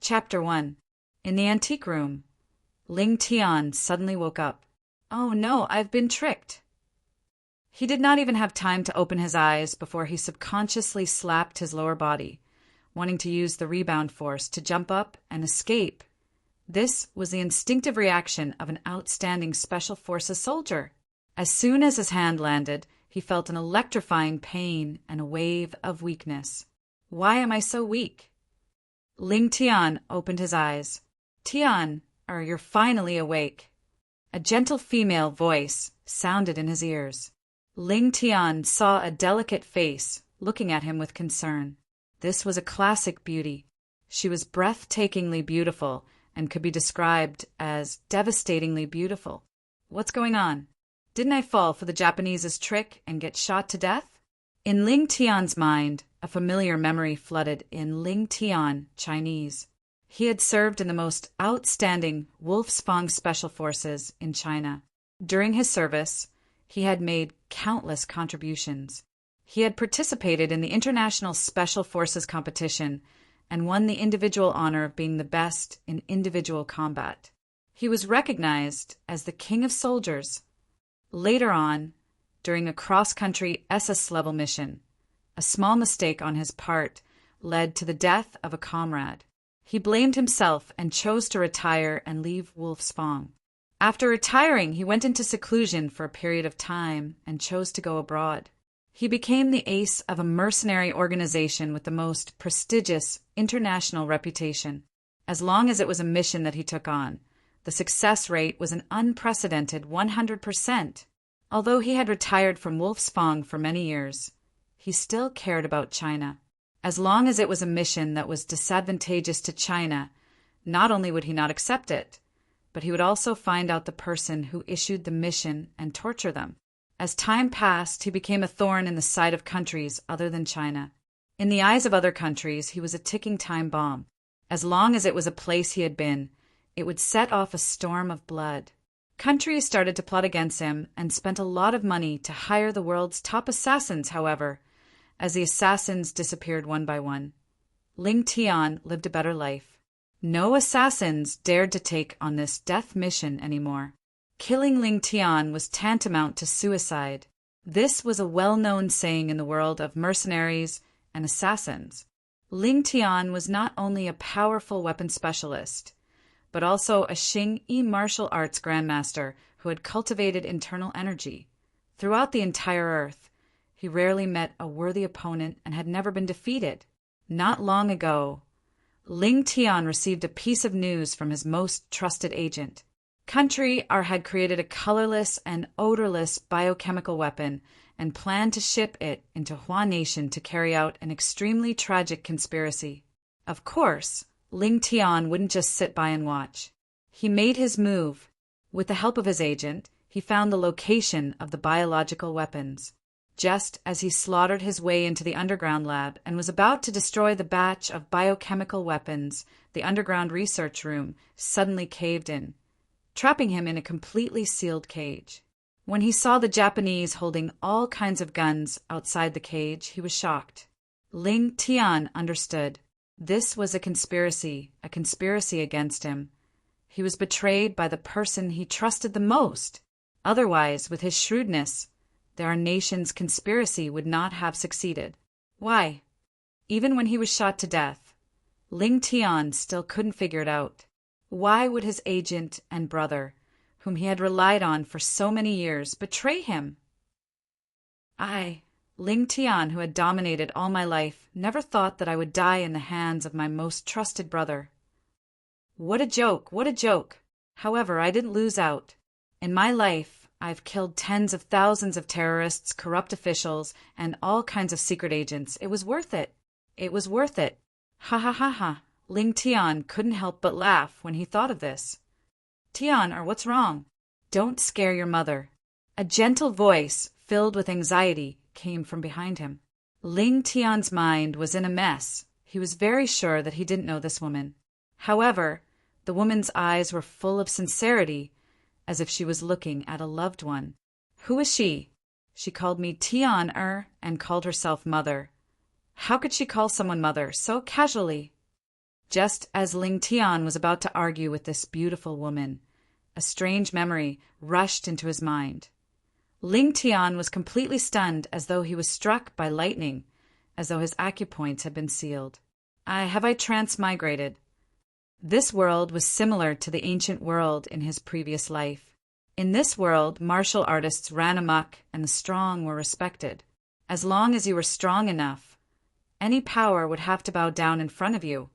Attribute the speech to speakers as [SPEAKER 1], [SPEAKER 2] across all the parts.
[SPEAKER 1] Chapter 1. In the antique room, Ling Tian suddenly woke up. Oh no, I've been tricked. He did not even have time to open his eyes before he subconsciously slapped his lower body, wanting to use the rebound force to jump up and escape. This was the instinctive reaction of an outstanding Special Forces soldier. As soon as his hand landed, he felt an electrifying pain and a wave of weakness. Why am I so weak? Ling Tian opened his eyes. Tian, you're finally awake. A gentle female voice sounded in his ears. Ling Tian saw a delicate face looking at him with concern. This was a classic beauty. She was breathtakingly beautiful and could be described as devastatingly beautiful. What's going on? Didn't I fall for the Japanese's trick and get shot to death? In Ling Tian's mind, a familiar memory flooded in Ling Tian, Chinese. He had served in the most outstanding Wolfsfang Special Forces in China. During his service, he had made countless contributions. He had participated in the International Special Forces competition and won the individual honor of being the best in individual combat. He was recognized as the King of Soldiers. Later on, during a cross-country SS-level mission, a small mistake on his part led to the death of a comrade. He blamed himself and chose to retire and leave Wolfsfang. After retiring, he went into seclusion for a period of time and chose to go abroad. He became the ace of a mercenary organization with the most prestigious international reputation. As long as it was a mission that he took on, the success rate was an unprecedented 100%. Although he had retired from Wolfsfang for many years, he still cared about China. As long as it was a mission that was disadvantageous to China, not only would he not accept it, but he would also find out the person who issued the mission and torture them. As time passed, he became a thorn in the side of countries other than China. In the eyes of other countries, he was a ticking time bomb. As long as it was a place he had been, it would set off a storm of blood. Countries started to plot against him and spent a lot of money to hire the world's top assassins, however. As the assassins disappeared one by one, Ling Tian lived a better life. No assassins dared to take on this death mission anymore. Killing Ling Tian was tantamount to suicide. This was a well-known saying in the world of mercenaries and assassins. Ling Tian was not only a powerful weapon specialist, but also a Xing-Yi martial arts grandmaster who had cultivated internal energy. Throughout the entire earth, he rarely met a worthy opponent and had never been defeated. Not long ago, Ling Tian received a piece of news from his most trusted agent. Country R had created a colorless and odorless biochemical weapon and planned to ship it into Hua Nation to carry out an extremely tragic conspiracy. Of course, Ling Tian wouldn't just sit by and watch. He made his move. With the help of his agent, he found the location of the biological weapons. Just as he slaughtered his way into the underground lab and was about to destroy the batch of biochemical weapons, the underground research room suddenly caved in, trapping him in a completely sealed cage. When he saw the Japanese holding all kinds of guns outside the cage, he was shocked. Ling Tian understood. This was a conspiracy against him. He was betrayed by the person he trusted the most. Otherwise, with his shrewdness, our nation's conspiracy would not have succeeded. Why? Even when he was shot to death, Ling Tian still couldn't figure it out. Why would his agent and brother, whom he had relied on for so many years, betray him? I, Ling Tian, who had dominated all my life, never thought that I would die in the hands of my most trusted brother. What a joke, what a joke! However, I didn't lose out. In my life, I've killed tens of thousands of terrorists, corrupt officials, and all kinds of secret agents. It was worth it. It was worth it. Ha ha ha ha. Ling Tian couldn't help but laugh when he thought of this. Tian, what's wrong? Don't scare your mother. A gentle voice, filled with anxiety, came from behind him. Ling Tian's mind was in a mess. He was very sure that he didn't know this woman. However, the woman's eyes were full of sincerity, as if she was looking at a loved one. Who is she? She called me Tian and called herself mother. How could she call someone mother so casually? Just as Ling Tian was about to argue with this beautiful woman, a strange memory rushed into his mind. Ling Tian was completely stunned, as though he was struck by lightning, as though his acupoints had been sealed. I transmigrated. This world was similar to the ancient world in his previous life. In this world, martial artists ran amok and the strong were respected. As long as you were strong enough, any power would have to bow down in front of you,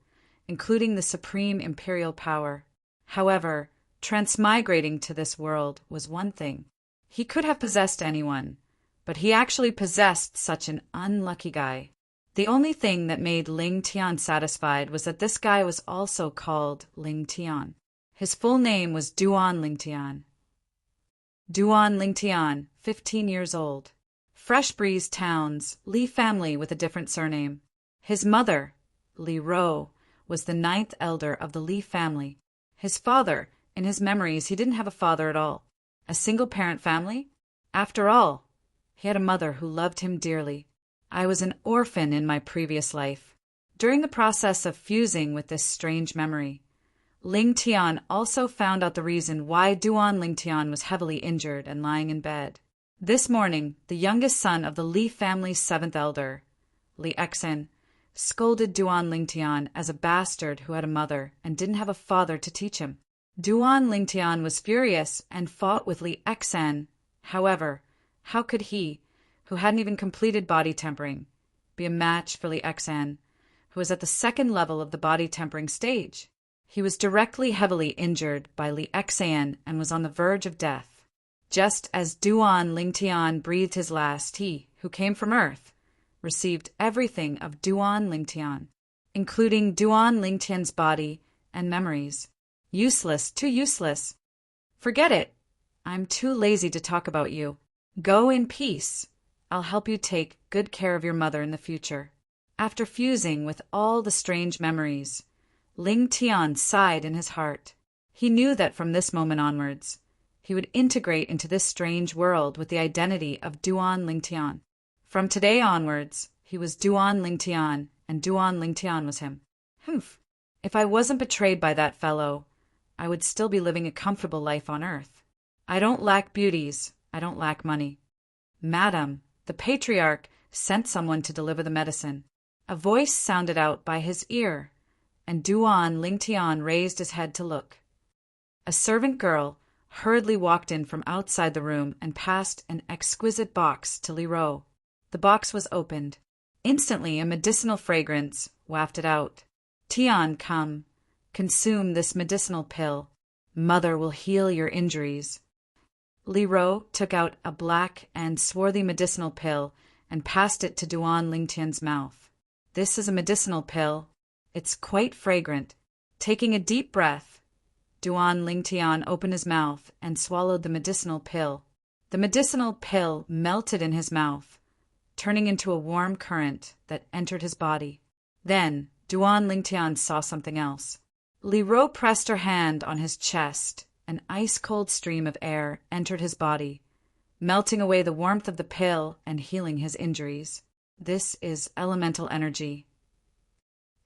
[SPEAKER 1] including the supreme imperial power. However, transmigrating to this world was one thing. He could have possessed anyone, but he actually possessed such an unlucky guy. The only thing that made Ling Tian satisfied was that this guy was also called Ling Tian. His full name was Duan Ling Tian. Duan Ling Tian, 15 years old. Fresh Breeze Town's Li family with a different surname. His mother, Li Ro, was the 9th elder of the Li family. His father, in his memories, he didn't have a father at all. A single-parent family? After all, he had a mother who loved him dearly. I was an orphan in my previous life. During the process of fusing with this strange memory, Ling Tian also found out the reason why Duan Ling Tian was heavily injured and lying in bed. This morning, the youngest son of the Li family's 7th elder, Li Exen, scolded Duan Ling Tian as a bastard who had a mother and didn't have a father to teach him. Duan Ling Tian was furious and fought with Li Exen. However, how could he, who hadn't even completed body tempering, be a match for Li Exen, who was at the 2nd level of the body tempering stage? He was directly heavily injured by Li Exen and was on the verge of death. Just as Duan Ling Tian breathed his last, he, who came from Earth, received everything of Duan Ling Tian, including Duan Ling Tian's body and memories. Useless, too useless. Forget it. I'm too lazy to talk about you. Go in peace. I'll help you take good care of your mother in the future. After fusing with all the strange memories, Ling Tian sighed in his heart. He knew that from this moment onwards, he would integrate into this strange world with the identity of Duan Ling Tian. From today onwards, he was Duan Ling Tian, and Duan Ling Tian was him. Humph. If I wasn't betrayed by that fellow, I would still be living a comfortable life on Earth. I don't lack beauties. I don't lack money. Madam, the patriarch sent someone to deliver the medicine. A voice sounded out by his ear, and Duan Ling Tian raised his head to look. A servant girl hurriedly walked in from outside the room and passed an exquisite box to Li Ro. The box was opened. Instantly a medicinal fragrance wafted out. Tian, come. Consume this medicinal pill. Mother will heal your injuries. Li Ro took out a black and swarthy medicinal pill and passed it to Duan Ling Tian's mouth. This is a medicinal pill. It's quite fragrant. Taking a deep breath, Duan Ling Tian opened his mouth and swallowed the medicinal pill. The medicinal pill melted in his mouth, turning into a warm current that entered his body. Then Duan Ling Tian saw something else. Li Ro pressed her hand on his chest. An ice-cold stream of air entered his body, melting away the warmth of the pill and healing his injuries. This is elemental energy.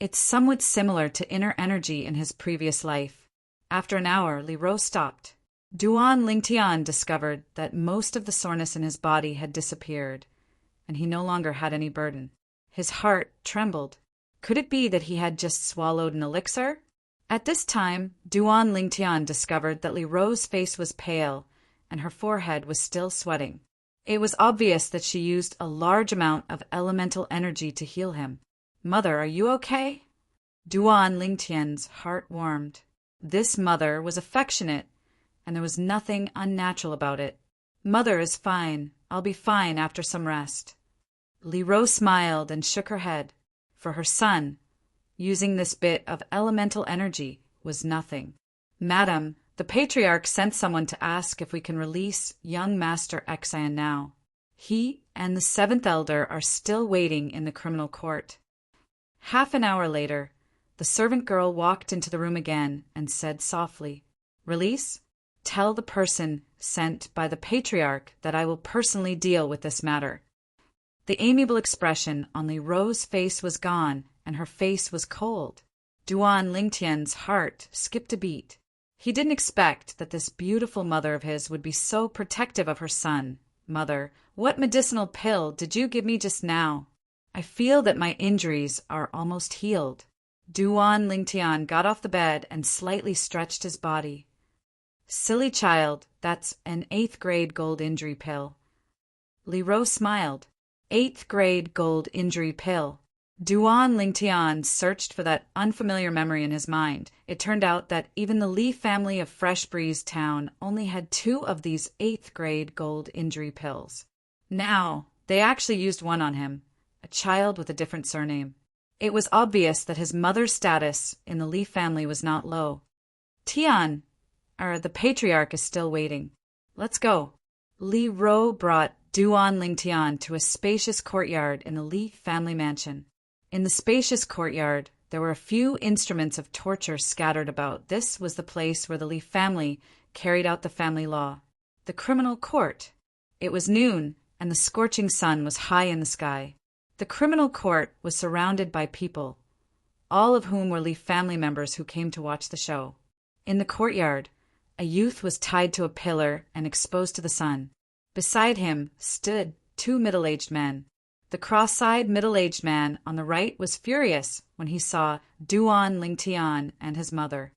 [SPEAKER 1] It's somewhat similar to inner energy in his previous life. After an hour, Li Ro stopped. Duan Ling Tian discovered that most of the soreness in his body had disappeared, and he no longer had any burden. His heart trembled. Could it be that he had just swallowed an elixir? At this time, Duan Ling Tian discovered that Li Ro's face was pale, and her forehead was still sweating. It was obvious that she used a large amount of elemental energy to heal him. Mother, are you okay? Duan Ling Tian's heart warmed. This mother was affectionate, and there was nothing unnatural about it. Mother is fine. I'll be fine after some rest. Li Ro smiled and shook her head. For her son, using this bit of elemental energy was nothing. Madam, the patriarch sent someone to ask if we can release young Master Exan now. He and the 7th elder are still waiting in the criminal court. Half an hour later, the servant girl walked into the room again and said softly, Release? Tell the person sent by the patriarch that I will personally deal with this matter. The amiable expression on Li Ro's face was gone, and her face was cold. Duan Lingtian's heart skipped a beat. He didn't expect that this beautiful mother of his would be so protective of her son. Mother, what medicinal pill did you give me just now? I feel that my injuries are almost healed. Duan Lingtian got off the bed and slightly stretched his body. Silly child, that's an 8th grade gold injury pill. Li Ro smiled. 8th grade gold injury pill. Duan Lingtian searched for that unfamiliar memory in his mind. It turned out that even the Li family of Fresh Breeze Town only had 2 of these 8th grade gold injury pills. Now, they actually used one on him, a child with a different surname. It was obvious that his mother's status in the Li family was not low. Tian, the patriarch is still waiting. Let's go. Li Ro brought Duan Lingtian to a spacious courtyard in the Li family mansion. In the spacious courtyard, there were a few instruments of torture scattered about. This was the place where the Li family carried out the family law. The criminal court. It was noon, and the scorching sun was high in the sky. The criminal court was surrounded by people, all of whom were Li family members who came to watch the show. In the courtyard, a youth was tied to a pillar and exposed to the sun. Beside him stood 2 middle-aged men. The cross-eyed middle-aged man on the right was furious when he saw Duan Lingtian and his mother.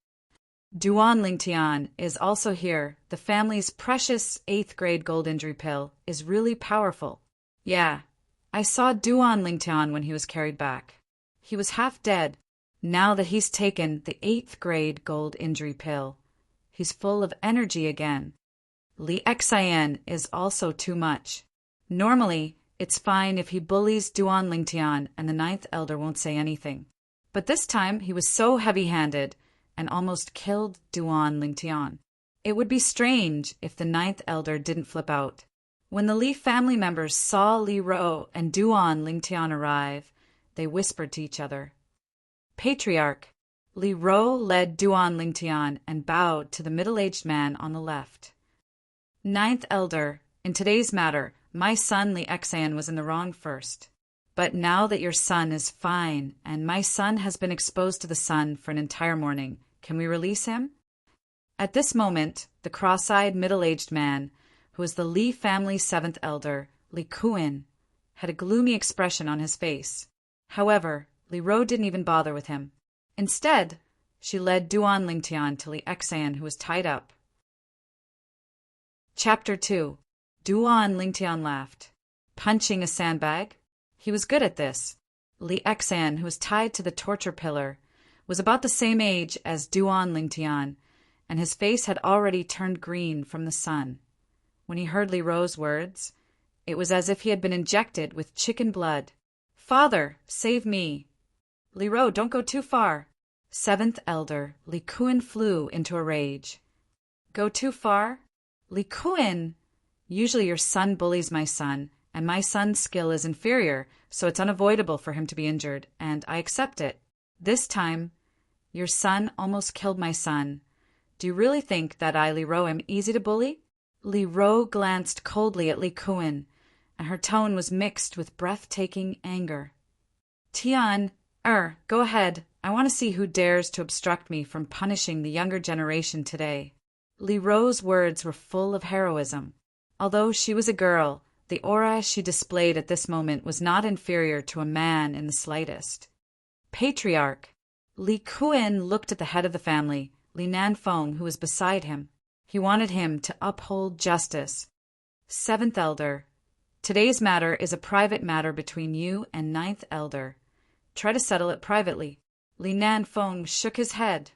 [SPEAKER 1] Duan Lingtian is also here. The family's precious 8th grade gold injury pill is really powerful. Yeah, I saw Duan Lingtian when he was carried back. He was half dead. Now that he's taken the 8th grade gold injury pill, he's full of energy again. Li Xian is also too much. Normally, it's fine if he bullies Duan Lingtian and the 9th elder won't say anything. But this time he was so heavy-handed and almost killed Duan Lingtian. It would be strange if the 9th elder didn't flip out. When the Li family members saw Li Ro and Duan Lingtian arrive, they whispered to each other. Patriarch. Li Ro led Duan Lingtian and bowed to the middle-aged man on the left. 9th elder, in today's matter, my son Li Xian was in the wrong first. But now that your son is fine and my son has been exposed to the sun for an entire morning, can we release him? At this moment, the cross-eyed middle-aged man, who was the Li family's 7th elder, Li Kuin, had a gloomy expression on his face. However, Li Ro didn't even bother with him. Instead, she led Duan Lingtian to Li Xian, who was tied up. Chapter 2. Duan Lingtian laughed. Punching a sandbag? He was good at this. Li Xian, who was tied to the torture pillar, was about the same age as Duan Lingtian, and his face had already turned green from the sun. When he heard Li Ro's words, it was as if he had been injected with chicken blood. Father, save me. Li Ro, don't go too far. 7th elder, Li Kuin flew into a rage. Go too far? Li Kuin! Usually your son bullies my son, and my son's skill is inferior, so it's unavoidable for him to be injured, and I accept it. This time, your son almost killed my son. Do you really think that I, Li Ro, am easy to bully? Li Ro glanced coldly at Li Kuin, and her tone was mixed with breathtaking anger. Tian, go ahead. I want to see who dares to obstruct me from punishing the younger generation today. Li Ro's words were full of heroism. Although she was a girl, the aura she displayed at this moment was not inferior to a man in the slightest. Patriarch. Li Kuin looked at the head of the family, Li Nanfeng, who was beside him. He wanted him to uphold justice. 7th elder. Today's matter is a private matter between you and 9th elder. Try to settle it privately. Li Nanfeng shook his head.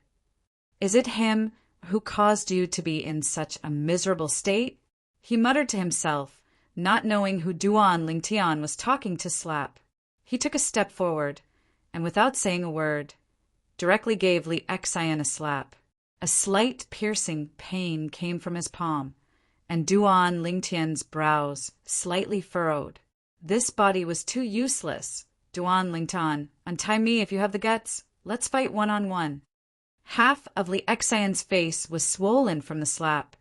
[SPEAKER 1] Is it him who caused you to be in such a miserable state? He muttered to himself, not knowing who Duan Lingtian was talking to slap. He took a step forward, and without saying a word, directly gave Li Xian a slap. A slight piercing pain came from his palm, and Duan Lingtian's brows slightly furrowed. This body was too useless. Duan Lingtian, untie me if you have the guts. Let's fight one-on-one. Half of Li Xian's face was swollen from the slap,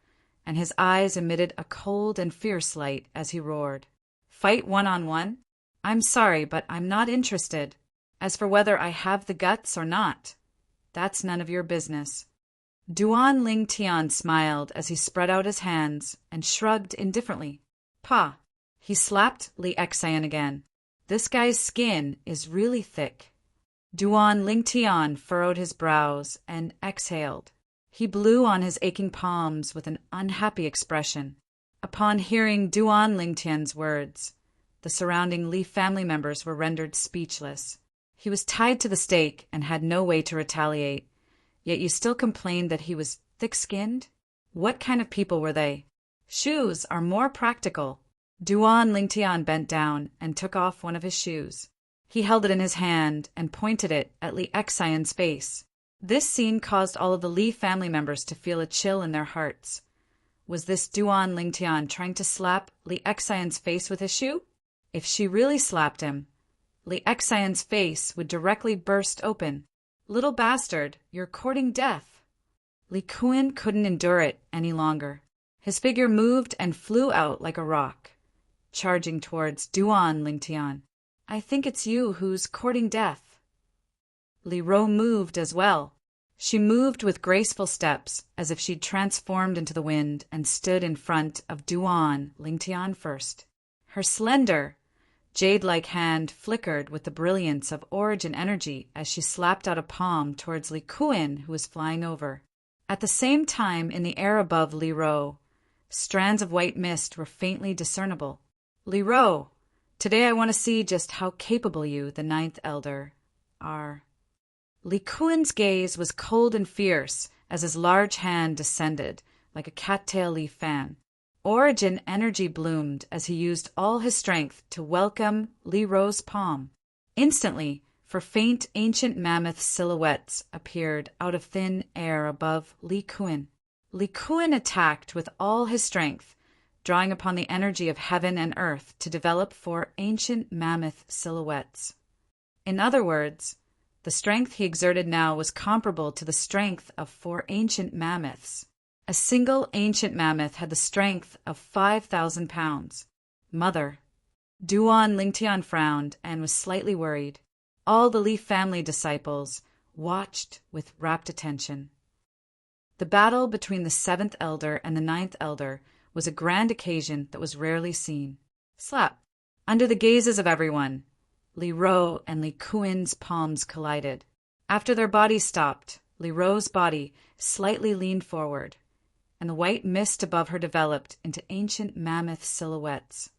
[SPEAKER 1] and his eyes emitted a cold and fierce light as he roared. Fight one-on-one? I'm sorry, but I'm not interested. As for whether I have the guts or not, That's none of your business. Duan Ling Tian smiled as he spread out his hands and shrugged indifferently. Pa. He slapped Li Xian again. This guy's skin is really thick. Duan Ling Tian furrowed his brows and exhaled. He blew on his aching palms with an unhappy expression. Upon hearing Duan Ling Tian's words, the surrounding Li family members were rendered speechless. He was tied to the stake and had no way to retaliate, yet you still complained that he was thick-skinned? What kind of people were they? Shoes are more practical. Duan Ling Tian bent down and took off one of his shoes. He held it in his hand and pointed it at Li Xian's face. This scene caused all of the Li family members to feel a chill in their hearts. Was this Duan Ling Tian trying to slap Li Xian's face with his shoe? If she really slapped him, Li Xian's face would directly burst open. Little bastard, you're courting death. Li Kuan couldn't endure it any longer. His figure moved and flew out like a rock, charging towards Duan Ling Tian. I think it's you who's courting death. Li Ro moved as well. She moved with graceful steps, as if she'd transformed into the wind and stood in front of Duan Ling Tian first. Her slender, jade-like hand flickered with the brilliance of origin energy as she slapped out a palm towards Li Kuan, who was flying over. At the same time, in the air above Li Ro, strands of white mist were faintly discernible. Li Ro, today I want to see just how capable you, the ninth elder, are. Li Kuan's gaze was cold and fierce as his large hand descended like a cattail leaf fan. Origin energy bloomed as he used all his strength to welcome Li Ro's palm. Instantly, faint ancient mammoth silhouettes appeared out of thin air above Li Kuan. Li Kuan attacked with all his strength, drawing upon the energy of heaven and earth to develop 4 ancient mammoth silhouettes. In other words, the strength he exerted now was comparable to the strength of 4 ancient mammoths. A single ancient mammoth had the strength of 5,000 pounds. Mother. Duan Ling Tian frowned and was slightly worried. All the Li family disciples watched with rapt attention. The battle between the 7th elder and the 9th elder was a grand occasion that was rarely seen. Slap. Under the gazes of everyone, Li Ro and Li Kuan's palms collided. After their bodies stopped, Li Ro's body slightly leaned forward, and the white mist above her developed into ancient mammoth silhouettes.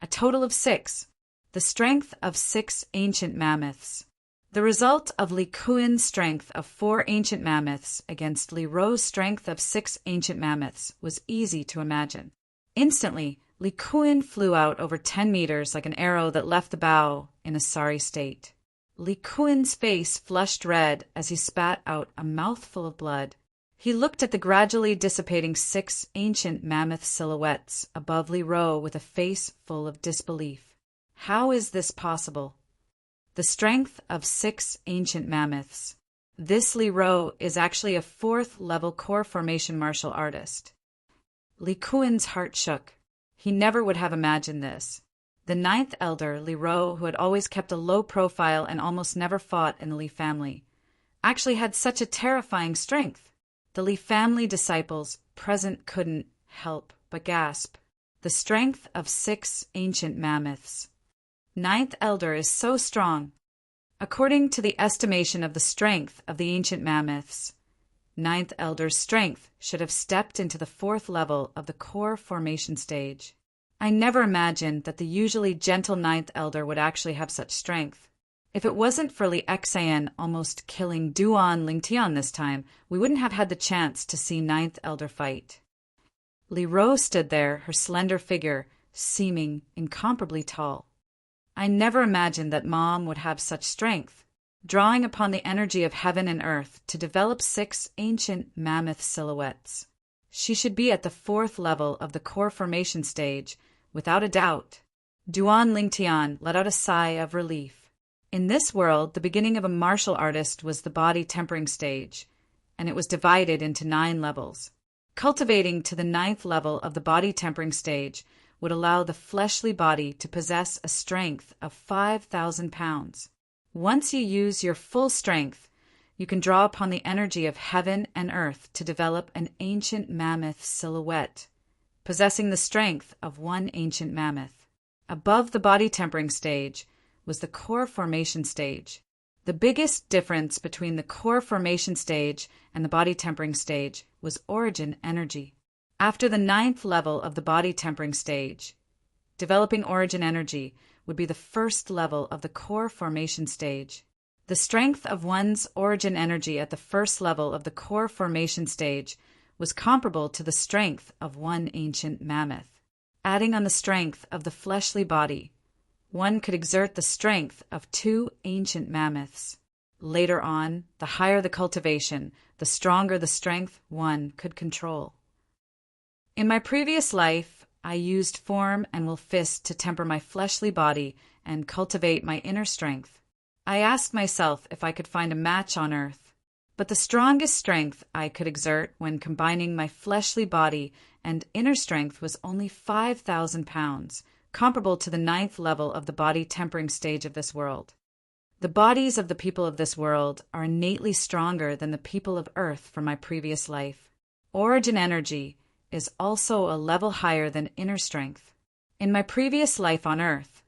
[SPEAKER 1] A total of 6, the strength of 6 ancient mammoths. The result of Li Kuan's strength of 4 ancient mammoths against Li Ro's strength of 6 ancient mammoths was easy to imagine. Instantly, Li Kuan flew out over 10 meters like an arrow that left the bow in a sorry state. Li Kuan's face flushed red as he spat out a mouthful of blood. He looked at the gradually dissipating 6 ancient mammoth silhouettes above Li Ro with a face full of disbelief. How is this possible? The strength of 6 ancient mammoths. This Li Ro is actually a 4th-level core formation martial artist. Li Kuan's heart shook. He never would have imagined this. The 9th elder, Li Ro, who had always kept a low profile and almost never fought in the Li family, actually had such a terrifying strength. The Li family disciples present couldn't help but gasp. The strength of 6 ancient mammoths. 9th elder is so strong. According to the estimation of the strength of the ancient mammoths, 9th elder's strength should have stepped into the 4th level of the core formation stage. I never imagined that the usually gentle 9th elder would actually have such strength. If it wasn't for Li Xian almost killing Duan Ling Tian this time, we wouldn't have had the chance to see 9th elder fight. Li Ro stood there, her slender figure seeming incomparably tall. I never imagined that Mom would have such strength, drawing upon the energy of heaven and earth to develop 6 ancient mammoth silhouettes. She should be at the 4th level of the core formation stage, without a doubt. Duan Ling Tian let out a sigh of relief. In this world, the beginning of a martial artist was the body tempering stage, and it was divided into 9 levels. Cultivating to the 9th level of the body tempering stage would allow the fleshly body to possess a strength of 5,000 pounds. Once you use your full strength, You can draw upon the energy of heaven and earth to develop an ancient mammoth silhouette, possessing the strength of one ancient mammoth. Above the body tempering stage was the core formation stage. The biggest difference between the core formation stage and the body tempering stage was origin energy. After the 9th level of the body tempering stage, developing origin energy would be the first level of the core formation stage. The strength of one's origin energy at the first level of the core formation stage was comparable to the strength of one ancient mammoth. Adding on the strength of the fleshly body, one could exert the strength of 2 ancient mammoths. Later on, the higher the cultivation, the stronger the strength one could control. In my previous life, I used form and will fist to temper my fleshly body and cultivate my inner strength. I asked myself if I could find a match on earth, but the strongest strength I could exert when combining my fleshly body and inner strength was only 5,000 pounds, comparable to the 9th level of the body tempering stage of this world. The bodies of the people of this world are innately stronger than the people of earth from my previous life. Origin energy is also a level higher than inner strength. In my previous life on earth,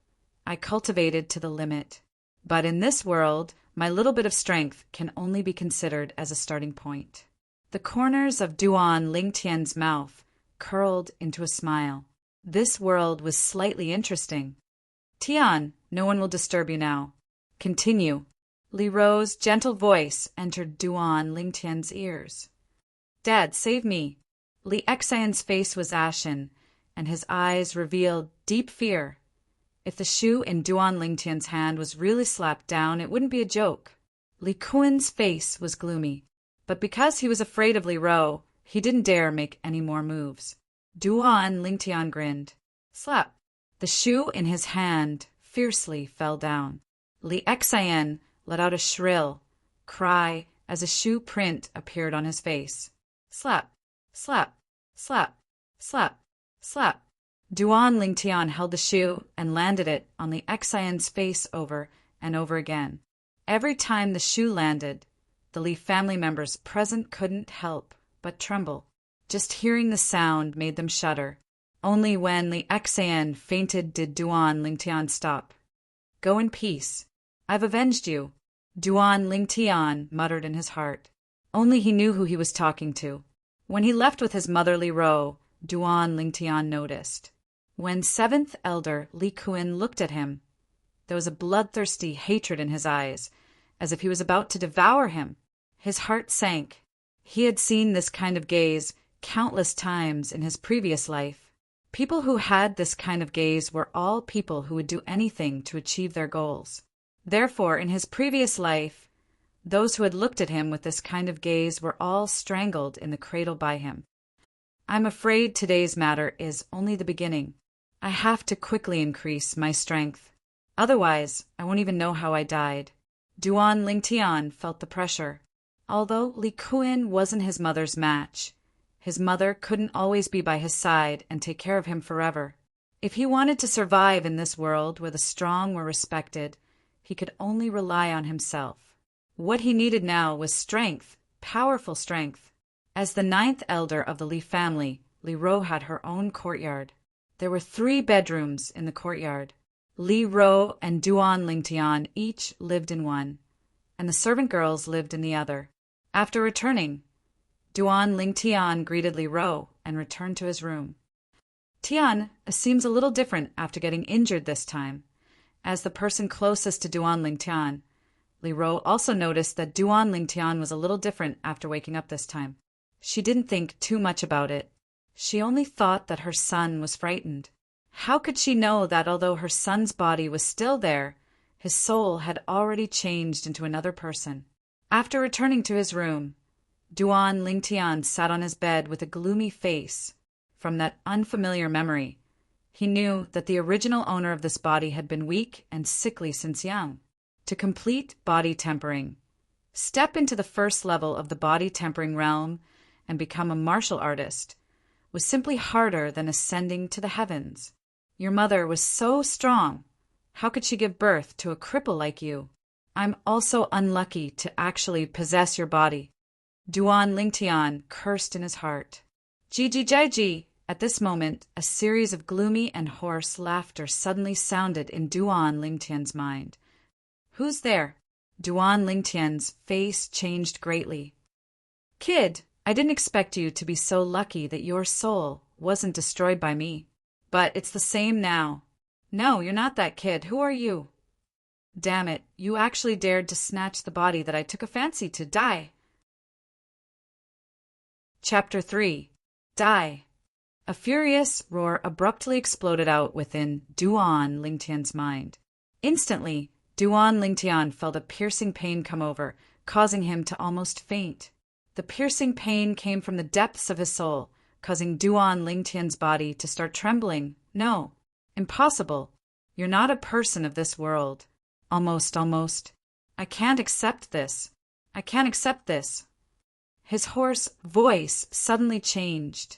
[SPEAKER 1] I cultivated to the limit. But in this world, my little bit of strength can only be considered as a starting point. The corners of Duan Lingtian's mouth curled into a smile. This world was slightly interesting. Tian, no one will disturb you now. Continue. Li Ro's gentle voice entered Duan Lingtian's ears. Dad, save me. Li Xian's face was ashen, and his eyes revealed deep fear. If the shoe in Duan Lingtian's hand was really slapped down, it wouldn't be a joke. Li Kuen's face was gloomy, but because he was afraid of Li Ro, he didn't dare make any more moves. Duan Lingtian grinned. Slap. The shoe in his hand fiercely fell down. Li Xian let out a shrill cry as a shoe print appeared on his face. Slap, slap, slap, slap, slap. Duan Lingtian held the shoe and landed it on Li Xian's face over and over again. Every time the shoe landed, the Li family members present couldn't help but tremble. Just hearing the sound made them shudder. Only when Li Xian fainted did Duan Lingtian stop. Go in peace. I've avenged you, Duan Lingtian muttered in his heart. Only he knew who he was talking to. When he left with his mother Li Ro, Duan Lingtian noticed. When 7th Elder Li Kuen looked at him, there was a bloodthirsty hatred in his eyes, as if he was about to devour him. His heart sank. He had seen this kind of gaze countless times in his previous life. People who had this kind of gaze were all people who would do anything to achieve their goals. Therefore, in his previous life, those who had looked at him with this kind of gaze were all strangled in the cradle by him. I'm afraid today's matter is only the beginning. I have to quickly increase my strength. Otherwise, I won't even know how I died. Duan Lingtian felt the pressure. Although Li Kuen wasn't his mother's match, his mother couldn't always be by his side and take care of him forever. If he wanted to survive in this world where the strong were respected, he could only rely on himself. What he needed now was strength, powerful strength. As the 9th elder of the Li family, Li Ro had her own courtyard. There were 3 bedrooms in the courtyard. Li Ro and Duan Lingtian each lived in one, and the servant girls lived in the other. After returning, Duan Lingtian greeted Li Ro and returned to his room. Tian seems a little different after getting injured this time. As the person closest to Duan Lingtian, Li Ro also noticed that Duan Lingtian was a little different after waking up this time. She didn't think too much about it. She only thought that her son was frightened. How could she know that although her son's body was still there, his soul had already changed into another person? After returning to his room, Duan Lingtian sat on his bed with a gloomy face. From that unfamiliar memory, he knew that the original owner of this body had been weak and sickly since young. To complete body tempering, step into the first level of the body tempering realm and become a martial artist was simply harder than ascending to the heavens. Your mother was so strong. How could she give birth to a cripple like you? I'm also unlucky to actually possess your body. Duan Lingtian cursed in his heart. Ji. At this moment, a series of gloomy and hoarse laughter suddenly sounded in Duan Lingtian's mind. Who's there? Duan Lingtian's face changed greatly. Kid, I didn't expect you to be so lucky that your soul wasn't destroyed by me. But it's the same now. No, you're not that kid. Who are you? Damn it, you actually dared to snatch the body that I took a fancy to. Die. Chapter 3. Die. A furious roar abruptly exploded out within Duan Lingtian's mind. Instantly, Duan Lingtian felt a piercing pain come over, causing him to almost faint. The piercing pain came from the depths of his soul, causing Duan Lingtian's body to start trembling. No, impossible. You're not a person of this world. Almost. I can't accept this. I can't accept this. His hoarse voice suddenly changed,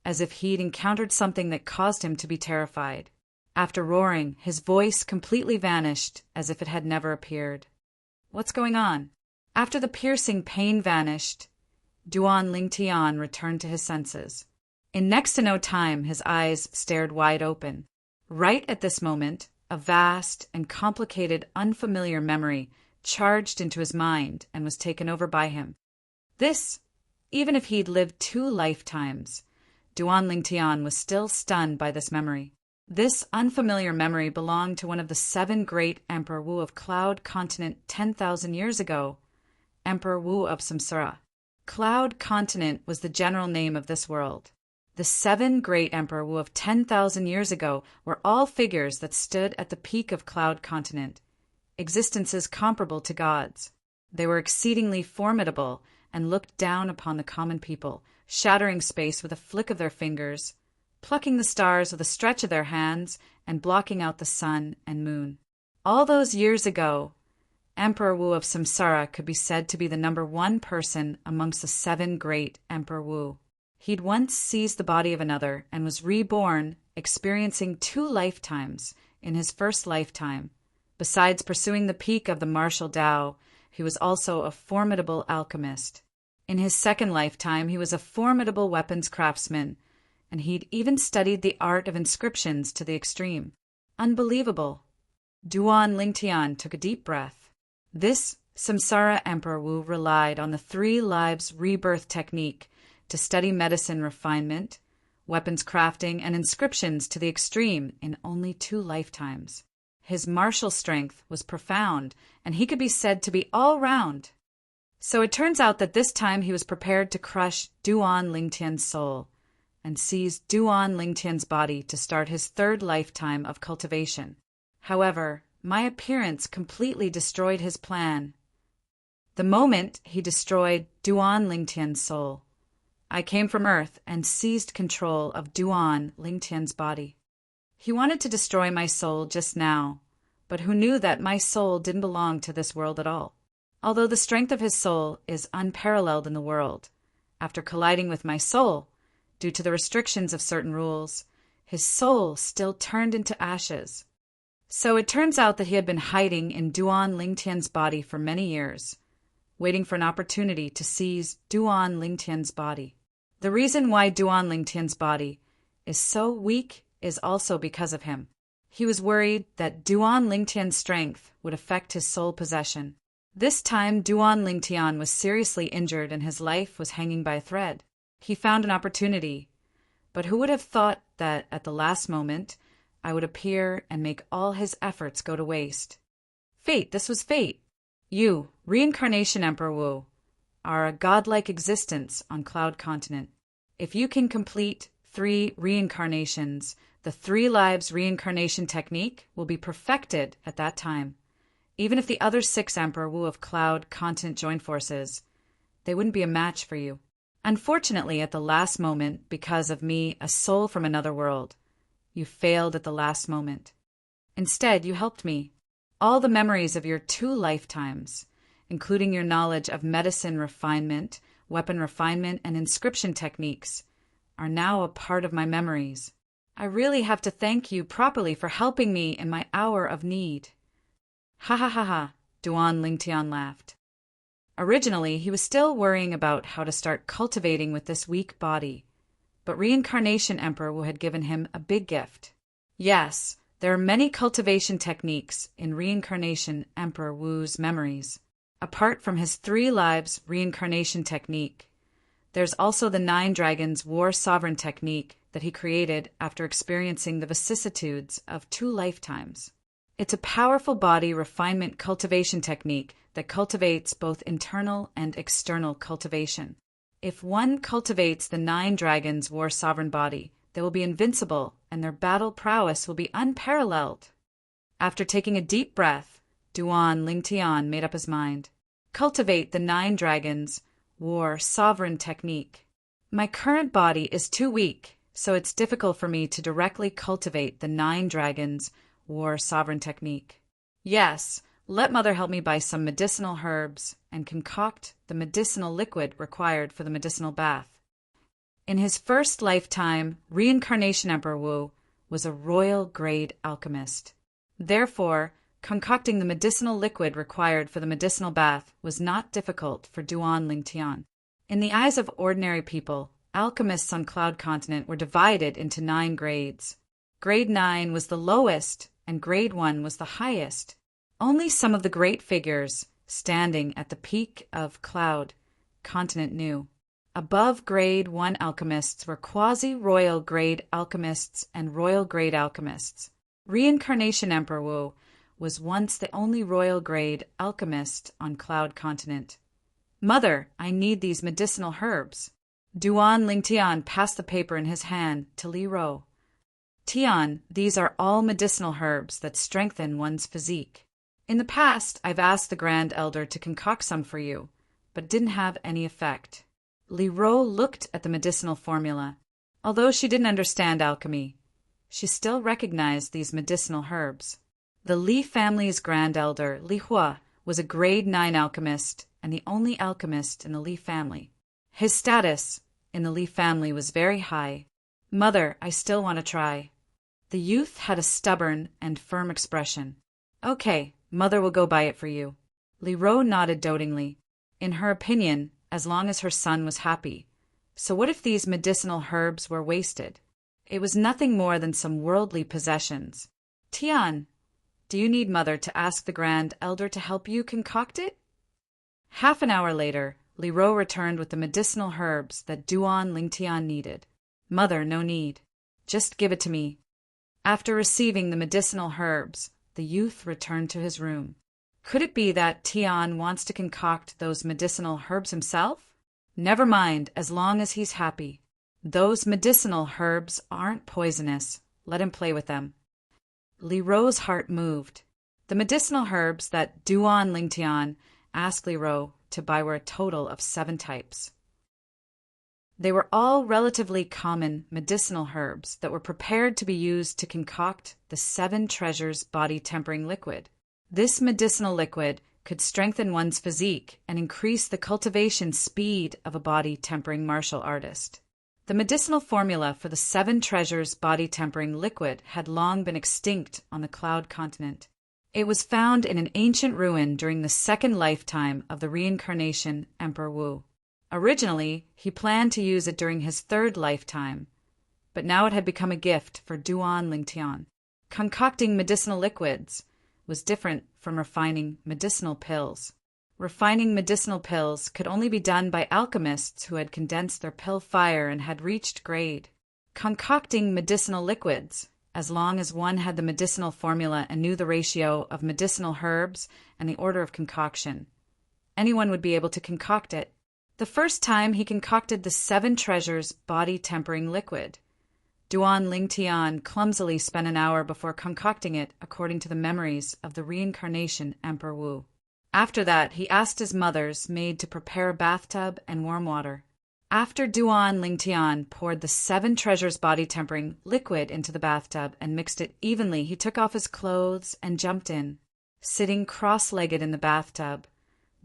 [SPEAKER 1] as if he'd encountered something that caused him to be terrified. After roaring, his voice completely vanished, as if it had never appeared. What's going on? After the piercing pain vanished, Duan Lingtian returned to his senses. In next to no time, his eyes stared wide open. Right at this moment, a vast and complicated, unfamiliar memory charged into his mind and was taken over by him. This, even if he'd lived 2 lifetimes, Duan Lingtian was still stunned by this memory. This unfamiliar memory belonged to one of the 7 great Emperor Wu of Cloud Continent 10,000 years ago, Emperor Wu of Samsara. Cloud Continent was the general name of this world. The 7 great Emperor Wu of 10,000 years ago were all figures that stood at the peak of Cloud Continent, existences comparable to gods. They were exceedingly formidable and looked down upon the common people, shattering space with a flick of their fingers, plucking the stars with a stretch of their hands, and blocking out the sun and moon. All those years ago, Emperor Wu of Samsara could be said to be the number 1 person amongst the 7 great Emperor Wu. He'd once seized the body of another and was reborn, experiencing 2 lifetimes in his first lifetime. Besides pursuing the peak of the martial Tao, he was also a formidable alchemist. In his second lifetime, he was a formidable weapons craftsman, and he'd even studied the art of inscriptions to the extreme. Unbelievable. Duan Lingtian took a deep breath. This Samsara Emperor Wu relied on the 3 lives rebirth technique to study medicine refinement, weapons crafting, and inscriptions to the extreme in only 2 lifetimes. His martial strength was profound, and he could be said to be all-round. So it turns out that this time he was prepared to crush Duan Lingtian's soul and seize Duan Lingtian's body to start his 3rd lifetime of cultivation. However, my appearance completely destroyed his plan. The moment he destroyed Duan Lingtian's soul, I came from Earth and seized control of Duan Lingtian's body. He wanted to destroy my soul just now, but who knew that my soul didn't belong to this world at all? Although the strength of his soul is unparalleled in the world, after colliding with my soul, due to the restrictions of certain rules, his soul still turned into ashes. So it turns out that he had been hiding in Duan Lingtian's body for many years, waiting for an opportunity to seize Duan Lingtian's body. The reason why Duan Lingtian's body is so weak is also because of him. He was worried that Duan Lingtian's strength would affect his soul possession. This time, Duan Lingtian was seriously injured and his life was hanging by a thread. He found an opportunity, but who would have thought that at the last moment I would appear and make all his efforts go to waste? Fate, this was fate. You, Reincarnation Emperor Wu, are a godlike existence on Cloud Continent. If you can complete 3 reincarnations, the 3 lives reincarnation technique will be perfected at that time. Even if the other 6 Emperor Wu of Cloud Continent joined forces, they wouldn't be a match for you. Unfortunately, at the last moment, because of me, a soul from another world, you failed at the last moment. Instead, you helped me. All the memories of your 2 lifetimes, including your knowledge of medicine refinement, weapon refinement, and inscription techniques, are now a part of my memories. I really have to thank you properly for helping me in my hour of need. Ha ha ha ha. Duan Lingtian laughed. Originally, he was still worrying about how to start cultivating with this weak body, but Reincarnation Emperor Wu had given him a big gift. Yes, there are many cultivation techniques in Reincarnation Emperor Wu's memories. Apart from his 3 lives reincarnation technique, there's also the 9 Dragons War Sovereign technique that he created after experiencing the vicissitudes of 2 lifetimes. It's a powerful body refinement cultivation technique that cultivates both internal and external cultivation. If one cultivates the 9 Dragons War Sovereign body, they will be invincible and their battle prowess will be unparalleled. After taking a deep breath, Duan Lingtian made up his mind. Cultivate the 9 Dragons War Sovereign technique. My current body is too weak, so it's difficult for me to directly cultivate the 9 Dragons War Sovereign technique. Yes, let Mother help me buy some medicinal herbs and concoct the medicinal liquid required for the medicinal bath. In his first lifetime, Reincarnation Emperor Wu was a royal grade alchemist. Therefore, concocting the medicinal liquid required for the medicinal bath was not difficult for Duan Lingtian. In the eyes of ordinary people, alchemists on Cloud Continent were divided into 9 grades. Grade 9 was the lowest, and Grade 1 was the highest. Only some of the great figures, standing at the peak of Cloud Continent knew. Above Grade 1 alchemists were quasi-royal grade alchemists and royal grade alchemists. Reincarnation Emperor Wu was once the only royal grade alchemist on Cloud Continent. Mother, I need these medicinal herbs. Duan Lingtian passed the paper in his hand to Li Ro. Tian, these are all medicinal herbs that strengthen one's physique. In the past, I've asked the Grand Elder to concoct some for you, but it didn't have any effect. Li Ro looked at the medicinal formula. Although she didn't understand alchemy, she still recognized these medicinal herbs. The Li family's Grand Elder, Li Hua, was a grade 9 alchemist and the only alchemist in the Li family. His status in the Li family was very high. Mother, I still want to try. The youth had a stubborn and firm expression. Okay, Mother will go buy it for you. Li Ro nodded dotingly. In her opinion, as long as her son was happy. So what if these medicinal herbs were wasted? It was nothing more than some worldly possessions. Tian, do you need Mother to ask the Grand Elder to help you concoct it? Half an hour later, Li Ro returned with the medicinal herbs that Duan Lingtian needed. Mother, no need. Just give it to me. After receiving the medicinal herbs, the youth returned to his room. Could it be that Tian wants to concoct those medicinal herbs himself? Never mind, as long as he's happy. Those medicinal herbs aren't poisonous. Let him play with them. Li Ro's heart moved. The medicinal herbs that Duan Lingtian asked Li Ro to buy were a total of 7 types. They were all relatively common medicinal herbs that were prepared to be used to concoct the 7 Treasures body tempering liquid. This medicinal liquid could strengthen one's physique and increase the cultivation speed of a body tempering martial artist. The medicinal formula for the 7 Treasures body tempering liquid had long been extinct on the Cloud Continent. It was found in an ancient ruin during the 2nd lifetime of the Reincarnation Emperor Wu. Originally, he planned to use it during his 3rd lifetime, but now it had become a gift for Duan Lingtian. Concocting medicinal liquids was different from refining medicinal pills. Refining medicinal pills could only be done by alchemists who had condensed their pill fire and had reached grade. Concocting medicinal liquids, as long as one had the medicinal formula and knew the ratio of medicinal herbs and the order of concoction, anyone would be able to concoct it. The first time he concocted the 7 Treasures body tempering liquid. Duan Lingtian clumsily spent an hour before concocting it according to the memories of the Reincarnation Emperor Wu. After that, he asked his mother's maid to prepare a bathtub and warm water. After Duan Lingtian poured the 7 Treasures body tempering liquid into the bathtub and mixed it evenly, he took off his clothes and jumped in. Sitting cross-legged in the bathtub,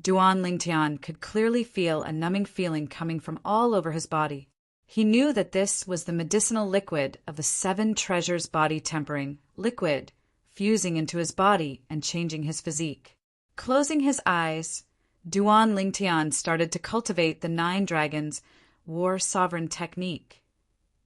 [SPEAKER 1] Duan Lingtian could clearly feel a numbing feeling coming from all over his body. He knew that this was the medicinal liquid of the 7 Treasures body tempering liquid, fusing into his body and changing his physique. Closing his eyes, Duan Lingtian started to cultivate the Nine Dragons War Sovereign Technique.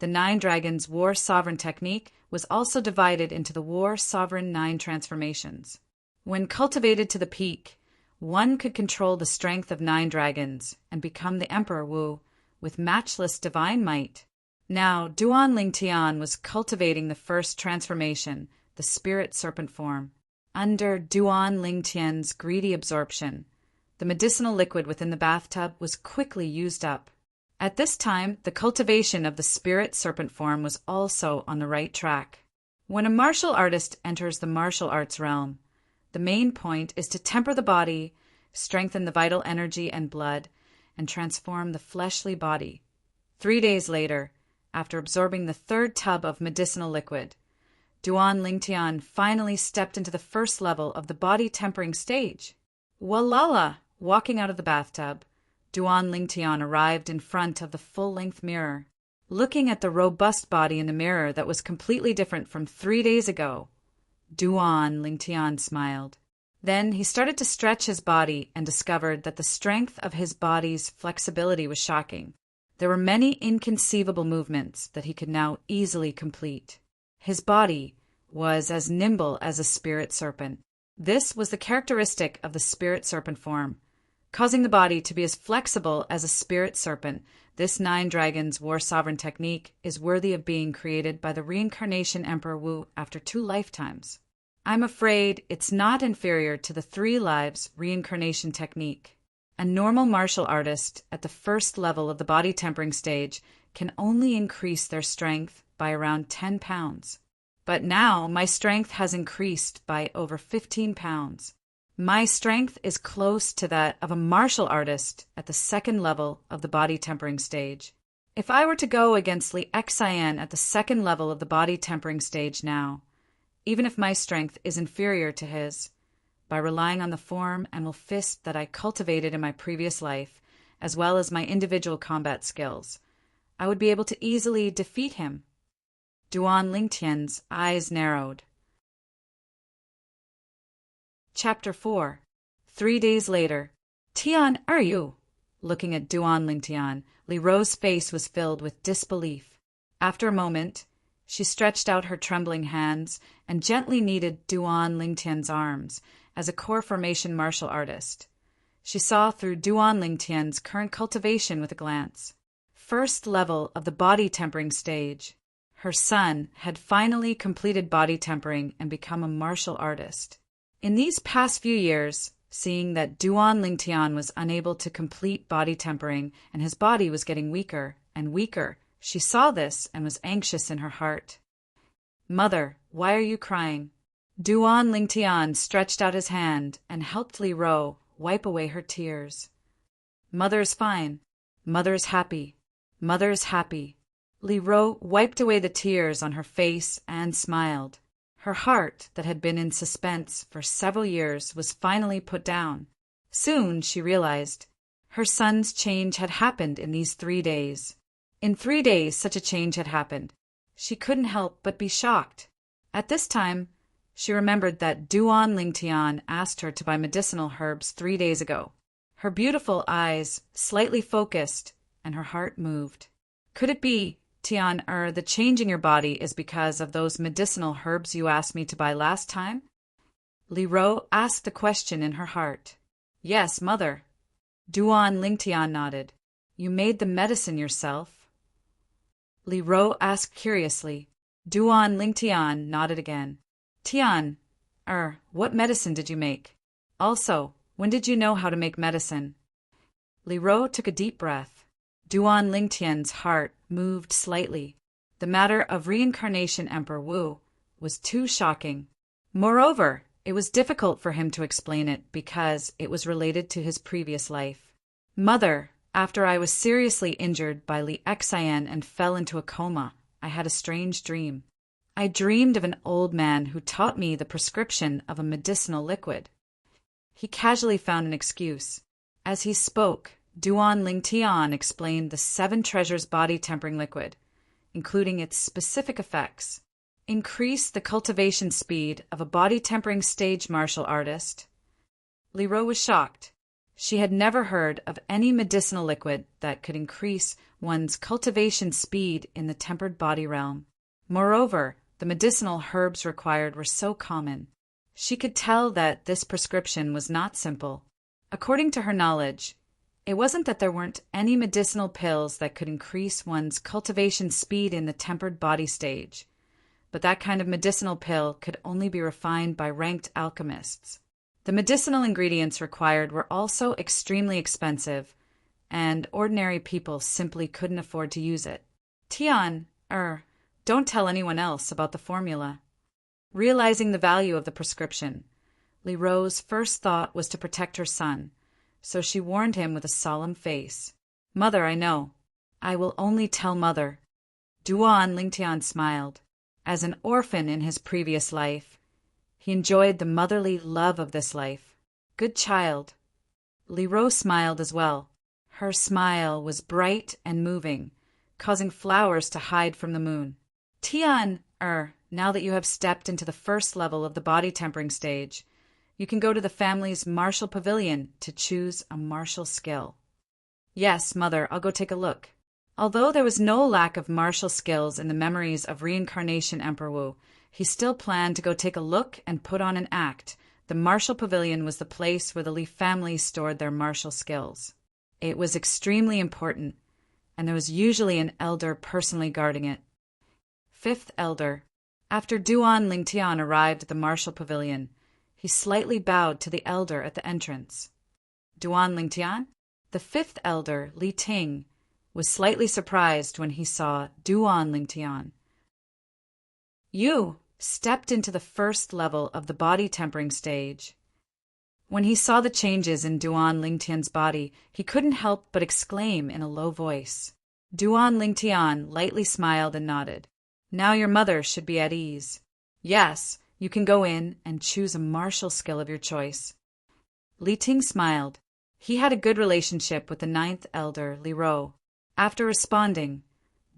[SPEAKER 1] The Nine Dragons War Sovereign Technique was also divided into the War Sovereign 9 transformations. When cultivated to the peak, one could control the strength of 9 dragons and become the Emperor Wu with matchless divine might. Now, Duan Lingtian was cultivating the first transformation, the spirit serpent form. Under Duan Lingtian's greedy absorption, the medicinal liquid within the bathtub was quickly used up. At this time, the cultivation of the spirit serpent form was also on the right track. When a martial artist enters the martial arts realm, the main point is to temper the body, strengthen the vital energy and blood, and transform the fleshly body. 3 days later, after absorbing the third tub of medicinal liquid, Duan Lingtian finally stepped into the first level of the body tempering stage. Walala! Walking out of the bathtub, Duan Lingtian arrived in front of the full-length mirror. Looking at the robust body in the mirror that was completely different from 3 days ago, Duan Lingtian smiled. Then he started to stretch his body and discovered that the strength of his body's flexibility was shocking. There were many inconceivable movements that he could now easily complete. His body was as nimble as a spirit serpent. This was the characteristic of the spirit serpent form. Causing the body to be as flexible as a spirit serpent, this 9 Dragons War Sovereign Technique is worthy of being created by the reincarnation Emperor Wu after 2 lifetimes. I'm afraid it's not inferior to the 3 lives reincarnation technique. A normal martial artist at the first level of the body tempering stage can only increase their strength by around 10 pounds. But now my strength has increased by over 15 pounds. My strength is close to that of a martial artist at the second level of the body tempering stage. If I were to go against Li Xian at the second level of the body tempering stage now, even if my strength is inferior to his, by relying on the form and will fist that I cultivated in my previous life, as well as my individual combat skills, I would be able to easily defeat him. Duan Lingtian's eyes narrowed. Chapter 4. 3 days later. Tian, are you? Looking at Duan Lingtian, Li Ro's face was filled with disbelief. After a moment, she stretched out her trembling hands and gently kneaded Duan Lingtian's arms as a core formation martial artist. She saw through Duan Lingtian's current cultivation with a glance. First level of the body tempering stage. Her son had finally completed body tempering and become a martial artist. In these past few years, seeing that Duan Lingtian was unable to complete body tempering and his body was getting weaker and weaker, she saw this and was anxious in her heart. Mother, why are you crying? Duan Lingtian stretched out his hand and helped Li Ro wipe away her tears. Mother's fine. Mother's happy. Mother's happy. Li Ro wiped away the tears on her face and smiled. Her heart, that had been in suspense for several years, was finally put down. Soon, she realized, her son's change had happened in these 3 days. In 3 days, such a change had happened. She couldn't help but be shocked. At this time, she remembered that Duan Lingtian asked her to buy medicinal herbs 3 days ago. Her beautiful eyes slightly focused, and her heart moved. Could it be, Tian, the change in your body is because of those medicinal herbs you asked me to buy last time? Li Ro asked the question in her heart. Yes, mother. Duan Lingtian nodded. You made the medicine yourself? Li Ro asked curiously. Duan Lingtian nodded again. Tian, what medicine did you make? Also, when did you know how to make medicine? Li Ro took a deep breath. Duan Lingtian's heart moved slightly. The matter of reincarnation Emperor Wu was too shocking. Moreover, it was difficult for him to explain it because it was related to his previous life. Mother, after I was seriously injured by Li Xian and fell into a coma, I had a strange dream. I dreamed of an old man who taught me the prescription of a medicinal liquid. He casually found an excuse. As he spoke, Duan Lingtian explained the 7 treasures body tempering liquid, including its specific effects. Increase the cultivation speed of a body tempering stage martial artist. Li Ro was shocked. She had never heard of any medicinal liquid that could increase one's cultivation speed in the tempered body realm. Moreover, the medicinal herbs required were so common. She could tell that this prescription was not simple. According to her knowledge, it wasn't that there weren't any medicinal pills that could increase one's cultivation speed in the tempered body stage, but that kind of medicinal pill could only be refined by ranked alchemists. The medicinal ingredients required were also extremely expensive, and ordinary people simply couldn't afford to use it. Tian, don't tell anyone else about the formula. Realizing the value of the prescription, Li Ro's first thought was to protect her son, so she warned him with a solemn face. Mother, I know. I will only tell Mother. Duan Lingtian smiled. As an orphan in his previous life, he enjoyed the motherly love of this life. Good child. Li Ro smiled as well. Her smile was bright and moving, causing flowers to hide from the moon. Tian, now that you have stepped into the first level of the body tempering stage, you can go to the family's martial pavilion to choose a martial skill. Yes, Mother, I'll go take a look. Although there was no lack of martial skills in the memories of reincarnation Emperor Wu, he still planned to go take a look and put on an act. The martial pavilion was the place where the Li family stored their martial skills. It was extremely important, and there was usually an elder personally guarding it. Fifth elder. After Duan Lingtian arrived at the martial pavilion, he slightly bowed to the elder at the entrance. Duan Lingtian? The fifth elder, Li Ting, was slightly surprised when he saw Duan Lingtian. You stepped into the first level of the body tempering stage. When he saw the changes in Duan Lingtian's body, he couldn't help but exclaim in a low voice. Duan Lingtian lightly smiled and nodded. Now your mother should be at ease. Yes, you can go in and choose a martial skill of your choice. Li Ting smiled. He had a good relationship with the ninth elder, Li Ro. After responding,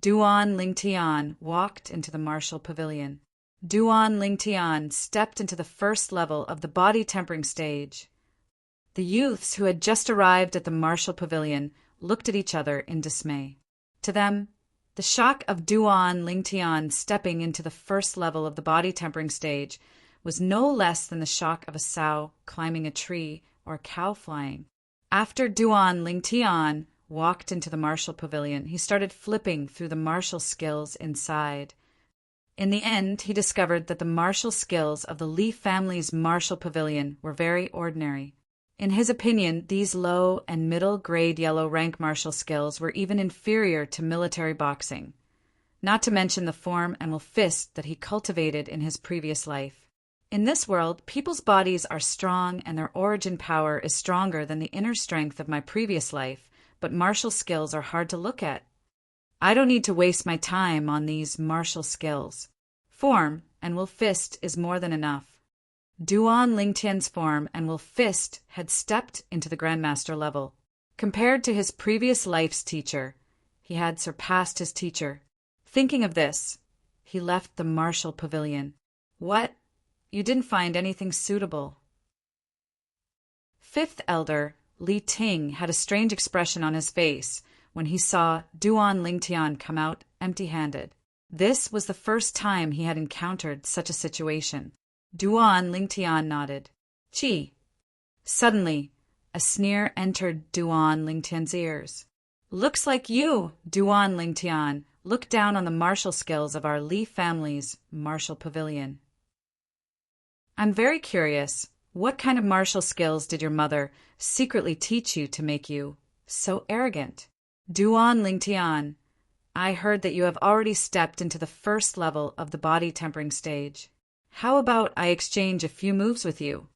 [SPEAKER 1] Duan Lingtian walked into the martial pavilion. Duan Lingtian stepped into the first level of the body tempering stage. The youths who had just arrived at the martial pavilion looked at each other in dismay. To them, the shock of Duan Lingtian stepping into the first level of the body tempering stage was no less than the shock of a sow climbing a tree or a cow flying. After Duan Lingtian walked into the martial pavilion, he started flipping through the martial skills inside. In the end, he discovered that the martial skills of the Li family's martial pavilion were very ordinary. In his opinion, these low and middle-grade yellow rank martial skills were even inferior to military boxing, not to mention the form and will fist that he cultivated in his previous life. In this world, people's bodies are strong and their origin power is stronger than the inner strength of my previous life, but martial skills are hard to look at. I don't need to waste my time on these martial skills. Form and will fist is more than enough. Duan Lingtian's form and will fist had stepped into the Grandmaster level. Compared to his previous life's teacher, he had surpassed his teacher. Thinking of this, he left the martial pavilion. What? You didn't find anything suitable? Fifth elder, Li Ting, had a strange expression on his face when he saw Duan Lingtian come out empty-handed. This was the first time he had encountered such a situation. Duan Lingtian nodded. Chi. Suddenly, a sneer entered Duan Lingtian's ears. Looks like you, Duan Lingtian, look down on the martial skills of our Li family's martial pavilion. I'm very curious, what kind of martial skills did your mother secretly teach you to make you so arrogant? Duan Lingtian, I heard that you have already stepped into the first level of the body tempering stage. How about I exchange a few moves with you?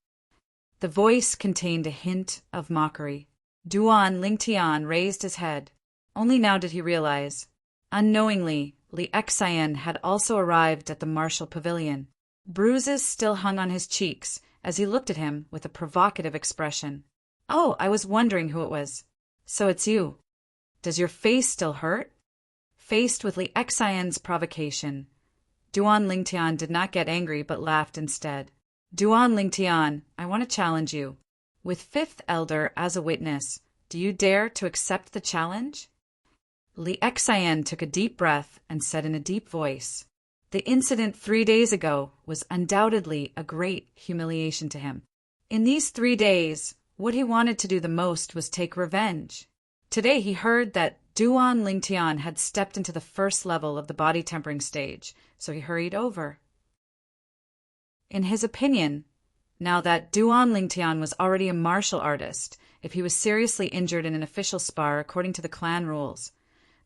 [SPEAKER 1] The voice contained a hint of mockery. Duan Lingtian raised his head. Only now did he realize. Unknowingly, Li Xian had also arrived at the martial pavilion. Bruises still hung on his cheeks as he looked at him with a provocative expression. Oh, I was wondering who it was. So it's you. Does your face still hurt? Faced with Li Xian's provocation, Duan Lingtian did not get angry but laughed instead. Duan Lingtian, I want to challenge you. With fifth elder as a witness, do you dare to accept the challenge? Li Xian took a deep breath and said in a deep voice, "The incident 3 days ago was undoubtedly a great humiliation to him. In these 3 days, what he wanted to do the most was take revenge. Today he heard that Duan Lingtian had stepped into the first level of the body tempering stage, so he hurried over. In his opinion, now that Duan Lingtian was already a martial artist, if he was seriously injured in an official spar according to the clan rules,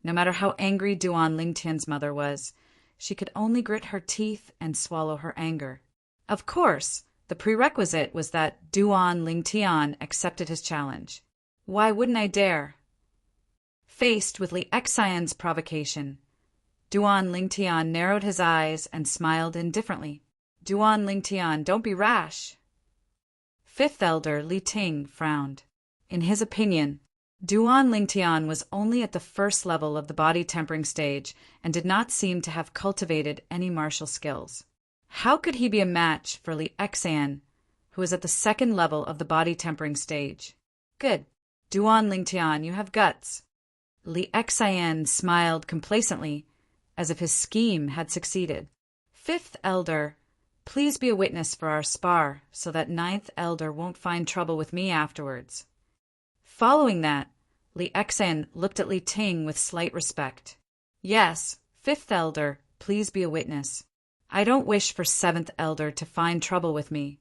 [SPEAKER 1] no matter how angry Duan Lingtian's mother was, she could only grit her teeth and swallow her anger. Of course, the prerequisite was that Duan Lingtian accepted his challenge. Why wouldn't I dare? Faced with Li Xian's provocation, Duan Lingtian narrowed his eyes and smiled indifferently. Duan Lingtian, don't be rash. Fifth elder Li Ting frowned. In his opinion, Duan Lingtian was only at the first level of the body tempering stage and did not seem to have cultivated any martial skills. How could he be a match for Li Xian, who was at the second level of the body tempering stage? Good. Duan Lingtian, you have guts. Li Xian smiled complacently, as if his scheme had succeeded. Fifth elder, please be a witness for our spar, so that ninth elder won't find trouble with me afterwards. Following that, Li Xian looked at Li Ting with slight respect. Yes, fifth elder, please be a witness. I don't wish for seventh elder to find trouble with me.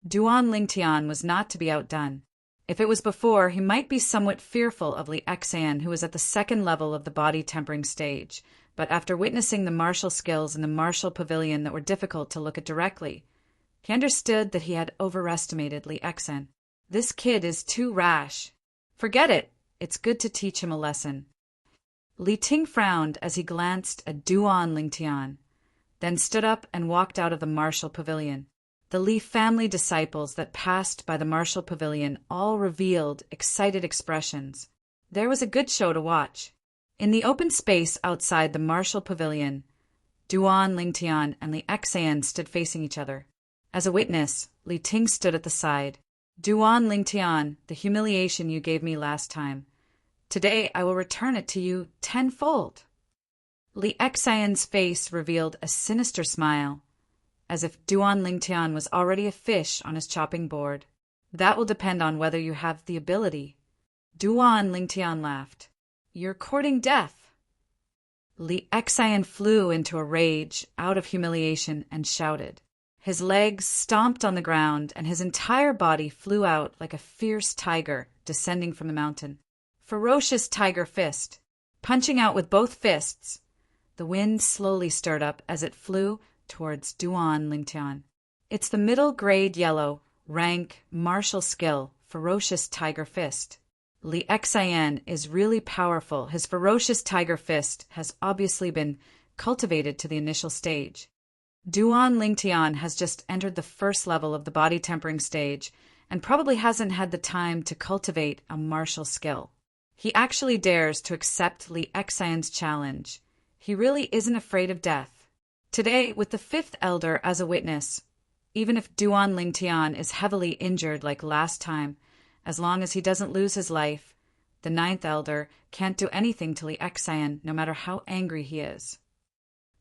[SPEAKER 1] Duan Lingtian was not to be outdone. If it was before, he might be somewhat fearful of Li Xian, who was at the second level of the body tempering stage, but after witnessing the martial skills in the martial pavilion that were difficult to look at directly, he understood that he had overestimated Li Xian. This kid is too rash. Forget it. It's good to teach him a lesson. Li Ting frowned as he glanced at Duan Lingtian, then stood up and walked out of the martial pavilion. The Li family disciples that passed by the martial pavilion all revealed excited expressions. There was a good show to watch. In the open space outside the martial pavilion, Duan Lingtian and Li Xian stood facing each other. As a witness, Li Ting stood at the side. Duan Lingtian, the humiliation you gave me last time. Today I will return it to you tenfold. Li Xian's face revealed a sinister smile, as if Duan Lingtian was already a fish on his chopping board. That will depend on whether you have the ability. Duan Lingtian laughed. You're courting death. Li Xian flew into a rage, out of humiliation, and shouted. His legs stomped on the ground, and his entire body flew out like a fierce tiger descending from the mountain. Ferocious tiger fist. Punching out with both fists, the wind slowly stirred up as it flew towards Duan Lingtian. It's the middle grade yellow, rank, martial skill, ferocious tiger fist. Li Xian is really powerful. His ferocious tiger fist has obviously been cultivated to the initial stage. Duan Lingtian has just entered the first level of the body tempering stage and probably hasn't had the time to cultivate a martial skill. He actually dares to accept Li Xian's challenge. He really isn't afraid of death. Today, with the fifth elder as a witness, even if Duan Lingtian is heavily injured like last time, as long as he doesn't lose his life, the ninth elder can't do anything to Li Xian, no matter how angry he is.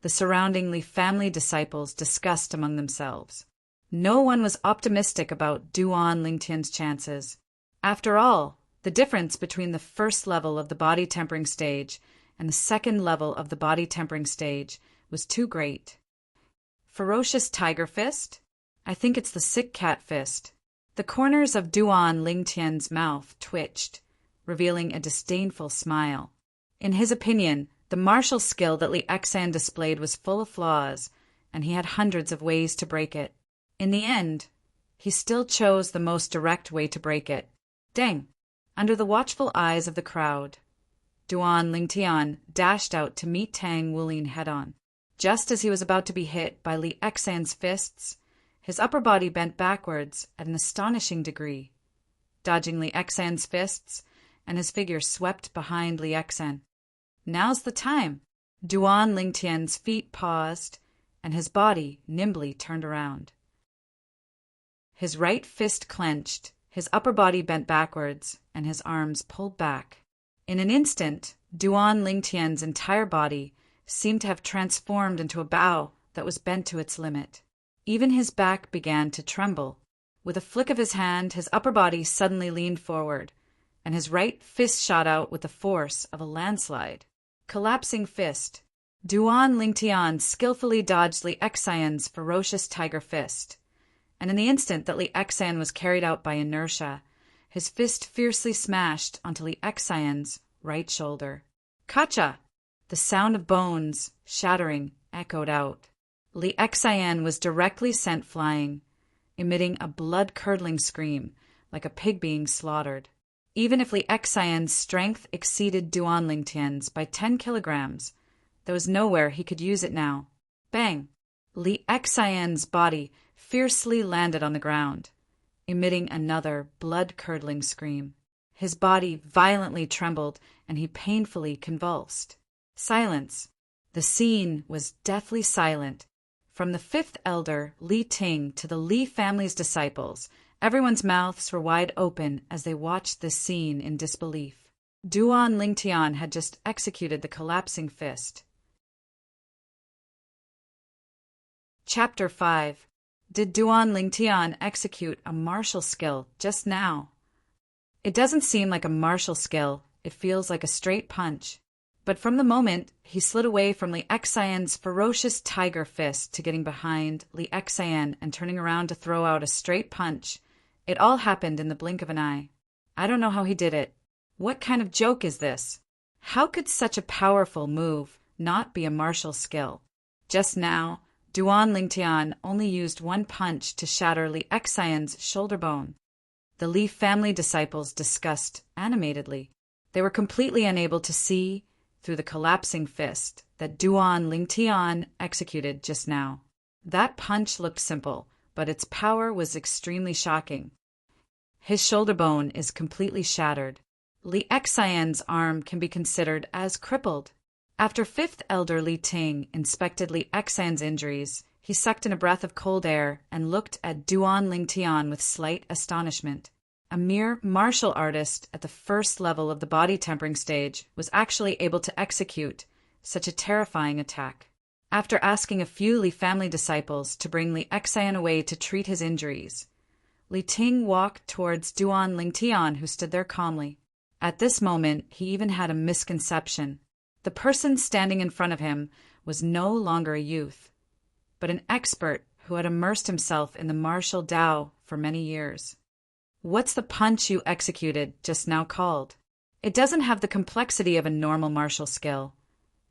[SPEAKER 1] The surrounding Li family disciples discussed among themselves. No one was optimistic about Duan Lingtian's chances. After all, the difference between the first level of the body tempering stage and the second level of the body tempering stage was too great. Ferocious tiger fist? I think it's the sick cat fist. The corners of Duan Lingtian's mouth twitched, revealing a disdainful smile. In his opinion, the martial skill that Li Xian displayed was full of flaws, and he had hundreds of ways to break it. In the end, he still chose the most direct way to break it. Dang! Under the watchful eyes of the crowd, Duan Lingtian dashed out to meet Tang Wulin head-on. Just as he was about to be hit by Li Xian's fists, his upper body bent backwards at an astonishing degree, dodging Li Xian's fists, and his figure swept behind Li Xian. Now's the time. Duan Lingtian's feet paused, and his body nimbly turned around. His right fist clenched, His upper body bent backwards, and his arms pulled back. In an instant, Duan Lingtian's entire body seemed to have transformed into a bow that was bent to its limit. Even his back began to tremble. With a flick of his hand, his upper body suddenly leaned forward, and his right fist shot out with the force of a landslide. Collapsing fist. Duan Lingtian skillfully dodged Li Xian's ferocious tiger fist, and in the instant that Li Xian was carried out by inertia, his fist fiercely smashed onto Li Xian's right shoulder. Kacha! The sound of bones shattering echoed out. Li Xian was directly sent flying, emitting a blood-curdling scream like a pig being slaughtered. Even if Li Xian's strength exceeded Duan Lingtian's by 10 kilograms, there was nowhere he could use it now. Bang! Li Xian's body fiercely landed on the ground, emitting another blood-curdling scream. His body violently trembled, and he painfully convulsed. Silence. The scene was deathly silent. From the fifth elder, Li Ting, to the Li family's disciples, everyone's mouths were wide open as they watched this scene in disbelief. Duan Lingtian had just executed the collapsing fist. Chapter 5. Did Duan Lingtian execute a martial skill just now? It doesn't seem like a martial skill, it feels like a straight punch. But from the moment he slid away from Li Xian's ferocious tiger fist to getting behind Li Xian and turning around to throw out a straight punch, it all happened in the blink of an eye. I don't know how he did it. What kind of joke is this? How could such a powerful move not be a martial skill? Just now, Duan Lingtian only used one punch to shatter Li Xian's shoulder bone. The Li family disciples discussed animatedly. They were completely unable to see through the collapsing fist that Duan Lingtian executed just now. That punch looked simple, but its power was extremely shocking. His shoulder bone is completely shattered. Li Xian's arm can be considered as crippled. After fifth elder Li Ting inspected Li Xian's injuries, he sucked in a breath of cold air and looked at Duan Lingtian with slight astonishment. A mere martial artist at the first level of the body tempering stage was actually able to execute such a terrifying attack. After asking a few Li family disciples to bring Li Xian away to treat his injuries, Li Ting walked towards Duan Lingtian, who stood there calmly. At this moment, he even had a misconception. The person standing in front of him was no longer a youth, but an expert who had immersed himself in the martial Tao for many years. What's the punch you executed just now called? It doesn't have the complexity of a normal martial skill,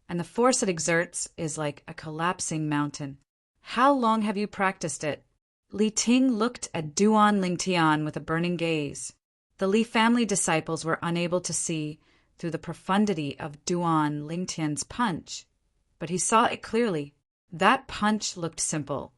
[SPEAKER 1] and the force it exerts is like a collapsing mountain. How long have you practiced it? Li Ting looked at Duan Lingtian with a burning gaze. The Li family disciples were unable to see through the profundity of Duan Lingtian's punch, but he saw it clearly. That punch looked simple,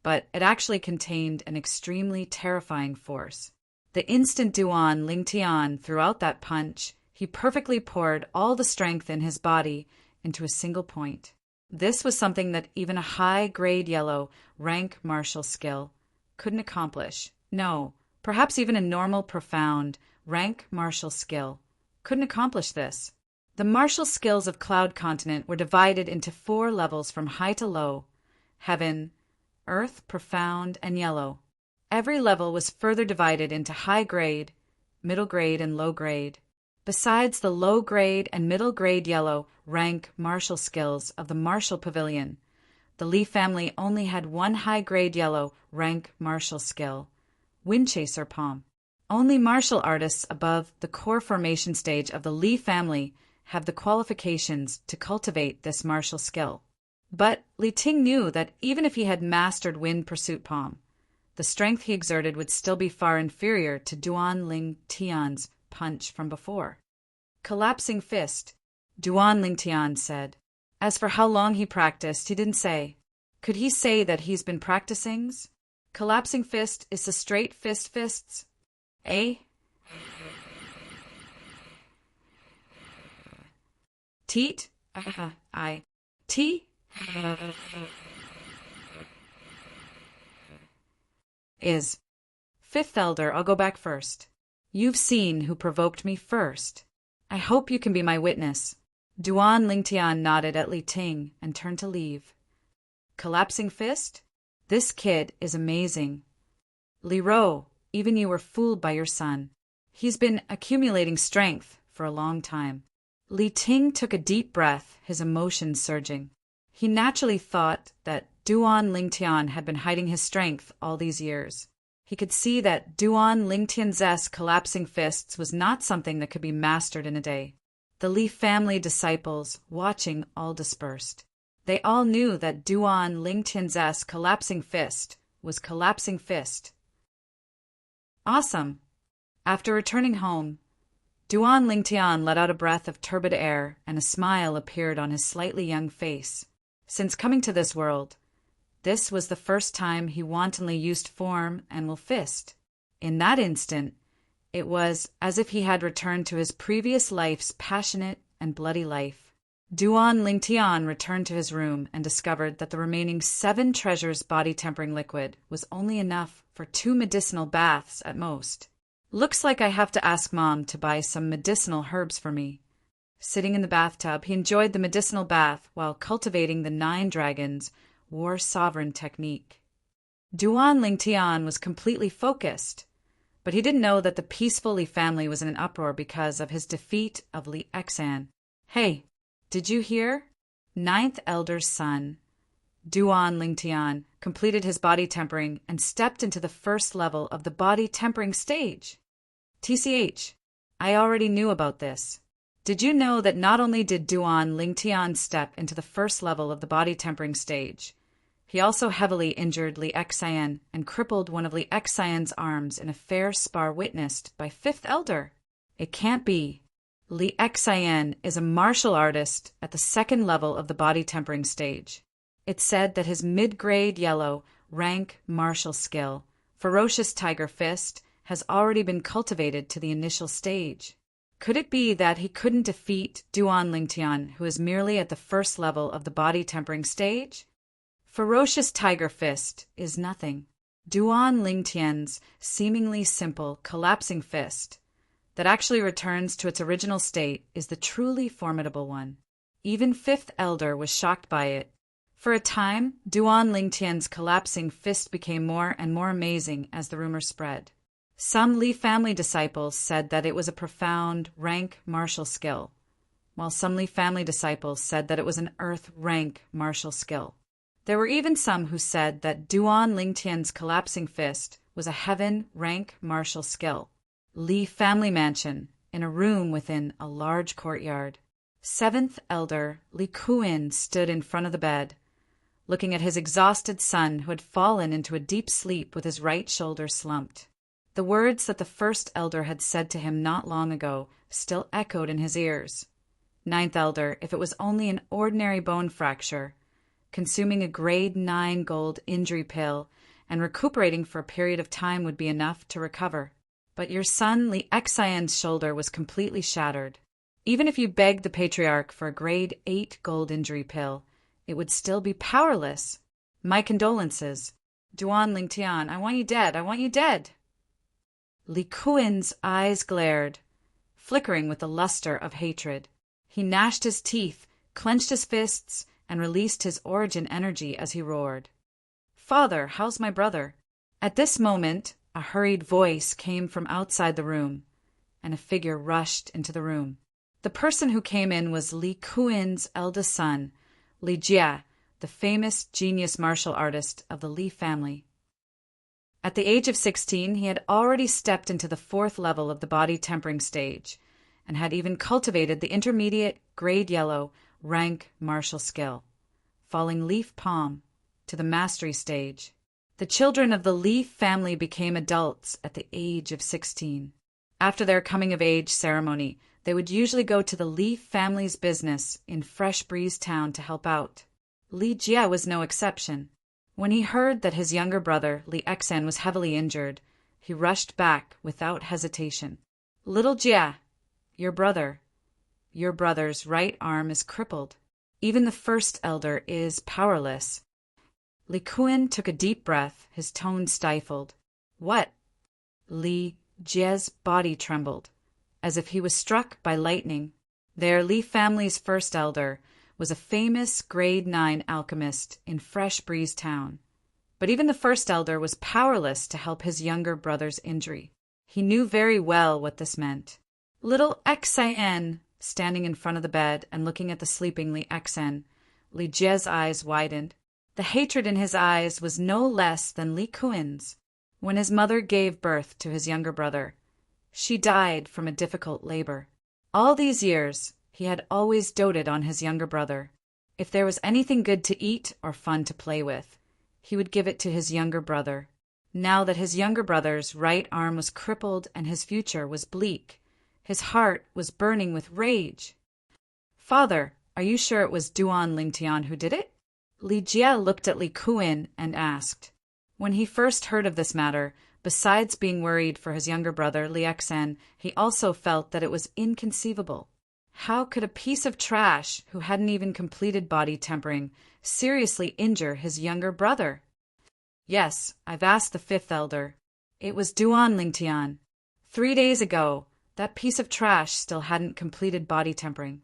[SPEAKER 1] but it actually contained an extremely terrifying force. The instant Duan Lingtian threw out that punch, he perfectly poured all the strength in his body into a single point. This was something that even a high-grade yellow rank martial skill couldn't accomplish. No, perhaps even a normal profound rank martial skill couldn't accomplish this. The martial skills of Cloud Continent were divided into 4 levels from high to low: heaven, earth, profound, and yellow. Every level was further divided into high grade, middle grade, and low grade. Besides the low grade and middle grade yellow rank martial skills of the Martial Pavilion, the Li family only had one high grade yellow rank martial skill: Windchaser Palm. Only martial artists above the core formation stage of the Li family have the qualifications to cultivate this martial skill. But Li Ting knew that even if he had mastered Wind Pursuit Palm, the strength he exerted would still be far inferior to Duan Lingtian's punch from before. Collapsing fist, Duan Lingtian said. As for how long he practiced, he didn't say. Could he say that he's been practicing? Collapsing fist is the straight fists? Eh? Teat? I. T? Is. fifth elder, I'll go back first. You've seen who provoked me first. I hope you can be my witness. Duan Lingtian nodded at Li Ting and turned to leave. Collapsing fist? This kid is amazing. Li Ro, even you were fooled by your son. He's been accumulating strength for a long time. Li Ting took a deep breath, his emotions surging. He naturally thought that Duan Lingtian had been hiding his strength all these years. He could see that Duan Lingtian's collapsing fists was not something that could be mastered in a day. The Li family disciples, watching, all dispersed. They all knew that Duan Lingtian's collapsing fist was collapsing fist. Awesome. After returning home, Duan Lingtian let out a breath of turbid air, and a smile appeared on his slightly young face. Since coming to this world, this was the first time he wantonly used form and will fist. In that instant, it was as if he had returned to his previous life's passionate and bloody life. Duan Lingtian returned to his room and discovered that the remaining 7 treasures body-tempering liquid was only enough for 2 medicinal baths at most. Looks like I have to ask Mom to buy some medicinal herbs for me. Sitting in the bathtub, he enjoyed the medicinal bath while cultivating the 9 dragons' war sovereign technique. Duan Lingtian was completely focused, but he didn't know that the peaceful Li family was in an uproar because of his defeat of Li Xan. Hey, did you hear? 9th Elder's son, Duan Lingtian, completed his body tempering and stepped into the first level of the body tempering stage. TCH, I already knew about this. Did you know that not only did Duan Lingtian step into the first level of the body tempering stage, he also heavily injured Li Xan and crippled one of Li Xan's arms in a fair spar witnessed by 5th Elder? It can't be. Li Xan is a martial artist at the 2nd level of the body tempering stage. It's said that his mid-grade yellow rank martial skill, Ferocious Tiger Fist, has already been cultivated to the initial stage. Could it be that he couldn't defeat Duan Lingtian, who is merely at the 1st level of the body tempering stage? Ferocious Tiger Fist is nothing. Duan Lingtian's seemingly simple, collapsing fist that actually returns to its original state is the truly formidable one. Even 5th Elder was shocked by it. For a time, Duan Lingtian's collapsing fist became more and more amazing as the rumor spread. Some Li family disciples said that it was a profound rank martial skill, while some Li family disciples said that it was an earth rank martial skill. There were even some who said that Duan Lingtian's collapsing fist was a heaven rank martial skill. Li family mansion, in a room within a large courtyard. 7th Elder Li Kuin stood in front of the bed, looking at his exhausted son who had fallen into a deep sleep with his right shoulder slumped. The words that the 1st Elder had said to him not long ago still echoed in his ears. 9th Elder, if it was only an ordinary bone fracture, consuming a grade 9 gold injury pill and recuperating for a period of time would be enough to recover. But your son Li Xan's shoulder was completely shattered. Even if you begged the Patriarch for a grade 8 gold injury pill, it would still be powerless. My condolences. Duan Lingtian, I want you dead. I want you dead. Li Kuin's eyes glared, flickering with the luster of hatred. He gnashed his teeth, clenched his fists, and released his origin energy as he roared. Father, how's my brother? At this moment, a hurried voice came from outside the room, and a figure rushed into the room. The person who came in was Li Kuin's eldest son, Li Jia, the famous genius martial artist of the Li family. At the age of 16, he had already stepped into the 4th level of the body tempering stage, and had even cultivated the intermediate grade yellow rank martial skill, falling leaf palm to the mastery stage. The children of the Li family became adults at the age of 16. After their coming-of-age ceremony, they would usually go to the Li family's business in Fresh Breeze Town to help out. Li Jia was no exception. When he heard that his younger brother, Li Xan, was heavily injured, he rushed back without hesitation. Little Jia, your brother's right arm is crippled. Even the 1st Elder is powerless. Li Kuin took a deep breath, his tone stifled. What? Li Jie's body trembled, as if he was struck by lightning. Their Li family's first elder was a famous grade 9 alchemist in Fresh Breeze Town. But even the first elder was powerless to help his younger brother's injury. He knew very well what this meant. Little Xan, standing in front of the bed and looking at the sleeping Li Xen, Li Jie's eyes widened. The hatred in his eyes was no less than Li Kuin's. When his mother gave birth to his younger brother, she died from a difficult labor. All these years, he had always doted on his younger brother. If there was anything good to eat or fun to play with, he would give it to his younger brother. Now that his younger brother's right arm was crippled and his future was bleak, his heart was burning with rage. "Father, are you sure it was Duan Lingtian who did it?" Li Jie looked at Li Kuin and asked. When he first heard of this matter, besides being worried for his younger brother, Li Xen, he also felt that it was inconceivable. How could a piece of trash who hadn't even completed body tempering seriously injure his younger brother? "Yes, I've asked the fifth elder. It was Duan Lingtian. 3 days ago, that piece of trash still hadn't completed body tempering.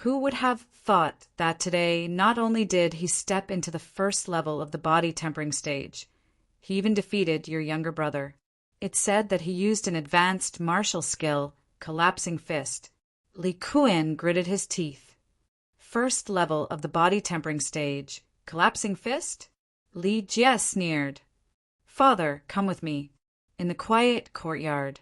[SPEAKER 1] Who would have thought that today not only did he step into the first level of the body tempering stage, he even defeated your younger brother. It's said that he used an advanced martial skill, collapsing fist." Li Kuin gritted his teeth. First level of the body tempering stage, collapsing fist? Li Jie sneered. "Father, come with me." In the quiet courtyard.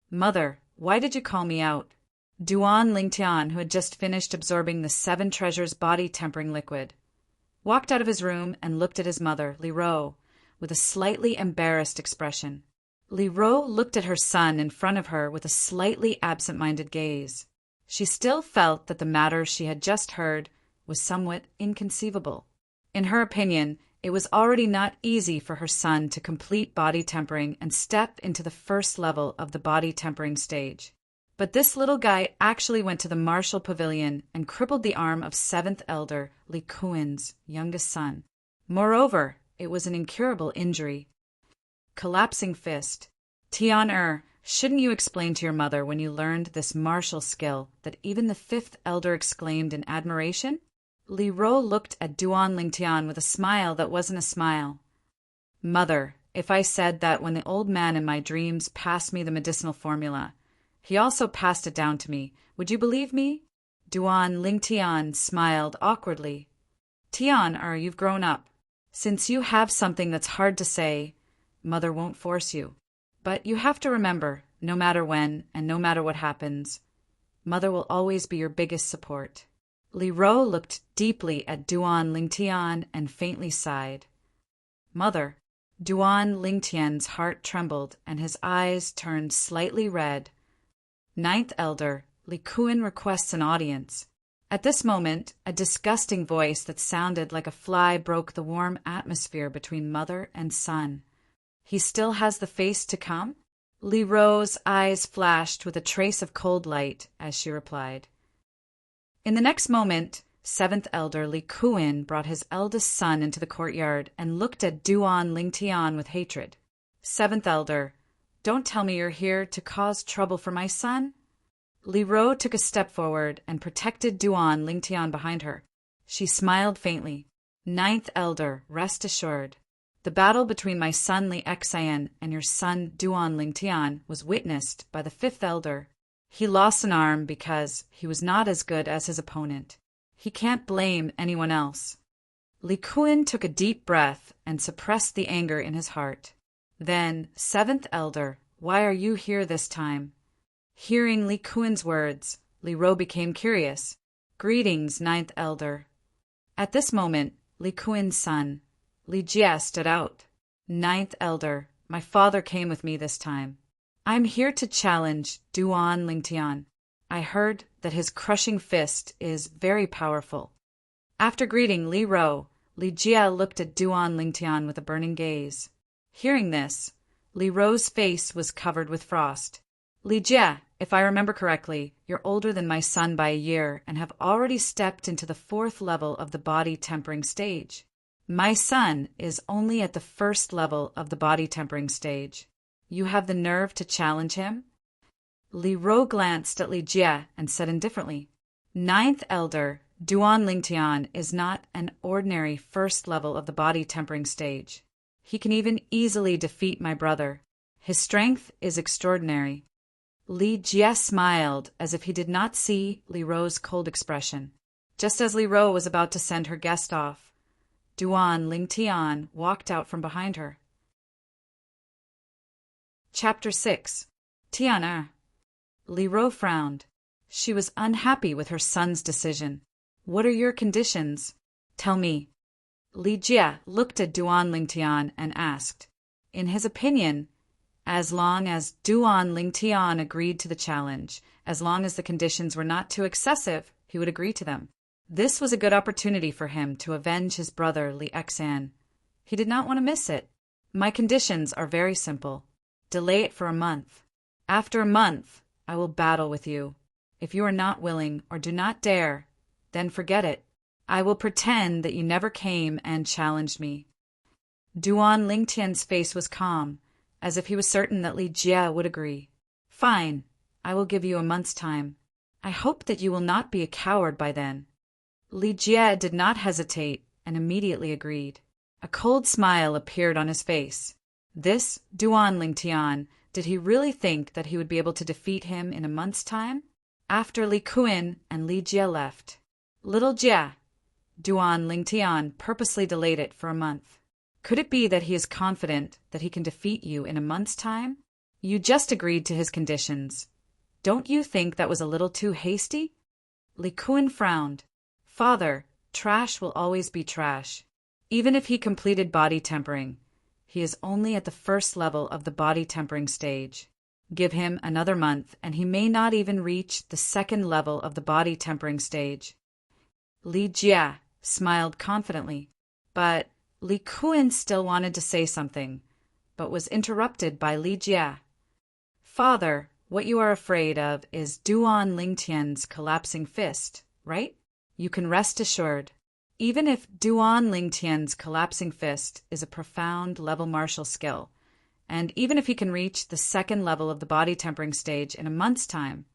[SPEAKER 1] "Mother, why did you call me out?" Duan Lingtian, who had just finished absorbing the 7 treasures body tempering liquid, walked out of his room and looked at his mother, Li Ro, with a slightly embarrassed expression. Li Ro looked at her son in front of her with a slightly absent-minded gaze. She still felt that the matter she had just heard was somewhat inconceivable. In her opinion, it was already not easy for her son to complete body tempering and step into the first level of the body tempering stage. But this little guy actually went to the martial pavilion and crippled the arm of 7th elder Li Kuin's youngest son. Moreover, it was an incurable injury. Collapsing fist. Tian shouldn't you explain to your mother when you learned this martial skill that even the 5th elder exclaimed in admiration? Li Ro looked at Duan Lingtian with a smile that wasn't a smile. "Mother, if I said that when the old man in my dreams passed me the medicinal formula, he also passed it down to me, would you believe me?" Duan Lingtian smiled awkwardly. "Tian, you've grown up. Since you have something that's hard to say, Mother won't force you. But you have to remember, no matter when and no matter what happens, Mother will always be your biggest support." Li Ro looked deeply at Duan Lingtian and faintly sighed. "Mother." Duan Lingtian's heart trembled and his eyes turned slightly red. 9th elder, Li Kuin requests an audience. At this moment, a disgusting voice that sounded like a fly broke the warm atmosphere between mother and son. "He still has the face to come?" Li Ro's eyes flashed with a trace of cold light as she replied. In the next moment, 7th elder Li Kuin brought his eldest son into the courtyard and looked at Duan Lingtian with hatred. "7th elder, don't tell me you're here to cause trouble for my son?" Li Ro took a step forward and protected Duan Lingtian behind her. She smiled faintly. "9th elder, rest assured. The battle between my son Li Xen and your son Duan Lingtian was witnessed by the 5th elder. He lost an arm because he was not as good as his opponent. He can't blame anyone else." Li Kuin took a deep breath and suppressed the anger in his heart. Then, 7th elder, why are you here this time? Hearing Li Kuin's words, Li Ro became curious. "Greetings, 9th elder." At this moment, Li Kuin's son, Li Jie, stood out. "9th elder, my father came with me this time. I'm here to challenge Duan Lingtian. I heard that his crushing fist is very powerful." After greeting Li Ro, Li Jie looked at Duan Lingtian with a burning gaze. Hearing this, Li Ro's face was covered with frost. "Li Jie, if I remember correctly, you're older than my son by a year and have already stepped into the 4th level of the body tempering stage. My son is only at the 1st level of the body tempering stage. You have the nerve to challenge him? Li Ro glanced at Li Jie and said indifferently, Ninth Elder, Duan Lingtian is not an ordinary first level of the body tempering stage. He can even easily defeat my brother. His strength is extraordinary. Li Jie smiled as if he did not see Li Ro's cold expression. Just as Li Ro was about to send her guest off, Duan Lingtian walked out from behind her. Chapter 6. Tian. Li Ro frowned. She was unhappy with her son's decision. What are your conditions? Tell me. Li Jie looked at Duan Lingtian and asked. In his opinion, as long as Duan Lingtian agreed to the challenge, as long as the conditions were not too excessive, he would agree to them. This was a good opportunity for him to avenge his brother Li Xan. He did not want to miss it. My conditions are very simple. Delay it for a month. After a month, I will battle with you. If you are not willing or do not dare, then forget it. I will pretend that you never came and challenged me. Duan Lingtian's face was calm, as if he was certain that Li Jie would agree. Fine, I will give you a month's time. I hope that you will not be a coward by then. Li Jie did not hesitate and immediately agreed. A cold smile appeared on his face. This Duan Lingtian, did he really think that he would be able to defeat him in a month's time? After Li Kun and Li Jie left, Little Jie, Duan Lingtian purposely delayed it for a month. Could it be that he is confident that he can defeat you in a month's time? You just agreed to his conditions. Don't you think that was a little too hasty? Li Kun frowned. Father, trash will always be trash. Even if he completed body tempering, he is only at the first level of the body tempering stage. Give him another month, and he may not even reach the second level of the body tempering stage. Li Jie smiled confidently, but Li Kun still wanted to say something, but was interrupted by Li Jie. Father, what you are afraid of is Duan Lingtian's collapsing fist, right? You can rest assured. Even if Duan Lingtian's collapsing fist is a profound level martial skill, and even if he can reach the second level of the body tempering stage in a month's time,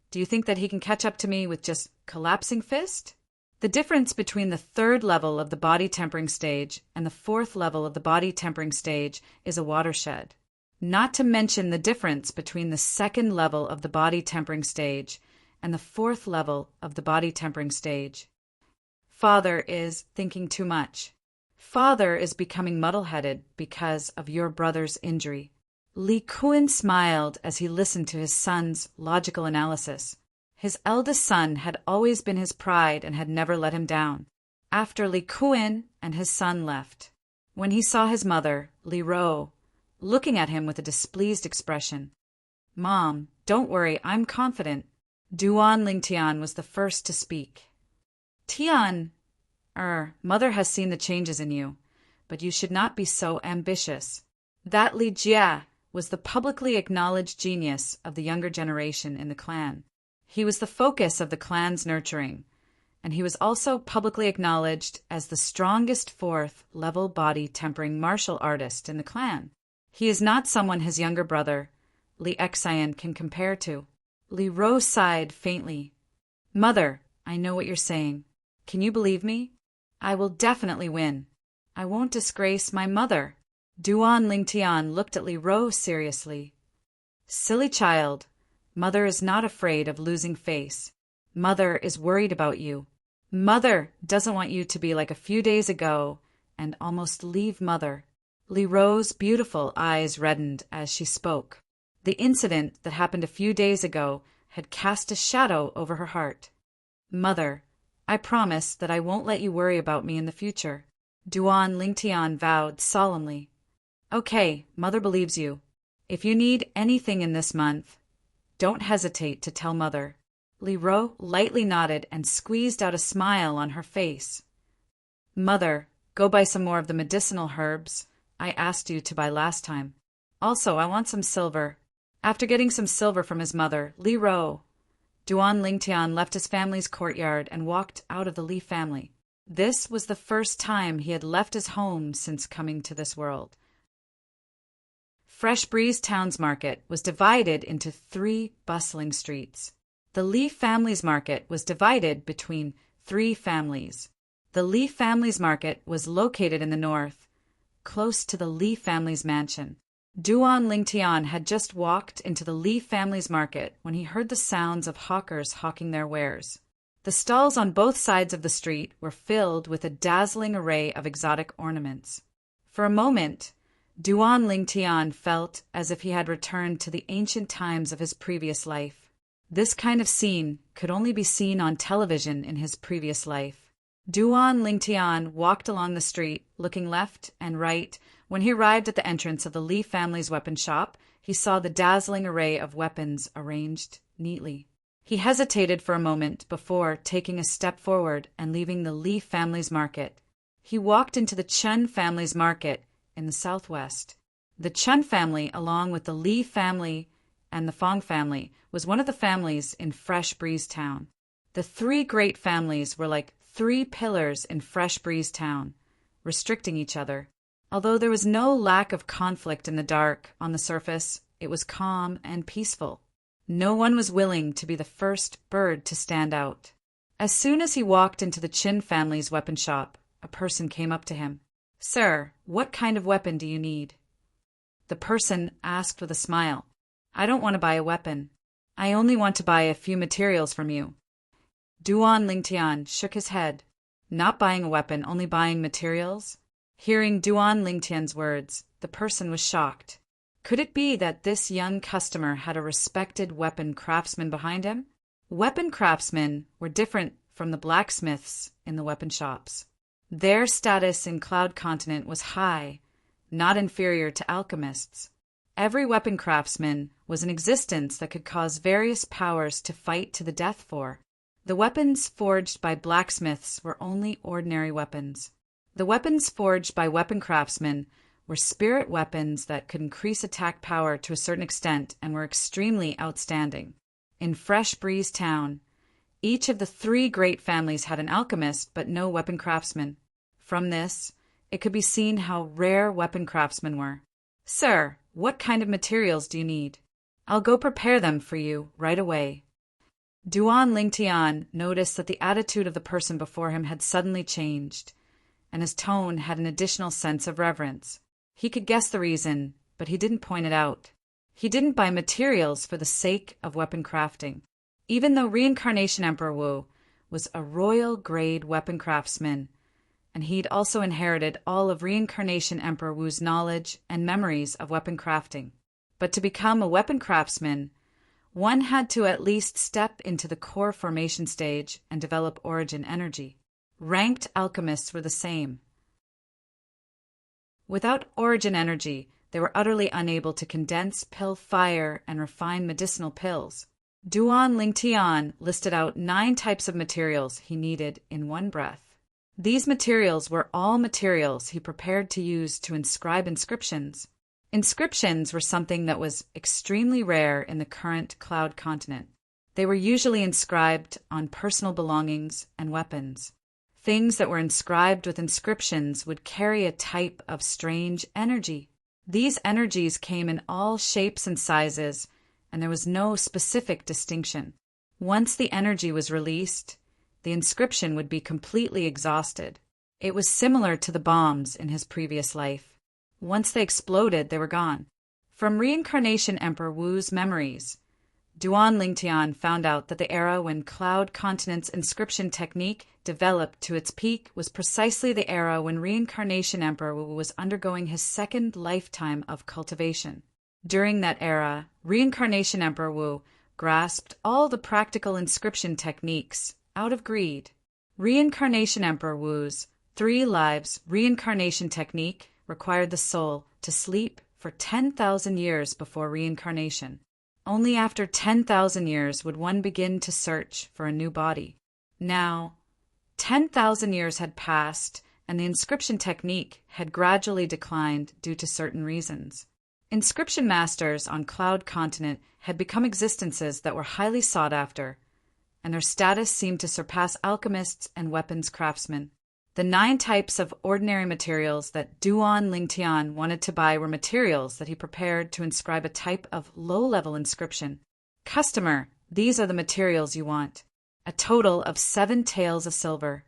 [SPEAKER 1] do you think that he can catch up to me with just collapsing fist? The difference between the third level of the body tempering stage and the fourth level of the body tempering stage is a watershed. Not to mention the difference between the second level of the body tempering stage and the fourth level of the body tempering stage. Father is thinking too much. Father is becoming muddle-headed because of your brother's injury. Li Kun smiled as he listened to his son's logical analysis. His eldest son had always been his pride and had never let him down. After Li Kun and his son left, when he saw his mother, Li Ro, looking at him with a displeased expression, Mom, don't worry, I'm confident. Duan Lingtian was the first to speak. Tian, Mother has seen the changes in you, but you should not be so ambitious. That Li Jie was the publicly acknowledged genius of the younger generation in the clan. He was the focus of the clan's nurturing, and he was also publicly acknowledged as the strongest fourth-level body tempering martial artist in the clan. He is not someone his younger brother, Li Xan, can compare to. Li Ro sighed faintly. Mother, I know what you're saying. Can you believe me? I will definitely win. I won't disgrace my mother. Duan Lingtian looked at Li Ro seriously. Silly child. Mother is not afraid of losing face. Mother is worried about you. Mother doesn't want you to be like a few days ago and almost leave Mother. Li Ro's beautiful eyes reddened as she spoke. The incident that happened a few days ago had cast a shadow over her heart. Mother, I promise that I won't let you worry about me in the future. Duan Lingtian vowed solemnly. Okay, Mother believes you. If you need anything in this month, don't hesitate to tell Mother. Li Ro lightly nodded and squeezed out a smile on her face. Mother, go buy some more of the medicinal herbs I asked you to buy last time. Also, I want some silver. After getting some silver from his mother, Li Ro, Duan Lingtian left his family's courtyard and walked out of the Li family. This was the first time he had left his home since coming to this world. Fresh Breeze Town's market was divided into 3 bustling streets. The Lee family's market was divided between 3 families. The Lee family's market was located in the north, close to the Lee family's mansion. Duan Lingtian had just walked into the Lee family's market when he heard the sounds of hawkers hawking their wares. The stalls on both sides of the street were filled with a dazzling array of exotic ornaments. For a moment, Duan Lingtian felt as if he had returned to the ancient times of his previous life. This kind of scene could only be seen on television in his previous life. Duan Lingtian walked along the street, looking left and right. When he arrived at the entrance of the Lee family's weapon shop, he saw the dazzling array of weapons arranged neatly. He hesitated for a moment before taking a step forward and leaving the Lee family's market. He walked into the Chun family's market in the southwest. The Chun family, along with the Lee family and the Fong family, was one of the families in Fresh Breeze Town. The 3 great families were like 3 pillars in Fresh Breeze Town, restricting each other. Although there was no lack of conflict in the dark, on the surface, it was calm and peaceful. No one was willing to be the first bird to stand out. As soon as he walked into the Chin family's weapon shop, a person came up to him. "Sir, what kind of weapon do you need?" The person asked with a smile. "I don't want to buy a weapon. I only want to buy a few materials from you." Duan Lingtian shook his head. Not buying a weapon, only buying materials? Hearing Duan Lingtian's words, the person was shocked. Could it be that this young customer had a respected weapon craftsman behind him? Weapon craftsmen were different from the blacksmiths in the weapon shops. Their status in Cloud Continent was high, not inferior to alchemists. Every weapon craftsman was an existence that could cause various powers to fight to the death for. The weapons forged by blacksmiths were only ordinary weapons. The weapons forged by weapon craftsmen were spirit weapons that could increase attack power to a certain extent and were extremely outstanding. In Fresh Breeze Town, each of the 3 great families had an alchemist but no weapon craftsman. From this, it could be seen how rare weapon craftsmen were. "Sir, what kind of materials do you need? I'll go prepare them for you right away." Duan Lingtian noticed that the attitude of the person before him had suddenly changed, and his tone had an additional sense of reverence. He could guess the reason, but he didn't point it out. He didn't buy materials for the sake of weapon crafting. Even though Reincarnation Emperor Wu was a royal-grade weapon craftsman, and he'd also inherited all of Reincarnation Emperor Wu's knowledge and memories of weapon crafting. But to become a weapon craftsman, one had to at least step into the core formation stage and develop origin energy. Ranked alchemists were the same. Without origin energy, they were utterly unable to condense, pill fire, and refine medicinal pills. Duan Lingtian listed out 9 types of materials he needed in one breath. These materials were all materials he prepared to use to inscribe inscriptions. Inscriptions were something that was extremely rare in the current Cloud Continent. They were usually inscribed on personal belongings and weapons. Things that were inscribed with inscriptions would carry a type of strange energy. These energies came in all shapes and sizes, and there was no specific distinction. Once the energy was released, the inscription would be completely exhausted. It was similar to the bombs in his previous life. Once they exploded, they were gone. From Reincarnation Emperor Wu's memories, Duan Lingtian found out that the era when Cloud Continent's inscription technique developed to its peak was precisely the era when Reincarnation Emperor Wu was undergoing his 2nd lifetime of cultivation. During that era, Reincarnation Emperor Wu grasped all the practical inscription techniques out of greed. Reincarnation Emperor Wu's 3 lives reincarnation technique required the soul to sleep for 10,000 years before reincarnation. Only after 10,000 years would one begin to search for a new body. Now, 10,000 years had passed, and the inscription technique had gradually declined due to certain reasons. Inscription masters on Cloud Continent had become existences that were highly sought after, and their status seemed to surpass alchemists and weapons craftsmen. The 9 types of ordinary materials that Duan Lingtian wanted to buy were materials that he prepared to inscribe a type of low-level inscription. Customer, these are the materials you want. A total of 7 taels of silver.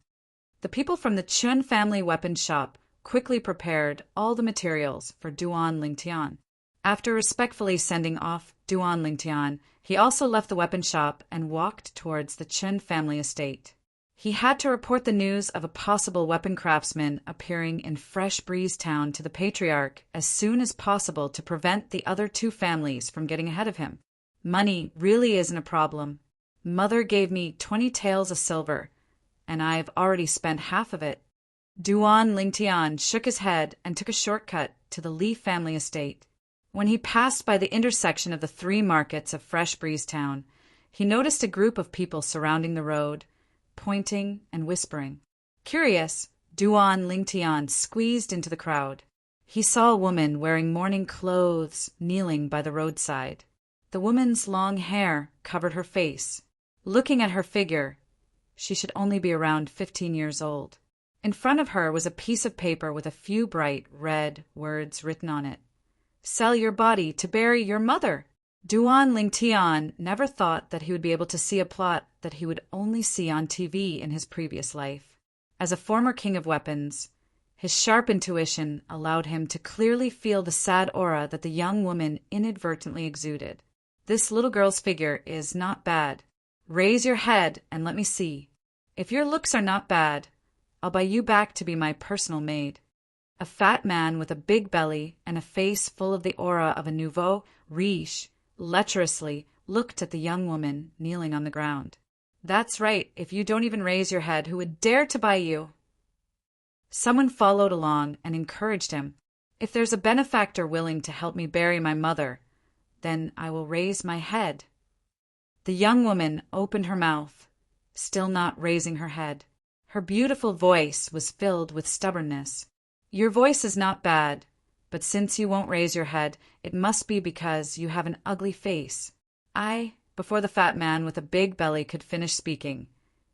[SPEAKER 1] The people from the Chun family weapon shop quickly prepared all the materials for Duan Lingtian. After respectfully sending off Duan Lingtian, he also left the weapon shop and walked towards the Chun family estate. He had to report the news of a possible weapon craftsman appearing in Fresh Breeze Town to the patriarch as soon as possible to prevent the other 2 families from getting ahead of him. Money really isn't a problem. Mother gave me 20 taels of silver, and I've already spent half of it. Duan Lingtian shook his head and took a shortcut to the Li family estate. When he passed by the intersection of the 3 markets of Fresh Breeze Town, he noticed a group of people surrounding the road, pointing and whispering. Curious, Duan Lingtian squeezed into the crowd. He saw a woman wearing mourning clothes kneeling by the roadside. The woman's long hair covered her face. Looking at her figure, she should only be around 15 years old. In front of her was a piece of paper with a few bright red words written on it. Sell your body to bury your mother. Duan Lingtian never thought that he would be able to see a plot that he would only see on TV in his previous life. As a former king of weapons, his sharp intuition allowed him to clearly feel the sad aura that the young woman inadvertently exuded. This little girl's figure is not bad. Raise your head and let me see. If your looks are not bad, I'll buy you back to be my personal maid. A fat man with a big belly and a face full of the aura of a nouveau riche lecherously looked at the young woman kneeling on the ground. That's right, if you don't even raise your head, who would dare to buy you? Someone followed along and encouraged him. If there's a benefactor willing to help me bury my mother, then I will raise my head. The young woman opened her mouth, still not raising her head. Her beautiful voice was filled with stubbornness. Your voice is not bad, but since you won't raise your head, it must be because you have an ugly face. Before the fat man with a big belly could finish speaking,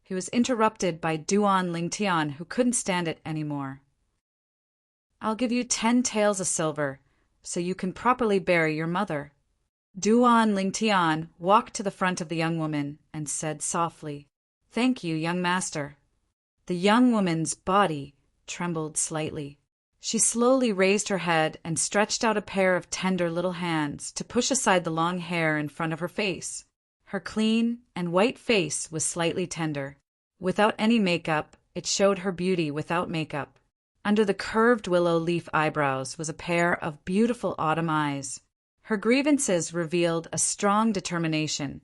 [SPEAKER 1] he was interrupted by Duan Lingtian, who couldn't stand it anymore. I'll give you 10 taels of silver, so you can properly bury your mother. Duan Lingtian walked to the front of the young woman and said softly, Thank you, young master. The young woman's body trembled slightly. She slowly raised her head and stretched out a pair of tender little hands to push aside the long hair in front of her face. Her clean and white face was slightly tender. Without any makeup, it showed her beauty without makeup. Under the curved willow leaf eyebrows was a pair of beautiful autumn eyes. Her grievances revealed a strong determination,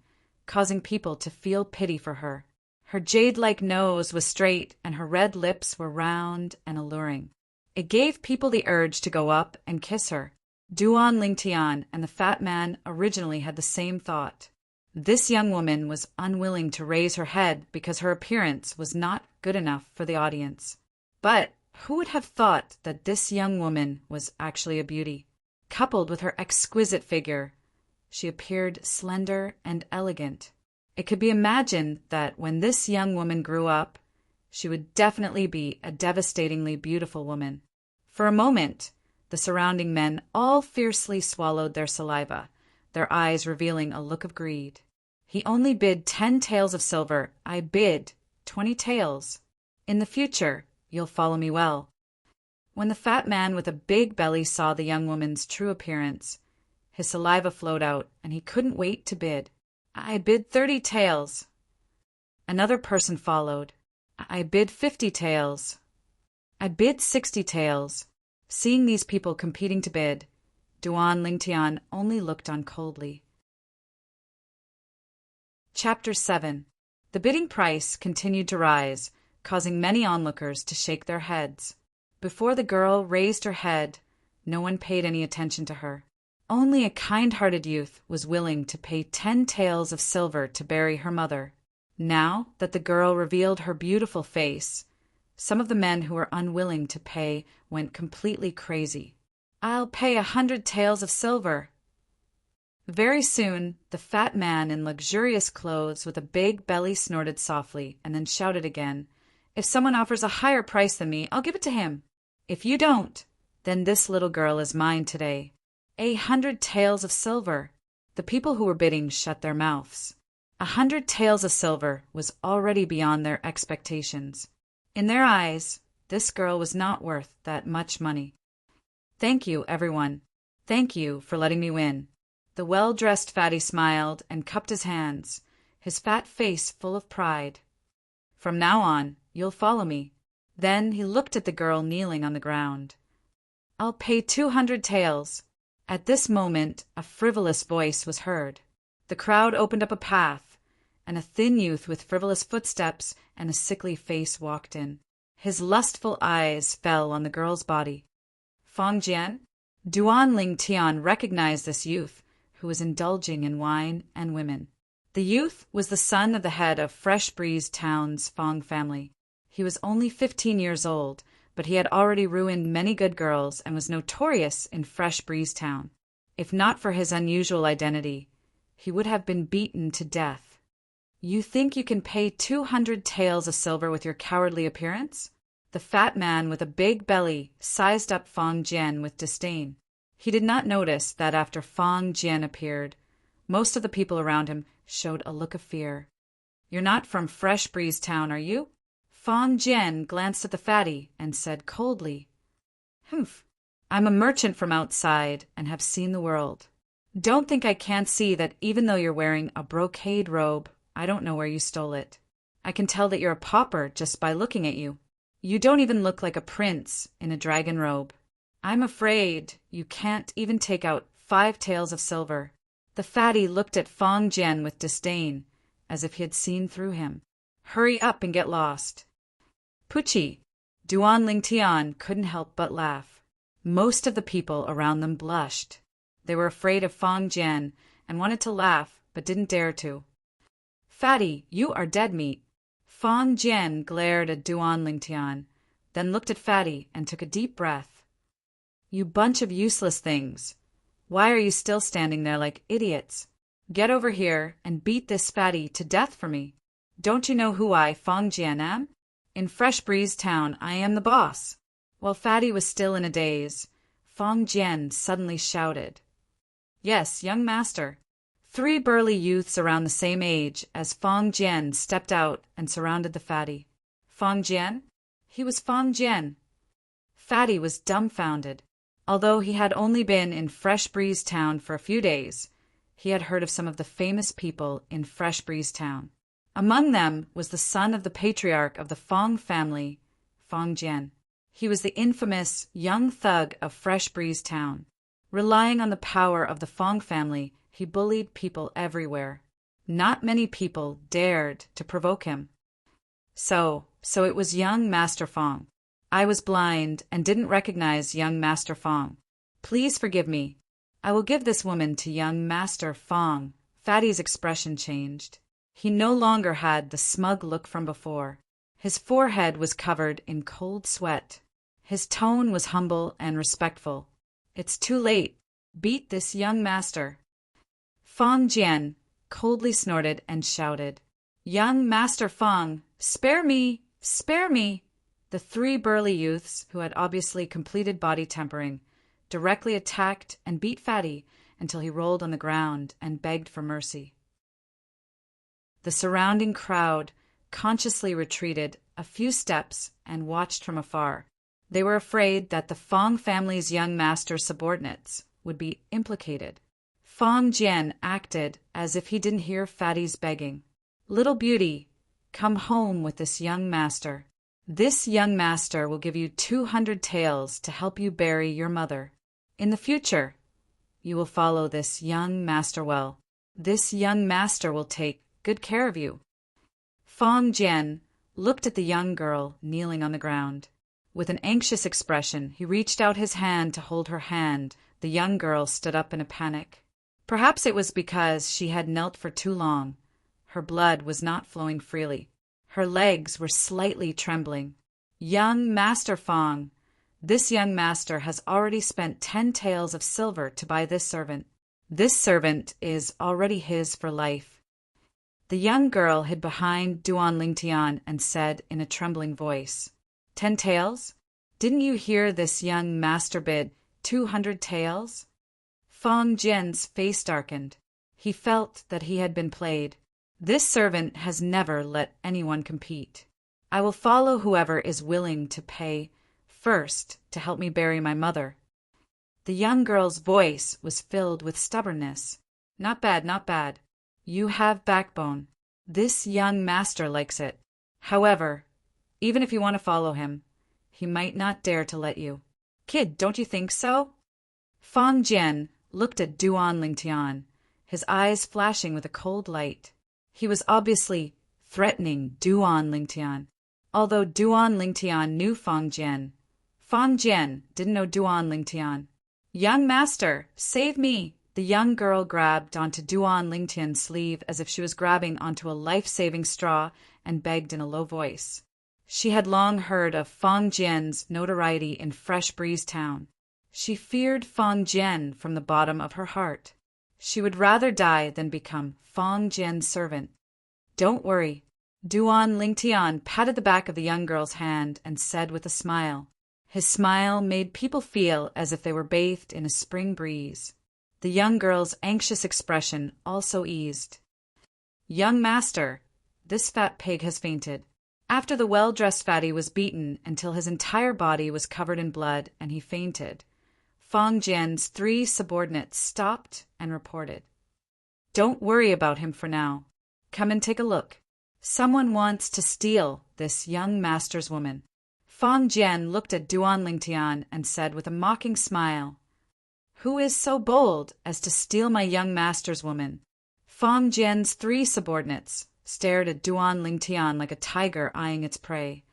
[SPEAKER 1] causing people to feel pity for her. Her jade-like nose was straight and her red lips were round and alluring. It gave people the urge to go up and kiss her. Duan Lingtian and the fat man originally had the same thought. This young woman was unwilling to raise her head because her appearance was not good enough for the audience. But who would have thought that this young woman was actually a beauty? Coupled with her exquisite figure, she appeared slender and elegant. It could be imagined that when this young woman grew up, she would definitely be a devastatingly beautiful woman. For a moment, the surrounding men all fiercely swallowed their saliva, their eyes revealing a look of greed. He only bid 10 taels of silver. I bid 20 taels. In the future, you'll follow me well. When the fat man with a big belly saw the young woman's true appearance, his saliva flowed out, and he couldn't wait to bid. I bid 30 taels. Another person followed. I bid 50 taels. I bid 60 taels. Seeing these people competing to bid, Duan Lingtian only looked on coldly. Chapter 7. The bidding price continued to rise, causing many onlookers to shake their heads. Before the girl raised her head, no one paid any attention to her. Only a kind-hearted youth was willing to pay 10 taels of silver to bury her mother. Now that the girl revealed her beautiful face, some of the men who were unwilling to pay went completely crazy. I'll pay 100 taels of silver. Very soon, the fat man in luxurious clothes with a big belly snorted softly and then shouted again, If someone offers a higher price than me, I'll give it to him. If you don't, then this little girl is mine today. 100 taels of silver. The people who were bidding shut their mouths. 100 taels of silver was already beyond their expectations. In their eyes, this girl was not worth that much money. Thank you, everyone. Thank you for letting me win. The well-dressed fatty smiled and cupped his hands, his fat face full of pride. From now on, you'll follow me. Then he looked at the girl kneeling on the ground. I'll pay 200 taels. At this moment, a frivolous voice was heard. The crowd opened up a path, and a thin youth with frivolous footsteps and a sickly face walked in. His lustful eyes fell on the girl's body. Fong Jian? Duan Ling Tian recognized this youth, who was indulging in wine and women. The youth was the son of the head of Fresh Breeze Town's Fong family. He was only 15 years old, but he had already ruined many good girls and was notorious in Fresh Breeze Town. If not for his unusual identity, he would have been beaten to death. You think you can pay 200 taels of silver with your cowardly appearance? The fat man with a big belly sized up Fong Jian with disdain. He did not notice that after Fong Jian appeared, most of the people around him showed a look of fear. You're not from Fresh Breeze Town, are you? Fong Jian glanced at the fatty and said coldly, Humph, I'm a merchant from outside and have seen the world. Don't think I can't see that even though you're wearing a brocade robe, I don't know where you stole it. I can tell that you're a pauper just by looking at you. You don't even look like a prince in a dragon robe. I'm afraid you can't even take out 5 taels of silver. The fatty looked at Fong Jian with disdain, as if he had seen through him. Hurry up and get lost. Puchi, Duan Ling Tian couldn't help but laugh. Most of the people around them blushed. They were afraid of Fong Jian and wanted to laugh, but didn't dare to. Fatty, you are dead meat. Fong Jian glared at Duan Ling Tian, then looked at Fatty and took a deep breath. You bunch of useless things. Why are you still standing there like idiots? Get over here and beat this fatty to death for me. Don't you know who I, Fong Jian, am? In Fresh Breeze Town, I am the boss. While Fatty was still in a daze, Fong Jian suddenly shouted, Yes, young master. 3 burly youths around the same age as Fong Jian stepped out and surrounded the fatty. Fong Jian? He was Fong Jian. Fatty was dumbfounded. Although he had only been in Fresh Breeze Town for a few days, he had heard of some of the famous people in Fresh Breeze Town. Among them was the son of the patriarch of the Fong family, Fong Jian. He was the infamous young thug of Fresh Breeze Town. Relying on the power of the Fong family, he bullied people everywhere. Not many people dared to provoke him. So it was young Master Fong. I was blind and didn't recognize young Master Fong. Please forgive me. I will give this woman to young Master Fong. Fatty's expression changed. He no longer had the smug look from before. His forehead was covered in cold sweat. His tone was humble and respectful. It's too late. Beat this young master. Fong Jian coldly snorted and shouted, Young Master Fong, spare me! Spare me! The 3 burly youths, who had obviously completed body tempering, directly attacked and beat Fatty until he rolled on the ground and begged for mercy. The surrounding crowd consciously retreated a few steps and watched from afar. They were afraid that the Fong family's young master's subordinates would be implicated. Fong Jian acted as if he didn't hear Fatty's begging. Little beauty, come home with this young master. This young master will give you 200 taels to help you bury your mother. In the future, you will follow this young master well. This young master will take good care of you. Fong Jian looked at the young girl kneeling on the ground. With an anxious expression, he reached out his hand to hold her hand. The young girl stood up in a panic. Perhaps it was because she had knelt for too long. Her blood was not flowing freely. Her legs were slightly trembling. Young Master Fong, this young master has already spent 10 taels of silver to buy this servant. This servant is already his for life. The young girl hid behind Duan Lingtian and said in a trembling voice, 10 taels? Didn't you hear this young master bid 200 taels? Fong Jian's face darkened. He felt that he had been played. This servant has never let anyone compete. I will follow whoever is willing to pay first to help me bury my mother. The young girl's voice was filled with stubbornness. Not bad, not bad. You have backbone. This young master likes it. However, even if you want to follow him, he might not dare to let you. Kid, don't you think so? Fong Jian looked at Duan Lingtian, his eyes flashing with a cold light. He was obviously threatening Duan Lingtian. Although Duan Lingtian knew Fong Jian didn't know Duan Lingtian. Young master, save me! The young girl grabbed onto Duan Lingtian's sleeve as if she was grabbing onto a life-saving straw and begged in a low voice. She had long heard of Fong Jian's notoriety in Fresh Breeze Town. She feared Fong Jian from the bottom of her heart. She would rather die than become Fong Jian's servant. Don't worry. Duan Lingtian patted the back of the young girl's hand and said with a smile. His smile made people feel as if they were bathed in a spring breeze. The young girl's anxious expression also eased. Young master, this fat pig has fainted. After the well-dressed fatty was beaten until his entire body was covered in blood and he fainted, Fong Jian's 3 subordinates stopped and reported. Don't worry about him for now. Come and take a look. Someone wants to steal this young master's woman. Fong Jian looked at Duan Lingtian and said with a mocking smile, Who is so bold as to steal my young master's woman? Fong Jian's 3 subordinates stared at Duan Lingtian like a tiger eyeing its prey.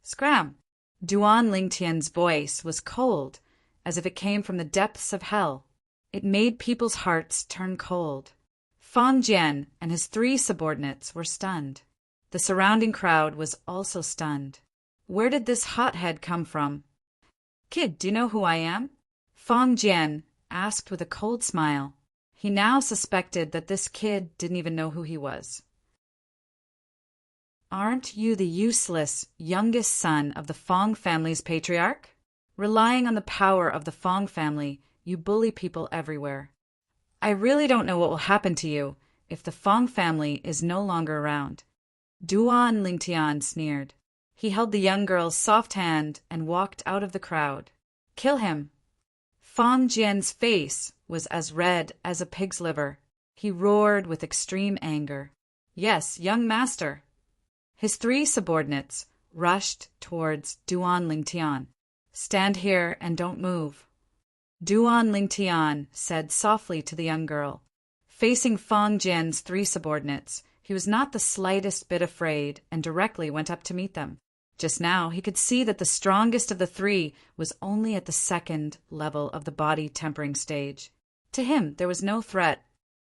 [SPEAKER 1] Scram! Duan Lingtian's voice was cold, as if it came from the depths of hell. It made people's hearts turn cold. Fong Jian and his 3 subordinates were stunned. The surrounding crowd was also stunned. Where did this hothead come from? Kid, do you know who I am? Fong Jian asked with a cold smile. He now suspected that this kid didn't even know who he was. Aren't you the useless youngest son of the Fong family's patriarch? Relying on the power of the Fong family, you bully people everywhere. I really don't know what will happen to you if the Fong family is no longer around. Duan Lingtian sneered. He held the young girl's soft hand and walked out of the crowd. Kill him. Fong Jian's face was as red as a pig's liver. He roared with extreme anger. Yes, young master. His 3 subordinates rushed towards Duan Lingtian. Stand here and don't move. Duan Lingtian said softly to the young girl. Facing Fong Jian's 3 subordinates, he was not the slightest bit afraid and directly went up to meet them. Just now, he could see that the strongest of the 3 was only at the 2nd level of the body tempering stage. To him, there was no threat.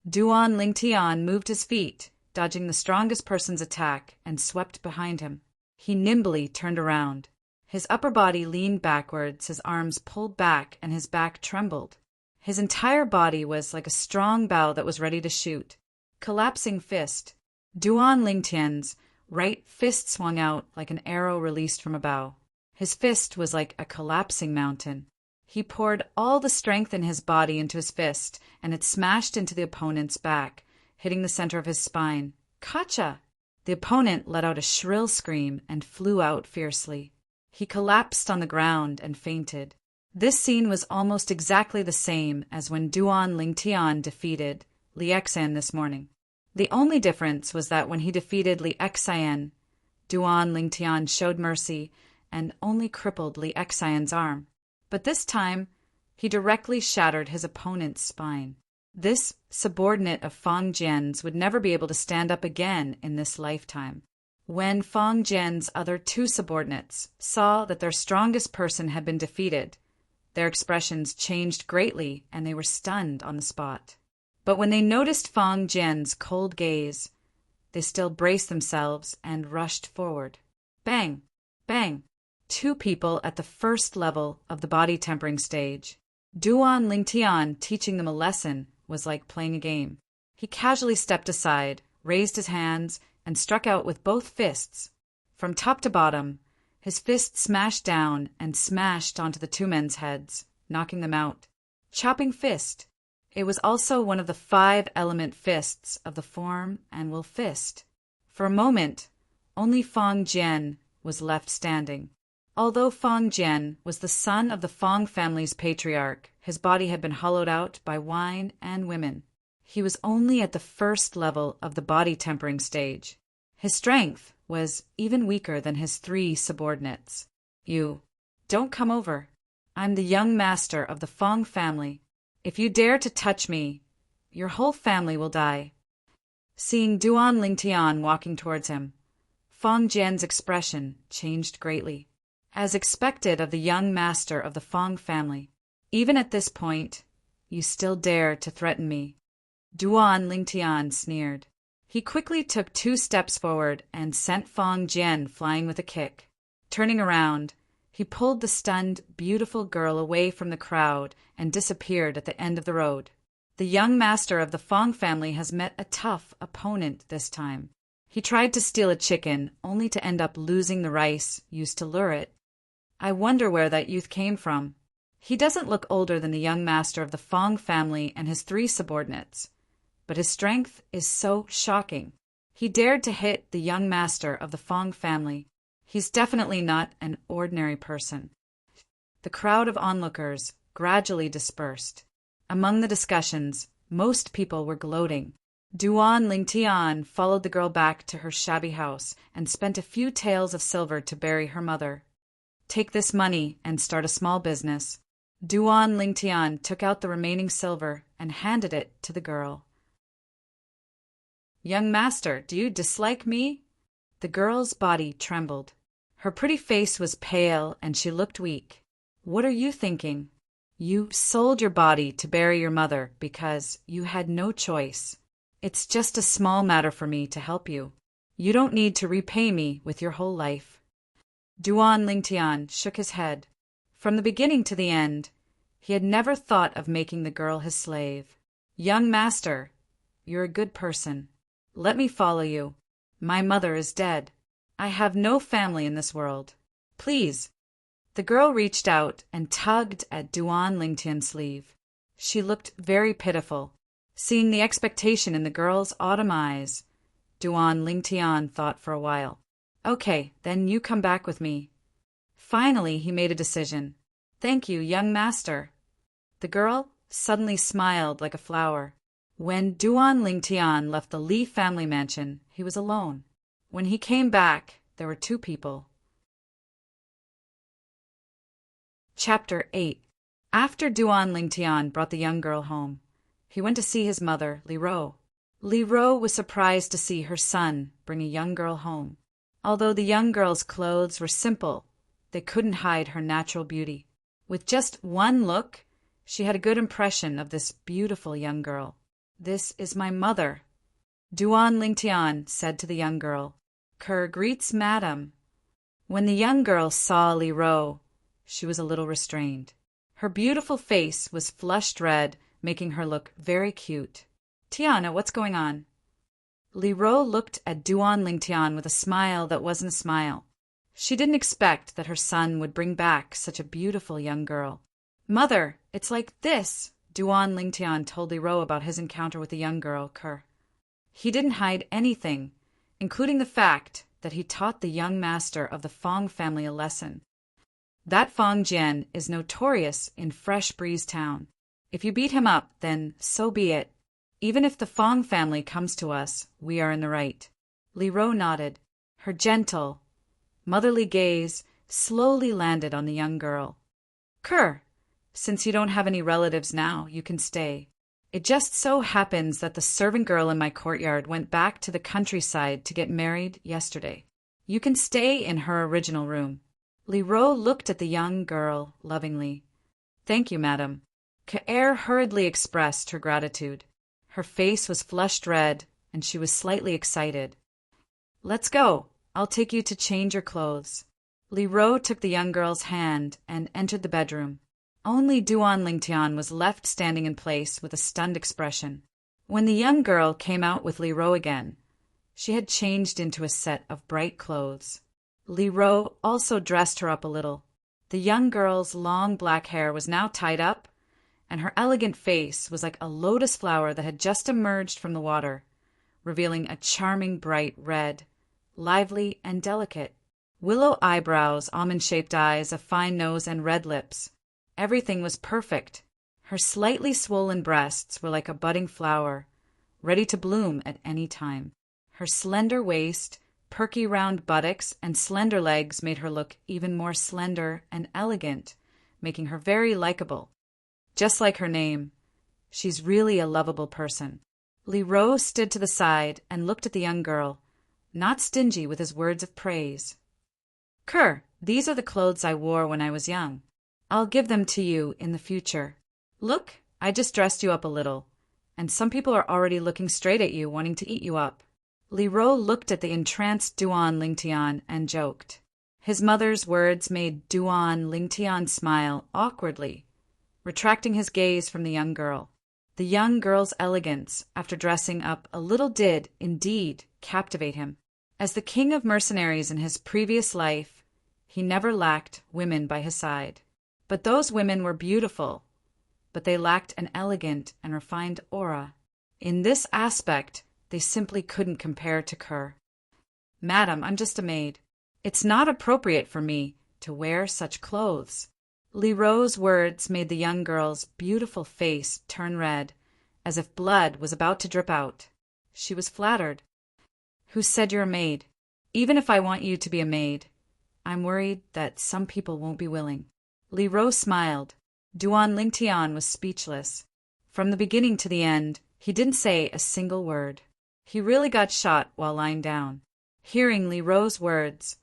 [SPEAKER 1] Duan Lingtian moved his feet, dodging the strongest person's attack, and swept behind him. He nimbly turned around. His upper body leaned backwards, his arms pulled back, and his back trembled. His entire body was like a strong bow that was ready to shoot. Collapsing fist. Duan Lingtian's right fist swung out like an arrow released from a bow. His fist was like a collapsing mountain. He poured all the strength in his body into his fist, and it smashed into the opponent's back, hitting the center of his spine. Gotcha! The opponent let out a shrill scream and flew out fiercely. He collapsed on the ground and fainted. This scene was almost exactly the same as when Duan Lingtian defeated Li Xan this morning. The only difference was that when he defeated Li Xan, Duan Lingtian showed mercy and only crippled Li Xan's arm. But this time, he directly shattered his opponent's spine. This subordinate of Fong Jian's would never be able to stand up again in this lifetime. When Fong Jian's other 2 subordinates saw that their strongest person had been defeated, their expressions changed greatly and they were stunned on the spot. But when they noticed Fong Jian's cold gaze, they still braced themselves and rushed forward. Bang! Bang! 2 people at the 1st level of the body tempering stage. Duan Lingtian teaching them a lesson was like playing a game. He casually stepped aside, raised his hands, and struck out with both fists. From top to bottom, his fist smashed down and smashed onto the two men's heads, knocking them out. Chopping fist. It was also one of the 5-element fists of the form and will fist. For a moment, only Fong Jian was left standing. Although Fong Jian was the son of the Fong family's patriarch, his body had been hollowed out by wine and women. He was only at the first level of the body tempering stage. His strength was even weaker than his 3 subordinates. You, don't come over. I'm the young master of the Fong family. If you dare to touch me, your whole family will die. Seeing Duan Lingtian walking towards him, Fong Jian's expression changed greatly. As expected of the young master of the Fong family, even at this point, you still dare to threaten me. Duan Lingtian sneered. He quickly took 2 steps forward and sent Fong Jian flying with a kick. Turning around, he pulled the stunned, beautiful girl away from the crowd and disappeared at the end of the road. The young master of the Fong family has met a tough opponent this time. He tried to steal a chicken, only to end up losing the rice used to lure it. I wonder where that youth came from. He doesn't look older than the young master of the Fong family and his 3 subordinates, but his strength is so shocking. He dared to hit the young master of the Fong family. He's definitely not an ordinary person. The crowd of onlookers gradually dispersed. Among the discussions, most people were gloating. Duan Lingtian followed the girl back to her shabby house and spent a few taels of silver to bury her mother. Take this money and start a small business. Duan Lingtian took out the remaining silver and handed it to the girl. Young master, do you dislike me? The girl's body trembled. Her pretty face was pale and she looked weak. What are you thinking? You sold your body to bury your mother because you had no choice. It's just a small matter for me to help you. You don't need to repay me with your whole life. Duan Lingtian shook his head. From the beginning to the end, he had never thought of making the girl his slave. Young master, you're a good person. Let me follow you. My mother is dead. I have no family in this world. Please. The girl reached out and tugged at Duan Lingtian's sleeve. She looked very pitiful. Seeing the expectation in the girl's autumn eyes, Duan Lingtian thought for a while. Okay, then you come back with me. Finally, he made a decision. Thank you, young master. The girl suddenly smiled like a flower. When Duan Lingtian left the Li family mansion, he was alone. When he came back, there were 2 people. Chapter 8. After Duan Lingtian brought the young girl home, he went to see his mother, Li Ro. Li Ro was surprised to see her son bring a young girl home. Although the young girl's clothes were simple, they couldn't hide her natural beauty. With just one look, she had a good impression of this beautiful young girl. This is my mother, Duan Lingtian said to the young girl. Kerr greets madam. When the young girl saw Li Ro, she was a little restrained. Her beautiful face was flushed red, making her look very cute. Tiana, what's going on? Li Ro looked at Duan Lingtian with a smile that wasn't a smile. She didn't expect that her son would bring back such a beautiful young girl. Mother, it's like this, Duan Lingtian told Li Ro about his encounter with the young girl, Kerr. He didn't hide anything, including the fact that he taught the young master of the Fong family a lesson. That Fong Jian is notorious in Fresh Breeze Town. If you beat him up, then so be it. Even if the Fong family comes to us, we are in the right. Li Ro nodded. Her gentle, motherly gaze slowly landed on the young girl. Kerr, since you don't have any relatives now, you can stay. It just so happens that the servant girl in my courtyard went back to the countryside to get married yesterday. You can stay in her original room. Li Ro looked at the young girl lovingly. Thank you, madam. K'er hurriedly expressed her gratitude. Her face was flushed red, and she was slightly excited. Let's go. I'll take you to change your clothes. Li Ro took the young girl's hand and entered the bedroom. Only Duan Lingtian was left standing in place with a stunned expression. When the young girl came out with Li Ro again, She had changed into a set of bright clothes. Li Ro also dressed her up a little. The young girl's long black hair was now tied up, and her elegant face was like a lotus flower that had just emerged from the water, revealing a charming bright red, lively and delicate. Willow eyebrows, almond-shaped eyes, a fine nose, and red lips. Everything was perfect. Her slightly swollen breasts were like a budding flower, ready to bloom at any time. Her slender waist, perky round buttocks, and slender legs made her look even more slender and elegant, making her very likable. Just like her name, she's really a lovable person. Li Ro stood to the side and looked at the young girl, not stingy with his words of praise. "Ker, these are the clothes I wore when I was young. I'll give them to you in the future. Look, I just dressed you up a little, and some people are already looking straight at you, wanting to eat you up." Li Ro looked at the entranced Duan Lingtian and joked. His mother's words made Duan Lingtian smile awkwardly, retracting his gaze from the young girl. The young girl's elegance, after dressing up a little, did, indeed, captivate him. As the king of mercenaries in his previous life, he never lacked women by his side. But those women were beautiful, but they lacked an elegant and refined aura. In this aspect, they simply couldn't compare to Ker. "Madam, I'm just a maid. It's not appropriate for me to wear such clothes." Li Ro's words made the young girl's beautiful face turn red, as if blood was about to drip out. She was flattered. "Who said you're a maid? Even if I want you to be a maid, I'm worried that some people won't be willing." Li Ro smiled. Duan Lingtian was speechless. From the beginning to the end, he didn't say a single word. He really got shot while lying down. Hearing Li Ro's words,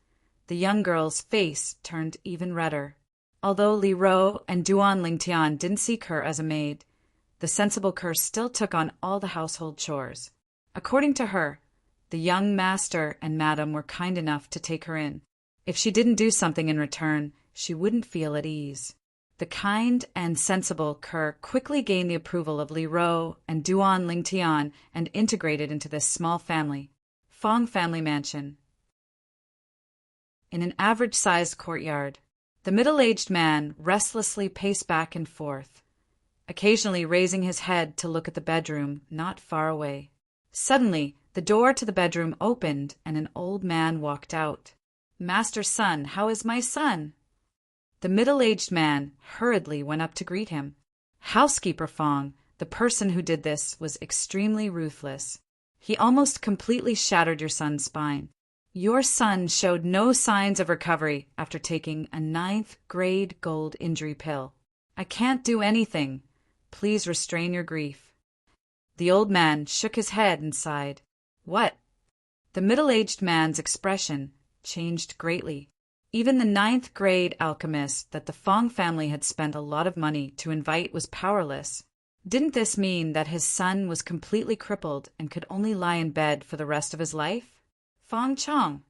[SPEAKER 1] the young girl's face turned even redder. Although Li Ro and Duan Lingtian didn't see Ker as a maid, the sensible Ker still took on all the household chores. According to her, the young master and madam were kind enough to take her in. If she didn't do something in return, she wouldn't feel at ease. The kind and sensible Ker quickly gained the approval of Li Ro and Duan Lingtian and integrated into this small family. Fong family mansion. In an average-sized courtyard, the middle-aged man restlessly paced back and forth, occasionally raising his head to look at the bedroom not far away. Suddenly, the door to the bedroom opened and an old man walked out. "Master Sun, how is my son?" The middle-aged man hurriedly went up to greet him. Housekeeper Fong, the person who did this, was extremely ruthless. "He almost completely shattered your son's spine. Your son showed no signs of recovery after taking a 9th-grade gold injury pill. I can't do anything. Please restrain your grief." The old man shook his head and sighed. "What?" The middle-aged man's expression changed greatly. Even the 9th-grade alchemist that the Fong family had spent a lot of money to invite was powerless. Didn't this mean that his son was completely crippled and could only lie in bed for the rest of his life? Fong Chong.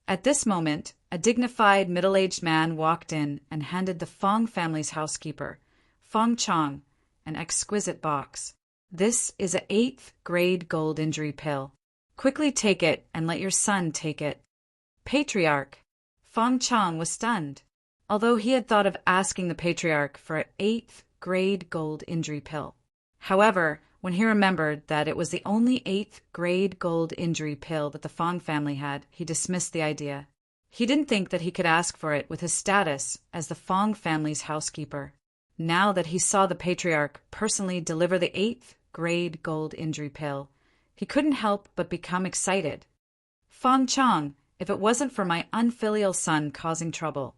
[SPEAKER 1] At this moment, a dignified middle-aged man walked in and handed the Fong family's housekeeper, Fong Chong, an exquisite box. "This is a 8th-grade gold injury pill. Quickly take it and let your son take it." "Patriarch." Fong Chong was stunned. Although he had thought of asking the patriarch for an 8th-grade gold injury pill. However, when he remembered that it was the only 8th-grade gold injury pill that the Fong family had, he dismissed the idea. He didn't think that he could ask for it with his status as the Fong family's housekeeper. Now that he saw the patriarch personally deliver the 8th-grade gold injury pill, he couldn't help but become excited. "Fong Chong, if it wasn't for my unfilial son causing trouble,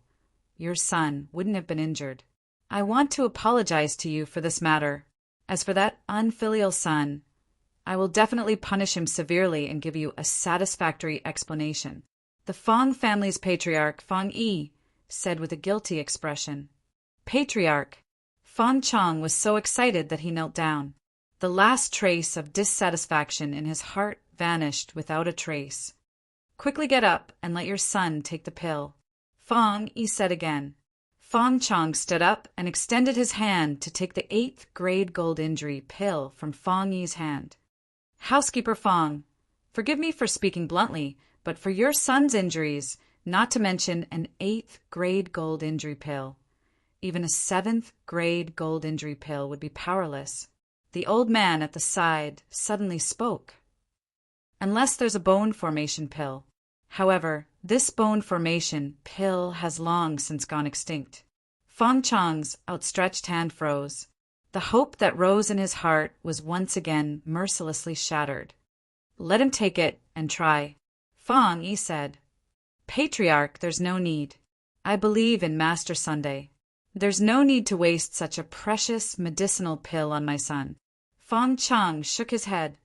[SPEAKER 1] your son wouldn't have been injured. I want to apologize to you for this matter. As for that unfilial son, I will definitely punish him severely and give you a satisfactory explanation," the Fong family's patriarch, Fong Yi, said with a guilty expression. "Patriarch." Fong Chong was so excited that he knelt down. The last trace of dissatisfaction in his heart vanished without a trace. "Quickly get up and let your son take the pill," Fong Yi said again. Fong Chong stood up and extended his hand to take the 8th-grade gold injury pill from Fong Yi's hand. "Housekeeper Fong, Forgive me for speaking bluntly, but for your son's injuries, not to mention an 8th grade gold injury pill, even a 7th grade gold injury pill would be powerless. The old man at the side suddenly spoke. Unless there's a bone formation pill. However, this bone formation pill has long since gone extinct. Fong Chong's outstretched hand froze. The hope that rose in his heart was once again mercilessly shattered. Let him take it and try. Fong Yi said. Patriarch, there's no need. I believe in Master Sunday. There's no need to waste such a precious medicinal pill on my son. Fong Chong shook his head.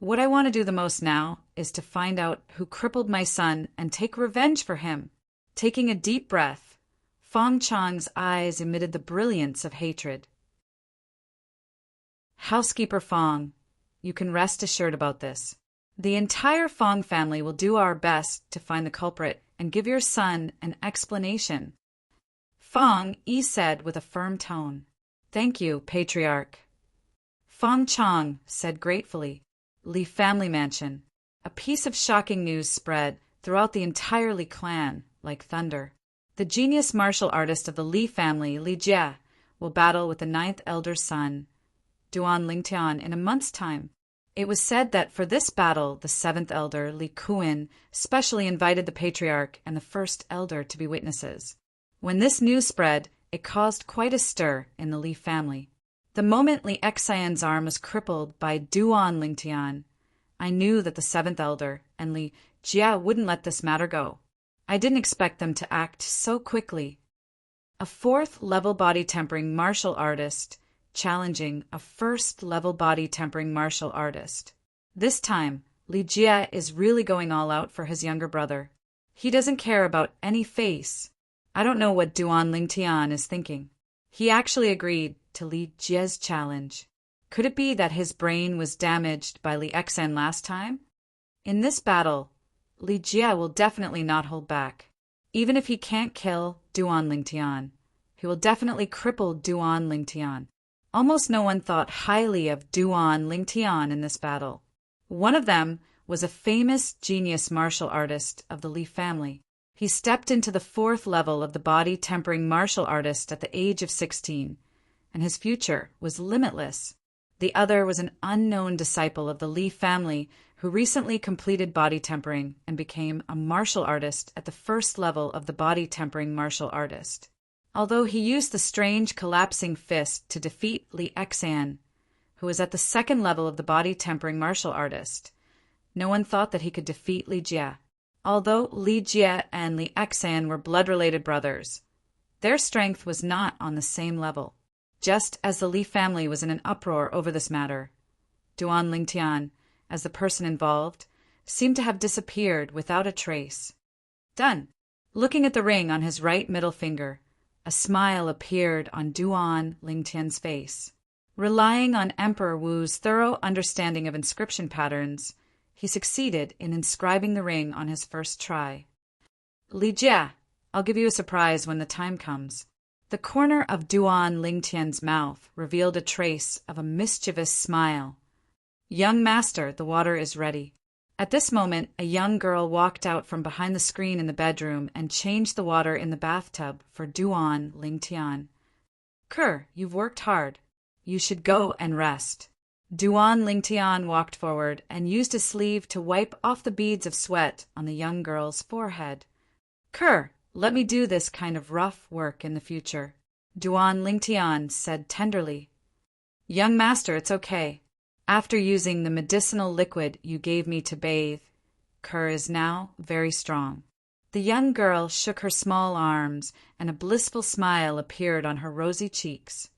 [SPEAKER 1] What I want to do the most now is to find out who crippled my son and take revenge for him. Taking a deep breath, Fong Chong's eyes emitted the brilliance of hatred. Housekeeper Fong, you can rest assured about this. The entire Fong family will do our best to find the culprit and give your son an explanation. Fong Yi said with a firm tone. Thank you, Patriarch. Fong Chong said gratefully. Li family mansion. A piece of shocking news spread throughout the entire Li clan like thunder. The genius martial artist of the Li family, Li Jie, will battle with the 9th elder son, Duan Lingtian, in a month's time. It was said that for this battle, the 7th elder, Li Kuan, specially invited the patriarch and the 1st elder to be witnesses. When this news spread, it caused quite a stir in the Li family. The moment Li Xian's arm was crippled by Duan Lingtian, I knew that the 7th elder and Li Jie wouldn't let this matter go. I didn't expect them to act so quickly. A 4th-level body-tempering martial artist challenging a 1st-level body-tempering martial artist. This time, Li Jie is really going all out for his younger brother. He doesn't care about any face. I don't know what Duan Lingtian is thinking. He actually agreed to Li Jie's challenge. Could it be that his brain was damaged by Li Xian last time? In this battle, Li Jie will definitely not hold back. Even if he can't kill Duan Lingtian, he will definitely cripple Duan Lingtian. Almost no one thought highly of Duan Lingtian in this battle. One of them was a famous genius martial artist of the Li family. He stepped into the 4th level of the body-tempering martial artist at the age of 16, and his future was limitless. The other was an unknown disciple of the Li family who recently completed body tempering and became a martial artist at the 1st level of the body-tempering martial artist. Although he used the strange collapsing fist to defeat Li Xian, who was at the 2nd level of the body-tempering martial artist, no one thought that he could defeat Li Jie. Although Li Jie and Li Xian were blood-related brothers, their strength was not on the same level. Just as the Li family was in an uproar over this matter, Duan Lingtian, as the person involved, seemed to have disappeared without a trace. Done. Looking at the ring on his right middle finger, a smile appeared on Duan Lingtian's face. Relying on Emperor Wu's thorough understanding of inscription patterns, he succeeded in inscribing the ring on his first try. Li Jie, I'll give you a surprise when the time comes. The corner of Duan Lingtian's mouth revealed a trace of a mischievous smile. Young master, the water is ready. At this moment, a young girl walked out from behind the screen in the bedroom and changed the water in the bathtub for Duan Lingtian. Kerr, you've worked hard. You should go and rest. Duan Lingtian walked forward and used his sleeve to wipe off the beads of sweat on the young girl's forehead. Kerr, let me do this kind of rough work in the future, Duan Lingtian said tenderly. Young master, it's okay. After using the medicinal liquid you gave me to bathe, Kerr is now very strong. The young girl shook her small arms, and a blissful smile appeared on her rosy cheeks.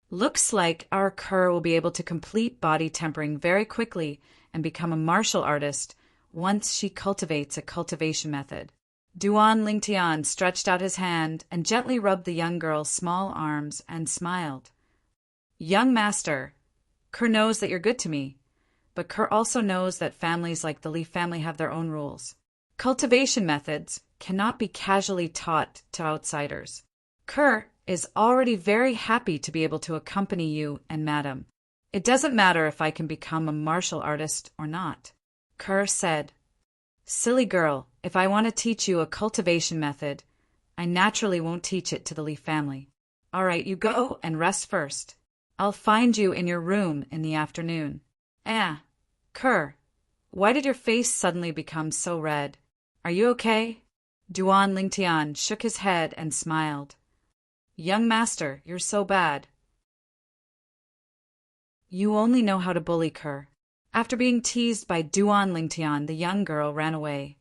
[SPEAKER 1] Looks like our Kerr will be able to complete body tempering very quickly and become a martial artist once she cultivates a cultivation method. Duan Lingtian stretched out his hand and gently rubbed the young girl's small arms and smiled. Young master, Kerr knows that you're good to me, but Kerr also knows that families like the Li family have their own rules. Cultivation methods cannot be casually taught to outsiders. Kerr is already very happy to be able to accompany you and Madam. It doesn't matter if I can become a martial artist or not. Kerr said. Silly girl, if I want to teach you a cultivation method, I naturally won't teach it to the Lee family. All right, you go and rest first. I'll find you in your room in the afternoon. Kerr, why did your face suddenly become so red? Are you okay? Duan Lingtian shook his head and smiled. Young master, you're so bad. You only know how to bully, Kerr. After being teased by Duan Lingtian, the young girl ran away.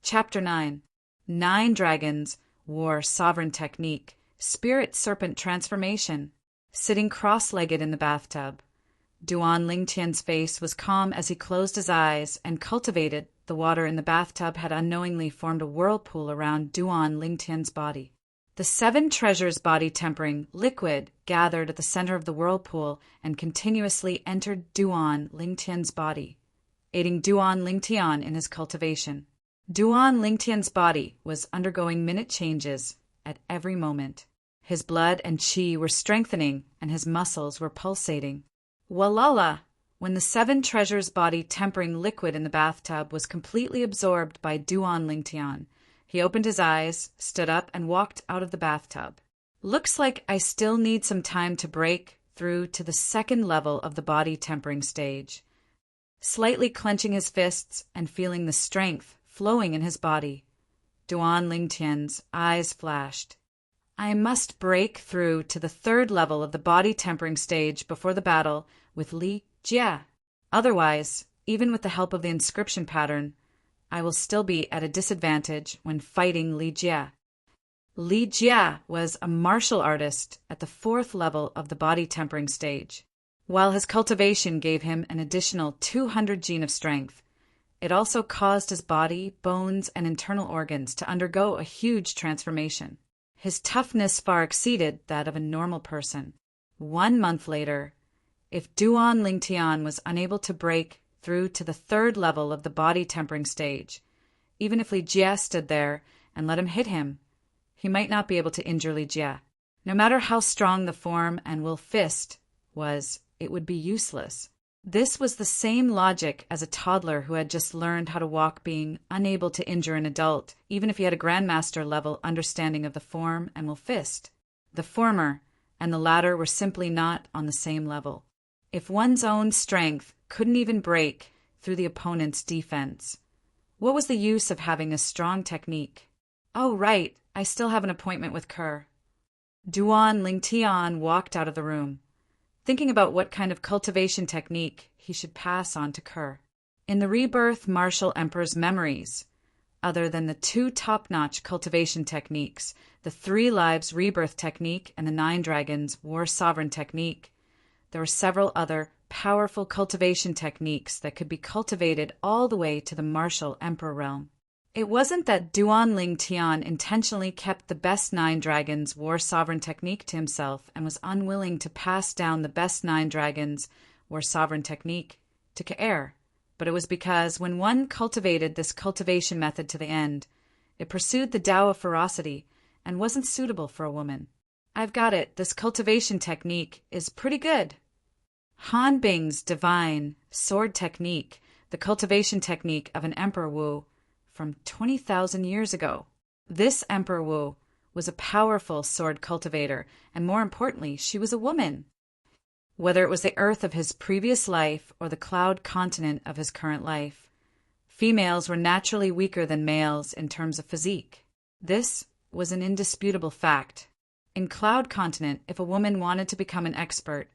[SPEAKER 1] Chapter 9. 9 Dragons War Sovereign Technique, Spirit Serpent Transformation. Sitting cross-legged in the bathtub, Duan Lingtian's face was calm as he closed his eyes and cultivated. The water in the bathtub had unknowingly formed a whirlpool around Duan Lingtian's body. The 7 treasures body tempering liquid gathered at the center of the whirlpool and continuously entered Duan Lingtian's body, aiding Duan Lingtian in his cultivation. Duan Lingtian's body was undergoing minute changes at every moment. His blood and qi were strengthening and his muscles were pulsating. Walala! When the 7 treasures body tempering liquid in the bathtub was completely absorbed by Duan Lingtian, he opened his eyes, stood up, and walked out of the bathtub. Looks like I still need some time to break through to the 2nd level of the body tempering stage. Slightly clenching his fists and feeling the strength flowing in his body, Duan Lingtian's eyes flashed. I must break through to the 3rd level of the body tempering stage before the battle with Li Jie. Otherwise, even with the help of the inscription pattern, I will still be at a disadvantage when fighting Li Jie. Li Jie was a martial artist at the 4th level of the body tempering stage. While his cultivation gave him an additional 200 gene of strength, it also caused his body, bones, and internal organs to undergo a huge transformation. His toughness far exceeded that of a normal person. 1 month later, if Duan Lingtian was unable to break through to the 3rd level of the body tempering stage, even if Li Jie stood there and let him hit him, he might not be able to injure Li Jie. No matter how strong the form and will fist was, it would be useless. This was the same logic as a toddler who had just learned how to walk being unable to injure an adult, even if he had a grandmaster-level understanding of the form and will fist. The former and the latter were simply not on the same level. If one's own strength couldn't even break through the opponent's defense, what was the use of having a strong technique? Oh, right, I still have an appointment with Kerr. Duan Lingtian walked out of the room, thinking about what kind of cultivation technique he should pass on to Kerr. In the rebirth martial emperor's memories, other than the 2 top-notch cultivation techniques, the 3 lives rebirth technique and the 9 dragons war sovereign technique, there were several other powerful cultivation techniques that could be cultivated all the way to the martial emperor realm. It wasn't that Duan Lingtian intentionally kept the best 9 dragons war sovereign technique to himself and was unwilling to pass down the best 9 dragons war sovereign technique to Kaer, but it was because when one cultivated this cultivation method to the end, it pursued the Tao of ferocity and wasn't suitable for a woman. I've got it, this cultivation technique is pretty good. Han Bing's divine sword technique, the cultivation technique of an Emperor Wu, from 20,000 years ago. This Emperor Wu was a powerful sword cultivator, and more importantly, she was a woman. Whether it was the Earth of his previous life or the Cloud continent of his current life, females were naturally weaker than males in terms of physique. This was an indisputable fact. In Cloud continent, if a woman wanted to become an expert,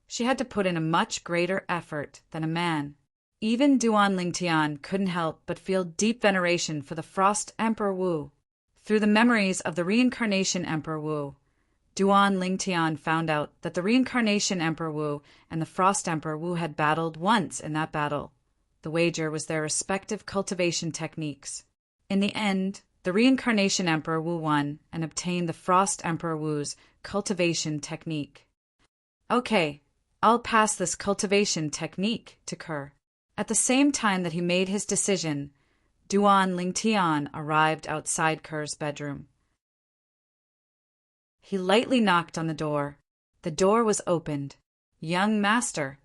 [SPEAKER 1] she had to put in a much greater effort than a man. Even Duan Lingtian couldn't help but feel deep veneration for the Frost Emperor Wu. Through the memories of the Reincarnation Emperor Wu, Duan Lingtian found out that the Reincarnation Emperor Wu and the Frost Emperor Wu had battled once in that battle. The wager was their respective cultivation techniques. In the end, the Reincarnation Emperor Wu won and obtained the Frost Emperor Wu's cultivation technique. Okay, I'll pass this cultivation technique to Kerr. At the same time that he made his decision, Duan Lingtian arrived outside Kerr's bedroom. He lightly knocked on the door. The door was opened. Young master.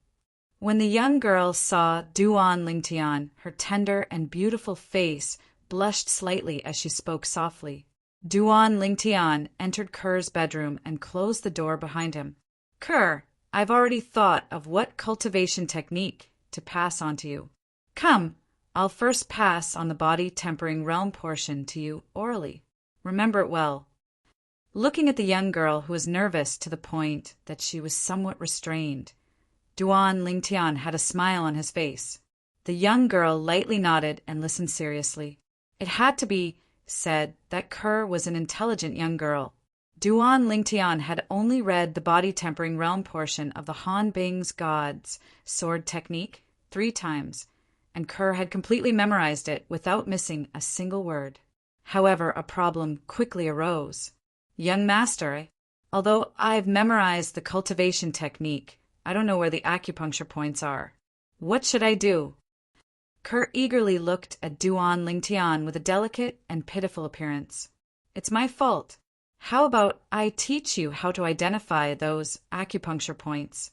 [SPEAKER 1] When the young girl saw Duan Lingtian, her tender and beautiful face blushed slightly as she spoke softly. Duan Lingtian entered Kerr's bedroom and closed the door behind him. Kerr, I've already thought of what cultivation technique to pass on to you. Come, I'll first pass on the body-tempering realm portion to you orally. Remember it well. Looking at the young girl, who was nervous to the point that she was somewhat restrained, Duan Lingtian had a smile on his face. The young girl lightly nodded and listened seriously. It had to be said that Kerr was an intelligent young girl. Duan Lingtian had only read the body-tempering realm portion of the Han Bing's God's sword technique 3 times, and Kerr had completely memorized it without missing a single word. However, a problem quickly arose. Young master, although I've memorized the cultivation technique, I don't know where the acupuncture points are. What should I do? Kerr eagerly looked at Duan Lingtian with a delicate and pitiful appearance. It's my fault. How about I teach you how to identify those acupuncture points?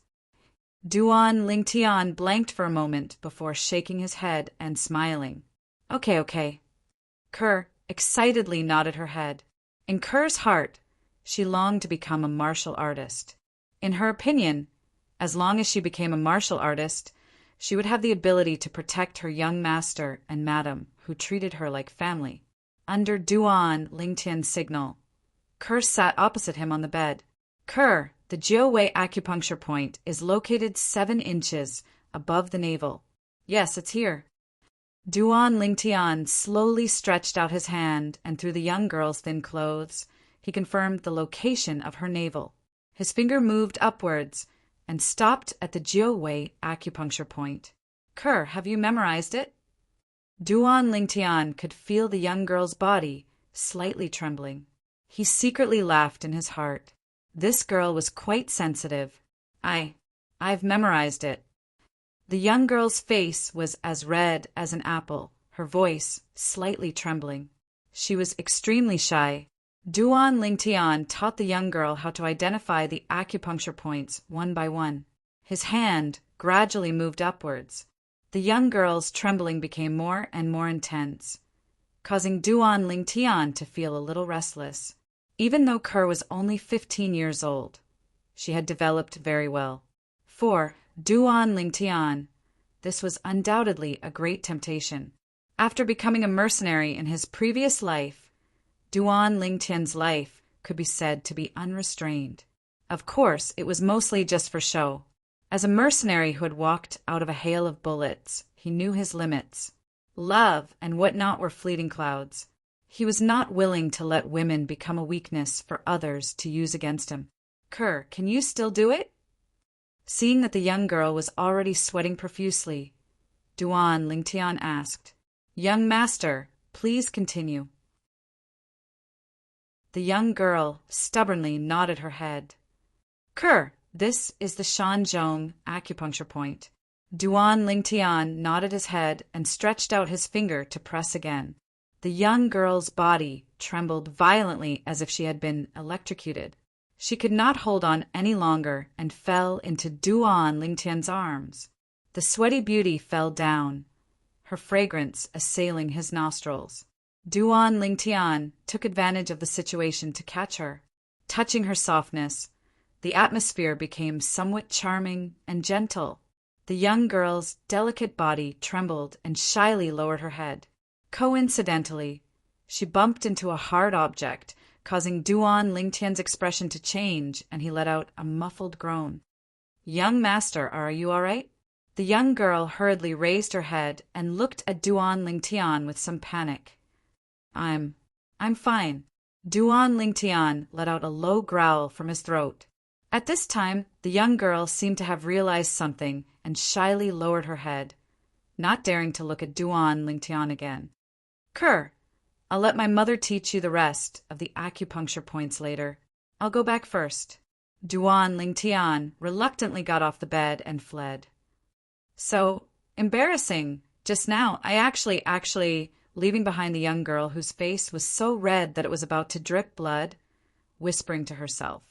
[SPEAKER 1] Duan Lingtian blanked for a moment before shaking his head and smiling. Okay. Kerr excitedly nodded her head. In Kerr's heart, she longed to become a martial artist. In her opinion, as long as she became a martial artist, she would have the ability to protect her young master and madam, who treated her like family. Under Duan Lingtian's signal, Kerr sat opposite him on the bed. Kerr, the Jiu-Wei acupuncture point is located 7 inches above the navel. Yes, it's here. Duan Lingtian slowly stretched out his hand, and through the young girl's thin clothes, he confirmed the location of her navel. His finger moved upwards and stopped at the Jiu-Wei acupuncture point. Kerr, have you memorized it? Duan Lingtian could feel the young girl's body slightly trembling. He secretly laughed in his heart. This girl was quite sensitive. I've memorized it. The young girl's face was as red as an apple, her voice slightly trembling. She was extremely shy. Duan Lingtian taught the young girl how to identify the acupuncture points one by one. His hand gradually moved upwards. The young girl's trembling became more and more intense, causing Duan Lingtian to feel a little restless. Even though Kerr was only 15 years old, she had developed very well. For Duan Lingtian, this was undoubtedly a great temptation. After becoming a mercenary in his previous life, Duan Lingtian's life could be said to be unrestrained. Of course, it was mostly just for show. As a mercenary who had walked out of a hail of bullets, he knew his limits. Love and whatnot were fleeting clouds. He was not willing to let women become a weakness for others to use against him. Kerr, can you still do it? Seeing that the young girl was already sweating profusely, Duan Lingtian asked, Young master, please continue. The young girl stubbornly nodded her head. Kerr, this is the Shanzhong acupuncture point. Duan Lingtian nodded his head and stretched out his finger to press again. The young girl's body trembled violently as if she had been electrocuted. She could not hold on any longer and fell into Duan Lingtian's arms. The sweaty beauty fell down, her fragrance assailing his nostrils. Duan Lingtian took advantage of the situation to catch her. Touching her softness, the atmosphere became somewhat charming and gentle. The young girl's delicate body trembled and shyly lowered her head. Coincidentally, she bumped into a hard object, causing Duan Lingtian's expression to change, and he let out a muffled groan. Young master, are you all right? The young girl hurriedly raised her head and looked at Duan Lingtian with some panic. I'm fine. Duan Lingtian let out a low growl from his throat. At this time, the young girl seemed to have realized something and shyly lowered her head, not daring to look at Duan Lingtian again. Kerr, I'll let my mother teach you the rest of the acupuncture points later. I'll go back first. Duan Lingtian reluctantly got off the bed and fled. So embarrassing. Just now, I actually, leaving behind the young girl whose face was so red that it was about to drip blood, whispering to herself.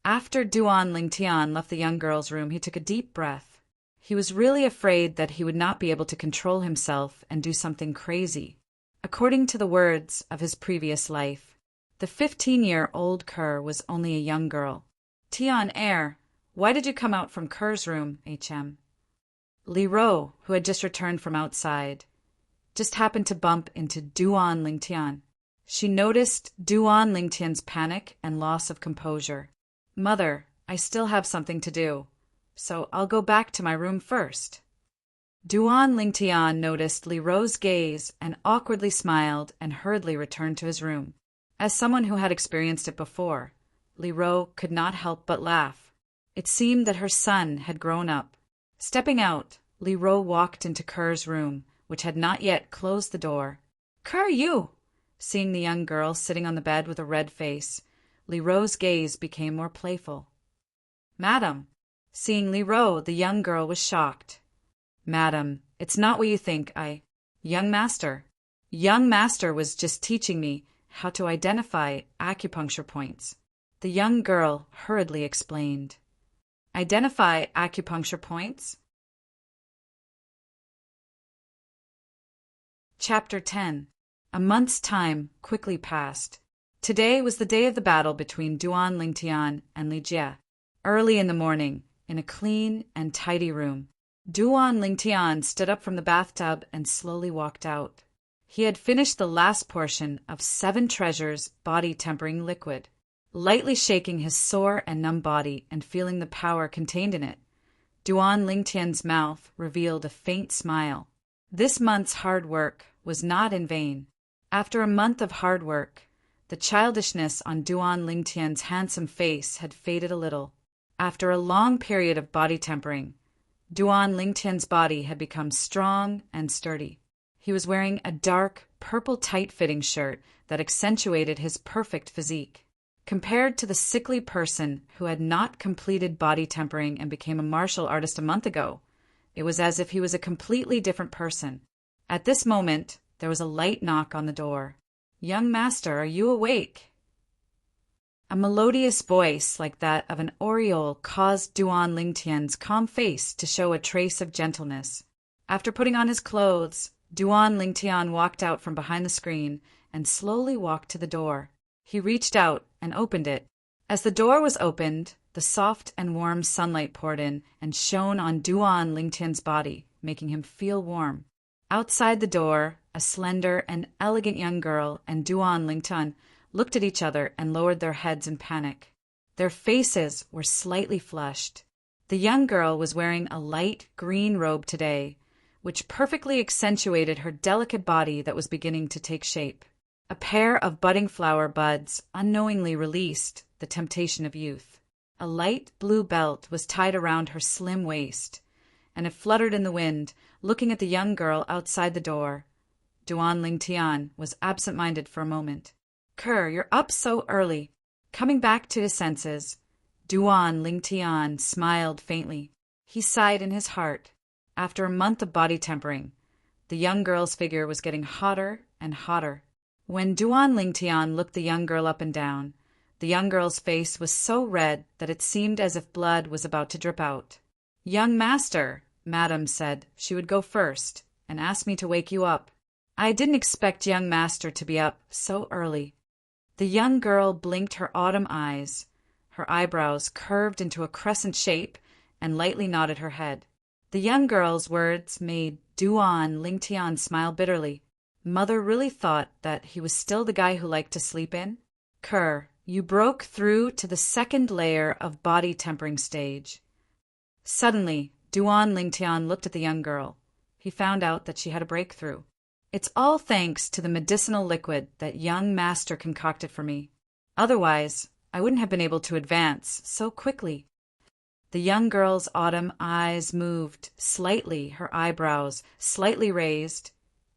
[SPEAKER 1] After Duan Lingtian left the young girl's room, he took a deep breath. He was really afraid that he would not be able to control himself and do something crazy. According to the words of his previous life, the 15-year-old Kerr was only a young girl. Tian Air, why did you come out from Kerr's room, HM? Li Ro, who had just returned from outside, just happened to bump into Duan Lingtian. She noticed Duan Lingtian's panic and loss of composure. Mother, I still have something to do, so I'll go back to my room first. Duan Lingtian noticed Li Ro's gaze and awkwardly smiled and hurriedly returned to his room. As someone who had experienced it before, Li Ro could not help but laugh. It seemed that her son had grown up. Stepping out, Li Ro walked into Kerr's room, which had not yet closed the door. Kerr, you! Seeing the young girl sitting on the bed with a red face, Li Ro's gaze became more playful. Madam. Seeing Li Ro, the young girl was shocked. Madam, it's not what you think. Young master. Young master was just teaching me how to identify acupuncture points. The young girl hurriedly explained. Identify acupuncture points? Chapter 10. A month's time quickly passed. Today was the day of the battle between Duan Lingtian and Li Jie. Early in the morning, in a clean and tidy room, Duan Lingtian stood up from the bathtub and slowly walked out. He had finished the last portion of 7 Treasures body-tempering liquid. Lightly shaking his sore and numb body and feeling the power contained in it, Duan Lingtian's mouth revealed a faint smile. This month's hard work was not in vain. After a month of hard work, the childishness on Duan Lingtian's handsome face had faded a little. After a long period of body tempering, Duan Lingtian's body had become strong and sturdy. He was wearing a dark, purple tight-fitting shirt that accentuated his perfect physique. Compared to the sickly person who had not completed body tempering and became a martial artist a month ago, it was as if he was a completely different person. At this moment, there was a light knock on the door. Young master, are you awake? A melodious voice like that of an oriole caused Duan Lingtian's calm face to show a trace of gentleness. After putting on his clothes, Duan Lingtian walked out from behind the screen and slowly walked to the door. He reached out and opened it. As the door was opened, the soft and warm sunlight poured in and shone on Duan Lingtian's body, making him feel warm. Outside the door, a slender and elegant young girl and Duan Lingtian looked at each other and lowered their heads in panic. Their faces were slightly flushed. The young girl was wearing a light green robe today, which perfectly accentuated her delicate body that was beginning to take shape. A pair of budding flower buds unknowingly released the temptation of youth. A light blue belt was tied around her slim waist, and it fluttered in the wind, looking at the young girl outside the door. Duan Lingtian was absent-minded for a moment. Kerr, you're up so early. Coming back to his senses, Duan Lingtian smiled faintly. He sighed in his heart. After a month of body tempering, the young girl's figure was getting hotter and hotter. When Duan Lingtian looked the young girl up and down, the young girl's face was so red that it seemed as if blood was about to drip out. Young master, Madam said she would go first, and asked me to wake you up. I didn't expect young master to be up so early. The young girl blinked her autumn eyes. Her eyebrows curved into a crescent shape and lightly nodded her head. The young girl's words made Duan Lingtian smile bitterly. Mother really thought that he was still the guy who liked to sleep in? Kerr, you broke through to the second layer of body tempering stage. Suddenly, Duan Lingtian looked at the young girl. He found out that she had a breakthrough. It's all thanks to the medicinal liquid that young master concocted for me. Otherwise, I wouldn't have been able to advance so quickly. The young girl's autumn eyes moved slightly, her eyebrows slightly raised,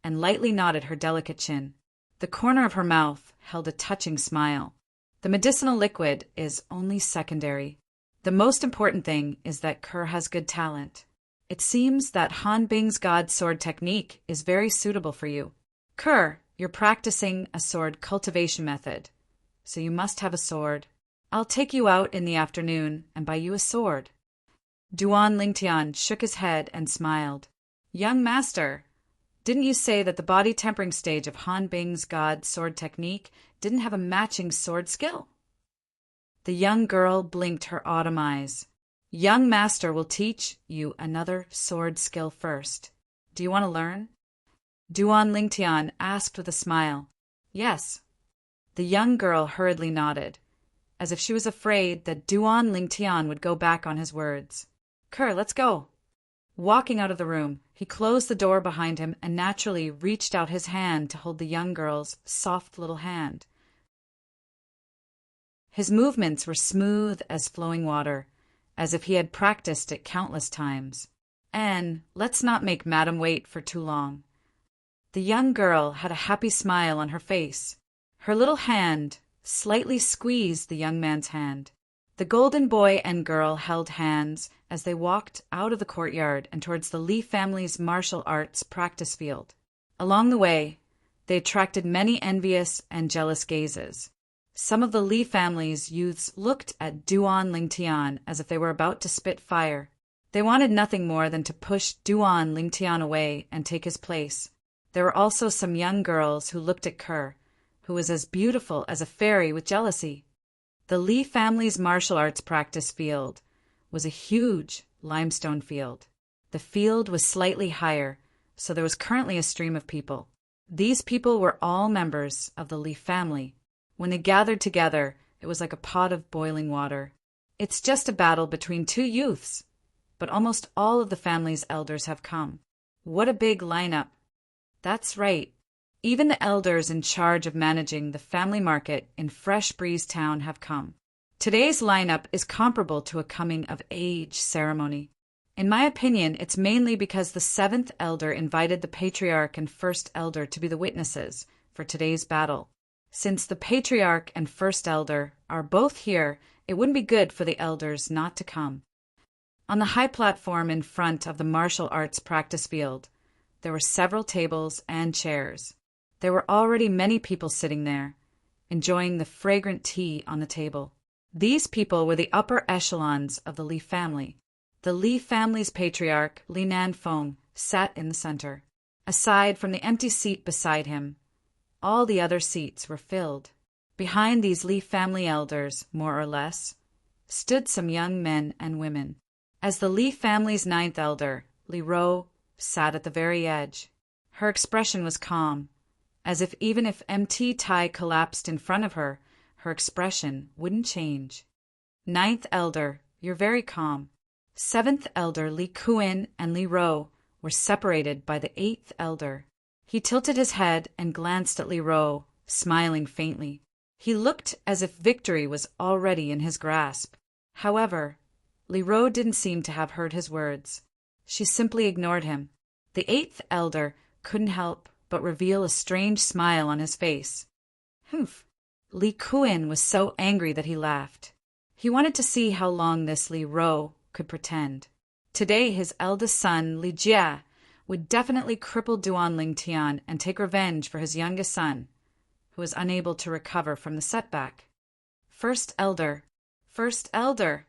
[SPEAKER 1] and lightly nodded her delicate chin. The corner of her mouth held a touching smile. The medicinal liquid is only secondary. The most important thing is that Kerr has good talent. It seems that Han Bing's God sword technique is very suitable for you. Kerr, you're practicing a sword cultivation method, so you must have a sword. I'll take you out in the afternoon and buy you a sword." Duan Lingtian shook his head and smiled. "Young master, didn't you say that the body tempering stage of Han Bing's god sword technique didn't have a matching sword skill?" The young girl blinked her autumn eyes. "Young master will teach you another sword skill first. Do you want to learn?" Duan Lingtian asked with a smile. "Yes." The young girl hurriedly nodded, as if she was afraid that Duan Lingtian would go back on his words. "Kerr, let's go." Walking out of the room, he closed the door behind him and naturally reached out his hand to hold the young girl's soft little hand. His movements were smooth as flowing water, as if he had practiced it countless times. And let's not make Madam wait for too long. The young girl had a happy smile on her face. Her little hand slightly squeezed the young man's hand. The golden boy and girl held hands as they walked out of the courtyard and towards the Li family's martial arts practice field. Along the way, they attracted many envious and jealous gazes. Some of the Li family's youths looked at Duan Lingtian as if they were about to spit fire. They wanted nothing more than to push Duan Lingtian away and take his place. There were also some young girls who looked at Kerr, who was as beautiful as a fairy, with jealousy. The Li family's martial arts practice field was a huge limestone field. The field was slightly higher, so there was currently a stream of people. These people were all members of the Li family. When they gathered together, it was like a pot of boiling water. It's just a battle between two youths, but almost all of the family's elders have come. What a big lineup. That's right. Even the elders in charge of managing the family market in Fresh Breeze Town have come. Today's lineup is comparable to a coming-of-age ceremony. In my opinion, it's mainly because the seventh elder invited the patriarch and first elder to be the witnesses for today's battle. Since the patriarch and first elder are both here, it wouldn't be good for the elders not to come. On the high platform in front of the martial arts practice field, there were several tables and chairs. There were already many people sitting there, enjoying the fragrant tea on the table. These people were the upper echelons of the Li family. The Li family's patriarch, Li Nanfeng, sat in the center. Aside from the empty seat beside him, all the other seats were filled. Behind these Li family elders, more or less, stood some young men and women. As the Li family's ninth elder, Li Ro, sat at the very edge. Her expression was calm, as if even if MT Tai collapsed in front of her, her expression wouldn't change. Ninth elder, you're very calm. Seventh elder Li Kuin and Li Ro were separated by the eighth elder. He tilted his head and glanced at Li Ro, smiling faintly. He looked as if victory was already in his grasp. However, Li Ro didn't seem to have heard his words. She simply ignored him. The eighth elder couldn't help but reveal a strange smile on his face. Humph! Li Kuin was so angry that he laughed. He wanted to see how long this Li Ro could pretend. Today his eldest son, Li Jia, would definitely cripple Duan Lingtian and take revenge for his youngest son, who was unable to recover from the setback. First elder! First elder!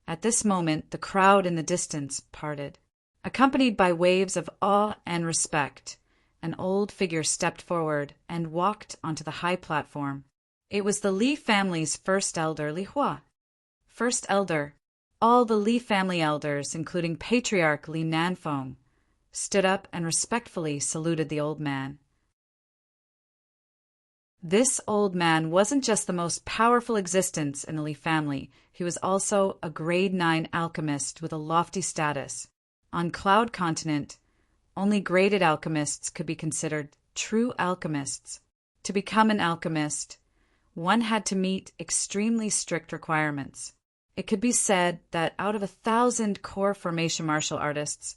[SPEAKER 1] At this moment, the crowd in the distance parted. Accompanied by waves of awe and respect, an old figure stepped forward and walked onto the high platform. It was the Li family's first elder, Li Hua. First elder, all the Li family elders, including patriarch Li Nanfeng, stood up and respectfully saluted the old man. This old man wasn't just the most powerful existence in the Li family, he was also a grade 9 alchemist with a lofty status. On Cloud Continent, only graded alchemists could be considered true alchemists. To become an alchemist, one had to meet extremely strict requirements. It could be said that out of 1,000 core formation martial artists,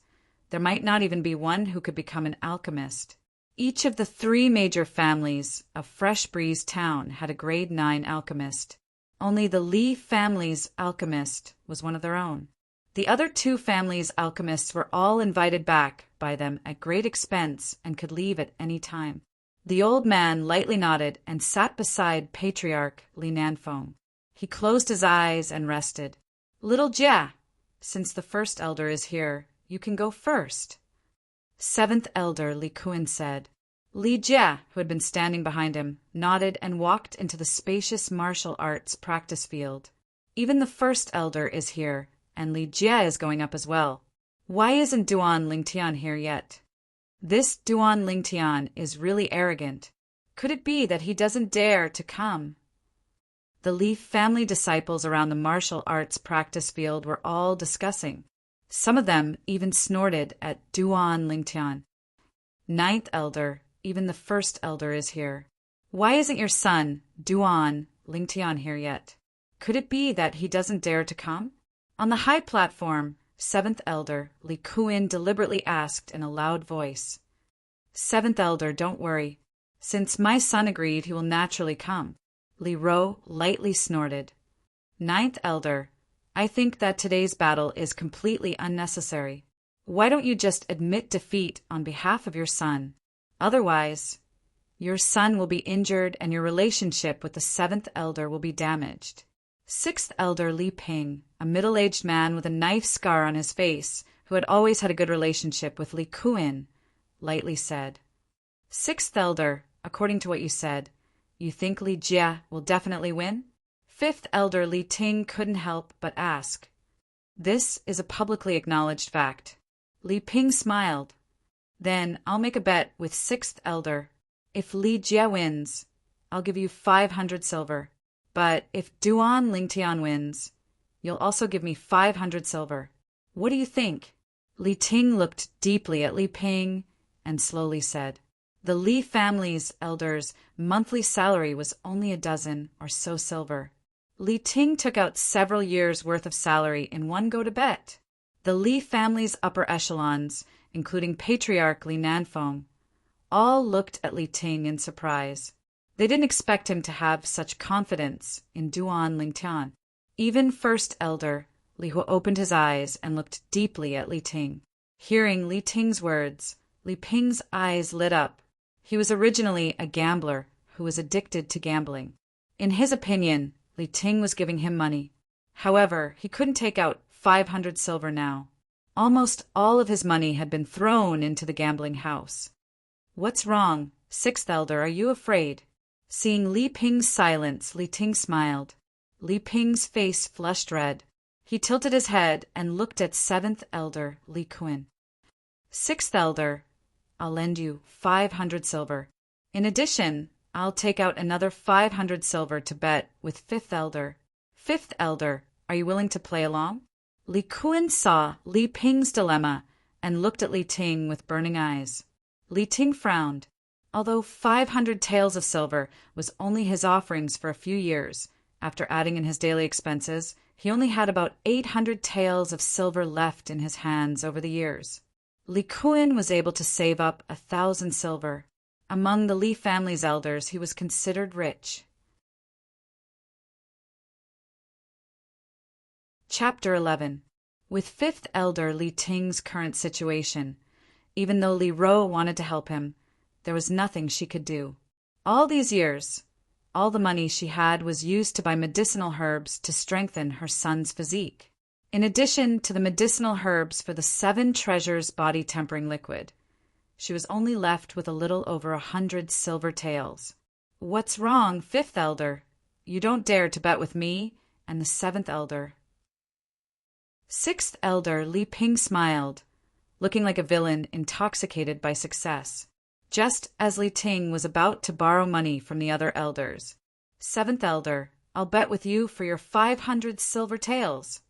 [SPEAKER 1] there might not even be one who could become an alchemist. Each of the 3 major families of Fresh Breeze Town had a grade 9 alchemist. Only the Li family's alchemist was one of their own. The other 2 families' alchemists were all invited back by them at great expense and could leave at any time. The old man lightly nodded and sat beside Patriarch Li Nanfeng. He closed his eyes and rested. Little Jia, since the first elder is here, you can go first. Seventh elder Li Kuan said. Li Jia, who had been standing behind him, nodded and walked into the spacious martial arts practice field. Even the first elder is here, and Li Jia is going up as well. Why isn't Duan Lingtian here yet? This Duan Lingtian is really arrogant. Could it be that he doesn't dare to come? The Li family disciples around the martial arts practice field were all discussing. Some of them even snorted at Duan Lingtian. Ninth elder, even the first elder is here. Why isn't your son, Duan Lingtian, here yet? Could it be that he doesn't dare to come? On the high platform, seventh elder Li Kuan deliberately asked in a loud voice. Seventh elder, don't worry. Since my son agreed, he will naturally come. Li Ro lightly snorted. Ninth elder, I think that today's battle is completely unnecessary. Why don't you just admit defeat on behalf of your son? Otherwise, your son will be injured and your relationship with the seventh elder will be damaged. Sixth elder Li Ping, a middle-aged man with a knife scar on his face, who had always had a good relationship with Li Kuan, lightly said. Sixth elder, according to what you said, you think Li Jia will definitely win? Fifth elder Li Ting couldn't help but ask. This is a publicly acknowledged fact. Li Ping smiled. Then I'll make a bet with sixth elder. If Li Jia wins, I'll give you 500 silver. But if Duan Lingtian wins, you'll also give me 500 silver. What do you think? Li Ting looked deeply at Li Ping and slowly said. The Li family's elders' monthly salary was only a dozen or so silver. Li Ting took out several years' worth of salary in one go to bet. The Li family's upper echelons, including Patriarch Li Nanfeng, all looked at Li Ting in surprise. They didn't expect him to have such confidence in Duan Lingtian. Even First Elder Li Hu opened his eyes and looked deeply at Li Ting. Hearing Li Ting's words, Li Ping's eyes lit up. He was originally a gambler who was addicted to gambling. In his opinion, Li Ting was giving him money. However, he couldn't take out 500 silver now. Almost all of his money had been thrown into the gambling house. What's wrong, sixth elder? Are you afraid? Seeing Li Ping's silence, Li Ting smiled. Li Ping's face flushed red. He tilted his head and looked at seventh elder Li Kuan. Sixth elder, I'll lend you 500 silver. In addition, I'll take out another 500 silver to bet with fifth elder. Fifth elder, are you willing to play along? Li Kuan saw Li Ping's dilemma and looked at Li Ting with burning eyes. Li Ting frowned. Although 500 taels of silver was only his offerings for a few years, after adding in his daily expenses, he only had about 800 taels of silver left in his hands over the years. Li Kuan was able to save up 1,000 silver. Among the Li family's elders, he was considered rich. Chapter 11. With fifth elder Li Ting's current situation, even though Li Ro wanted to help him, there was nothing she could do. All these years, all the money she had was used to buy medicinal herbs to strengthen her son's physique. In addition to the medicinal herbs for the 7 treasures body tempering liquid, she was only left with a little over 100 silver taels. What's wrong, fifth elder? You don't dare to bet with me and the seventh elder. Sixth elder Li Ping smiled, looking like a villain intoxicated by success, just as Li Ting was about to borrow money from the other elders. Seventh elder, I'll bet with you for your 500 silver taels.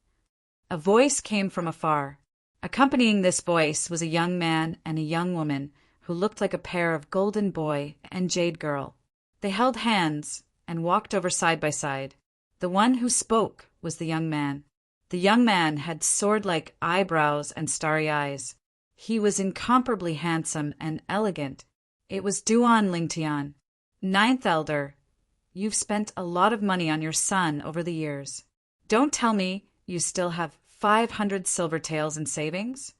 [SPEAKER 1] A voice came from afar. Accompanying this voice was a young man and a young woman who looked like a pair of golden boy and jade girl. They held hands and walked over side by side. The one who spoke was the young man. The young man had sword-like eyebrows and starry eyes. He was incomparably handsome and elegant. It was Duan Lingtian. Ninth elder, you've spent a lot of money on your son over the years. Don't tell me you still have 500 silver taels in savings?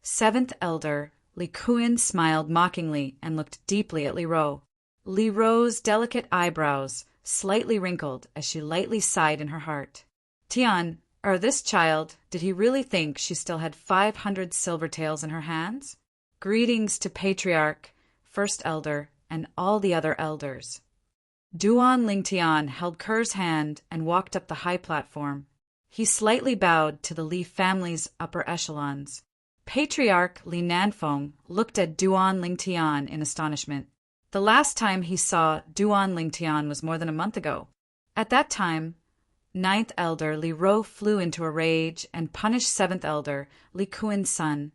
[SPEAKER 1] Seventh elder, Li Kuan smiled mockingly and looked deeply at Li Ro. Li Ro's delicate eyebrows slightly wrinkled as she lightly sighed in her heart. Tian, or this child, did he really think she still had 500 silver taels in her hands? Greetings to Patriarch, First Elder, and all the other elders. Duan Lingtian held Ker's hand and walked up the high platform. He slightly bowed to the Li family's upper echelons. Patriarch Li Nanfeng looked at Duan Lingtian in astonishment. The last time he saw Duan Lingtian was more than a month ago. At that time, 9th Elder Li Ro flew into a rage and punished 7th Elder Li Kuin's son,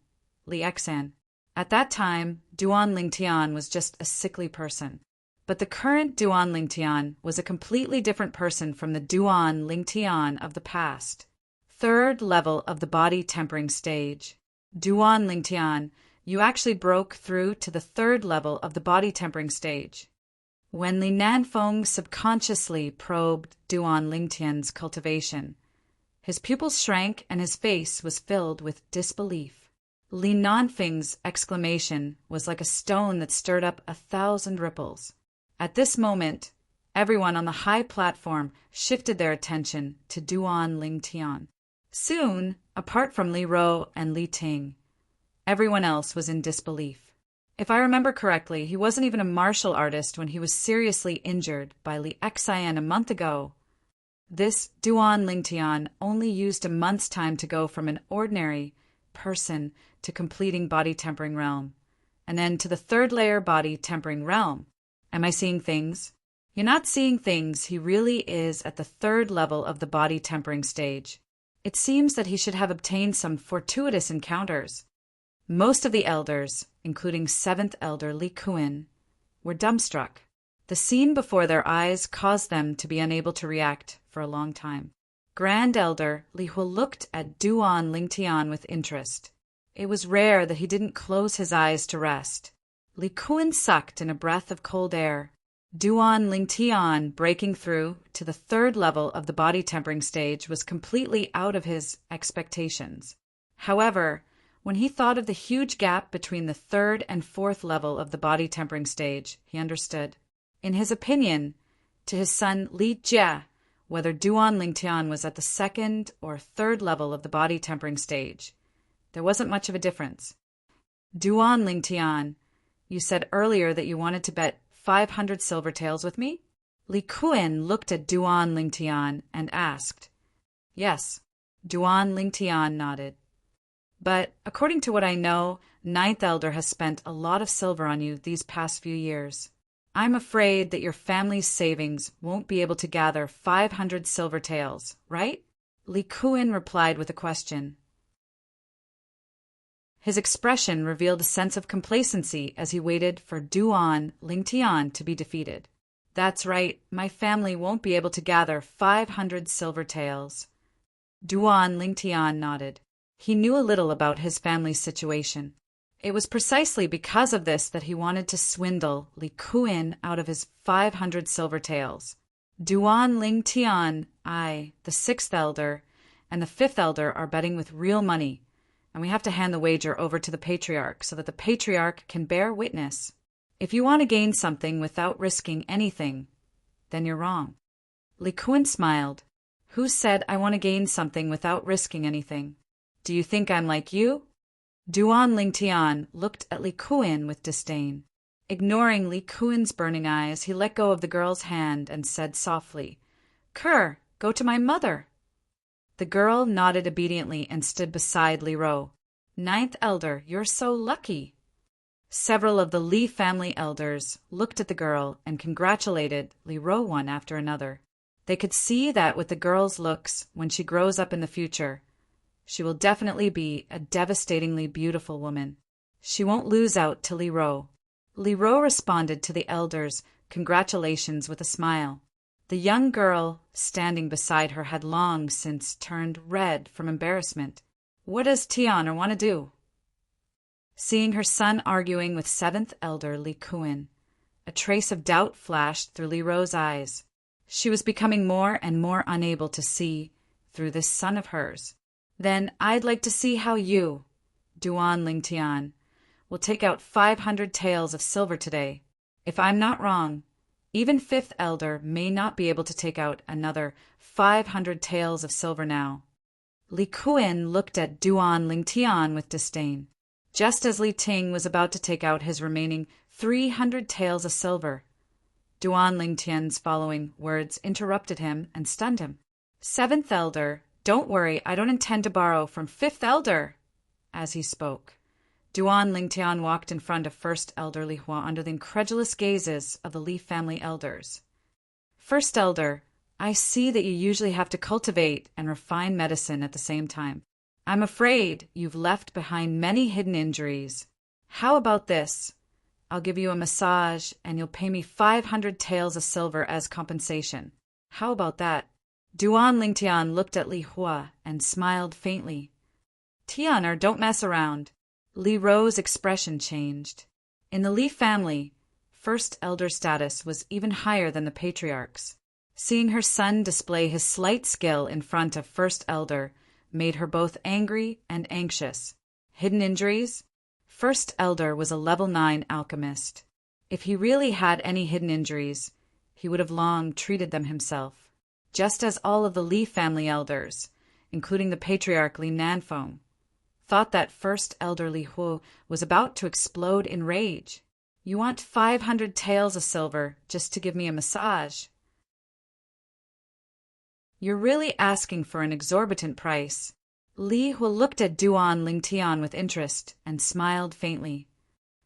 [SPEAKER 1] Li Exan. At that time, Duan Lingtian was just a sickly person. But the current Duan Lingtian was a completely different person from the Duan Lingtian of the past. 3rd level of the body tempering stage. Duan Lingtian, you actually broke through to the 3rd level of the body tempering stage. When Li Nanfeng subconsciously probed Duan Lingtian's cultivation, his pupils shrank and his face was filled with disbelief. Li Nanfeng's exclamation was like a stone that stirred up 1,000 ripples. At this moment, everyone on the high platform shifted their attention to Duan Lingtian. Soon, apart from Li Ro and Li Ting, everyone else was in disbelief. If I remember correctly, he wasn't even a martial artist when he was seriously injured by Li Xian a month ago. This Duan Lingtian only used a month's time to go from an ordinary person to completing body tempering realm, and then to the 3rd layer body tempering realm. Am I seeing things? You're not seeing things. He really is at the 3rd level of the body tempering stage. It seems that he should have obtained some fortuitous encounters. Most of the elders, including 7th Elder Li Kuin, were dumbstruck. The scene before their eyes caused them to be unable to react for a long time. Grand Elder Li Hu looked at Duan Lingtian with interest. It was rare that he didn't close his eyes to rest. Li Kuin sucked in a breath of cold air. Duan Lingtian breaking through to the 3rd level of the body tempering stage was completely out of his expectations. However, when he thought of the huge gap between the 3rd and 4th level of the body tempering stage, he understood. In his opinion, to his son Li Jia, whether Duan Lingtian was at the 2nd or 3rd level of the body tempering stage, there wasn't much of a difference. Duan Lingtian, you said earlier that you wanted to bet 500 silver taels with me? Li Kuin looked at Duan Lingtian and asked. Yes, Duan Lingtian nodded. But according to what I know, 9th Elder has spent a lot of silver on you these past few years. I'm afraid that your family's savings won't be able to gather 500 silver taels, right? Li Kuin replied with a question. His expression revealed a sense of complacency as he waited for Duan Lingtian to be defeated. That's right, my family won't be able to gather 500 silver taels. Duan Lingtian nodded. He knew a little about his family's situation. It was precisely because of this that he wanted to swindle Li Kuin out of his 500 silver taels. Duan Lingtian, the 6th Elder, and the 5th Elder are betting with real money, and we have to hand the wager over to the Patriarch so that the Patriarch can bear witness. If you want to gain something without risking anything, then you're wrong. Li Kuin smiled. Who said I want to gain something without risking anything? Do you think I'm like you? Duan Lingtian looked at Li Kuin with disdain. Ignoring Li Kuin's burning eyes, he let go of the girl's hand and said softly, Ker, go to my mother. The girl nodded obediently and stood beside Li Ro. 9th Elder, you're so lucky. Several of the Li family elders looked at the girl and congratulated Li Ro one after another. They could see that with the girl's looks, when she grows up in the future, she will definitely be a devastatingly beautiful woman. She won't lose out to Li Ro. Li Ro responded to the elders' congratulations with a smile. The young girl standing beside her had long since turned red from embarrassment. What does Tian want to do? Seeing her son arguing with 7th Elder Li Kuin, a trace of doubt flashed through Li Ro's eyes. She was becoming more and more unable to see through this son of hers. Then I'd like to see how you, Duan Lingtian, will take out 500 taels of silver today. If I'm not wrong, Even fifth elder may not be able to take out another 500 taels of silver now. Li Kuan looked at Duan Lingtian with disdain, just as Li Ting was about to take out his remaining 300 taels of silver. Duan Lingtian's following words interrupted him and stunned him. Seventh elder, don't worry, I don't intend to borrow from fifth elder. As he spoke, Duan Lingtian walked in front of first elder Li Hua under the incredulous gazes of the Li family elders. First elder, I see that you usually have to cultivate and refine medicine at the same time. I'm afraid you've left behind many hidden injuries. How about this? I'll give you a massage and you'll pay me 500 taels of silver as compensation. How about that? Duan Lingtian looked at Li Hua and smiled faintly. Tianer, don't mess around. Li Ro's expression changed. In the Li family, first elder status was even higher than the patriarchs. Seeing her son display his slight skill in front of first elder made her both angry and anxious. Hidden injuries? First elder was a level 9 alchemist. If he really had any hidden injuries, he would have long treated them himself, just as all of the Li family elders, including the patriarch Li Nanfeng, thought that first elder Li Hu was about to explode in rage. You want 500 taels of silver just to give me a massage? You're really asking for an exorbitant price. Li Hu looked at Duan Lingtian with interest and smiled faintly.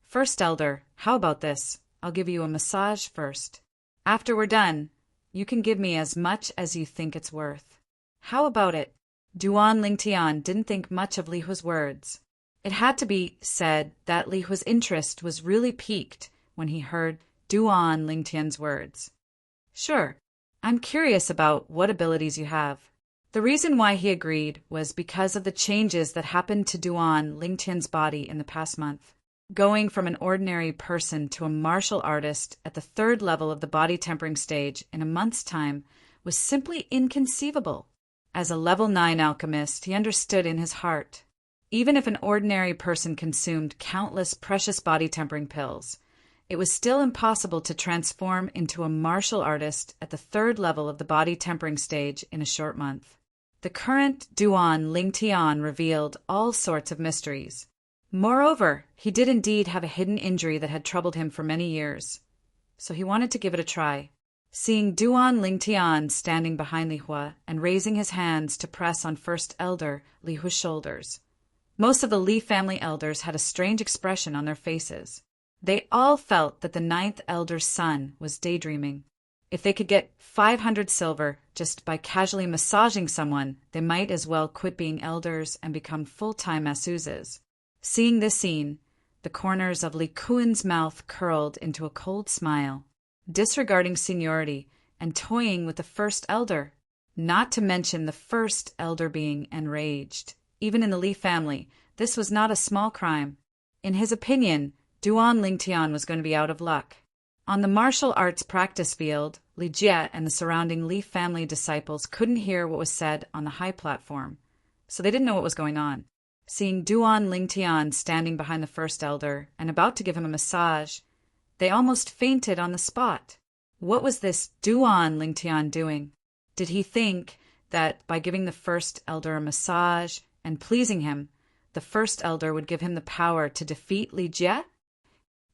[SPEAKER 1] First elder, how about this? I'll give you a massage first. After we're done, you can give me as much as you think it's worth. How about it? Duan Lingtian didn't think much of Li Hu's words. It had to be said that Li Hu's interest was really piqued when he heard Duan Lingtian's words. Sure, I'm curious about what abilities you have. The reason why he agreed was because of the changes that happened to Duan Lingtian's body in the past month. Going from an ordinary person to a martial artist at the 3rd level of the body tempering stage in a month's time was simply inconceivable. As a level 9 alchemist, he understood in his heart, even if an ordinary person consumed countless precious body tempering pills, it was still impossible to transform into a martial artist at the 3rd level of the body tempering stage in a short month. The current Duan Lingtian revealed all sorts of mysteries. Moreover, he did indeed have a hidden injury that had troubled him for many years, so he wanted to give it a try. Seeing Duan Lingtian standing behind Li Hua and raising his hands to press on first elder Li Hu's shoulders, most of the Li family elders had a strange expression on their faces. They all felt that the 9th elder's son was daydreaming. If they could get 500 silver just by casually massaging someone, they might as well quit being elders and become full-time masseuses. Seeing this scene, the corners of Li Kuan's mouth curled into a cold smile, disregarding seniority and toying with the first elder, not to mention the first elder being enraged. Even in the Li family, this was not a small crime. In his opinion, Duan Lingtian was going to be out of luck. On the martial arts practice field, Li Jie and the surrounding Li family disciples couldn't hear what was said on the high platform, so they didn't know what was going on. Seeing Duan Lingtian standing behind the first elder and about to give him a massage, they almost fainted on the spot. What was this Duan Lingtian doing? Did he think that by giving the first elder a massage and pleasing him, the first elder would give him the power to defeat Li Jie?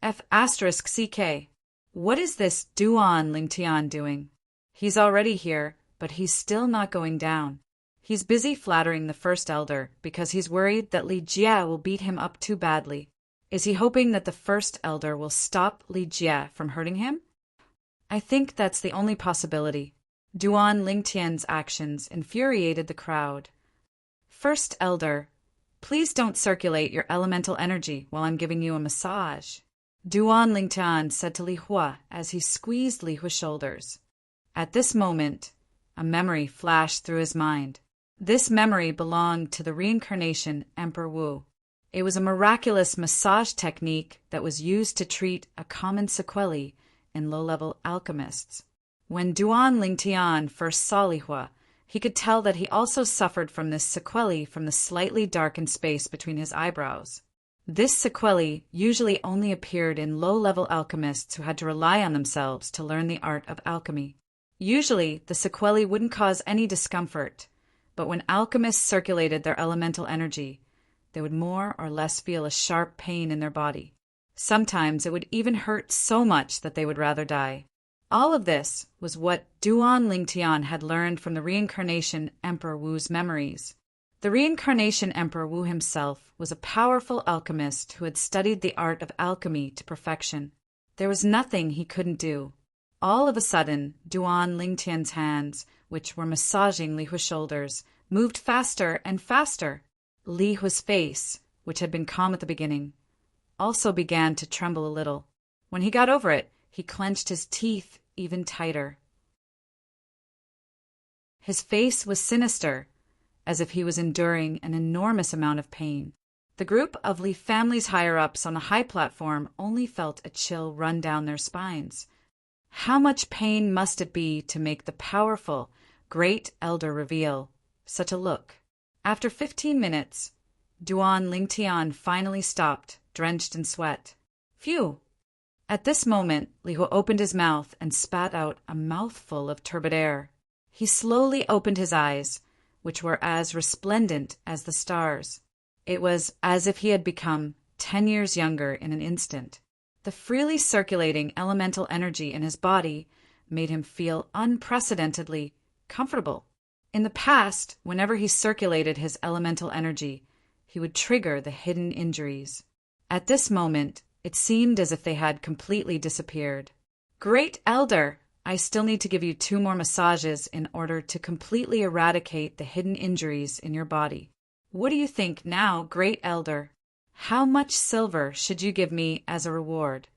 [SPEAKER 1] F***CK. What is this Duan Lingtian doing? He's already here, but he's still not going down. He's busy flattering the first elder because he's worried that Li Jie will beat him up too badly. Is he hoping that the first elder will stop Li Jie from hurting him? I think that's the only possibility. Duan Lingtian's actions infuriated the crowd. First elder, please don't circulate your elemental energy while I'm giving you a massage, Duan Lingtian said to Li Hua as he squeezed Li Hua's shoulders. At this moment, a memory flashed through his mind. This memory belonged to the reincarnation Emperor Wu. It was a miraculous massage technique that was used to treat a common sequelae in low-level alchemists. When Duan Lingtian first saw Li Hua, he could tell that he also suffered from this sequelae from the slightly darkened space between his eyebrows. This sequelae usually only appeared in low-level alchemists who had to rely on themselves to learn the art of alchemy. Usually, the sequelae wouldn't cause any discomfort, but when alchemists circulated their elemental energy, they would more or less feel a sharp pain in their body. Sometimes it would even hurt so much that they would rather die. All of this was what Duan Lingtian had learned from the reincarnation Emperor Wu's memories. The reincarnation Emperor Wu himself was a powerful alchemist who had studied the art of alchemy to perfection. There was nothing he couldn't do. All of a sudden, Duan Lingtian's hands, which were massaging Li Hua's shoulders, moved faster and faster. Li Hua's face, which had been calm at the beginning, also began to tremble a little. When he got over it, he clenched his teeth even tighter. His face was sinister, as if he was enduring an enormous amount of pain. The group of Li family's higher-ups on the high platform only felt a chill run down their spines. How much pain must it be to make the powerful, great elder reveal such a look? After 15 minutes, Duan Lingtian finally stopped, drenched in sweat. Phew! At this moment, Li Hua opened his mouth and spat out a mouthful of turbid air. He slowly opened his eyes, which were as resplendent as the stars. It was as if he had become 10 years younger in an instant. The freely circulating elemental energy in his body made him feel unprecedentedly comfortable. In the past, whenever he circulated his elemental energy, he would trigger the hidden injuries. At this moment, it seemed as if they had completely disappeared. Great Elder, I still need to give you 2 more massages in order to completely eradicate the hidden injuries in your body. What do you think now, Great Elder? How much silver should you give me as a reward?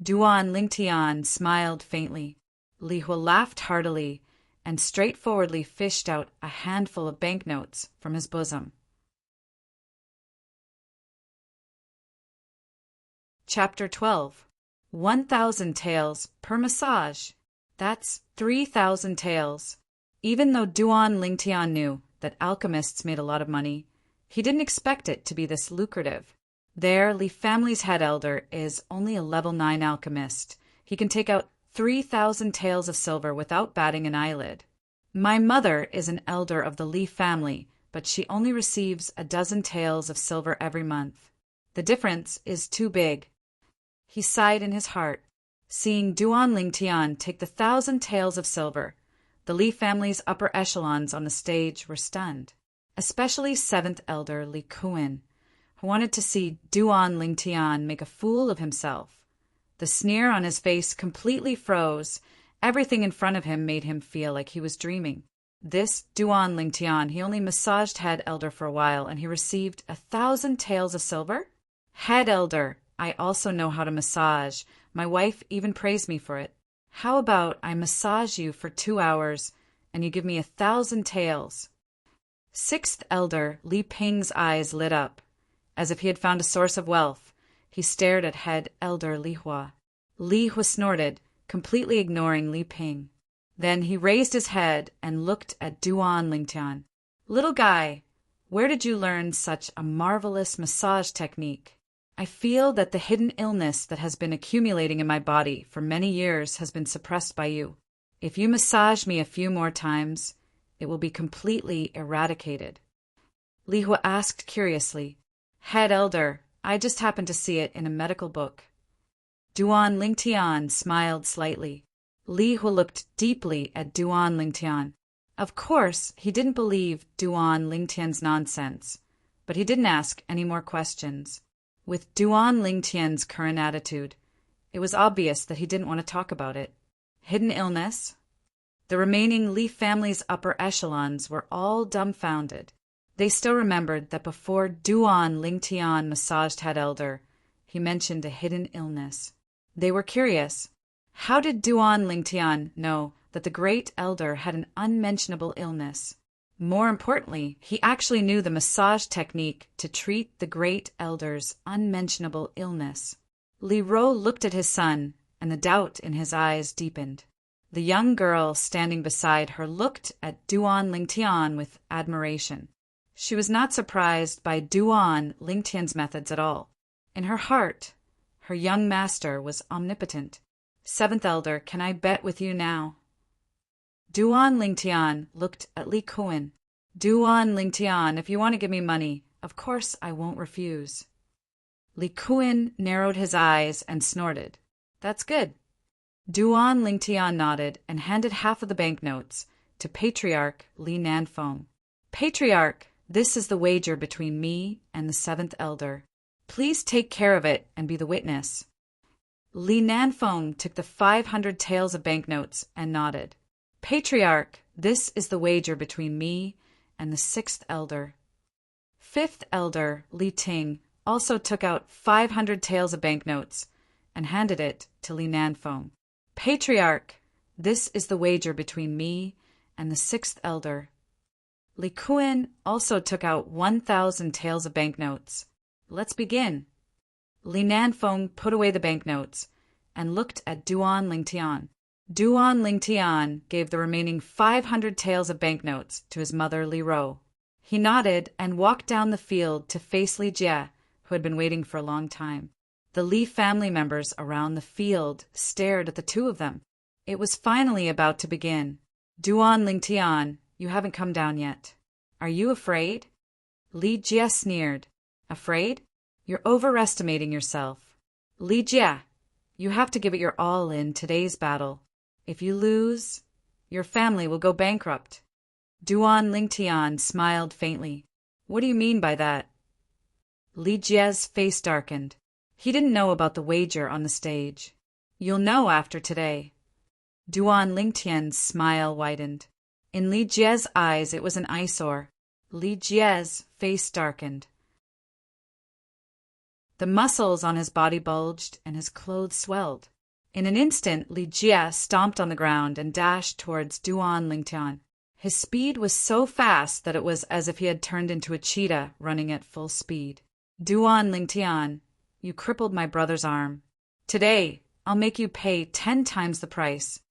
[SPEAKER 1] Duan Lingtian smiled faintly. Li Hua laughed heartily and straightforwardly fished out a handful of banknotes from his bosom. Chapter 12. 1,000 taels per massage. That's 3,000 taels. Even though Duan Lingtian knew that alchemists made a lot of money, he didn't expect it to be this lucrative. There, Li family's head elder is only a level 9 alchemist. He can take out 3,000 taels of silver without batting an eyelid. My mother is an elder of the Li family, but she only receives a dozen taels of silver every month. The difference is too big. He sighed in his heart. Seeing Duan Lingtian take the 1,000 taels of silver, the Li family's upper echelons on the stage were stunned, especially 7th Elder Li Kuan, who wanted to see Duan Lingtian make a fool of himself. The sneer on his face completely froze. Everything in front of him made him feel like he was dreaming. This Duan Lingtian, he only massaged head elder for a while, and he received 1,000 taels of silver? Head elder, I also know how to massage. My wife even praised me for it. How about I massage you for 2 hours, and you give me 1,000 taels? 6th Elder Li Ping's eyes lit up. As if he had found a source of wealth, he stared at head elder Li Hua. Li Hua snorted, completely ignoring Li Ping. Then he raised his head and looked at Duan Lingtian. Little guy, where did you learn such a marvelous massage technique? I feel that the hidden illness that has been accumulating in my body for many years has been suppressed by you. If you massage me a few more times, it will be completely eradicated. Li Hua asked curiously. Head elder, I just happened to see it in a medical book. Duan Lingtian smiled slightly. Li Hua looked deeply at Duan Lingtian. Of course, he didn't believe Duan Lingtian's nonsense, but he didn't ask any more questions. With Duan Lingtian's current attitude, it was obvious that he didn't want to talk about it. Hidden illness? The remaining Li family's upper echelons were all dumbfounded. They still remembered that before Duan Lingtian massaged head elder, he mentioned a hidden illness. They were curious. How did Duan Lingtian know that the great elder had an unmentionable illness? More importantly, he actually knew the massage technique to treat the great elder's unmentionable illness. Li Ro looked at his son, and the doubt in his eyes deepened. The young girl standing beside her looked at Duan Lingtian with admiration. She was not surprised by Duan Lingtian's methods at all. In her heart, her young master was omnipotent. Seventh Elder, can I bet with you now? Duan Lingtian looked at Li Kuan. Duan Lingtian, if you want to give me money, of course I won't refuse. Li Kuan narrowed his eyes and snorted. That's good. Duan Lingtian nodded and handed half of the banknotes to Patriarch Li Nanfeng. Patriarch, this is the wager between me and the Seventh Elder. Please take care of it and be the witness. Li Nanfeng took the 500 taels of banknotes and nodded. Patriarch, this is the wager between me and the Sixth Elder. Fifth Elder, Li Ting, also took out 500 taels of banknotes and handed it to Li Nanfeng. Patriarch, this is the wager between me and the Sixth Elder. Li Kuan also took out 1,000 taels of banknotes. Let's begin. Li Nanfeng put away the banknotes and looked at Duan Lingtian. Duan Lingtian gave the remaining 500 taels of banknotes to his mother Li Ro. He nodded and walked down the field to face Li Jie, who had been waiting for a long time. The Li family members around the field stared at the two of them. It was finally about to begin. Duan Lingtian, you haven't come down yet. Are you afraid? Li Jie sneered. Afraid? You're overestimating yourself. Li Jie, you have to give it your all in today's battle. If you lose, your family will go bankrupt. Duan Lingtian smiled faintly. What do you mean by that? Li Jie's face darkened. He didn't know about the wager on the stage. You'll know after today. Duan Lingtian's smile widened. In Li Jie's eyes it was an eyesore. Li Jie's face darkened. The muscles on his body bulged and his clothes swelled. In an instant, Li Jie stomped on the ground and dashed towards Duan Lingtian. His speed was so fast that it was as if he had turned into a cheetah running at full speed. Duan Lingtian, you crippled my brother's arm. Today, I'll make you pay 10 times the price.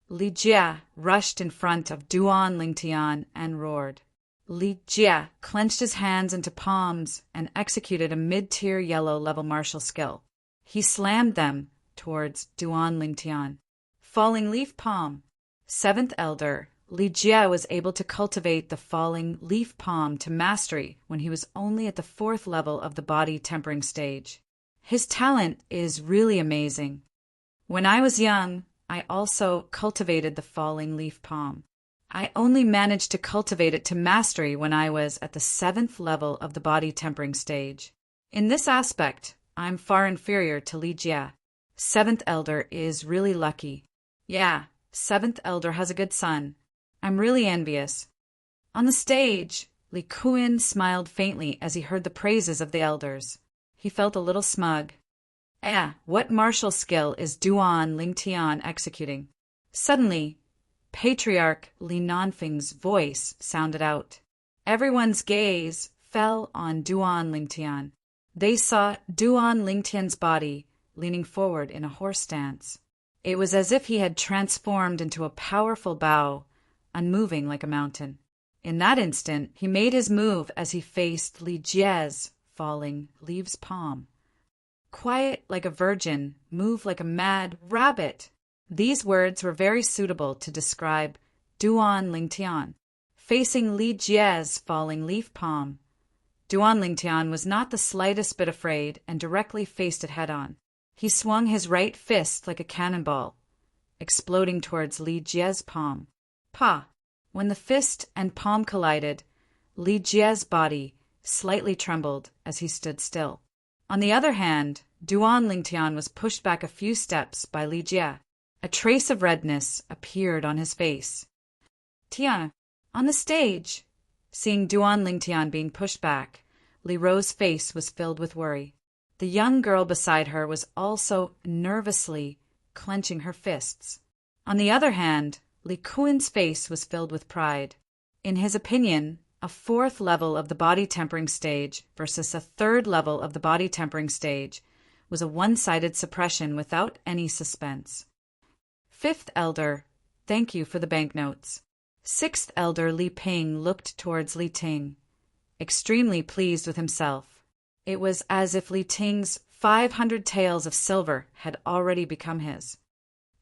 [SPEAKER 1] Li Jie rushed in front of Duan Lingtian and roared. Li Jie clenched his hands into palms and executed a mid-tier yellow level martial skill. He slammed them towards Duan Lingtian. Falling leaf palm. Seventh Elder, Li Jie was able to cultivate the falling leaf palm to mastery when he was only at the 4th level of the body tempering stage. His talent is really amazing. When I was young, I also cultivated the falling leaf palm. I only managed to cultivate it to mastery when I was at the 7th level of the body tempering stage. In this aspect, I'm far inferior to Li Jie. 7th Elder is really lucky. Yeah, 7th Elder has a good son. I'm really envious. On the stage, Li Kuan smiled faintly as he heard the praises of the elders. He felt a little smug. What martial skill is Duan Lingtian executing? Suddenly, Patriarch Li Nanfeng's voice sounded out. Everyone's gaze fell on Duan Lingtian. They saw Duan Lingtian's body leaning forward in a horse stance. It was as if he had transformed into a powerful bow, unmoving like a mountain. In that instant, he made his move as he faced Li Jie's falling leaves palm. Quiet like a virgin, move like a mad rabbit. These words were very suitable to describe Duan Lingtian. Facing Li Jie's falling leaf palm, Duan Lingtian was not the slightest bit afraid and directly faced it head-on. He swung his right fist like a cannonball, exploding towards Li Jie's palm. Pa! When the fist and palm collided, Li Jie's body slightly trembled as he stood still. On the other hand, Duan Lingtian was pushed back a few steps by Li Jie. A trace of redness appeared on his face. Tian, on the stage. Seeing Duan Lingtian being pushed back, Li Ro's face was filled with worry. The young girl beside her was also nervously clenching her fists. On the other hand, Li Kuan's face was filled with pride. In his opinion, a 4th level of the body tempering stage versus a 3rd level of the body tempering stage was a one-sided suppression without any suspense. 5th Elder, thank you for the banknotes. 6th Elder Li Ping looked towards Li Ting, extremely pleased with himself. It was as if Li Ting's 500 taels of silver had already become his.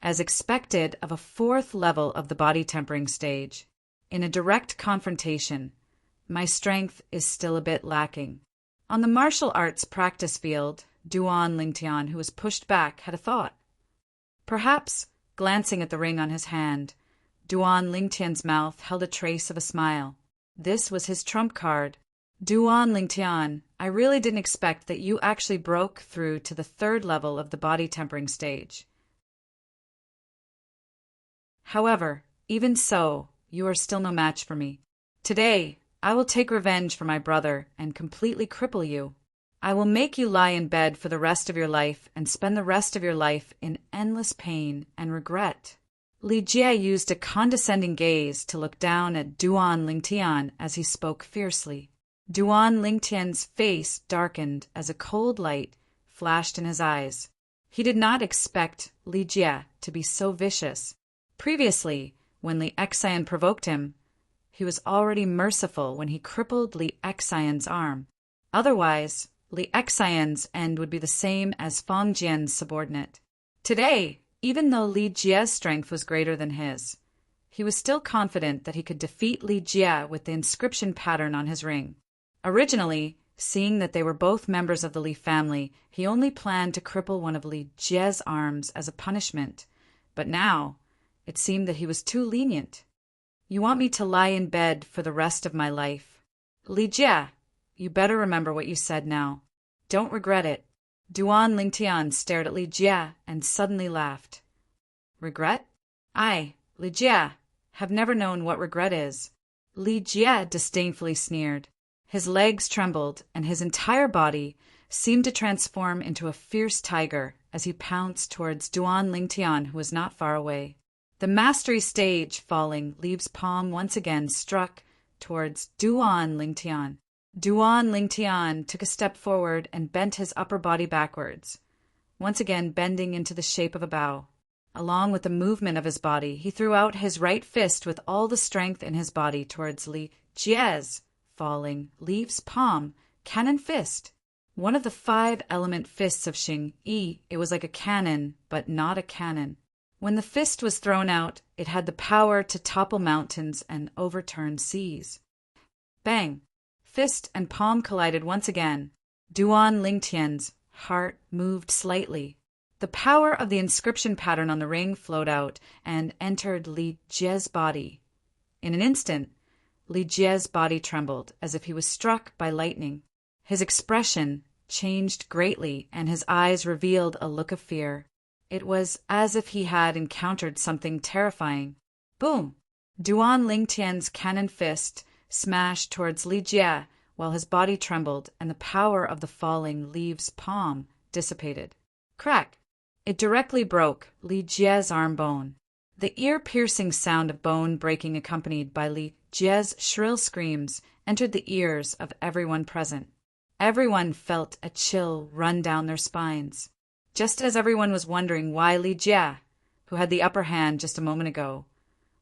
[SPEAKER 1] As expected of a fourth level of the body tempering stage, in a direct confrontation, my strength is still a bit lacking. On the martial arts practice field, Duan Lingtian, who was pushed back, had a thought. Perhaps, glancing at the ring on his hand, Duan Lingtian's mouth held a trace of a smile. This was his trump card. Duan Lingtian, I really didn't expect that you actually broke through to the third level of the body tempering stage. However, even so, you are still no match for me. Today, I will take revenge for my brother and completely cripple you. I will make you lie in bed for the rest of your life and spend the rest of your life in endless pain and regret. Li Jie used a condescending gaze to look down at Duan Lingtian as he spoke fiercely. Duan Lingtian's face darkened as a cold light flashed in his eyes. He did not expect Li Jie to be so vicious. Previously, when Li Xian provoked him, he was already merciful when he crippled Li Xian's arm. Otherwise, Li Xian's end would be the same as Fang Jian's subordinate. Today, even though Li Jie's strength was greater than his, he was still confident that he could defeat Li Jie with the inscription pattern on his ring. Originally, seeing that they were both members of the Li family, he only planned to cripple one of Li Jie's arms as a punishment. But now, it seemed that he was too lenient. You want me to lie in bed for the rest of my life? Li Jie, you better remember what you said now. Don't regret it. Duan Lingtian stared at Li Jie and suddenly laughed. Regret? I, Li Jie, have never known what regret is. Li Jie disdainfully sneered. His legs trembled, and his entire body seemed to transform into a fierce tiger as he pounced towards Duan Lingtian, who was not far away. The mastery stage falling leaves palm once again struck towards Duan Lingtian. Duan Lingtian took a step forward and bent his upper body backwards, once again bending into the shape of a bow. Along with the movement of his body, he threw out his right fist with all the strength in his body towards Li Jie's falling leaves palm, cannon fist. One of the 5-element fists of Xing Yi. It was like a cannon, but not a cannon. When the fist was thrown out, it had the power to topple mountains and overturn seas. Bang! Fist and palm collided once again. Duan Lingtian's heart moved slightly. The power of the inscription pattern on the ring flowed out and entered Li Jie's body. In an instant, Li Jie's body trembled as if he was struck by lightning. His expression changed greatly and his eyes revealed a look of fear. It was as if he had encountered something terrifying. Boom! Duan Lingtian's cannon fist smashed towards Li Jie while his body trembled and the power of the falling leaves palm dissipated. Crack! It directly broke Li Jie's arm bone. The ear-piercing sound of bone breaking accompanied by Li Jie's shrill screams entered the ears of everyone present. Everyone felt a chill run down their spines. Just as everyone was wondering why Li Jie, who had the upper hand just a moment ago,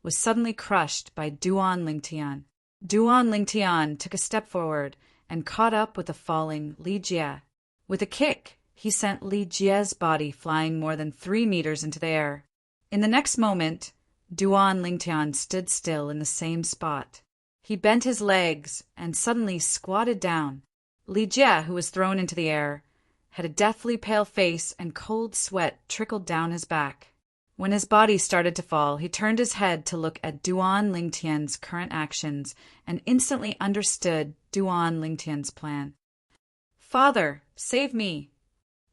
[SPEAKER 1] was suddenly crushed by Duan Lingtian. Duan Lingtian took a step forward and caught up with the falling Li Jie. With a kick, he sent Li Jie's body flying more than 3 meters into the air. In the next moment, Duan Lingtian stood still in the same spot. He bent his legs and suddenly squatted down. Li Jie, who was thrown into the air, had a deathly pale face and cold sweat trickled down his back. When his body started to fall, he turned his head to look at Duan Lingtian's current actions and instantly understood Duan Lingtian's plan. "Father, save me!"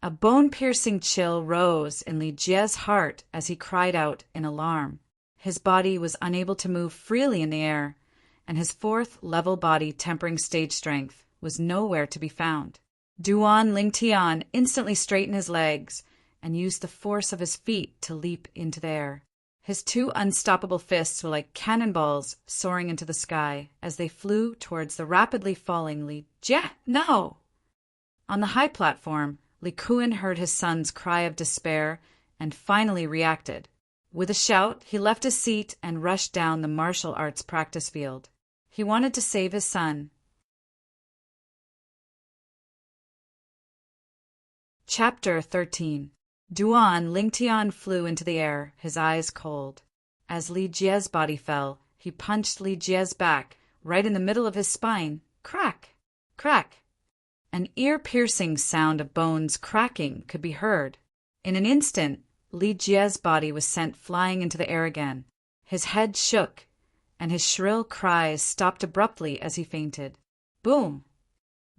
[SPEAKER 1] A bone-piercing chill rose in Li Jie's heart as he cried out in alarm. His body was unable to move freely in the air, and his 4th-level body tempering stage strength was nowhere to be found. Duan Lingtian instantly straightened his legs and used the force of his feet to leap into the air. His 2 unstoppable fists were like cannonballs soaring into the sky as they flew towards the rapidly falling Li Jie. No! On the high platform, Li Kuan heard his son's cry of despair and finally reacted. With a shout, he left his seat and rushed down the martial arts practice field. He wanted to save his son, Chapter 13. Duan Lingtian flew into the air, his eyes cold. As Li Jie's body fell, he punched Li Jie's back, right in the middle of his spine. Crack! Crack! An ear-piercing sound of bones cracking could be heard. In an instant, Li Jie's body was sent flying into the air again. His head shook, and his shrill cries stopped abruptly as he fainted. Boom!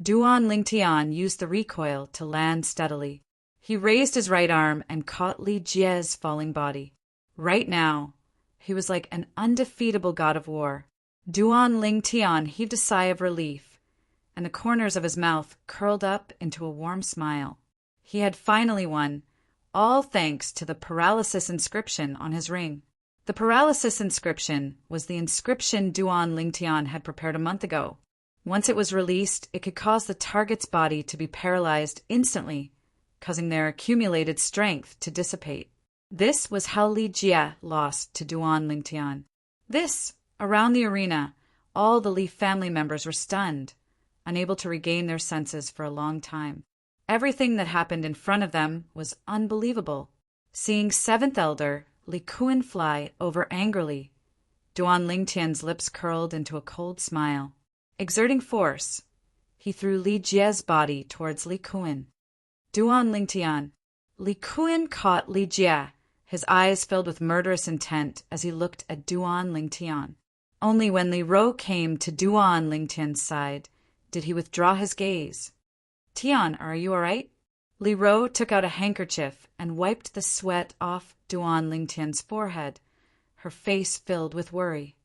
[SPEAKER 1] Duan Lingtian used the recoil to land steadily. He raised his right arm and caught Li Jie's falling body. Right now, he was like an undefeatable god of war. Duan Lingtian heaved a sigh of relief, and the corners of his mouth curled up into a warm smile. He had finally won, all thanks to the paralysis inscription on his ring. The paralysis inscription was the inscription Duan Lingtian had prepared a month ago. Once it was released, it could cause the target's body to be paralyzed instantly, causing their accumulated strength to dissipate. This was how Li Jie lost to Duan Lingtian. Around the arena, all the Li family members were stunned, unable to regain their senses for a long time. Everything that happened in front of them was unbelievable. Seeing seventh elder Li Kuan fly over angrily, Duan Lingtian's lips curled into a cold smile. Exerting force, he threw Li Jie's body towards Li Kuan. Duan Lingtian. Li Kuan caught Li Jie, his eyes filled with murderous intent as he looked at Duan Lingtian. Only when Li Ro came to Duan Lingtian's side did he withdraw his gaze. Tian, are you all right? Li Ro took out a handkerchief and wiped the sweat off Duan Lingtian's forehead, her face filled with worry.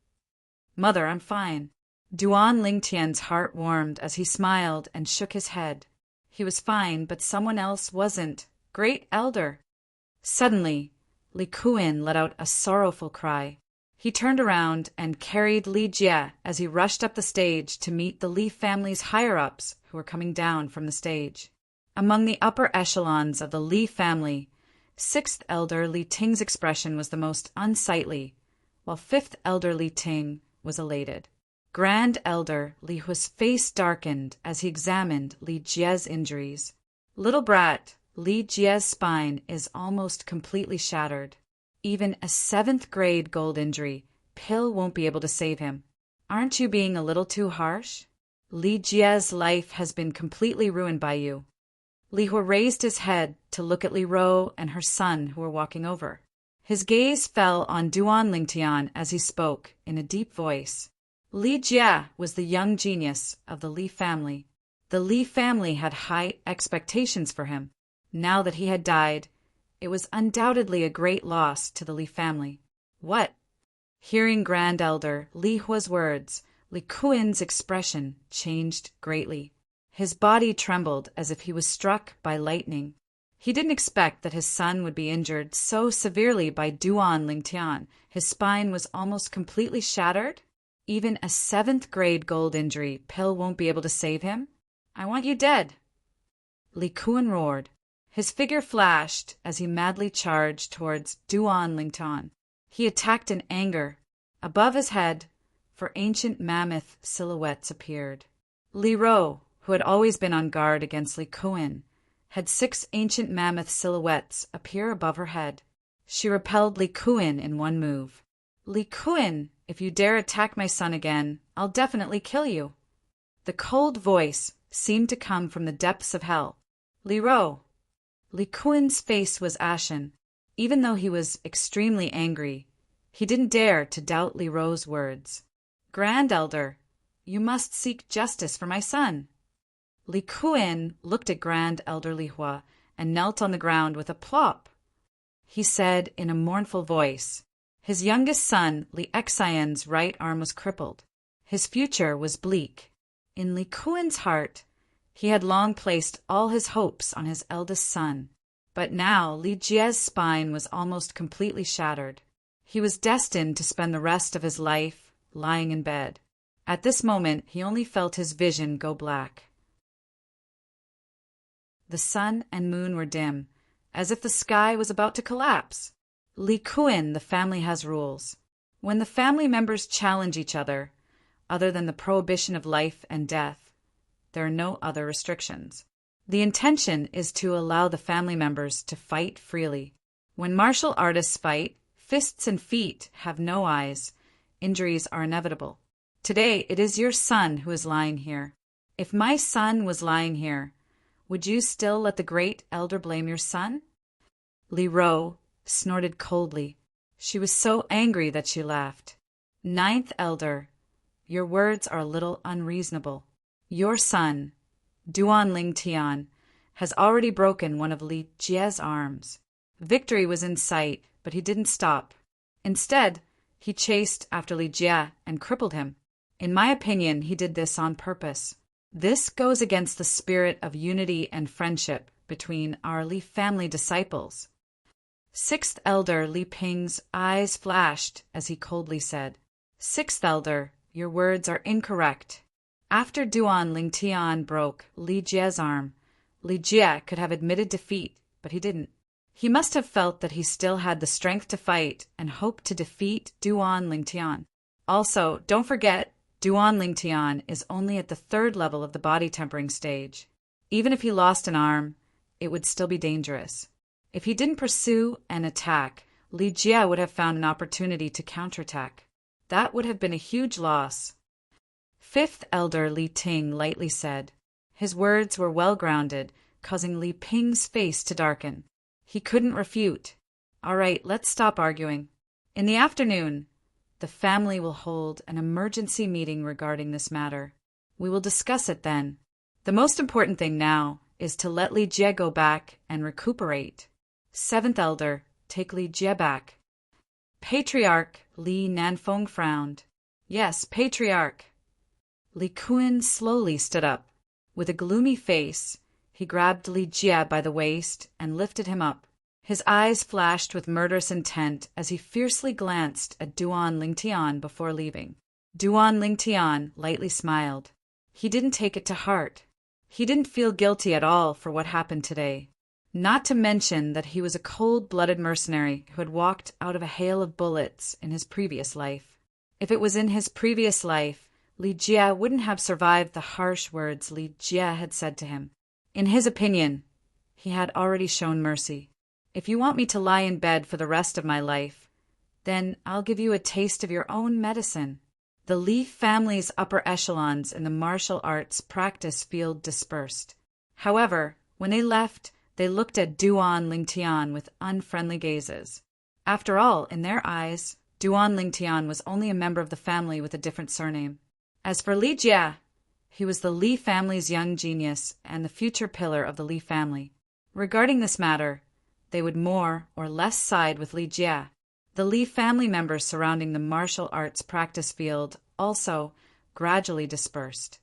[SPEAKER 1] Mother, I'm fine. Duan Lingtian's heart warmed as he smiled and shook his head. He was fine, but someone else wasn't. Great Elder. Suddenly, Li Kuan let out a sorrowful cry. He turned around and carried Li Jie as he rushed up the stage to meet the Li family's higher-ups who were coming down from the stage. Among the upper echelons of the Li family, 6th Elder Li Ting's expression was the most unsightly, while 5th Elder Li Ting was elated. Grand Elder Li Hua's face darkened as he examined Li Jie's injuries. Little brat, Li Jie's spine is almost completely shattered. Even a 7th grade gold injury, pill won't be able to save him. Aren't you being a little too harsh? Li Jie's life has been completely ruined by you. Li Hua raised his head to look at Li Ro and her son who were walking over. His gaze fell on Duan Lingtian as he spoke in a deep voice. Li Jie was the young genius of the Li family. The Li family had high expectations for him. Now that he had died, it was undoubtedly a great loss to the Li family. What? Hearing Grand Elder Li Hua's words, Li Kuan's expression changed greatly. His body trembled as if he was struck by lightning. He didn't expect that his son would be injured so severely by Duan Lingtian. His spine was almost completely shattered. Even a 7th grade gold injury pill won't be able to save him? I want you dead. Li Kuan roared. His figure flashed as he madly charged towards Duan Lingtian. He attacked in anger. Above his head, 4 ancient mammoth silhouettes appeared. Li Ro, who had always been on guard against Li Kuan, had 6 ancient mammoth silhouettes appear above her head. She repelled Li Kuan in one move. Li Kuan, if you dare attack my son again, I'll definitely kill you. The cold voice seemed to come from the depths of hell. Li Ro. Li Kuan's face was ashen. Even though he was extremely angry, he didn't dare to doubt Li Ro's words. Grand Elder, you must seek justice for my son. Li Kuan looked at Grand Elder Li Hua and knelt on the ground with a plop. He said in a mournful voice, his youngest son, Li Xian's right arm was crippled. His future was bleak. In Li Kuan's heart, he had long placed all his hopes on his eldest son. But now Li Jie's spine was almost completely shattered. He was destined to spend the rest of his life lying in bed. At this moment, he only felt his vision go black. The sun and moon were dim, as if the sky was about to collapse. Li Kuan, the family has rules. When the family members challenge each other than the prohibition of life and death, there are no other restrictions. The intention is to allow the family members to fight freely. When martial artists fight, fists and feet have no eyes. Injuries are inevitable. Today, it is your son who is lying here. If my son was lying here, would you still let the great elder blame your son? Li Ro snorted coldly. She was so angry that she laughed. Ninth elder, your words are a little unreasonable. Your son, Duan Ling Tian, has already broken one of Li Jie's arms. Victory was in sight, but he didn't stop. Instead, he chased after Li Jie and crippled him. In my opinion, he did this on purpose. This goes against the spirit of unity and friendship between our Li family disciples. Sixth elder Li Ping's eyes flashed as he coldly said, Sixth elder, your words are incorrect. After Duan Ling Tian broke Li Jie's arm, Li Jie could have admitted defeat, but he didn't. He must have felt that he still had the strength to fight and hoped to defeat Duan Ling Tian. Also, don't forget, Duan Ling Tian is only at the 3rd level of the body tempering stage. Even if he lost an arm, it would still be dangerous. If he didn't pursue and attack, Li Jie would have found an opportunity to counterattack. That would have been a huge loss. Fifth elder Li Ting lightly said. His words were well grounded, causing Li Ping's face to darken. He couldn't refute. All right, let's stop arguing. In the afternoon, the family will hold an emergency meeting regarding this matter. We will discuss it then. The most important thing now is to let Li Jie go back and recuperate. Seventh elder, take Li Jie back. Patriarch Li Nanfeng frowned. Yes, Patriarch. Li Kun slowly stood up. With a gloomy face, he grabbed Li Jie by the waist and lifted him up. His eyes flashed with murderous intent as he fiercely glanced at Duan Ling Tian before leaving. Duan Ling Tian lightly smiled. He didn't take it to heart. He didn't feel guilty at all for what happened today. Not to mention that he was a cold-blooded mercenary who had walked out of a hail of bullets in his previous life. If it was in his previous life, Li Jie wouldn't have survived the harsh words Li Jie had said to him. In his opinion, he had already shown mercy. If you want me to lie in bed for the rest of my life, then I'll give you a taste of your own medicine. The Li family's upper echelons in the martial arts practice field dispersed. However, when they left, they looked at Duan Ling Tian with unfriendly gazes. After all, in their eyes, Duan Ling Tian was only a member of the family with a different surname. As for Li Jie, he was the Li family's young genius and the future pillar of the Li family. Regarding this matter, they would more or less side with Li Jie. The Li family members surrounding the martial arts practice field also gradually dispersed.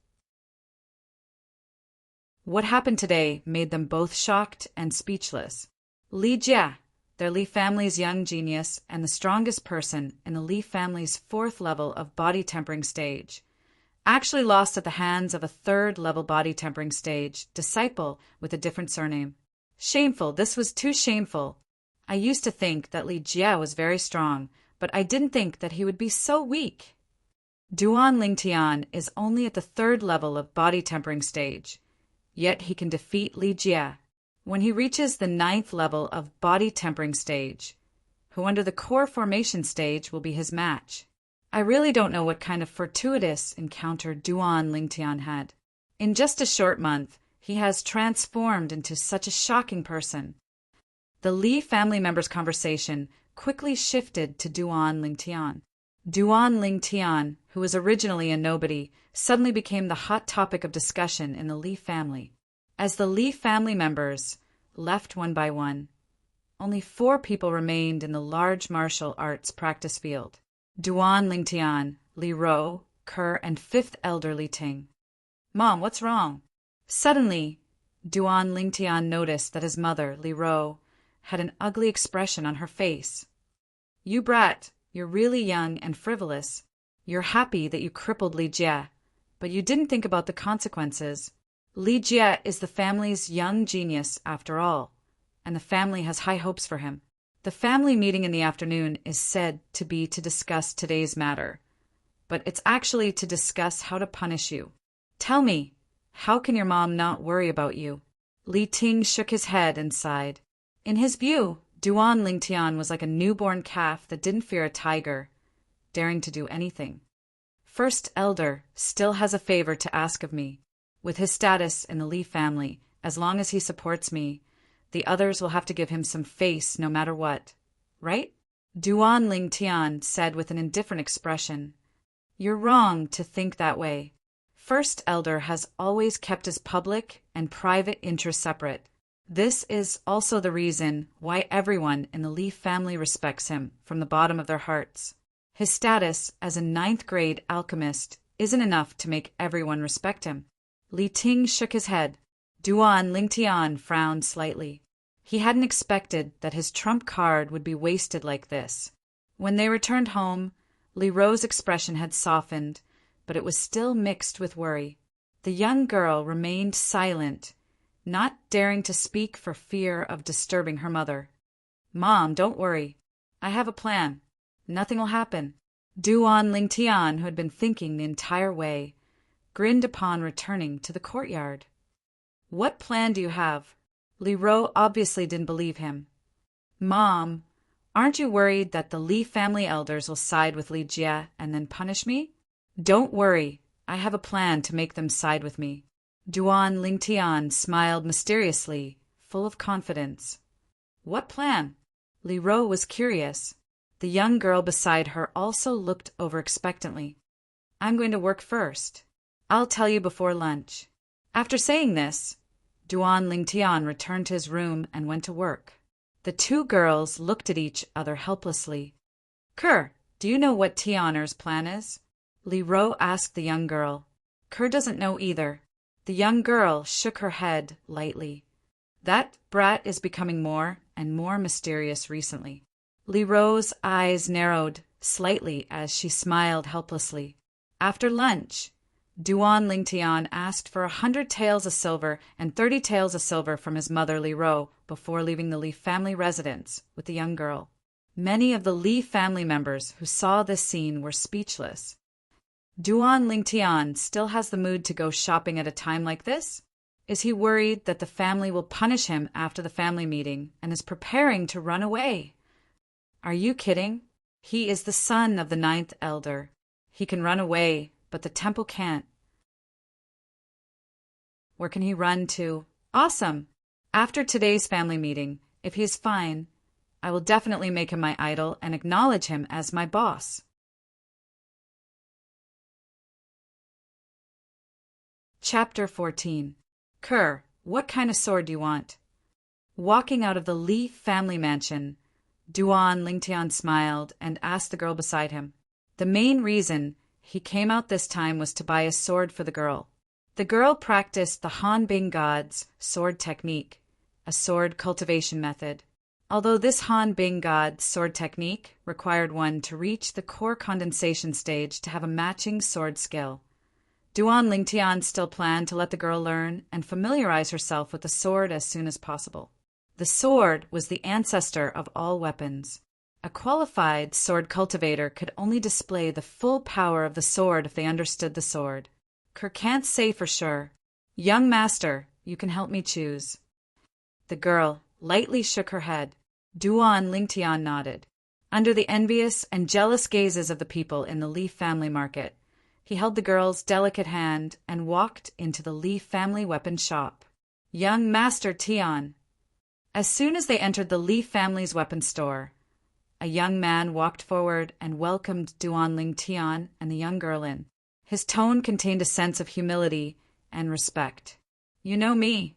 [SPEAKER 1] What happened today made them both shocked and speechless. Li Jie, their Li family's young genius and the strongest person in the Li family's 4th level of body tempering stage, actually lost at the hands of a 3rd level body tempering stage disciple with a different surname. Shameful, this was too shameful. I used to think that Li Jie was very strong, but I didn't think that he would be so weak. Duan Ling Tian is only at the 3rd level of body tempering stage, yet he can defeat Li Jie. When he reaches the 9th level of body tempering stage, who under the core formation stage will be his match. I really don't know what kind of fortuitous encounter Duan Ling Tian had. In just a short month, he has transformed into such a shocking person. The Li family members' conversation quickly shifted to Duan Ling Tian. Duan Ling Tian, who was originally a nobody, suddenly became the hot topic of discussion in the Li family. As the Li family members left one by one, only 4 people remained in the large martial arts practice field. Duan Ling Tian, Li Ro, Kerr, and 5th elder Li Ting. Mom, what's wrong? Suddenly, Duan Ling Tian noticed that his mother, Li Ro, had an ugly expression on her face. You brat, you're really young and frivolous. You're happy that you crippled Li Jie, but you didn't think about the consequences. Li Jie is the family's young genius after all, and the family has high hopes for him. The family meeting in the afternoon is said to be to discuss today's matter, but it's actually to discuss how to punish you. Tell me, how can your mom not worry about you? Li Ting shook his head and sighed. In his view, Duan Lingtian was like a newborn calf that didn't fear a tiger, daring to do anything. First Elder still has a favor to ask of me. With his status in the Li family, as long as he supports me, the others will have to give him some face no matter what. Right? Duan Lingtian said with an indifferent expression. You're wrong to think that way. First Elder has always kept his public and private interests separate. This is also the reason why everyone in the Li family respects him from the bottom of their hearts. His status as a ninth-grade alchemist isn't enough to make everyone respect him. Li Ting shook his head. Duan Lingtian frowned slightly. He hadn't expected that his trump card would be wasted like this. When they returned home, Li Ro's expression had softened, but it was still mixed with worry. The young girl remained silent, not daring to speak for fear of disturbing her mother. Mom, don't worry. I have a plan. Nothing will happen. Duan Lingtian, who had been thinking the entire way, grinned upon returning to the courtyard. What plan do you have? Li Ro obviously didn't believe him. Mom, aren't you worried that the Li family elders will side with Li Jie and then punish me? Don't worry. I have a plan to make them side with me. Duan Lingtian smiled mysteriously, full of confidence. What plan? Li Ro was curious. The young girl beside her also looked over expectantly. I'm going to work first. I'll tell you before lunch. After saying this, Duan Lingtian returned to his room and went to work. The two girls looked at each other helplessly. Kerr, do you know what Tianer's plan is? Li Ro asked the young girl. Kerr doesn't know either. The young girl shook her head lightly. That brat is becoming more and more mysterious recently. Li Ro's eyes narrowed slightly as she smiled helplessly. After lunch, Duan Lingtian asked for 100 taels of silver and 30 taels of silver from his mother Li Ro before leaving the Li family residence with the young girl. Many of the Li family members who saw this scene were speechless. Duan Lingtian still has the mood to go shopping at a time like this? Is he worried that the family will punish him after the family meeting and is preparing to run away? Are you kidding? He is the son of the ninth elder. He can run away, but the temple can't. Where can he run to? Awesome! After today's family meeting, if he is fine, I will definitely make him my idol and acknowledge him as my boss. Chapter 14. Kerr, what kind of sword do you want? Walking out of the Li family mansion, Duan Lingtian smiled and asked the girl beside him. The main reason he came out this time was to buy a sword for the girl. The girl practiced the Han Bing god's sword technique, a sword cultivation method. Although this Han Bing god's sword technique required one to reach the core condensation stage to have a matching sword skill, Duan Lingtian still planned to let the girl learn and familiarize herself with the sword as soon as possible. The sword was the ancestor of all weapons. A qualified sword cultivator could only display the full power of the sword if they understood the sword. Kerr can't say for sure. Young master, you can help me choose. The girl lightly shook her head. Duan Lingtian nodded. Under the envious and jealous gazes of the people in the Li family market, he held the girl's delicate hand and walked into the Li family weapon shop. Young Master Tian. As soon as they entered the Li family's weapon store, a young man walked forward and welcomed Duan Lingtian and the young girl in. His tone contained a sense of humility and respect. You know me.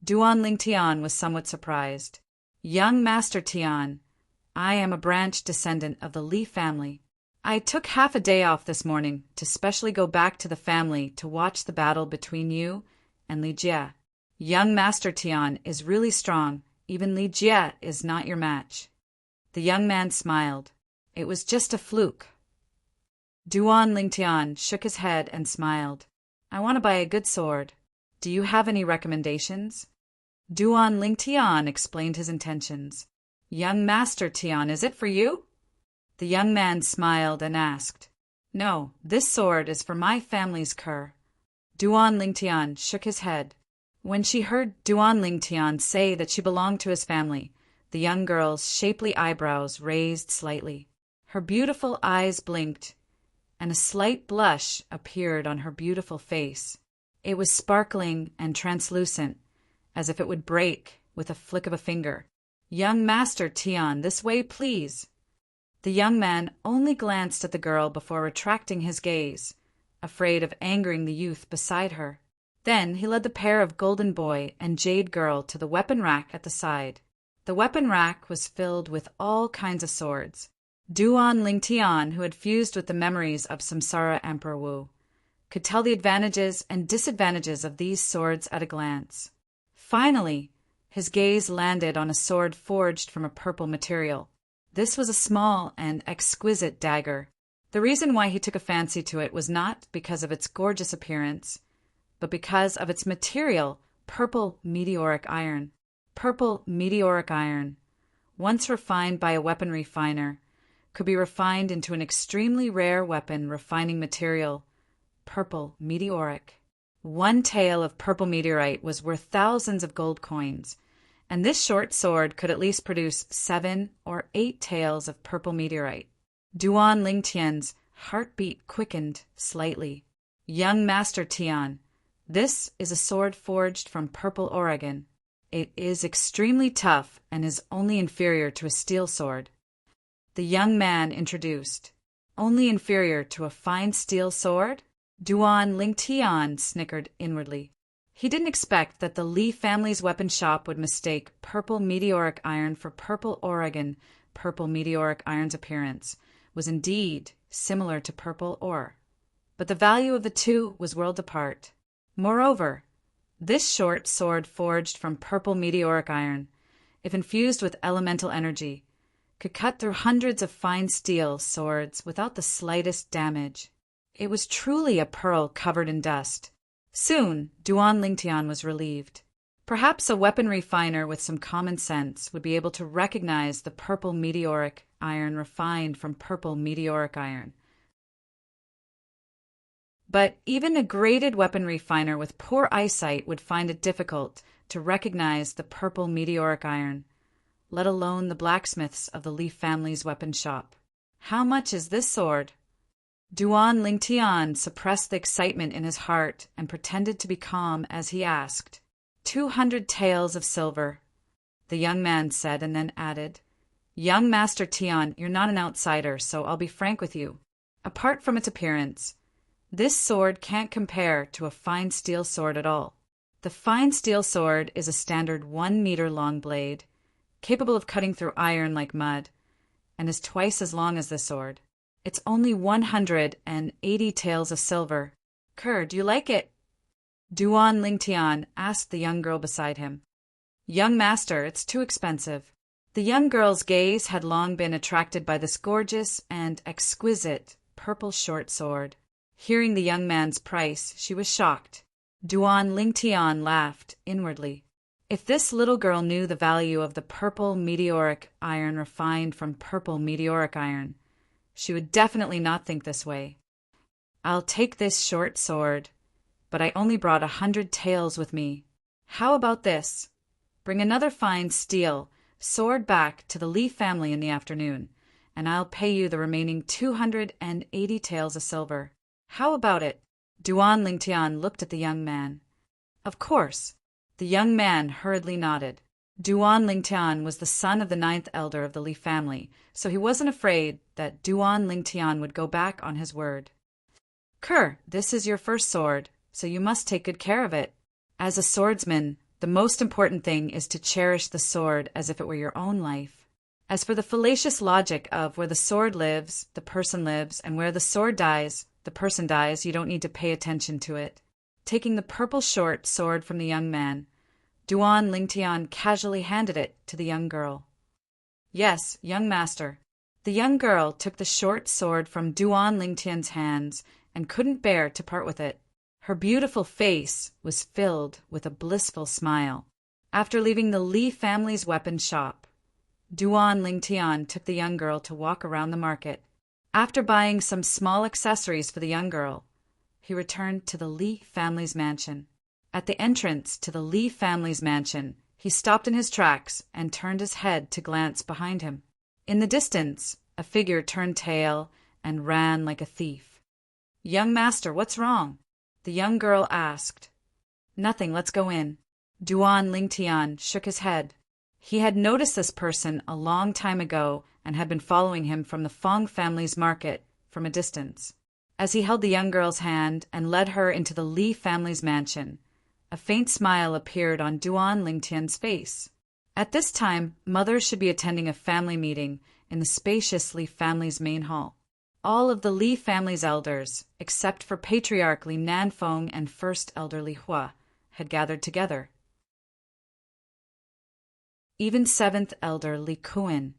[SPEAKER 1] Duan Lingtian was somewhat surprised. Young Master Tian, I am a branch descendant of the Li family. I took half a day off this morning to specially go back to the family to watch the battle between you and Li Jie. Young Master Tian is really strong. Even Li Jie is not your match. The young man smiled. It was just a fluke. Duan Lingtian shook his head and smiled. I want to buy a good sword. Do you have any recommendations? Duan Lingtian explained his intentions. Young Master Tian, is it for you? The young man smiled and asked. No, this sword is for my family's Kerr. Duan Lingtian shook his head. When she heard Duan Lingtian say that she belonged to his family, the young girl's shapely eyebrows raised slightly. Her beautiful eyes blinked, and a slight blush appeared on her beautiful face. It was sparkling and translucent, as if it would break with a flick of a finger. "Young Master Tian, this way, please." The young man only glanced at the girl before retracting his gaze, afraid of angering the youth beside her. Then he led the pair of golden boy and jade girl to the weapon rack at the side. The weapon rack was filled with all kinds of swords. Duan Lingtian, who had fused with the memories of Samsara Emperor Wu, could tell the advantages and disadvantages of these swords at a glance. Finally, his gaze landed on a sword forged from a purple material. This was a small and exquisite dagger. The reason why he took a fancy to it was not because of its gorgeous appearance, but because of its material, purple meteoric iron. Purple meteoric iron, once refined by a weapon refiner, could be refined into an extremely rare weapon refining material, purple meteoric. One tael of purple meteorite was worth thousands of gold coins, and this short sword could at least produce 7 or 8 taels of purple meteorite. Duan Lingtian's heartbeat quickened slightly. "Young Master Tian, this is a sword forged from purple Oregon. It is extremely tough and is only inferior to a steel sword." The young man introduced. "Only inferior to a fine steel sword?" Duan Lingtian snickered inwardly. He didn't expect that the Li family's weapon shop would mistake purple meteoric iron for purple Oregon. Purple meteoric iron's appearance was indeed similar to purple ore, but the value of the two was worlds apart. Moreover, this short sword forged from purple meteoric iron, if infused with elemental energy, could cut through hundreds of fine steel swords without the slightest damage. It was truly a pearl covered in dust. Soon, Duan Lingtian was relieved. Perhaps a weapon refiner with some common sense would be able to recognize the purple meteoric iron refined from purple meteoric iron. But even a graded weapon refiner with poor eyesight would find it difficult to recognize the purple meteoric iron, let alone the blacksmiths of the Li family's weapon shop. "How much is this sword?" Duan Lingtian suppressed the excitement in his heart and pretended to be calm as he asked. 200 taels of silver, the young man said, and then added, "Young Master Tian, you're not an outsider, so I'll be frank with you. Apart from its appearance, this sword can't compare to a fine steel sword at all. The fine steel sword is a standard 1-meter-long blade, capable of cutting through iron like mud, and is twice as long as this sword. It's only 180 taels of silver. Kerr, do you like it?" Duan Lingtian asked the young girl beside him. "Young master, it's too expensive." The young girl's gaze had long been attracted by this gorgeous and exquisite purple short sword. Hearing the young man's price, she was shocked. Duan Lingtian laughed inwardly. If this little girl knew the value of the purple meteoric iron refined from purple meteoric iron, she would definitely not think this way. "I'll take this short sword, but I only brought 100 taels with me. How about this? Bring another fine steel sword back to the Li family in the afternoon, and I'll pay you the remaining 280 taels of silver. How about it?" Duan Lingtian looked at the young man. Of course. The young man hurriedly nodded. Duan Lingtian was the son of the 9th elder of the Li family, so he wasn't afraid that Duan Lingtian would go back on his word. "Kerr, this is your first sword, so you must take good care of it. As a swordsman, the most important thing is to cherish the sword as if it were your own life. As for the fallacious logic of where the sword lives, the person lives, and where the sword dies, the person dies, you don't need to pay attention to it." Taking the purple short sword from the young man, Duan Lingtian casually handed it to the young girl. "Yes, young master." The young girl took the short sword from Duan Lingtian's hands and couldn't bear to part with it. Her beautiful face was filled with a blissful smile. After leaving the Li family's weapon shop, Duan Lingtian took the young girl to walk around the market. After buying some small accessories for the young girl, he returned to the Li family's mansion. At the entrance to the Li family's mansion, he stopped in his tracks and turned his head to glance behind him. In the distance, a figure turned tail and ran like a thief. "Young master, what's wrong?" the young girl asked. "Nothing, let's go in." Duan Lingtian shook his head. He had noticed this person a long time ago and had been following him from the Fong family's market from a distance. As he held the young girl's hand and led her into the Li family's mansion, a faint smile appeared on Duan Lingtian's face. At this time, mothers should be attending a family meeting in the spacious Li family's main hall. All of the Li family's elders, except for Patriarch Li Nanfeng and First Elder Li Hua, had gathered together. Even Seventh Elder Li Kuan,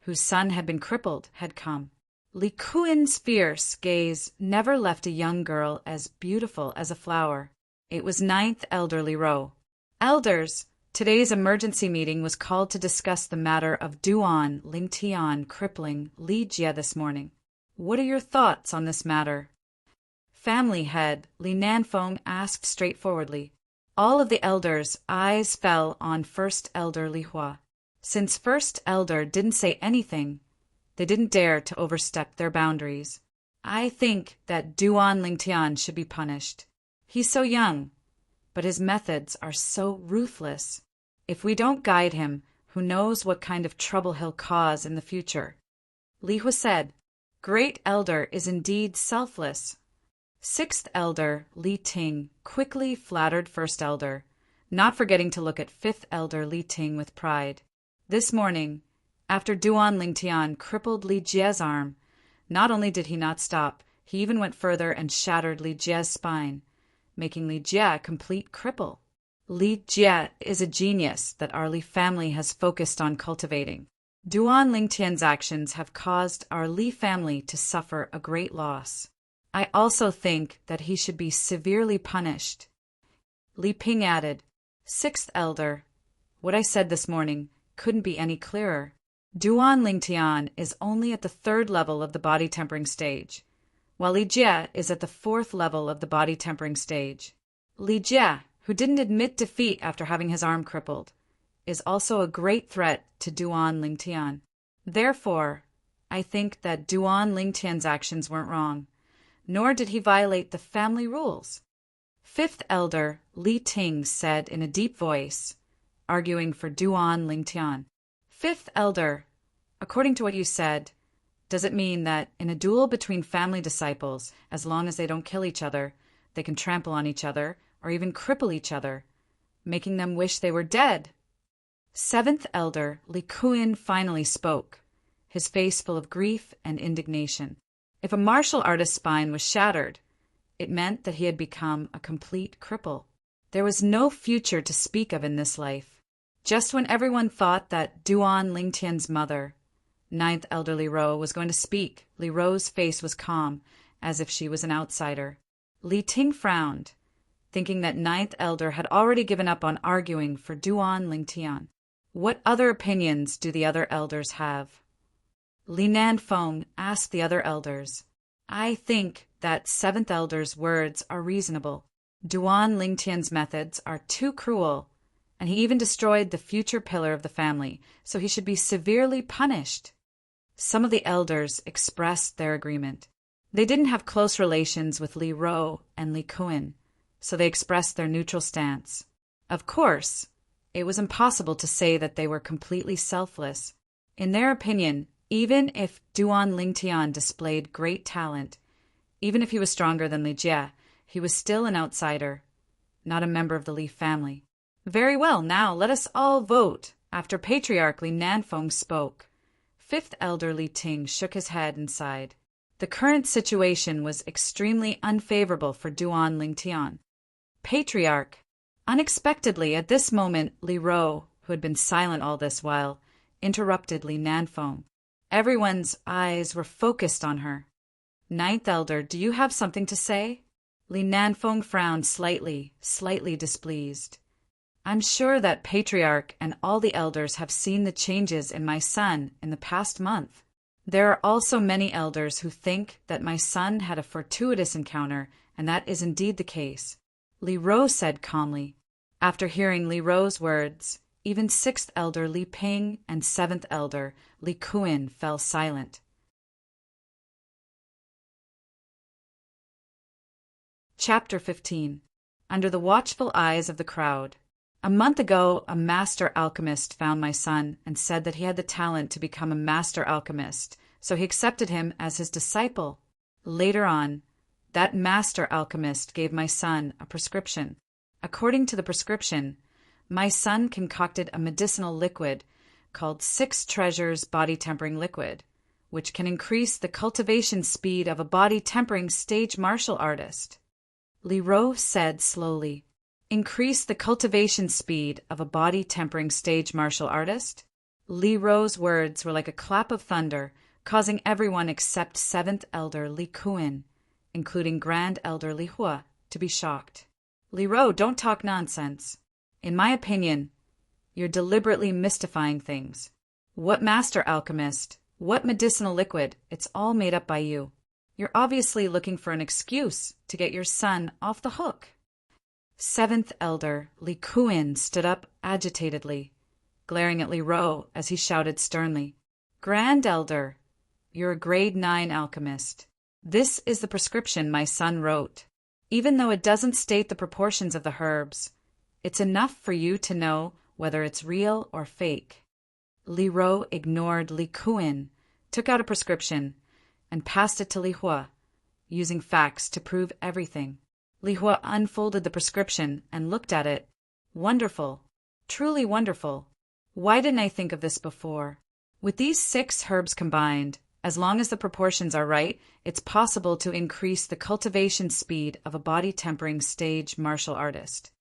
[SPEAKER 1] whose son had been crippled, had come. Li Kuan's fierce gaze never left a young girl as beautiful as a flower. It was Ninth Elder Li Ro. "Elders, today's emergency meeting was called to discuss the matter of Duan Lingtian crippling Li Jie this morning. What are your thoughts on this matter?" Family head Li Nanfeng asked straightforwardly. All of the elders' eyes fell on First Elder Li Hua. Since First Elder didn't say anything, they didn't dare to overstep their boundaries. "I think that Duan Lingtian should be punished. He's so young, but his methods are so ruthless. If we don't guide him, who knows what kind of trouble he'll cause in the future." Li Hua said, "Great Elder is indeed selfless." Sixth Elder Li Ting quickly flattered First Elder, not forgetting to look at Fifth Elder Li Ting with pride. This morning, after Duan Lingtian crippled Li Jie's arm, not only did he not stop, he even went further and shattered Li Jie's spine, making Li Jie a complete cripple. Li Jie is a genius that our Li family has focused on cultivating. Duan Lingtian's actions have caused our Li family to suffer a great loss. I also think that he should be severely punished." Li Ping added, "Sixth Elder, what I said this morning couldn't be any clearer. Duan Lingtian is only at the 3rd level of the body tempering stage, while Li Jie is at the 4th level of the body tempering stage. Li Jie, who didn't admit defeat after having his arm crippled, is also a great threat to Duan Lingtian. Therefore, I think that Duan Lingtian's actions weren't wrong, nor did he violate the family rules." Fifth Elder Li Ting said in a deep voice, arguing for Duan Lingtian. "Fifth Elder, according to what you said, does it mean that in a duel between family disciples, as long as they don't kill each other, they can trample on each other or even cripple each other, making them wish they were dead?" Seventh Elder Li Kuan finally spoke, his face full of grief and indignation. If a martial artist's spine was shattered, it meant that he had become a complete cripple. There was no future to speak of in this life. Just when everyone thought that Duan Lingtian's mother, Ninth Elder Li Ro, was going to speak, Li Ro's face was calm, as if she was an outsider. Li Ting frowned, thinking that Ninth Elder had already given up on arguing for Duan Lingtian. What other opinions do the other elders have? Li Nanfeng asked the other elders. "I think that Seventh Elder's words are reasonable. Duan Lingtian's methods are too cruel, and he even destroyed the future pillar of the family, so he should be severely punished." Some of the elders expressed their agreement. They didn't have close relations with Li Ro and Li Kuan, so they expressed their neutral stance. Of course, it was impossible to say that they were completely selfless. In their opinion, even if Duan Lingtian displayed great talent, even if he was stronger than Li Jie, he was still an outsider, not a member of the Li family. "Very well, now let us all vote." After Patriarch Li Nanfeng spoke, Fifth Elder Li Ting shook his head and sighed. The current situation was extremely unfavorable for Duan Lingtian. Patriarch. Unexpectedly, at this moment, Li Ro, who had been silent all this while, interrupted Li Nanfeng. Everyone's eyes were focused on her. "Ninth Elder, do you have something to say?" Li Nanfeng frowned slightly displeased. "I'm sure that Patriarch and all the elders have seen the changes in my son in the past month. There are also many elders who think that my son had a fortuitous encounter, and that is indeed the case. Li Ro said calmly. After hearing Li Ro's words, even 6th Elder Li Ping and 7th Elder Li Kuan fell silent. Chapter 15. Under the watchful eyes of the crowd. A month ago, a master alchemist found my son and said that he had the talent to become a master alchemist, so he accepted him as his disciple. Later on, that master alchemist gave my son a prescription. According to the prescription, my son concocted a medicinal liquid called 6 Treasures Body Tempering Liquid, which can increase the cultivation speed of a body-tempering stage martial artist. Li Ro said slowly, "Increase the cultivation speed of a body-tempering stage martial artist?" Li Ro's words were like a clap of thunder, causing everyone except 7th Elder Li Kuan, including Grand Elder Li Hua, to be shocked. Li Ro, don't talk nonsense. In my opinion, you're deliberately mystifying things. What master alchemist? What medicinal liquid? It's all made up by you. You're obviously looking for an excuse to get your son off the hook. 7th Elder Li Kuan stood up agitatedly, glaring at Li Ro as he shouted sternly, "Grand Elder, you're a grade 9 alchemist. This is the prescription my son wrote. Even though it doesn't state the proportions of the herbs, it's enough for you to know whether it's real or fake." Li Ro ignored Li Kuan, took out a prescription, and passed it to Li Hua, using facts to prove everything. Li Hua unfolded the prescription and looked at it. Wonderful. Truly wonderful. Why didn't I think of this before? With these 6 herbs combined, as long as the proportions are right, it's possible to increase the cultivation speed of a body-tempering stage martial artist.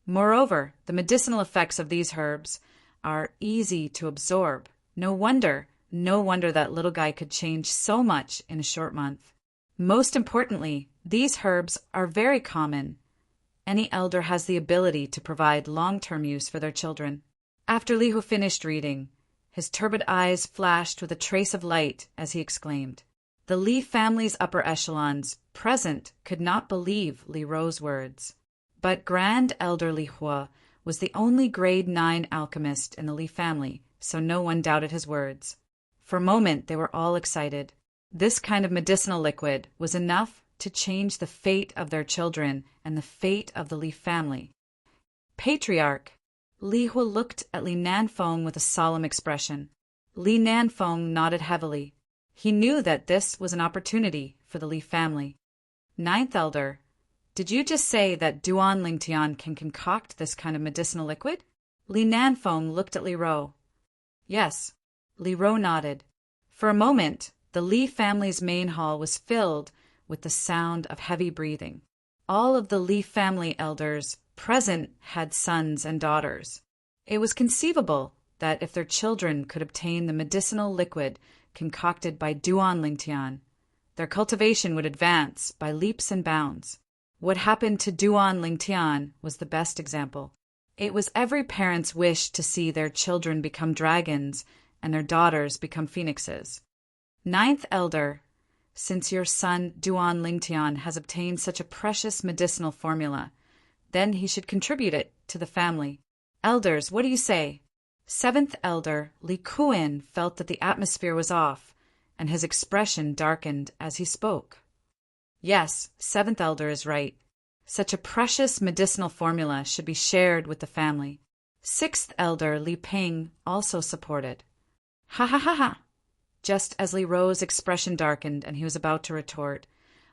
[SPEAKER 1] Moreover, the medicinal effects of these herbs are easy to absorb. No wonder that little guy could change so much in a short month. Most importantly, these herbs are very common. Any elder has the ability to provide long-term use for their children. After Li Hua finished reading, his turbid eyes flashed with a trace of light as he exclaimed. The Li family's upper echelons present could not believe Li Ro's words. But Grand Elder Li Hua was the only grade 9 alchemist in the Li family, so no one doubted his words. For a moment, they were all excited. This kind of medicinal liquid was enough to change the fate of their children and the fate of the Li family. Patriarch, Li Hua looked at Li Nanfeng with a solemn expression. Li Nanfeng nodded heavily. He knew that this was an opportunity for the Li family. 9th Elder, did you just say that Duan Lingtian can concoct this kind of medicinal liquid? Li Nanfeng looked at Li Ro. Yes. Li Ro nodded. For a moment, the Li family's main hall was filled with the sound of heavy breathing. All of the Li family elders present had sons and daughters. It was conceivable that if their children could obtain the medicinal liquid concocted by Duan Lingtian, their cultivation would advance by leaps and bounds. What happened to Duan Lingtian was the best example. It was every parent's wish to see their children become dragons and their daughters become phoenixes. 9th Elder, since your son Duan Lingtian has obtained such a precious medicinal formula, then he should contribute it to the family. Elders, what do you say? 7th Elder Li Kuan felt that the atmosphere was off, and his expression darkened as he spoke. Yes, 7th Elder is right. Such a precious medicinal formula should be shared with the family. 6th Elder Li Ping also supported. Ha ha ha ha! Just as Li Ro's expression darkened and he was about to retort,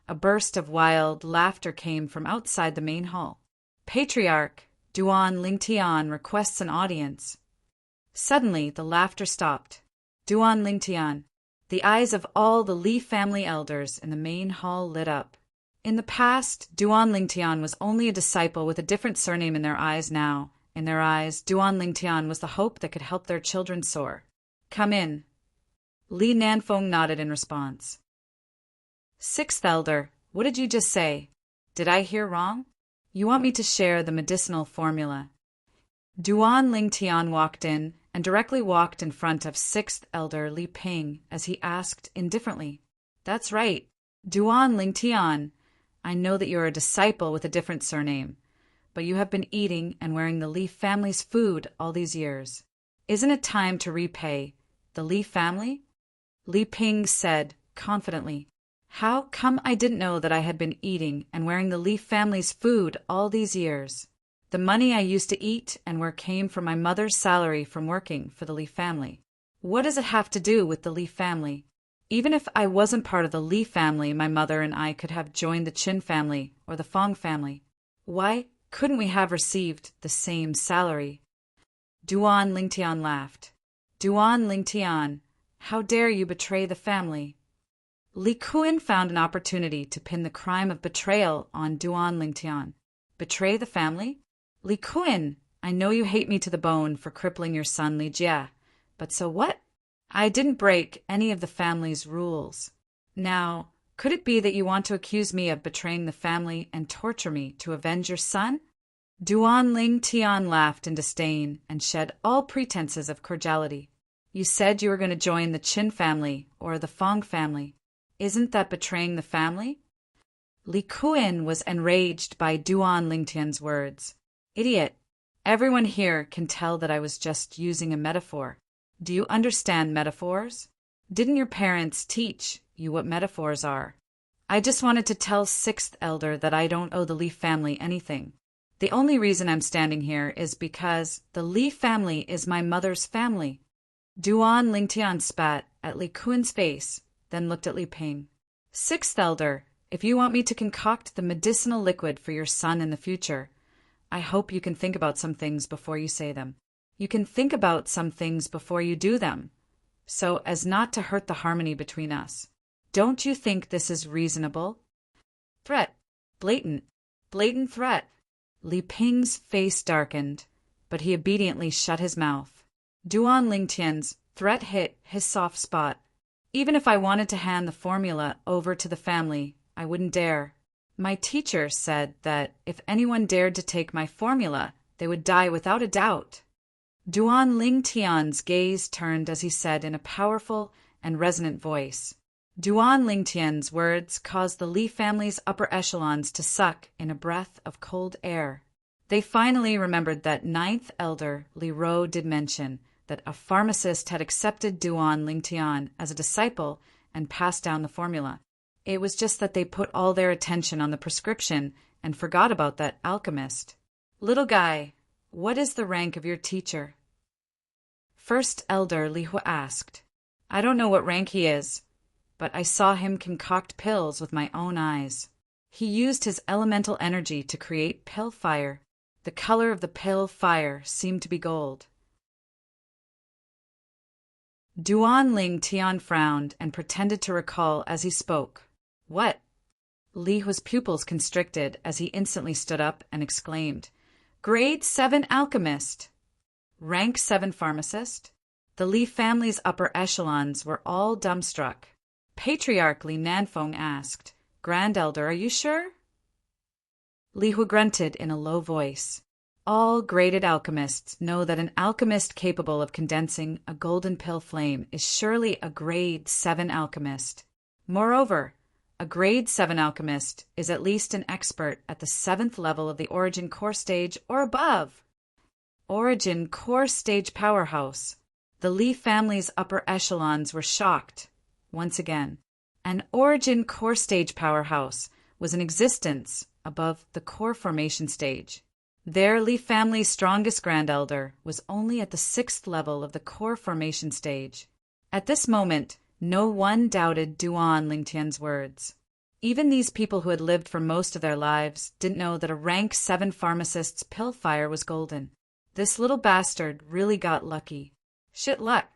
[SPEAKER 1] a burst of wild laughter came from outside the main hall. Patriarch Duan Lingtian requests an audience. Suddenly, the laughter stopped. Duan Lingtian. The eyes of all the Li family elders in the main hall lit up. In the past, Duan Lingtian was only a disciple with a different surname in their eyes now. In their eyes, Duan Lingtian was the hope that could help their children soar. Come in. Li Nanfeng nodded in response. 6th Elder, what did you just say? Did I hear wrong? You want me to share the medicinal formula. Duan Lingtian walked in and directly walked in front of 6th Elder Li Ping as he asked indifferently. That's right. Duan Lingtian, I know that you're a disciple with a different surname, but you have been eating and wearing the Li family's food all these years. Isn't it time to repay the Li family? Li Ping said confidently. How come I didn't know that I had been eating and wearing the Li family's food all these years? The money I used to eat and wear came from my mother's salary from working for the Li family. What does it have to do with the Li family? Even if I wasn't part of the Li family, my mother and I could have joined the Qin family or the Fong family. Why couldn't we have received the same salary? Duan Lingtian laughed. Duan Lingtian, how dare you betray the family? Li Kuan found an opportunity to pin the crime of betrayal on Duan Lingtian. Betray the family? Li Kuan, I know you hate me to the bone for crippling your son Li Jie, but so what? I didn't break any of the family's rules. Now, could it be that you want to accuse me of betraying the family and torture me to avenge your son? Duan Ling Tian laughed in disdain and shed all pretenses of cordiality. You said you were going to join the Qin family or the Fong family. Isn't that betraying the family? Li Kuan was enraged by Duan Lingtian's words. Idiot! Everyone here can tell that I was just using a metaphor. Do you understand metaphors? Didn't your parents teach you what metaphors are? I just wanted to tell Sixth Elder that I don't owe the Li family anything. The only reason I'm standing here is because the Li family is my mother's family. Duan Lingtian spat at Li Kuan's face, then looked at Li Ping. Sixth Elder, if you want me to concoct the medicinal liquid for your son in the future, I hope you can think about some things before you say them. You can think about some things before you do them, so as not to hurt the harmony between us. Don't you think this is reasonable? Threat. Blatant threat. Li Ping's face darkened, but he obediently shut his mouth. Duan Lingtian's threat hit his soft spot. Even if I wanted to hand the formula over to the family, I wouldn't dare. My teacher said that if anyone dared to take my formula, they would die without a doubt. Duan Lingtian's gaze turned as he said in a powerful and resonant voice. Duan Lingtian's words caused the Li family's upper echelons to suck in a breath of cold air. They finally remembered that Ninth Elder Li Ro did mention that a pharmacist had accepted Duan Lingtian as a disciple and passed down the formula. It was just that they put all their attention on the prescription and forgot about that alchemist. Little guy, what is the rank of your teacher? First Elder Li Hua asked. I don't know what rank he is, but I saw him concoct pills with my own eyes. He used his elemental energy to create pill fire. The color of the pill fire seemed to be gold. Duan Ling Tian frowned and pretended to recall as he spoke. What? Li Hua's pupils constricted as he instantly stood up and exclaimed, Grade 7 alchemist! Rank 7 pharmacist? The Li family's upper echelons were all dumbstruck. Patriarch Li Nanfeng asked, Grand Elder, are you sure? Li Hua grunted in a low voice. All graded alchemists know that an alchemist capable of condensing a golden pill flame is surely a grade 7 alchemist. Moreover, a grade 7 alchemist is at least an expert at the 7th level of the Origin Core Stage or above. Origin Core Stage powerhouse. The Li family's upper echelons were shocked. Once again, an Origin Core Stage powerhouse was in existence above the Core Formation Stage. Their Li family's strongest Grand Elder was only at the 6th level of the Core Formation Stage. At this moment, no one doubted Duan Lingtian's words. Even these people who had lived for most of their lives didn't know that a rank 7 pharmacist's pill fire was golden. This little bastard really got lucky. Shit luck.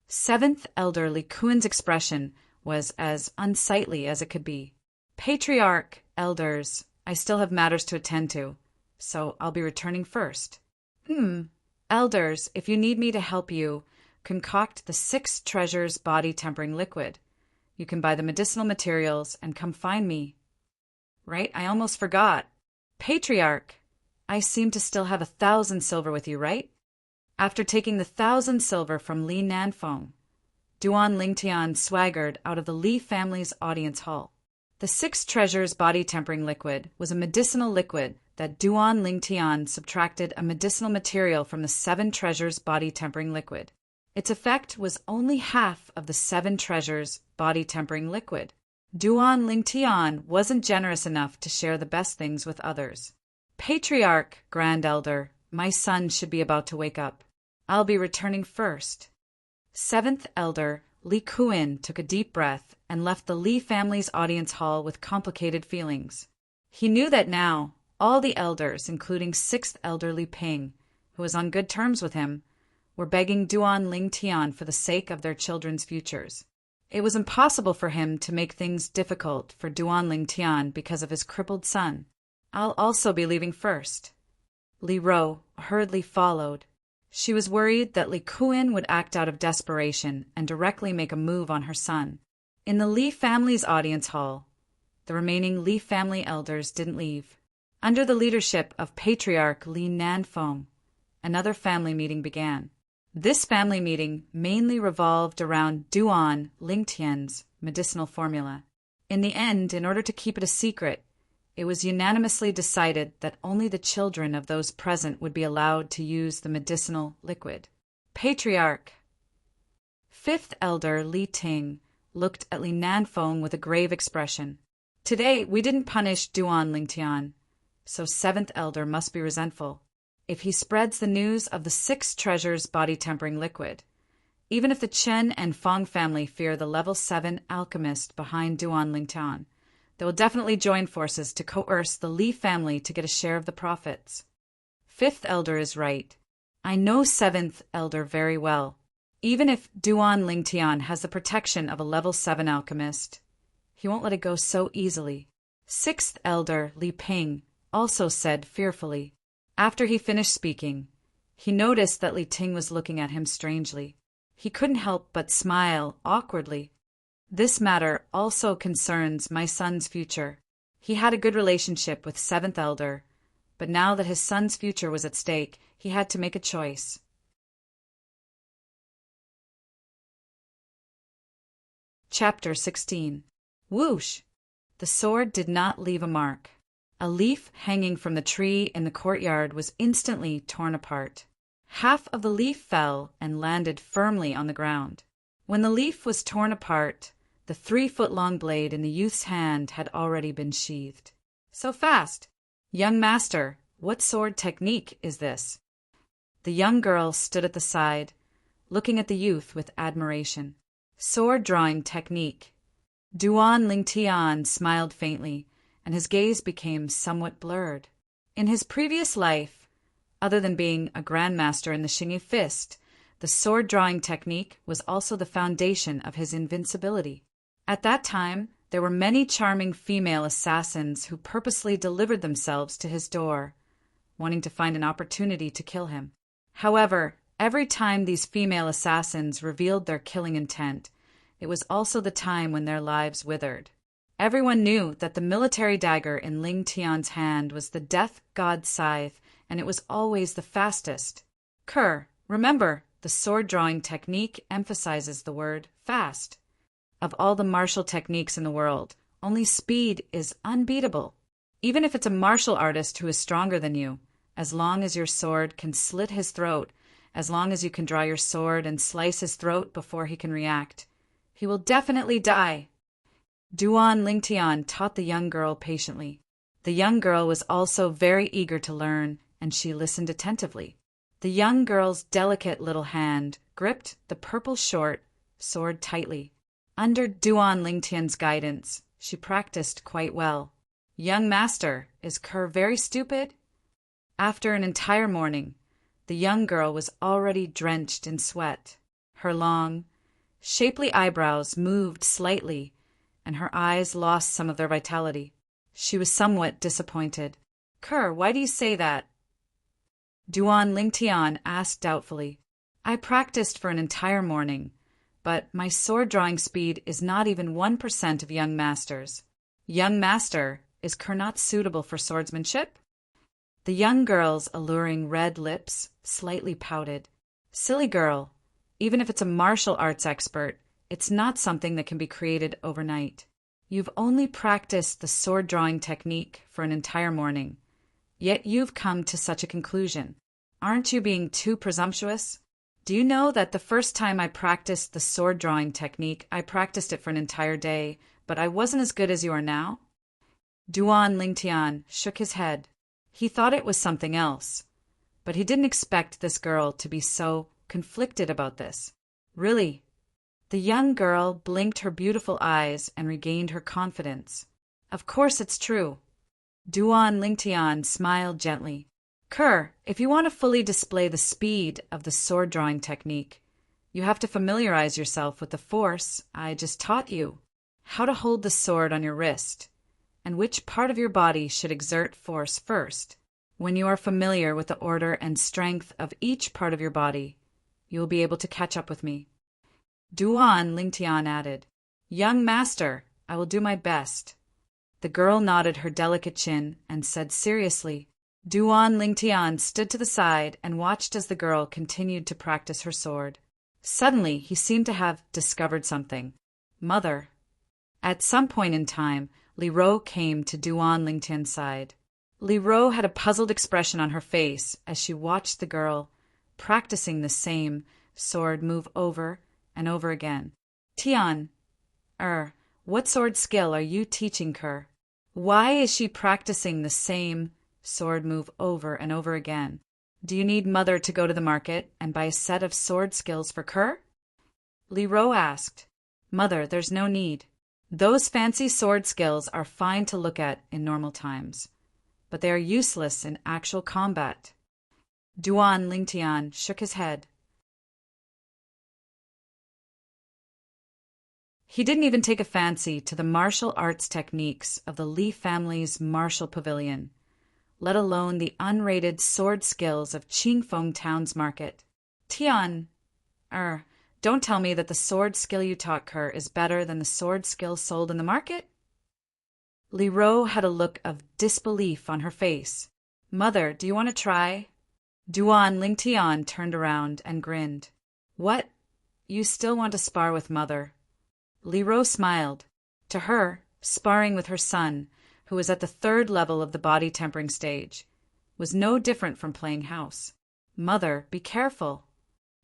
[SPEAKER 1] 7th Elder Li Kuan's expression was as unsightly as it could be. Patriarch, elders, I still have matters to attend to, so I'll be returning first. Elders, if you need me to help you, concoct the 6 treasures body tempering liquid. You can buy the medicinal materials and come find me. Right, I almost forgot. Patriarch, I seem to still have 1,000 silver with you, right? After taking the 1,000 silver from Li Nanfeng, Duan Lingtian swaggered out of the Li family's audience hall. The 6 treasures body tempering liquid was a medicinal liquid that Duan Lingtian subtracted a medicinal material from the 7 treasures body-tempering liquid. Its effect was only half of the 7 treasures body-tempering liquid. Duan Lingtian wasn't generous enough to share the best things with others. Patriarch, Grand Elder, my son should be about to wake up. I'll be returning first. 7th Elder, Li Kuin took a deep breath and left the Li family's audience hall with complicated feelings. He knew that now, all the elders, including 6th Elder Li Ping, who was on good terms with him, were begging Duan Lingtian for the sake of their children's futures. It was impossible for him to make things difficult for Duan Lingtian because of his crippled son. I'll also be leaving first. Li Ro hurriedly followed. She was worried that Li Kuin would act out of desperation and directly make a move on her son. In the Li family's audience hall, the remaining Li family elders didn't leave. Under the leadership of Patriarch Li Nanfeng, another family meeting began. This family meeting mainly revolved around Duan Lingtian's medicinal formula. In the end, in order to keep it a secret, it was unanimously decided that only the children of those present would be allowed to use the medicinal liquid. Patriarch 5th Elder Li Ting looked at Li Nanfeng with a grave expression. Today, we didn't punish Duan Lingtian, so 7th Elder must be resentful if he spreads the news of the 6 treasures body-tempering liquid. Even if the Chen and Fong family fear the level 7 alchemist behind Duan Lingtian, they will definitely join forces to coerce the Li family to get a share of the profits. 5th Elder is right. I know 7th Elder very well. Even if Duan Lingtian has the protection of a level 7 alchemist, he won't let it go so easily. 6th Elder Li Ping also said fearfully. After he finished speaking, he noticed that Li Ting was looking at him strangely. He couldn't help but smile awkwardly. This matter also concerns my son's future. He had a good relationship with 7th Elder, but now that his son's future was at stake, he had to make a choice. Chapter 16. Whoosh! The sword did not leave a mark. A leaf hanging from the tree in the courtyard was instantly torn apart. Half of the leaf fell and landed firmly on the ground. When the leaf was torn apart, the 3-foot-long blade in the youth's hand had already been sheathed. So fast! Young master, what sword technique is this? The young girl stood at the side, looking at the youth with admiration. Sword drawing technique. Duan Lingtian smiled faintly, and his gaze became somewhat blurred. In his previous life, other than being a grandmaster in the Xingyi fist, the sword-drawing technique was also the foundation of his invincibility. At that time, there were many charming female assassins who purposely delivered themselves to his door, wanting to find an opportunity to kill him. However, every time these female assassins revealed their killing intent, it was also the time when their lives withered. Everyone knew that the military dagger in Ling Tian's hand was the death god's scythe, and it was always the fastest. Kerr, remember, the sword-drawing technique emphasizes the word fast. Of all the martial techniques in the world, only speed is unbeatable. Even if it's a martial artist who is stronger than you, as long as your sword can slit his throat, as long as you can draw your sword and slice his throat before he can react, he will definitely die. Duan Lingtian taught the young girl patiently. The young girl was also very eager to learn, and she listened attentively. The young girl's delicate little hand gripped the purple short sword tightly. Under Duan Lingtian's guidance, she practiced quite well. Young master, is Kerr very stupid? After an entire morning, the young girl was already drenched in sweat. Her long, shapely eyebrows moved slightly, and her eyes lost some of their vitality. She was somewhat disappointed. Kerr, why do you say that? Duan Lingtian asked doubtfully. I practiced for an entire morning, but my sword-drawing speed is not even 1% of young master's. Young master, is Kerr not suitable for swordsmanship? The young girl's alluring red lips slightly pouted. Silly girl, even if it's a martial arts expert, it's not something that can be created overnight. You've only practiced the sword-drawing technique for an entire morning, Yet you've come to such a conclusion. Aren't you being too presumptuous? Do you know that the first time I practiced the sword drawing technique, I practiced it for an entire day, but I wasn't as good as you are now? Duan Lingtian shook his head. He thought it was something else, but he didn't expect this girl to be so conflicted about this. Really? The young girl blinked her beautiful eyes and regained her confidence. Of course it's true. Duan Lingtian smiled gently. Kerr, if you want to fully display the speed of the sword drawing technique, you have to familiarize yourself with the force I just taught you. How to hold the sword on your wrist, and which part of your body should exert force first. When you are familiar with the order and strength of each part of your body, you will be able to catch up with me. Duan Lingtian added, Young master, I will do my best. The girl nodded her delicate chin and said seriously. Duan Lingtian stood to the side and watched as the girl continued to practice her sword. Suddenly, he seemed to have discovered something. Mother. At some point in time, Li Ro came to Duan Lingtian's side. Li Ro had a puzzled expression on her face as she watched the girl practicing the same sword move over and over again. Tian, what sword skill are you teaching Kerr? Why is she practicing the same sword move over and over again? Do you need Mother to go to the market and buy a set of sword skills for Kerr? Li Ro asked. Mother, there's no need. Those fancy sword skills are fine to look at in normal times, but they are useless in actual combat. Duan Lingtian shook his head. He didn't even take a fancy to the martial arts techniques of the Li family's martial pavilion, let alone the unrated sword skills of Qingfeng Town's market. Tian, don't tell me that the sword skill you taught Kerr is better than the sword skill sold in the market? Li Ro had a look of disbelief on her face. Mother, do you want to try? Duan Lingtian turned around and grinned. What? You still want to spar with Mother? Li Ro smiled. To her, sparring with her son, who was at the 3rd level of the body tempering stage, was no different from playing house. Mother, be careful.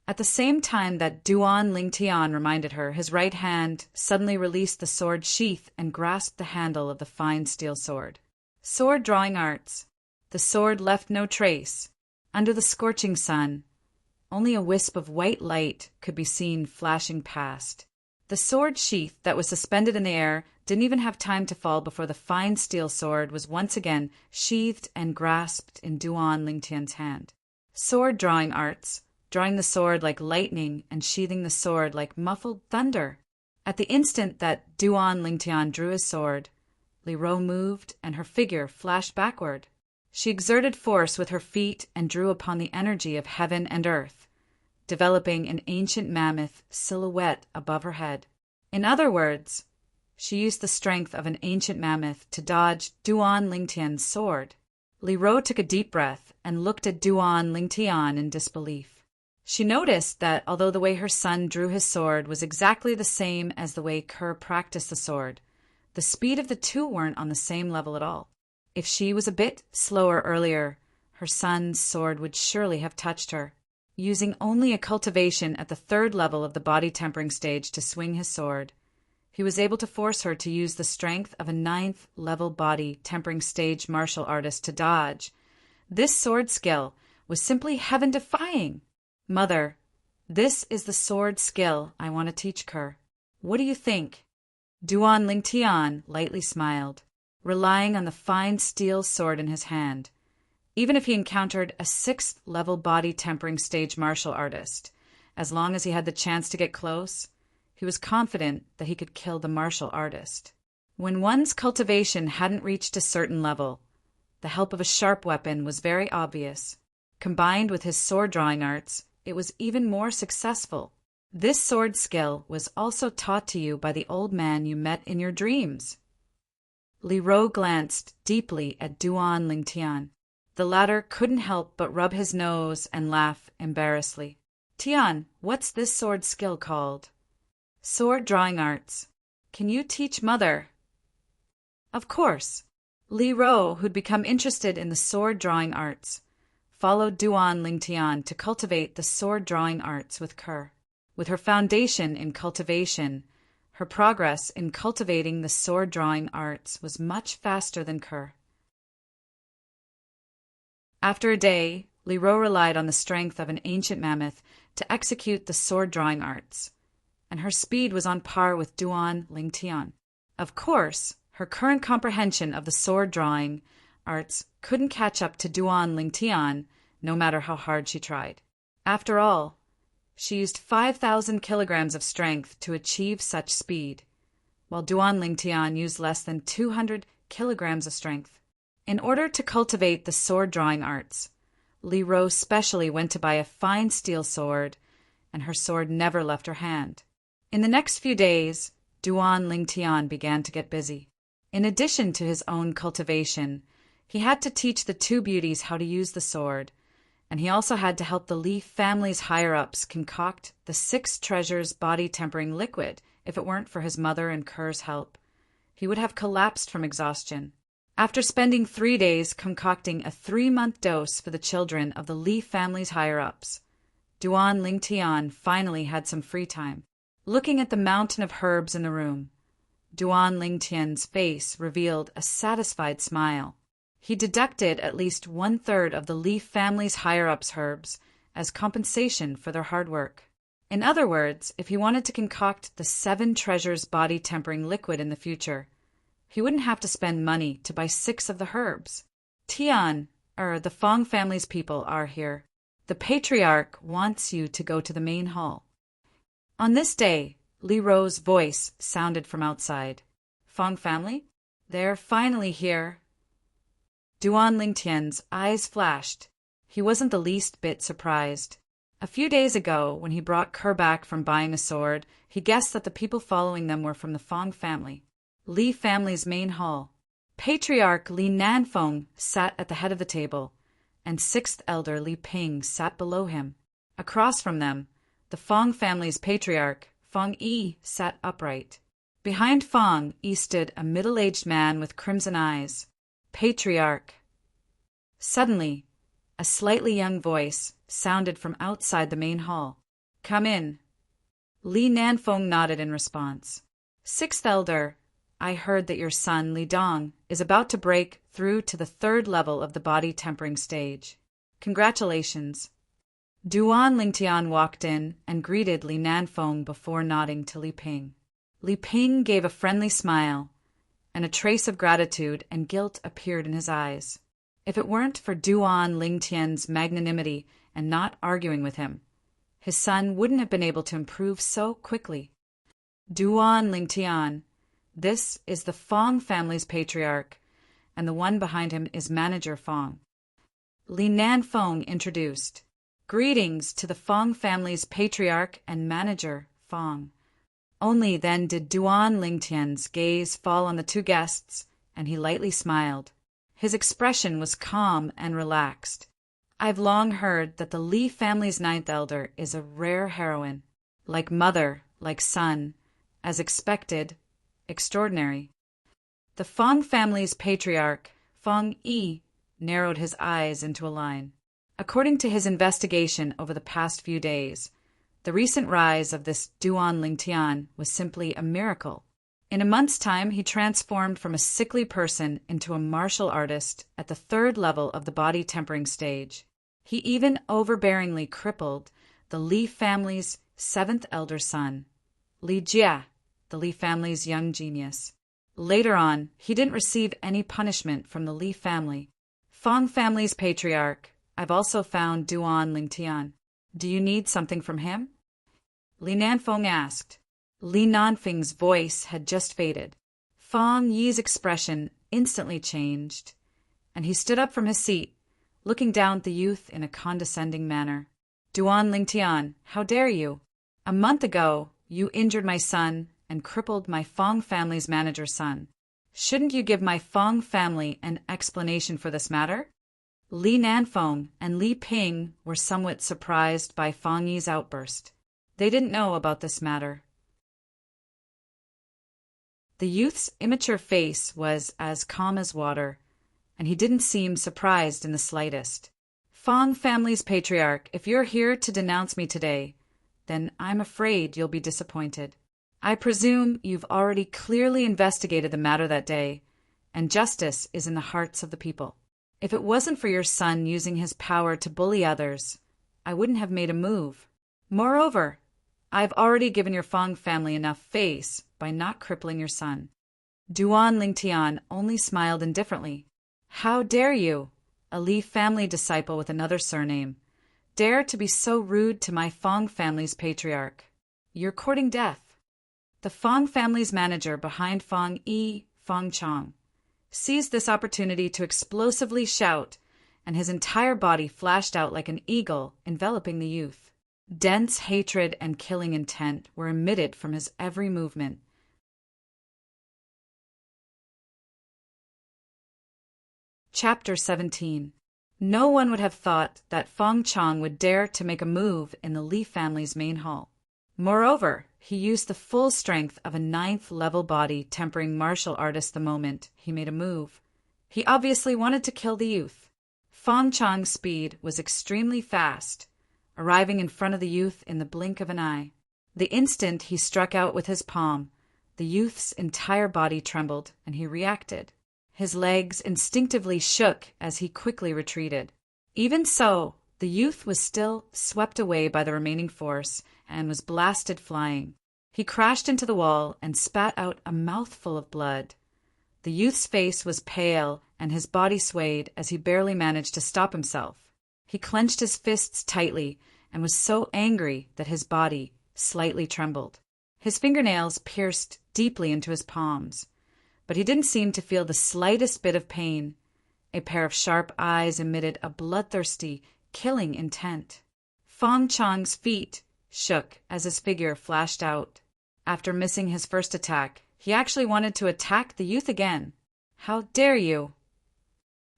[SPEAKER 1] At the same time that Duan Lingtian reminded her, his right hand suddenly released the sword sheath and grasped the handle of the fine steel sword. Sword drawing arts. The sword left no trace. Under the scorching sun, only a wisp of white light could be seen flashing past. The sword sheath that was suspended in the air didn't even have time to fall before the fine steel sword was once again sheathed and grasped in Duan Lingtian's hand. Sword drawing arts, drawing the sword like lightning and sheathing the sword like muffled thunder. At the instant that Duan Lingtian drew his sword, Li Ro moved and her figure flashed backward. She exerted force with her feet and drew upon the energy of heaven and earth, developing an ancient mammoth silhouette above her head. In other words, she used the strength of an ancient mammoth to dodge Duan Lingtian's sword. Li Ro took a deep breath and looked at Duan Lingtian in disbelief. She noticed that although the way her son drew his sword was exactly the same as the way Kerr practiced the sword, the speed of the two weren't on the same level at all. If she was a bit slower earlier, her son's sword would surely have touched her. Using only a cultivation at the 3rd level of the body tempering stage to swing his sword, he was able to force her to use the strength of a 9th level body tempering stage martial artist to dodge. This sword skill was simply heaven-defying. Mother, this is the sword skill I want to teach Kerr. What do you think? Duan Lingtian lightly smiled, relying on the fine steel sword in his hand. Even if he encountered a 6th level body tempering stage martial artist, as long as he had the chance to get close, he was confident that he could kill the martial artist. When one's cultivation hadn't reached a certain level, the help of a sharp weapon was very obvious. Combined with his sword drawing arts, it was even more successful. This sword skill was also taught to you by the old man you met in your dreams. Li Ro glanced deeply at Duan Lingtian. The latter couldn't help but rub his nose and laugh embarrassedly. Tian, what's this sword skill called? Sword drawing arts. Can you teach Mother? Of course. Li Ro, who'd become interested in the sword drawing arts, followed Duan Lingtian to cultivate the sword drawing arts with Kerr. With her foundation in cultivation, her progress in cultivating the sword drawing arts was much faster than Kerr. After a day, Li Ro relied on the strength of an ancient mammoth to execute the sword drawing arts, and her speed was on par with Duan Lingtian. Of course, her current comprehension of the sword drawing arts couldn't catch up to Duan Lingtian, no matter how hard she tried. After all, she used 5,000 kilograms of strength to achieve such speed, while Duan Lingtian used less than 200 kilograms of strength. In order to cultivate the sword drawing arts, Li Ro specially went to buy a fine steel sword, and her sword never left her hand. In the next few days, Duan Lingtian began to get busy. In addition to his own cultivation, he had to teach the two beauties how to use the sword, and he also had to help the Li family's higher-ups concoct the 6 treasures body-tempering liquid. If it weren't for his mother and Kerr's help, he would have collapsed from exhaustion. After spending 3 days concocting a 3-month dose for the children of the Li family's higher-ups, Duan Lingtian finally had some free time. Looking at the mountain of herbs in the room, Duan Lingtian's face revealed a satisfied smile. He deducted at least 1/3 of the Li family's higher-ups' herbs as compensation for their hard work. In other words, if he wanted to concoct the 7 treasures body-tempering liquid in the future, he wouldn't have to spend money to buy 6 of the herbs. Tian, the Fong family's people are here. The patriarch wants you to go to the main hall. On this day, Li Ro's voice sounded from outside. Fong family? They're finally here. Duan Lingtian's eyes flashed. He wasn't the least bit surprised. A few days ago, when he brought Kerr back from buying a sword, he guessed that the people following them were from the Fong family. Li family's main hall. Patriarch Li Nanfeng sat at the head of the table, and 6th elder Li Ping sat below him. Across from them, the Fong family's patriarch, Fong Yi, sat upright. Behind Fong Yi stood a middle-aged man with crimson eyes. Patriarch. Suddenly, a slightly young voice sounded from outside the main hall. Come in. Li Nanfeng nodded in response. 6th elder, I heard that your son, Li Dong, is about to break through to the 3rd level of the body-tempering stage. Congratulations. Duan Lingtian walked in and greeted Li Nanfeng before nodding to Li Ping. Li Ping gave a friendly smile, and a trace of gratitude and guilt appeared in his eyes. If it weren't for Duan Lingtian's magnanimity and not arguing with him, his son wouldn't have been able to improve so quickly. Duan Lingtian, this is the Fong family's patriarch, and the one behind him is Manager Fong. Li Nanfeng introduced. Greetings to the Fong family's patriarch and Manager Fong. Only then did Duan Lingtian's gaze fall on the 2 guests, and he lightly smiled. His expression was calm and relaxed. I've long heard that the Li family's 9th elder is a rare heroine. Like mother, like son, as expected, extraordinary. The Fong family's patriarch, Fong Yi, narrowed his eyes into a line. According to his investigation over the past few days, the recent rise of this Duan Lingtian was simply a miracle. In a month's time, he transformed from a sickly person into a martial artist at the 3rd level of the body-tempering stage. He even overbearingly crippled the Li family's 7th elder son, Li Jia, the Li family's young genius. Later on, he didn't receive any punishment from the Li family. Fong family's patriarch, I've also found Duan Lingtian. Do you need something from him? Li Nanfeng asked. Li Nanfeng's voice had just faded. Fong Yi's expression instantly changed, and he stood up from his seat, looking down at the youth in a condescending manner. Duan Lingtian, how dare you? A month ago, you injured my son and crippled my Fong family's manager's son. Shouldn't you give my Fong family an explanation for this matter? Li Nanfeng and Li Ping were somewhat surprised by Fong Yi's outburst. They didn't know about this matter. The youth's immature face was as calm as water, and he didn't seem surprised in the slightest. Fong family's patriarch, if you're here to denounce me today, then I'm afraid you'll be disappointed. I presume you've already clearly investigated the matter that day, and justice is in the hearts of the people. If it wasn't for your son using his power to bully others, I wouldn't have made a move. Moreover, I've already given your Fong family enough face by not crippling your son. Duan Lingtian only smiled indifferently. How dare you, a Li family disciple with another surname, dare to be so rude to my Fong family's patriarch? You're courting death. The Fong family's manager behind Fong Yi, Fong Chong, seized this opportunity to explosively shout, and his entire body flashed out like an eagle enveloping the youth. Dense hatred and killing intent were emitted from his every movement. Chapter 17. No one would have thought that Fong Chong would dare to make a move in the Li family's main hall. Moreover, he used the full strength of a 9th-level body tempering martial artist the moment he made a move. He obviously wanted to kill the youth. Fong Chong's speed was extremely fast, arriving in front of the youth in the blink of an eye. The instant he struck out with his palm, the youth's entire body trembled, and he reacted. His legs instinctively shook as he quickly retreated. Even so, the youth was still swept away by the remaining force and was blasted flying. He crashed into the wall and spat out a mouthful of blood. The youth's face was pale and his body swayed as he barely managed to stop himself. He clenched his fists tightly and was so angry that his body slightly trembled. His fingernails pierced deeply into his palms, but he didn't seem to feel the slightest bit of pain. A pair of sharp eyes emitted a bloodthirsty, killing intent. Fong Chong's feet shook as his figure flashed out. After missing his first attack, he actually wanted to attack the youth again. How dare you!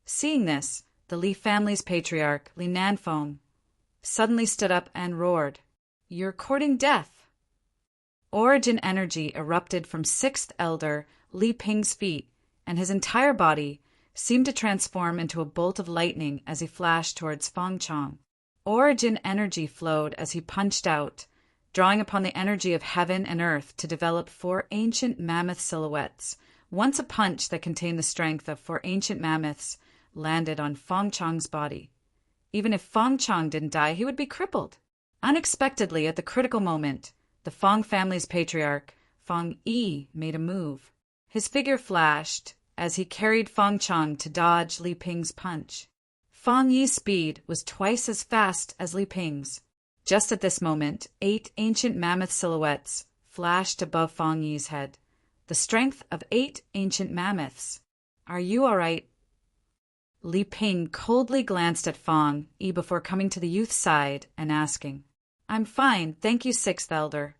[SPEAKER 1] Seeing this, the Li family's patriarch, Li Nanfeng, suddenly stood up and roared, "You're courting death!" Origin energy erupted from 6th elder Li Ping's feet, and his entire body seemed to transform into a bolt of lightning as he flashed towards Fong Chong. Origin energy flowed as he punched out, drawing upon the energy of heaven and earth to develop 4 ancient mammoth silhouettes. Once a punch that contained the strength of 4 ancient mammoths landed on Fong Chong's body. Even if Fong Chong didn't die, he would be crippled. Unexpectedly, at the critical moment, the Fong family's patriarch, Fong Yi, made a move. His figure flashed as he carried Fong Chong to dodge Li Ping's punch. Fong Yi's speed was twice as fast as Li Ping's. Just at this moment, 8 ancient mammoth silhouettes flashed above Fong Yi's head. The strength of 8 ancient mammoths. Are you all right? Li Ping coldly glanced at Fong Yi before coming to the youth's side and asking, "I'm fine, thank you, 6th elder."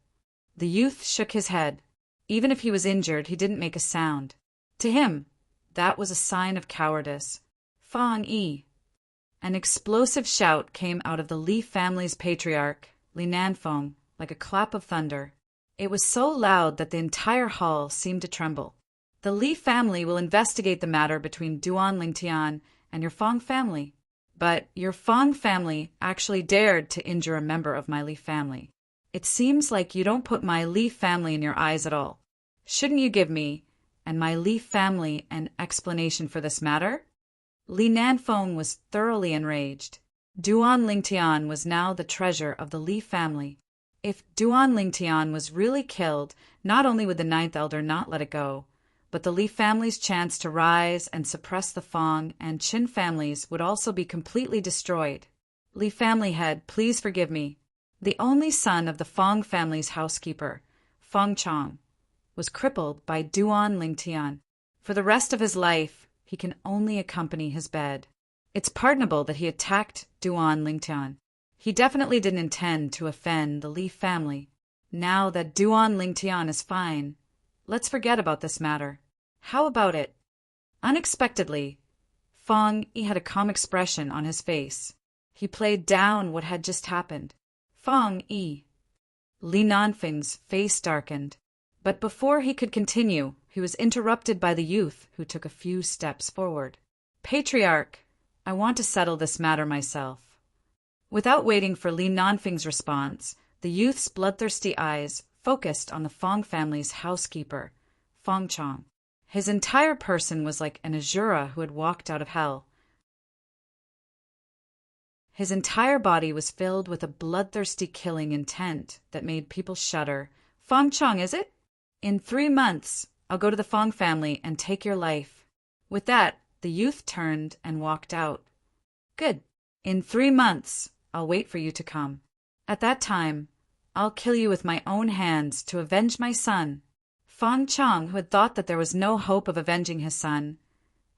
[SPEAKER 1] The youth shook his head. Even if he was injured, he didn't make a sound. To him, that was a sign of cowardice. Fong Yi. An explosive shout came out of the Li family's patriarch, Li Nanfeng, like a clap of thunder. It was so loud that the entire hall seemed to tremble. The Li family will investigate the matter between Duan Lingtian and your Fong family. But your Fong family actually dared to injure a member of my Li family. It seems like you don't put my Li family in your eyes at all. Shouldn't you give me and my Li family an explanation for this matter? Li Nanfeng was thoroughly enraged. Duan Lingtian was now the treasure of the Li family. If Duan Lingtian was really killed, not only would the 9th elder not let it go, but the Li family's chance to rise and suppress the Fong and Qin families would also be completely destroyed. Li family head, please forgive me. The only son of the Fong family's housekeeper, Fong Chong, was crippled by Duan Lingtian. For the rest of his life, he can only accompany his bed. It's pardonable that he attacked Duan Lingtian. He definitely didn't intend to offend the Li family. Now that Duan Lingtian is fine, let's forget about this matter. How about it? Unexpectedly, Fong Yi had a calm expression on his face. He played down what had just happened. Fong Yi. Li Nanfeng's face darkened. But before he could continue, He was interrupted by the youth, who took a few steps forward. "Patriarch, I want to settle this matter myself." Without waiting for Li Nanfing's response, the youth's bloodthirsty eyes focused on the Fong family's housekeeper, Fong Chong. His entire person was like an Asura who had walked out of hell. His entire body was filled with a bloodthirsty killing intent that made people shudder. "Fong Chong, is it? In 3 months, I'll go to the Fong family and take your life." With that, the youth turned and walked out. "Good. In 3 months, I'll wait for you to come. At that time, I'll kill you with my own hands to avenge my son." Fong Chong, who had thought that there was no hope of avenging his son,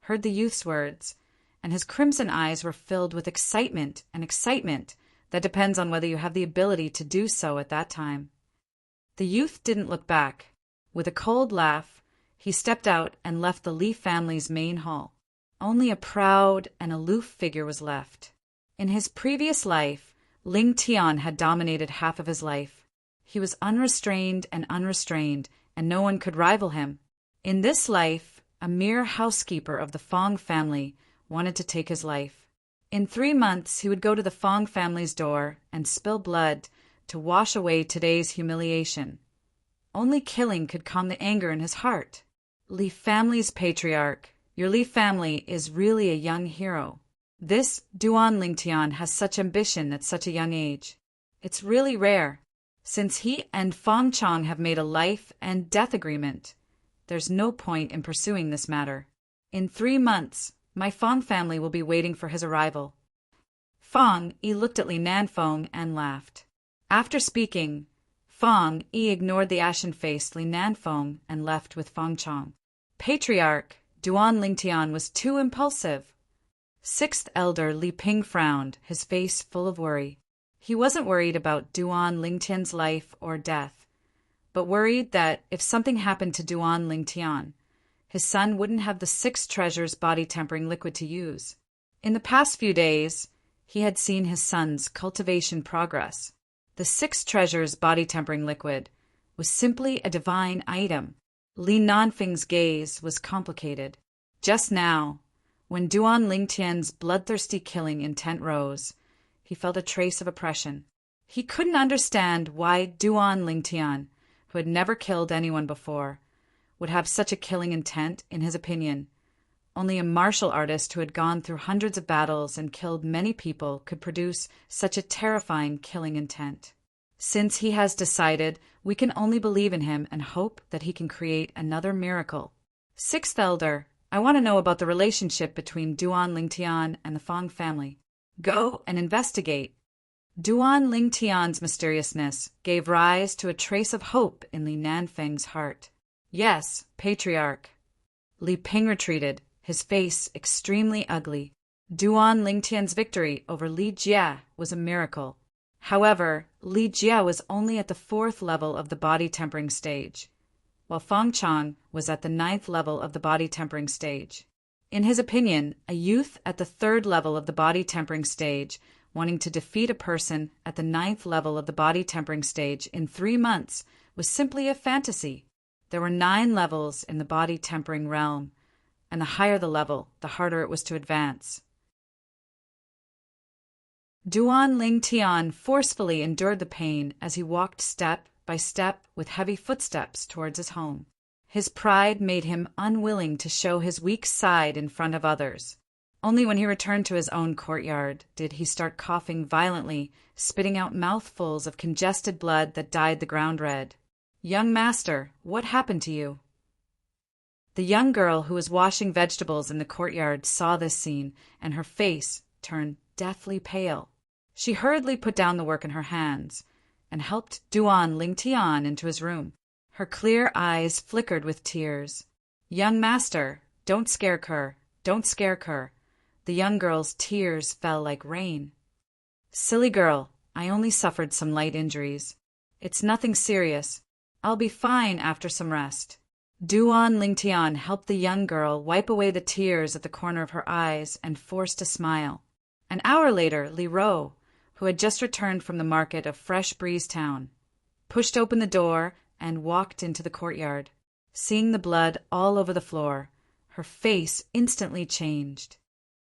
[SPEAKER 1] heard the youth's words, and his crimson eyes were filled with excitement, and excitement that depends on whether you have the ability to do so at that time. The youth didn't look back. With a cold laugh, he stepped out and left the Li family's main hall. Only a proud and aloof figure was left. In his previous life, Ling Tian had dominated half of his life. He was unrestrained, and no one could rival him. In this life, a mere housekeeper of the Fong family wanted to take his life. In 3 months, he would go to the Fong family's door and spill blood to wash away today's humiliation. Only killing could calm the anger in his heart. Li family's patriarch, your Li family is really a young hero. This Duan Lingtian has such ambition at such a young age. It's really rare. Since he and Fong Chong have made a life and death agreement, there's no point in pursuing this matter. In 3 months, my Fong family will be waiting for his arrival. Fong Yi looked at Li Nanfeng and laughed. After speaking, Fong Yi ignored the ashen-faced Li Nanfeng and left with Fong Chong. Patriarch Duan Lingtian was too impulsive. Sixth elder Li Ping frowned, his face full of worry. He wasn't worried about Duan Lingtian's life or death, but worried that if something happened to Duan Lingtian, his son wouldn't have the 6 treasures body-tempering liquid to use. In the past few days, he had seen his son's cultivation progress. The 6 treasures body-tempering liquid was simply a divine item. Li Nanfing's gaze was complicated. Just now, when Duan Lingtian's bloodthirsty killing intent rose, he felt a trace of oppression. He couldn't understand why Duan Lingtian, who had never killed anyone before, would have such a killing intent. In his opinion, only a martial artist who had gone through hundreds of battles and killed many people could produce such a terrifying killing intent. Since he has decided, we can only believe in him and hope that he can create another miracle. Sixth elder, I want to know about the relationship between Duan Lingtian and the Fong family. Go and investigate. Duan Lingtian's mysteriousness gave rise to a trace of hope in Li Nanfeng's heart. Yes, Patriarch. Li Ping retreated, his face extremely ugly. Duan Lingtian's victory over Li Jia was a miracle. However, Li Jia was only at the 4th level of the body-tempering stage, while Fong Chong was at the 9th level of the body-tempering stage. In his opinion, a youth at the 3rd level of the body-tempering stage wanting to defeat a person at the 9th level of the body-tempering stage in 3 months was simply a fantasy. There were 9 levels in the body-tempering realm, and the higher the level, the harder it was to advance. Duan Lingtian forcefully endured the pain as he walked step by step with heavy footsteps towards his home. His pride made him unwilling to show his weak side in front of others. Only when he returned to his own courtyard did he start coughing violently, spitting out mouthfuls of congested blood that dyed the ground red. Young master, what happened to you? The young girl who was washing vegetables in the courtyard saw this scene, and her face turned deathly pale. She hurriedly put down the work in her hands and helped Duan Lingtian into his room. Her clear eyes flickered with tears. Young master, don't scare her, don't scare her. The young girl's tears fell like rain. Silly girl, I only suffered some light injuries. It's nothing serious. I'll be fine after some rest. Duan Lingtian helped the young girl wipe away the tears at the corner of her eyes and forced a smile. An hour later, Li Ro, who had just returned from the market of Fresh Breeze Town, pushed open the door and walked into the courtyard. Seeing the blood all over the floor, her face instantly changed.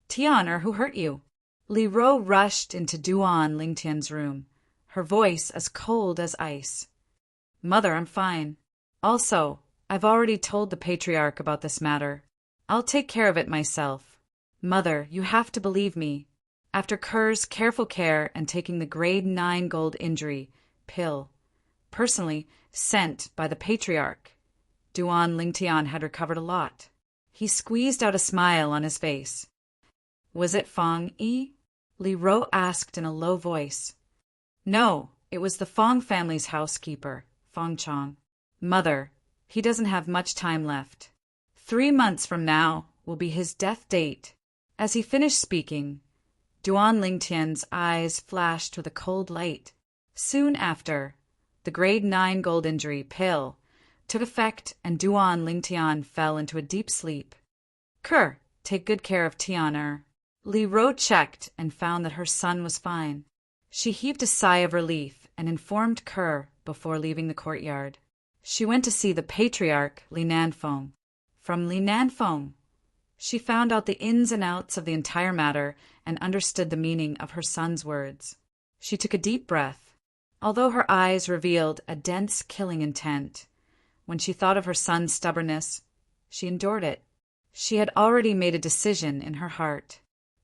[SPEAKER 1] "Tian, who hurt you?" Li Ro rushed into Duan Lingtian's room, her voice as cold as ice. "Mother, I'm fine. Also, I've already told the patriarch about this matter. I'll take care of it myself. Mother, you have to believe me. After Kerr's careful care and taking the grade 9 gold injury pill, personally sent by the patriarch, Duan Lingtian had recovered a lot." He squeezed out a smile on his face. "Was it Fong Yi?" Li Ro asked in a low voice. "No, it was the Fong family's housekeeper, Fong Chong. Mother, he doesn't have much time left. 3 months from now will be his death date." As he finished speaking, Duan Lingtian's eyes flashed with a cold light. Soon after, the grade 9 gold injury pill took effect and Duan Lingtian fell into a deep sleep. "Kerr, take good care of Tian." Li Ro checked and found that her son was fine. She heaved a sigh of relief and informed Kerr before leaving the courtyard. She went to see the patriarch, Li Nanfeng. From Li Nanfeng, she found out the ins and outs of the entire matter and understood the meaning of her son's words. She took a deep breath. Although her eyes revealed a dense killing intent, when she thought of her son's stubbornness, she endured it. She had already made a decision in her heart.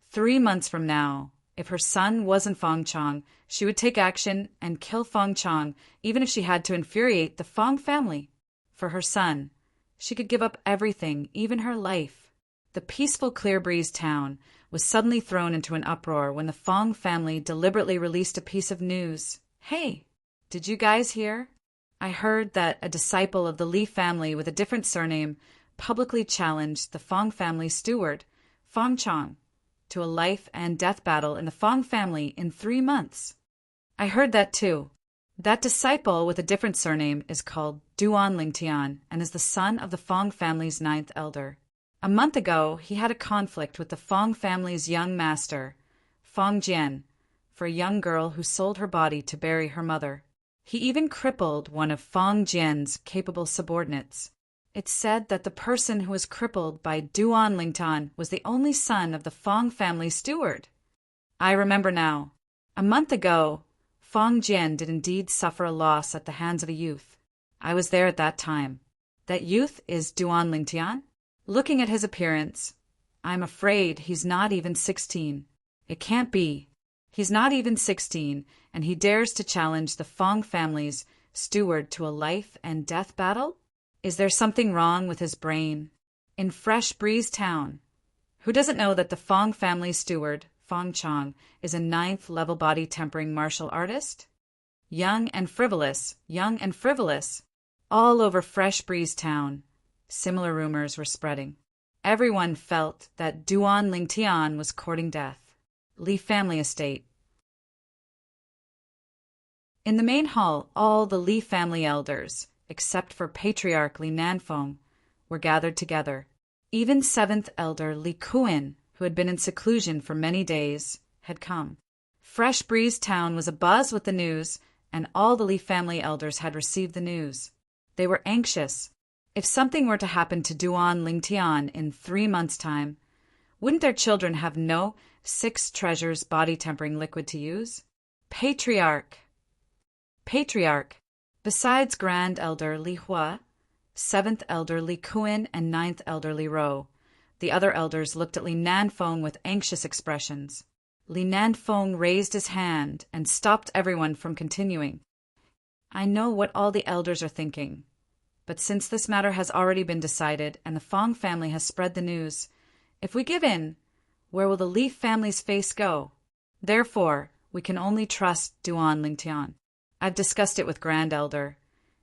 [SPEAKER 1] 3 months from now, if her son wasn't Fong Chong, she would take action and kill Fong Chong, even if she had to infuriate the Fong family. For her son, she could give up everything, even her life. The peaceful Clear Breeze town was suddenly thrown into an uproar when the Fong family deliberately released a piece of news. "Hey, did you guys hear? I heard that a disciple of the Li family with a different surname publicly challenged the Fong family steward, Fong Chong, to a life and death battle in the Fong family in 3 months." "I heard that too. That disciple with a different surname is called Duan Lingtian and is the son of the Fong family's 9th elder. A month ago, he had a conflict with the Fong family's young master, Fong Jian, for a young girl who sold her body to bury her mother. He even crippled one of Fong Jian's capable subordinates. It's said that the person who was crippled by Duan Lingtian was the only son of the Fong family steward. I remember now. A month ago, Fong Jian did indeed suffer a loss at the hands of a youth. I was there at that time. That youth is Duan Lingtian? Looking at his appearance, I'm afraid he's not even 16. It can't be. He's not even 16, and he dares to challenge the Fong family's steward to a life and death battle? Is there something wrong with his brain? In Fresh Breeze Town, who doesn't know that the Fong family steward, Fong Chong, is a 9th level body tempering martial artist? Young and frivolous, all over Fresh Breeze Town. Similar rumors were spreading. Everyone felt that Duan Lingtian was courting death. Li family estate. In the main hall, all the Li family elders, except for Patriarch Li Nanfeng, were gathered together. Even 7th elder Li Kuan, who had been in seclusion for many days, had come. Fresh Breeze Town was abuzz with the news, and all the Li family elders had received the news. They were anxious. If something were to happen to Duan Lingtian in 3 months' time, wouldn't their children have no 6 treasures body tempering liquid to use? Patriarch. Besides Grand Elder Li Hua, 7th elder Li Kuan, and 9th elder Li Ro, the other elders looked at Li Nanfeng with anxious expressions. Li Nanfeng raised his hand and stopped everyone from continuing. I know what all the elders are thinking, but since this matter has already been decided and the Fong family has spread the news, if we give in, where will the Li family's face go? Therefore, we can only trust Duan Lingtian. I've discussed it with Grand Elder,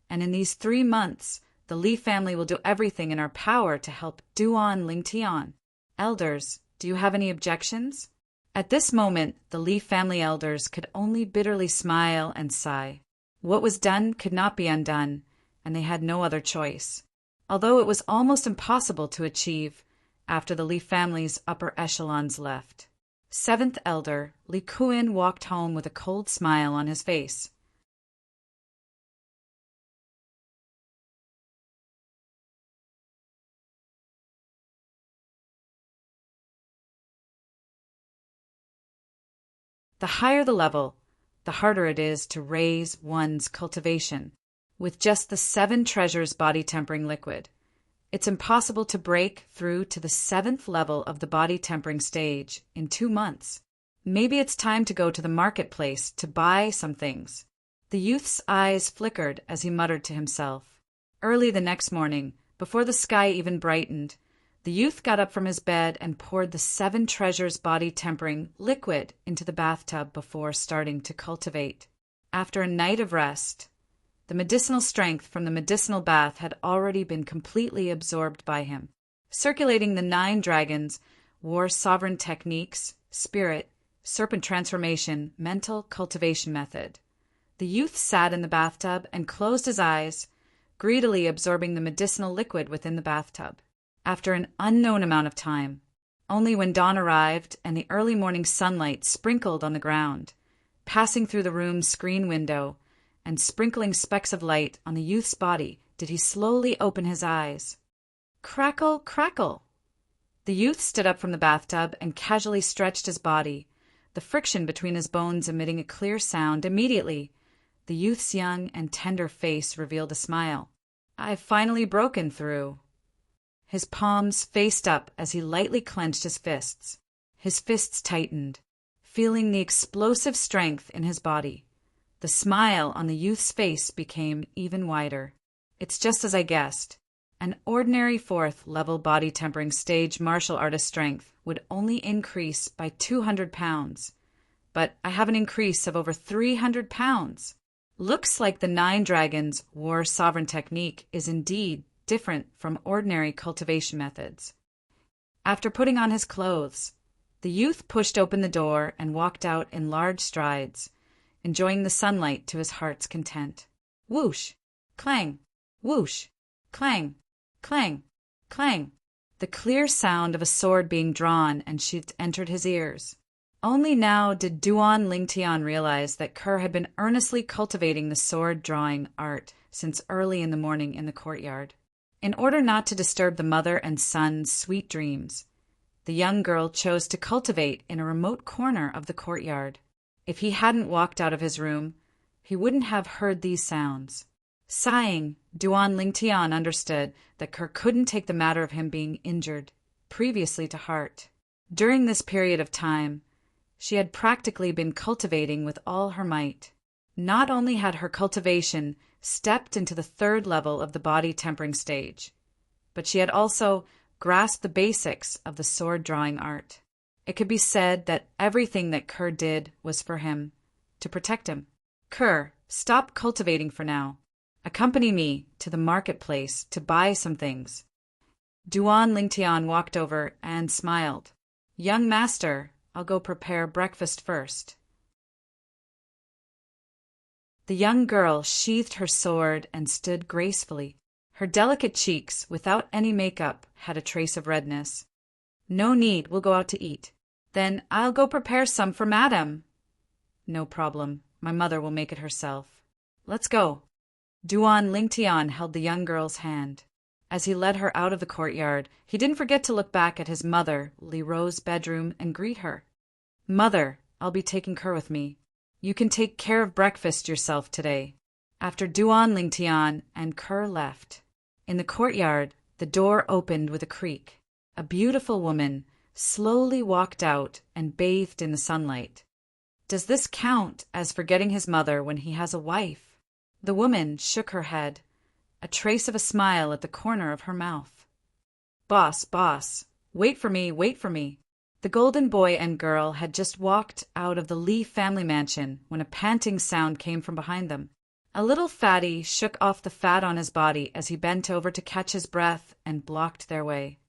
[SPEAKER 1] and in these 3 months, the Li family will do everything in our power to help Duan Lingtian. Elders, do you have any objections? At this moment, the Li family elders could only bitterly smile and sigh. What was done could not be undone, and they had no other choice. Although it was almost impossible to achieve after the Li family's upper echelons left. 7th elder Li Kuan walked home with a cold smile on his face. The higher the level, the harder it is to raise one's cultivation. With just the 7 treasures body tempering liquid, it's impossible to break through to the 7th level of the body tempering stage in 2 months. Maybe it's time to go to the marketplace to buy some things. The youth's eyes flickered as he muttered to himself. Early the next morning, before the sky even brightened, the youth got up from his bed and poured the 7 treasures body tempering liquid into the bathtub before starting to cultivate. After a night of rest, the medicinal strength from the medicinal bath had already been completely absorbed by him. Circulating the 9 dragons wore sovereign techniques, spirit, serpent transformation, mental cultivation method. The youth sat in the bathtub and closed his eyes, greedily absorbing the medicinal liquid within the bathtub. After an unknown amount of time, only when dawn arrived and the early morning sunlight sprinkled on the ground, passing through the room's screen window and sprinkling specks of light on the youth's body, did he slowly open his eyes. Crackle, crackle! The youth stood up from the bathtub and casually stretched his body, the friction between his bones emitting a clear sound. Immediately, the youth's young and tender face revealed a smile. "I've finally broken through." His palms faced up as he lightly clenched his fists. His fists tightened, feeling the explosive strength in his body. The smile on the youth's face became even wider. "It's just as I guessed. An ordinary 4th level body tempering stage martial artist strength would only increase by 200 pounds. But I have an increase of over 300 pounds. Looks like the 9 dragons war sovereign technique is indeed different from ordinary cultivation methods." After putting on his clothes, the youth pushed open the door and walked out in large strides, enjoying the sunlight to his heart's content. Whoosh! Clang! Whoosh! Clang! Clang! Clang! The clear sound of a sword being drawn and sheathed entered his ears. Only now did Duan Lingtian realize that Kerr had been earnestly cultivating the sword-drawing art since early in the morning in the courtyard. In order not to disturb the mother and son's sweet dreams, the young girl chose to cultivate in a remote corner of the courtyard. If he hadn't walked out of his room, he wouldn't have heard these sounds. Sighing, Duan Lingtian understood that Kerr couldn't take the matter of him being injured previously to heart. During this period of time, she had practically been cultivating with all her might. Not only had her cultivation stepped into the 3rd level of the body tempering stage, but she had also grasped the basics of the sword-drawing art. It could be said that everything that Kerr did was for him, to protect him. "Kerr, stop cultivating for now. Accompany me to the marketplace to buy some things." Duan Lingtian walked over and smiled. "Young master, I'll go prepare breakfast first." The young girl sheathed her sword and stood gracefully. Her delicate cheeks, without any makeup, had a trace of redness. "No need, we'll go out to eat." "Then I'll go prepare some for madam." "No problem. My mother will make it herself." "Let's go." Duan Lingtian held the young girl's hand. As he led her out of the courtyard, he didn't forget to look back at his mother, Li Rose's bedroom, and greet her. "Mother, I'll be taking Kerr with me. You can take care of breakfast yourself today." After Duan Lingtian and Kerr left, in the courtyard, the door opened with a creak. A beautiful woman slowly walked out and bathed in the sunlight. Does this count as forgetting his mother when he has a wife? The woman shook her head, a trace of a smile at the corner of her mouth. "Boss, boss, wait for me, wait for me." The golden boy and girl had just walked out of the Lee family mansion when a panting sound came from behind them. A little fatty shook off the fat on his body as he bent over to catch his breath and blocked their way.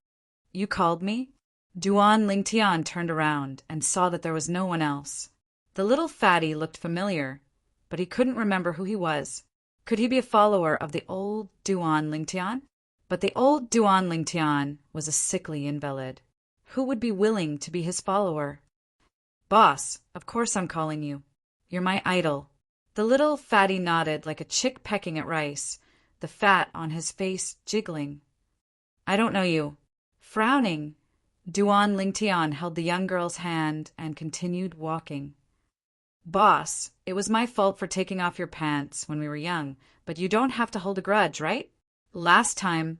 [SPEAKER 1] "You called me?" Duan Lingtian turned around and saw that there was no one else. The little fatty looked familiar, but he couldn't remember who he was. Could he be a follower of the old Duan Lingtian? But the old Duan Lingtian was a sickly invalid. Who would be willing to be his follower? "Boss, of course I'm calling you. You're my idol." The little fatty nodded like a chick pecking at rice, the fat on his face jiggling. "I don't know you." Frowning, Duan Lingtian held the young girl's hand and continued walking. Boss, it was my fault for taking off your pants when we were young, but you don't have to hold a grudge, right? Last time,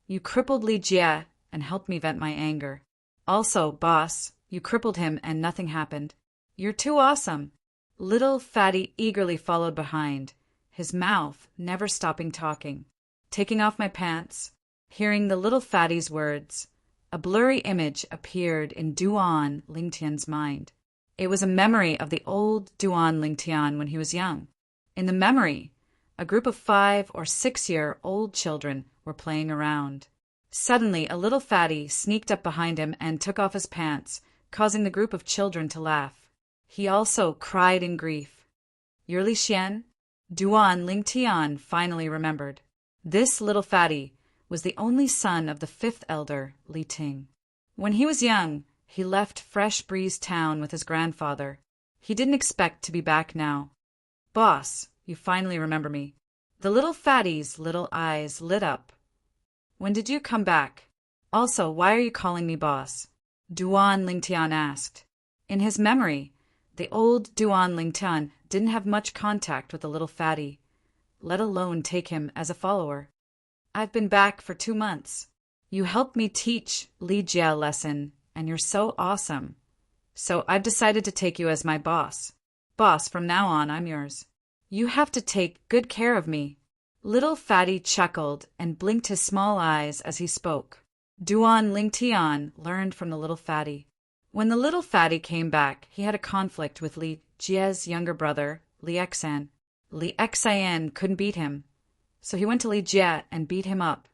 [SPEAKER 1] you crippled Li Jie and helped me vent my anger. Also, boss, you crippled him and nothing happened. You're too awesome. Little Fatty eagerly followed behind, his mouth never stopping talking. Taking off my pants, hearing the little Fatty's words, a blurry image appeared in Duan Lingtian's mind. It was a memory of the old Duan Lingtian when he was young. In the memory, a group of 5 or 6-year-old children were playing around. Suddenly, a little Fatty sneaked up behind him and took off his pants, causing the group of children to laugh. He also cried in grief. You're Li Xian? Duan Lingtian finally remembered. This little Fatty was the only son of the 5th elder, Li Ting. When he was young, he left Fresh Breeze Town with his grandfather. He didn't expect to be back now. Boss, you finally remember me. The little Fatty's little eyes lit up. When did you come back? Also, why are you calling me boss? Duan Lingtian asked. In his memory, the old Duan Lingtian didn't have much contact with the little Fatty, let alone take him as a follower. I've been back for 2 months. You helped me teach Li Jie a lesson, and you're so awesome. So I've decided to take you as my boss. Boss, from now on, I'm yours. You have to take good care of me. Little Fatty chuckled and blinked his small eyes as he spoke. Duan Lingtian learned from the little Fatty. When the little Fatty came back, he had a conflict with Li Jie's younger brother, Li Xan. Li Xian couldn't beat him, so he went to Li Jie and beat him up.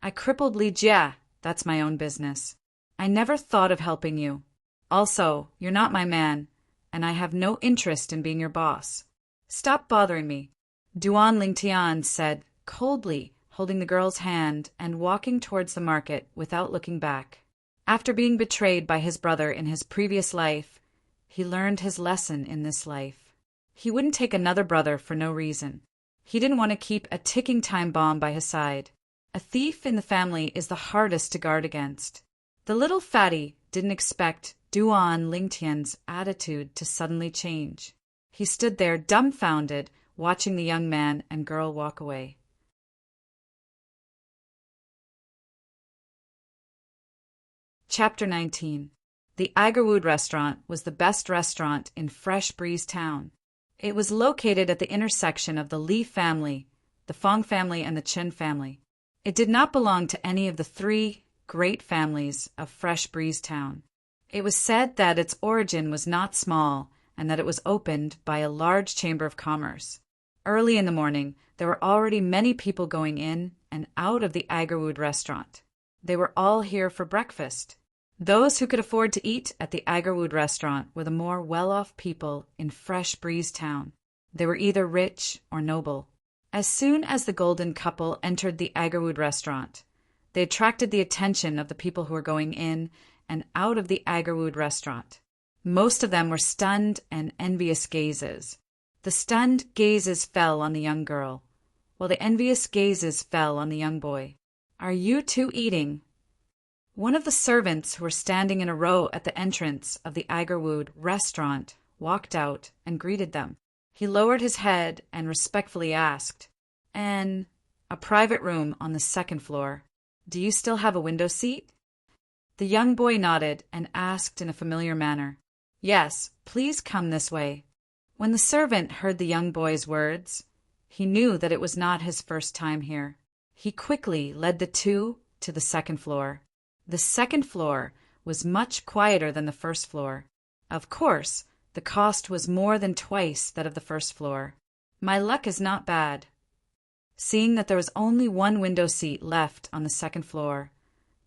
[SPEAKER 1] I crippled Li Jie. That's my own business. I never thought of helping you. Also, you're not my man, and I have no interest in being your boss. Stop bothering me, Duan Lingtian said coldly, holding the girl's hand and walking towards the market without looking back. After being betrayed by his brother in his previous life, he learned his lesson in this life. He wouldn't take another brother for no reason. He didn't want to keep a ticking time bomb by his side. A thief in the family is the hardest to guard against. The little Fatty didn't expect Duan Lingtian's attitude to suddenly change. He stood there dumbfounded, watching the young man and girl walk away. Chapter 19. The Agarwood restaurant was the best restaurant in Fresh Breeze Town. It was located at the intersection of the Li family, the Fong family, and the Chen family. It did not belong to any of the 3 great families of Fresh Breeze Town. It was said that its origin was not small and that it was opened by a large chamber of commerce. Early in the morning, there were already many people going in and out of the Agarwood restaurant. They were all here for breakfast. Those who could afford to eat at the Agarwood restaurant were the more well-off people in Fresh Breeze Town. They were either rich or noble. As soon as the golden couple entered the Agarwood restaurant, they attracted the attention of the people who were going in and out of the Agarwood restaurant. Most of them were stunned and envious gazes. The stunned gazes fell on the young girl, while the envious gazes fell on the young boy. Are you two eating? One of the servants who were standing in a row at the entrance of the Agarwood restaurant walked out and greeted them. He lowered his head and respectfully asked, "A private room on the 2nd floor. Do you still have a window seat?" The young boy nodded and asked in a familiar manner, "Yes, please come this way." When the servant heard the young boy's words, he knew that it was not his first time here. He quickly led the two to the 2nd floor. The 2nd floor was much quieter than the 1st floor. Of course, the cost was more than twice that of the 1st floor. My luck is not bad. Seeing that there was only one window seat left on the 2nd floor,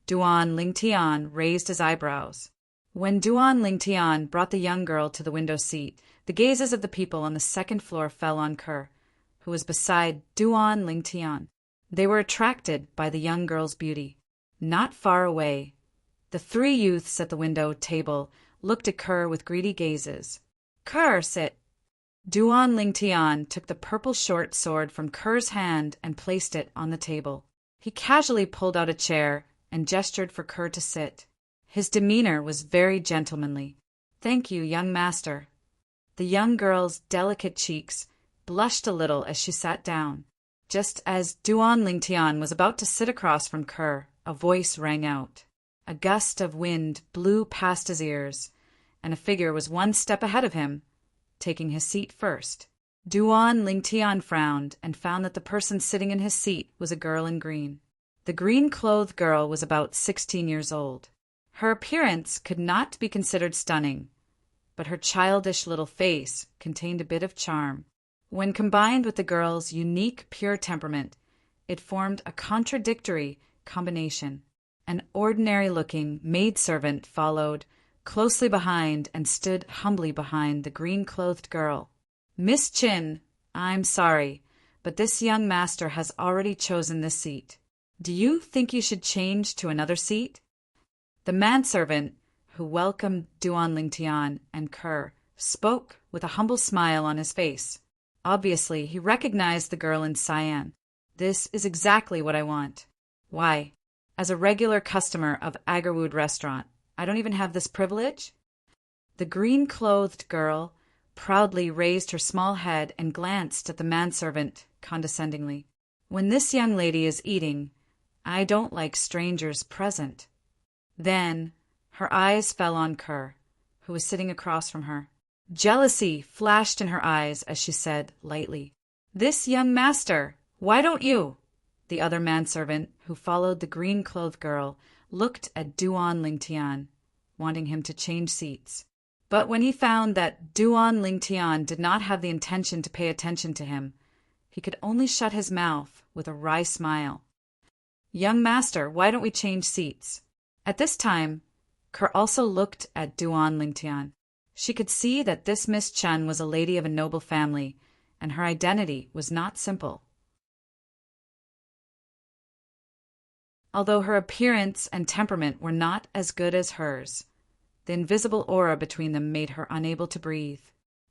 [SPEAKER 1] Duan Lingtian raised his eyebrows. When Duan Lingtian brought the young girl to the window seat, the gazes of the people on the 2nd floor fell on Kerr, who was beside Duan Lingtian. They were attracted by the young girl's beauty. Not far away, the 3 youths at the window table looked at Kerr with greedy gazes. "Kerr, sit!" Duan Lingtian took the purple short sword from Kerr's hand and placed it on the table. He casually pulled out a chair and gestured for Kerr to sit. His demeanor was very gentlemanly. "Thank you, young master." The young girl's delicate cheeks blushed a little as she sat down. Just as Duan Lingtian was about to sit across from Kerr, a voice rang out. A gust of wind blew past his ears, and a figure was one step ahead of him, taking his seat first. Duan Lingtian frowned and found that the person sitting in his seat was a girl in green. The green-clothed girl was about 16 years old. Her appearance could not be considered stunning, but her childish little face contained a bit of charm. When combined with the girl's unique, pure temperament, it formed a contradictory combination. An ordinary-looking maidservant followed closely behind and stood humbly behind the green-clothed girl. "Miss Chin, I'm sorry, but this young master has already chosen this seat. Do you think you should change to another seat?" The manservant, who welcomed Duan Lingtian and Kerr, spoke with a humble smile on his face. Obviously, he recognized the girl in cyan. "This is exactly what I want. Why, as a regular customer of Agarwood Restaurant, I don't even have this privilege?" The green-clothed girl proudly raised her small head and glanced at the manservant condescendingly. "When this young lady is eating, I don't like strangers present." Then her eyes fell on Kerr, who was sitting across from her. Jealousy flashed in her eyes as she said lightly, "This young master, why don't you?" The other manservant, who followed the green-clothed girl, looked at Duan Lingtian, wanting him to change seats. But when he found that Duan Lingtian did not have the intention to pay attention to him, he could only shut his mouth with a wry smile. "Young master, why don't we change seats?" At this time, Kerr also looked at Duan Lingtian. She could see that this Miss Chen was a lady of a noble family, and her identity was not simple. Although her appearance and temperament were not as good as hers, the invisible aura between them made her unable to breathe.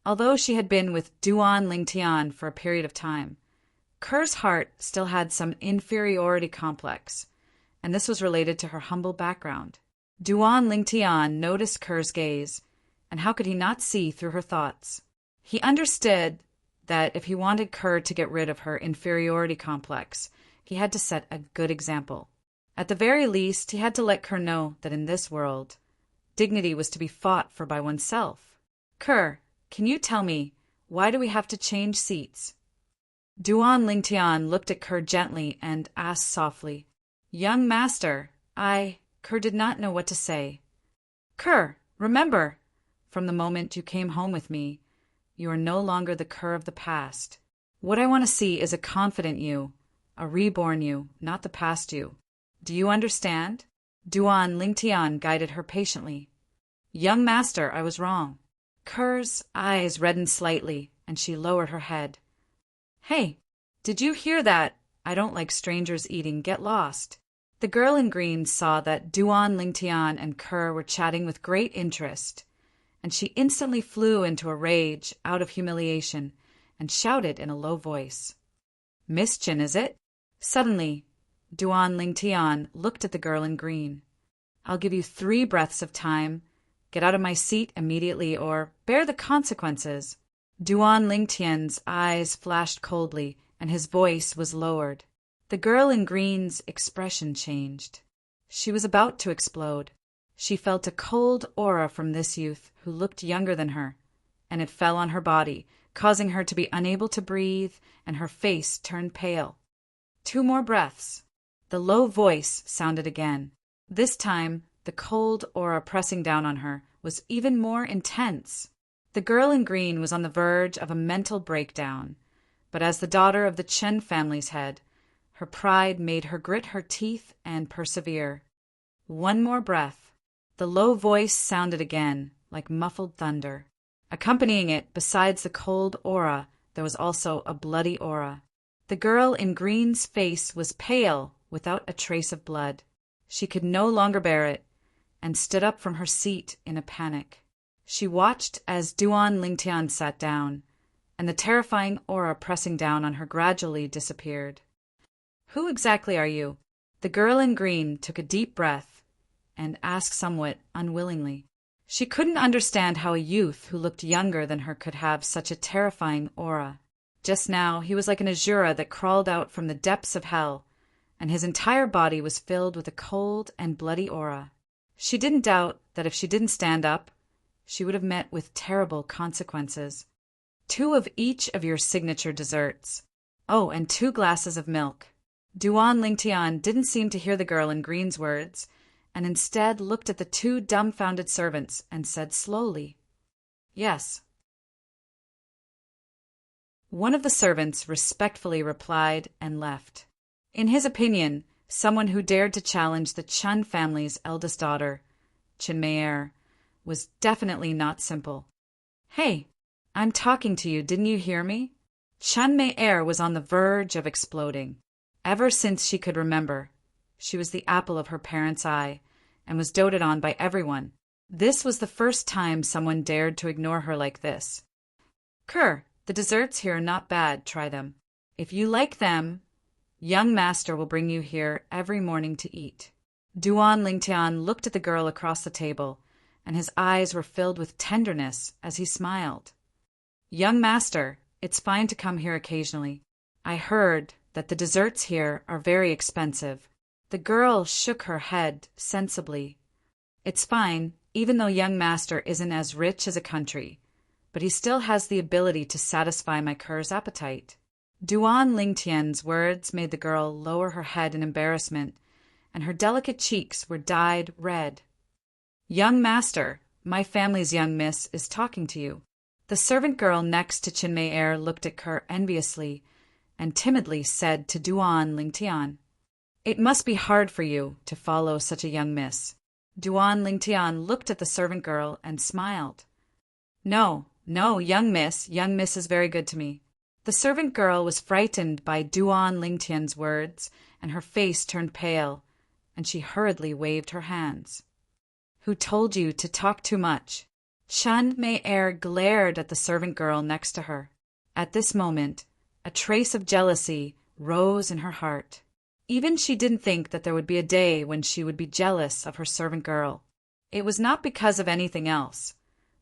[SPEAKER 1] Although she had been with Duan Lingtian for a period of time, Kerr's heart still had some inferiority complex, and this was related to her humble background. Duan Lingtian noticed Kerr's gaze, and how could he not see through her thoughts? He understood that if he wanted Kerr to get rid of her inferiority complex, he had to set a good example. At the very least, he had to let Kerr know that in this world, dignity was to be fought for by oneself. "Kerr, can you tell me, why do we have to change seats?" Duan Lingtian looked at Kerr gently and asked softly, "Young master, Kerr did not know what to say. "Kerr, remember, from the moment you came home with me, you are no longer the Kerr of the past. What I want to see is a confident you, a reborn you, not the past you. Do you understand?" Duan Lingtian guided her patiently. "Young master, I was wrong." Kerr's eyes reddened slightly, and she lowered her head. "Hey, did you hear that? I don't like strangers eating. Get lost." The girl in green saw that Duan Lingtian and Kerr were chatting with great interest, and she instantly flew into a rage out of humiliation and shouted in a low voice, "Miss Chin, is it?" Suddenly, Duan Lingtian looked at the girl in green. "I'll give you 3 breaths of time. Get out of my seat immediately or bear the consequences." Duan Lingtian's eyes flashed coldly, and his voice was lowered. The girl in green's expression changed. She was about to explode. She felt a cold aura from this youth who looked younger than her, and it fell on her body, causing her to be unable to breathe, and her face turned pale. 2 more breaths. The low voice sounded again. This time, the cold aura pressing down on her was even more intense. The girl in green was on the verge of a mental breakdown, but as the daughter of the Chen family's head, her pride made her grit her teeth and persevere. 1 more breath. The low voice sounded again, like muffled thunder. Accompanying it, besides the cold aura, there was also a bloody aura. The girl in green's face was pale, without a trace of blood. She could no longer bear it, and stood up from her seat in a panic. She watched as Duan Lingtian sat down, and the terrifying aura pressing down on her gradually disappeared. "Who exactly are you?" The girl in green took a deep breath and asked somewhat unwillingly. She couldn't understand how a youth who looked younger than her could have such a terrifying aura. Just now, he was like an Azura that crawled out from the depths of hell, and his entire body was filled with a cold and bloody aura. She didn't doubt that if she didn't stand up, she would have met with terrible consequences. 2 of each of your signature desserts. Oh, and 2 glasses of milk. Duan Lingtian didn't seem to hear the girl in green's words, and instead looked at the 2 dumbfounded servants and said slowly, "Yes." One of the servants respectfully replied and left. In his opinion, someone who dared to challenge the Chun family's eldest daughter, Chinmei, was definitely not simple. "Hey, I'm talking to you, didn't you hear me?" Chinmei was on the verge of exploding. Ever since she could remember, she was the apple of her parents' eye and was doted on by everyone. This was the first time someone dared to ignore her like this. "Kerr, the desserts here are not bad, try them. If you like them, young master will bring you here every morning to eat." Duan Lingtian looked at the girl across the table, and his eyes were filled with tenderness as he smiled. "Young master, it's fine to come here occasionally. I heard that the desserts here are very expensive." The girl shook her head sensibly. "It's fine, even though young master isn't as rich as a country, but he still has the ability to satisfy my Kerr's appetite." Duan Lingtian's words made the girl lower her head in embarrassment, and her delicate cheeks were dyed red. "Young master, my family's young miss is talking to you." The servant girl next to Chinmei looked at Kerr enviously and timidly said to Duan Lingtian, "It must be hard for you to follow such a young miss." Duan Lingtian looked at the servant girl and smiled. No, young miss is very good to me." The servant girl was frightened by Duan Lingtian's words, and her face turned pale, and she hurriedly waved her hands. "Who told you to talk too much?" Chinmei glared at the servant girl next to her. At this moment, a trace of jealousy rose in her heart. Even she didn't think that there would be a day when she would be jealous of her servant girl. It was not because of anything else,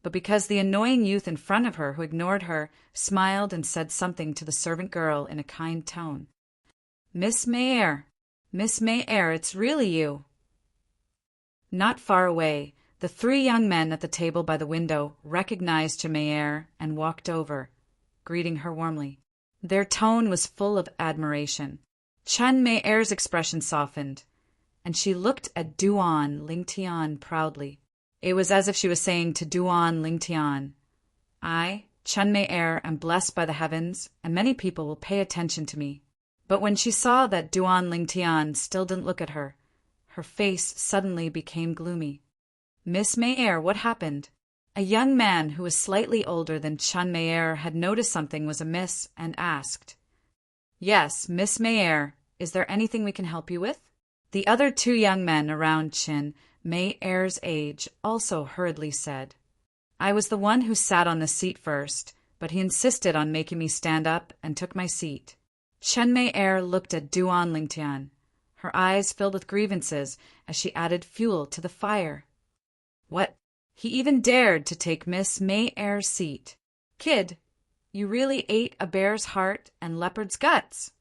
[SPEAKER 1] but because the annoying youth in front of her who ignored her smiled and said something to the servant girl in a kind tone. Miss Mayer, it's really you." Not far away, the 3 young men at the table by the window recognized Mayer and walked over, greeting her warmly. Their tone was full of admiration. Chinmei's expression softened, and she looked at Duan Lingtian proudly. It was as if she was saying to Duan Lingtian, "I, Chinmei, am blessed by the heavens, and many people will pay attention to me." But when she saw that Duan Lingtian still didn't look at her, her face suddenly became gloomy. "Miss Mayer, what happened?" A young man who was slightly older than Chinmei had noticed something was amiss and asked, "Yes, Miss Mayer, is there anything we can help you with?" The other 2 young men around Chinmei's age also hurriedly said, "I was the one who sat on the seat first, but he insisted on making me stand up and took my seat." Chinmei looked at Duan Lingtian. Her eyes filled with grievances as she added fuel to the fire. "What? He even dared to take Miss Mayer's seat. Kid, you really ate a bear's heart and leopard's guts."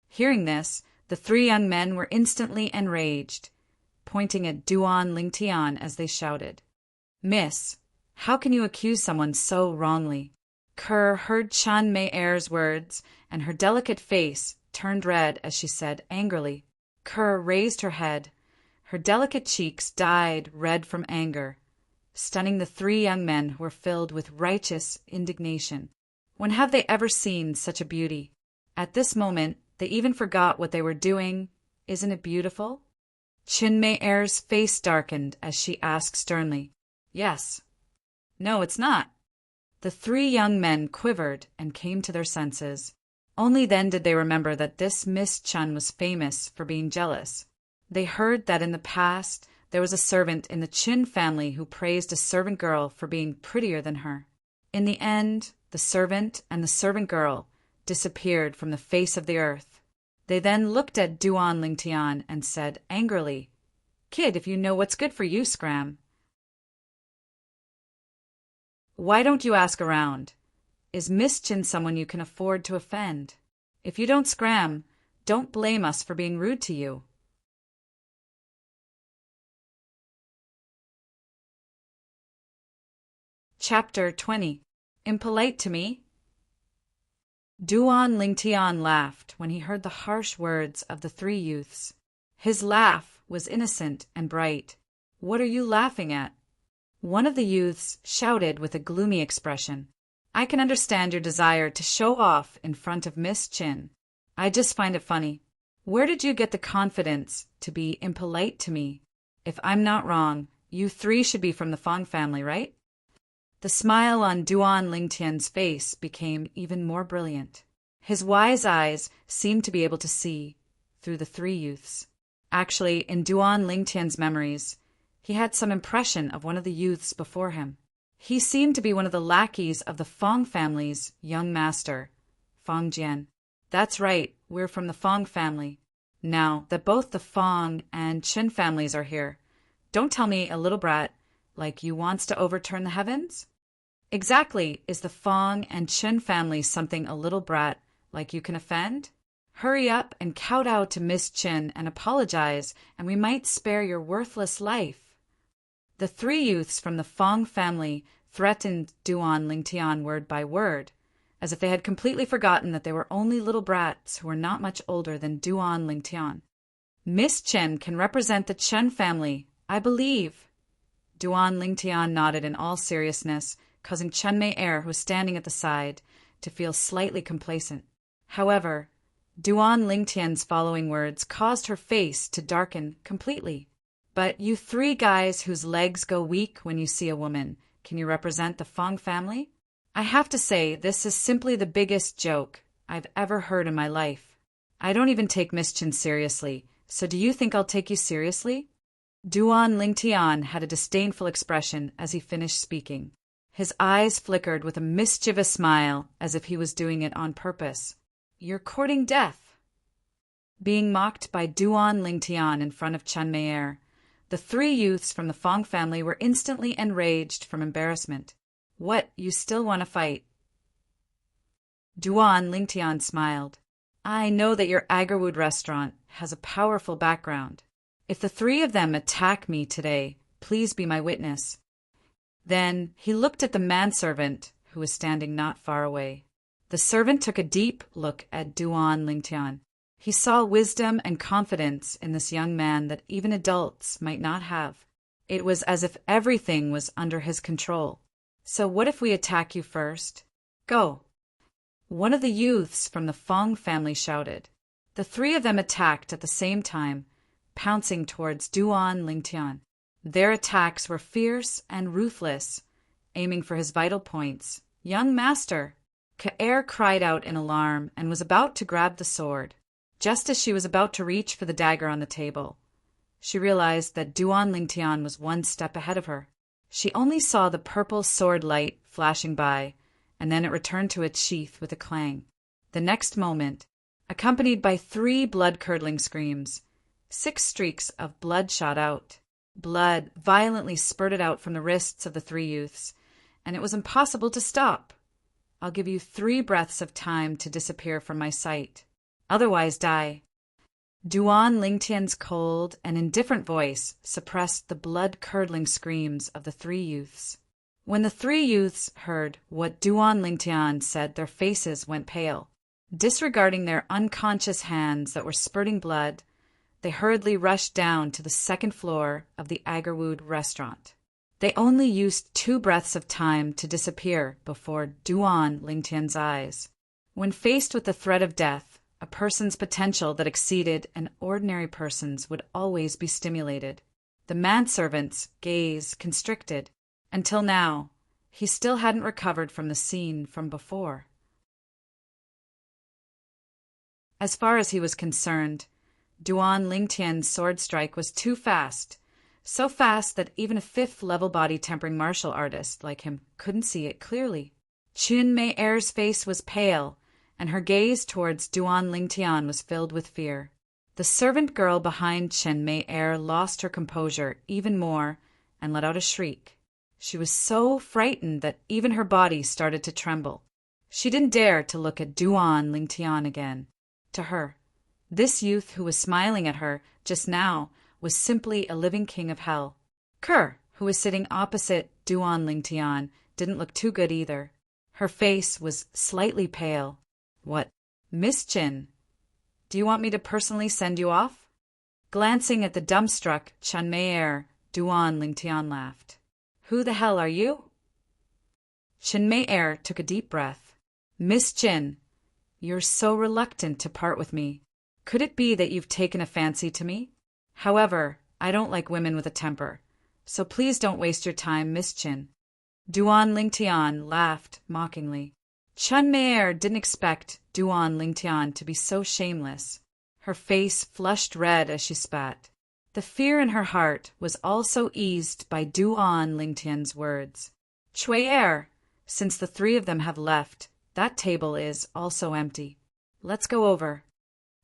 [SPEAKER 1] Hearing this, the 3 young men were instantly enraged, pointing at Duan Lingtian as they shouted, "Miss, how can you accuse someone so wrongly?" Kerr heard Chinmei's words, and her delicate face turned red as she said angrily. Kerr raised her head. Her delicate cheeks dyed red from anger, stunning the 3 young men who were filled with righteous indignation. When have they ever seen such a beauty? At this moment, they even forgot what they were doing. Isn't it beautiful? Chinmei's face darkened as she asked sternly, "Yes." "No, it's not." The 3 young men quivered and came to their senses. Only then did they remember that this Miss Chun was famous for being jealous. They heard that in the past there was a servant in the Chin family who praised a servant girl for being prettier than her. In the end, the servant and the servant girl disappeared from the face of the earth. They then looked at Duan Lingtian and said angrily, "Kid, if you know what's good for you, scram." Why don't you ask around? Is Miss Chin someone you can afford to offend? If you don't scram, don't blame us for being rude to you. Chapter 20. Impolite to me? Duan Lingtian laughed when he heard the harsh words of the three youths. His laugh was innocent and bright. What are you laughing at? One of the youths shouted with a gloomy expression. I can understand your desire to show off in front of Miss Chin. I just find it funny. Where did you get the confidence to be impolite to me? If I'm not wrong, you three should be from the Fong family, right? The smile on Duan Lingtian's face became even more brilliant. His wise eyes seemed to be able to see through the three youths. Actually, in Duan Lingtian's memories, he had some impression of one of the youths before him. He seemed to be one of the lackeys of the Fong family's young master, Fong Jian. That's right, we're from the Fong family. Now that both the Fong and Chin families are here, don't tell me a little brat like you wants to overturn the heavens? Exactly, is the Fong and Chin family something a little brat like you can offend? Hurry up and kowtow to Miss Chin and apologize, and we might spare your worthless life. The three youths from the Fong family threatened Duan Lingtian word by word, as if they had completely forgotten that they were only little brats who were not much older than Duan Lingtian. Miss Chin can represent the Chen family, I believe. Duan Lingtian nodded in all seriousness, causing Chen Mei-er, who was standing at the side, to feel slightly complacent. However, Duan Lingtian's following words caused her face to darken completely. But you three guys whose legs go weak when you see a woman, can you represent the Fong family? I have to say, this is simply the biggest joke I've ever heard in my life. I don't even take Miss Chin seriously, so do you think I'll take you seriously? Duan Lingtian had a disdainful expression as he finished speaking. His eyes flickered with a mischievous smile, as if he was doing it on purpose. You're courting death. Being mocked by Duan Lingtian in front of Chen Mei-er, the three youths from the Fong family were instantly enraged from embarrassment. What, you still want to fight? Duan Lingtian smiled. I know that your Agarwood restaurant has a powerful background. If the three of them attack me today, please be my witness. Then he looked at the manservant, who was standing not far away. The servant took a deep look at Duan Lingtian. He saw wisdom and confidence in this young man that even adults might not have. It was as if everything was under his control. So what if we attack you first? Go. One of the youths from the Fong family shouted. The three of them attacked at the same time, pouncing towards Duan Lingtian. Their attacks were fierce and ruthless, aiming for his vital points. Young master! Ka-er cried out in alarm and was about to grab the sword. Just as she was about to reach for the dagger on the table, she realized that Duan Lingtian was one step ahead of her. She only saw the purple sword light flashing by, and then it returned to its sheath with a clang. The next moment, accompanied by 3 blood-curdling screams, 6 streaks of blood shot out. Blood violently spurted out from the wrists of the 3 youths, and it was impossible to stop. I'll give you 3 breaths of time to disappear from my sight. Otherwise die. Duan Lingtian's cold and indifferent voice suppressed the blood-curdling screams of the 3 youths. When the 3 youths heard what Duan Lingtian said, their faces went pale. Disregarding their unconscious hands that were spurting blood, they hurriedly rushed down to the 2nd floor of the Agarwood restaurant. They only used 2 breaths of time to disappear before Duan Lingtian's eyes. When faced with the threat of death, a person's potential that exceeded an ordinary person's would always be stimulated. The manservant's gaze constricted. Until now, he still hadn't recovered from the scene from before. As far as he was concerned, Duan Lingtian's sword strike was too fast, so fast that even a 5th-level body tempering martial artist like him couldn't see it clearly. Chen Mei-er's face was pale, and her gaze towards Duan Lingtian was filled with fear. The servant girl behind Chen Mei-er lost her composure even more and let out a shriek. She was so frightened that even her body started to tremble. She didn't dare to look at Duan Lingtian again. To her, this youth who was smiling at her just now was simply a living king of hell. Kerr, who was sitting opposite Duan Lingtian, didn't look too good either. Her face was slightly pale. What? Miss Chin, do you want me to personally send you off? Glancing at the dumbstruck Chen Mei'er, Duan Lingtian laughed. Who the hell are you? Chen Mei'er took a deep breath. Miss Chin, you're so reluctant to part with me. Could it be that you've taken a fancy to me? However, I don't like women with a temper, so please don't waste your time, Miss Chin. Duan Lingtian laughed mockingly. Chen Mei'er didn't expect Duan Lingtian to be so shameless. Her face flushed red as she spat. The fear in her heart was also eased by Duan Lingtian's words. Chui, since the three of them have left, that table is also empty. Let's go over.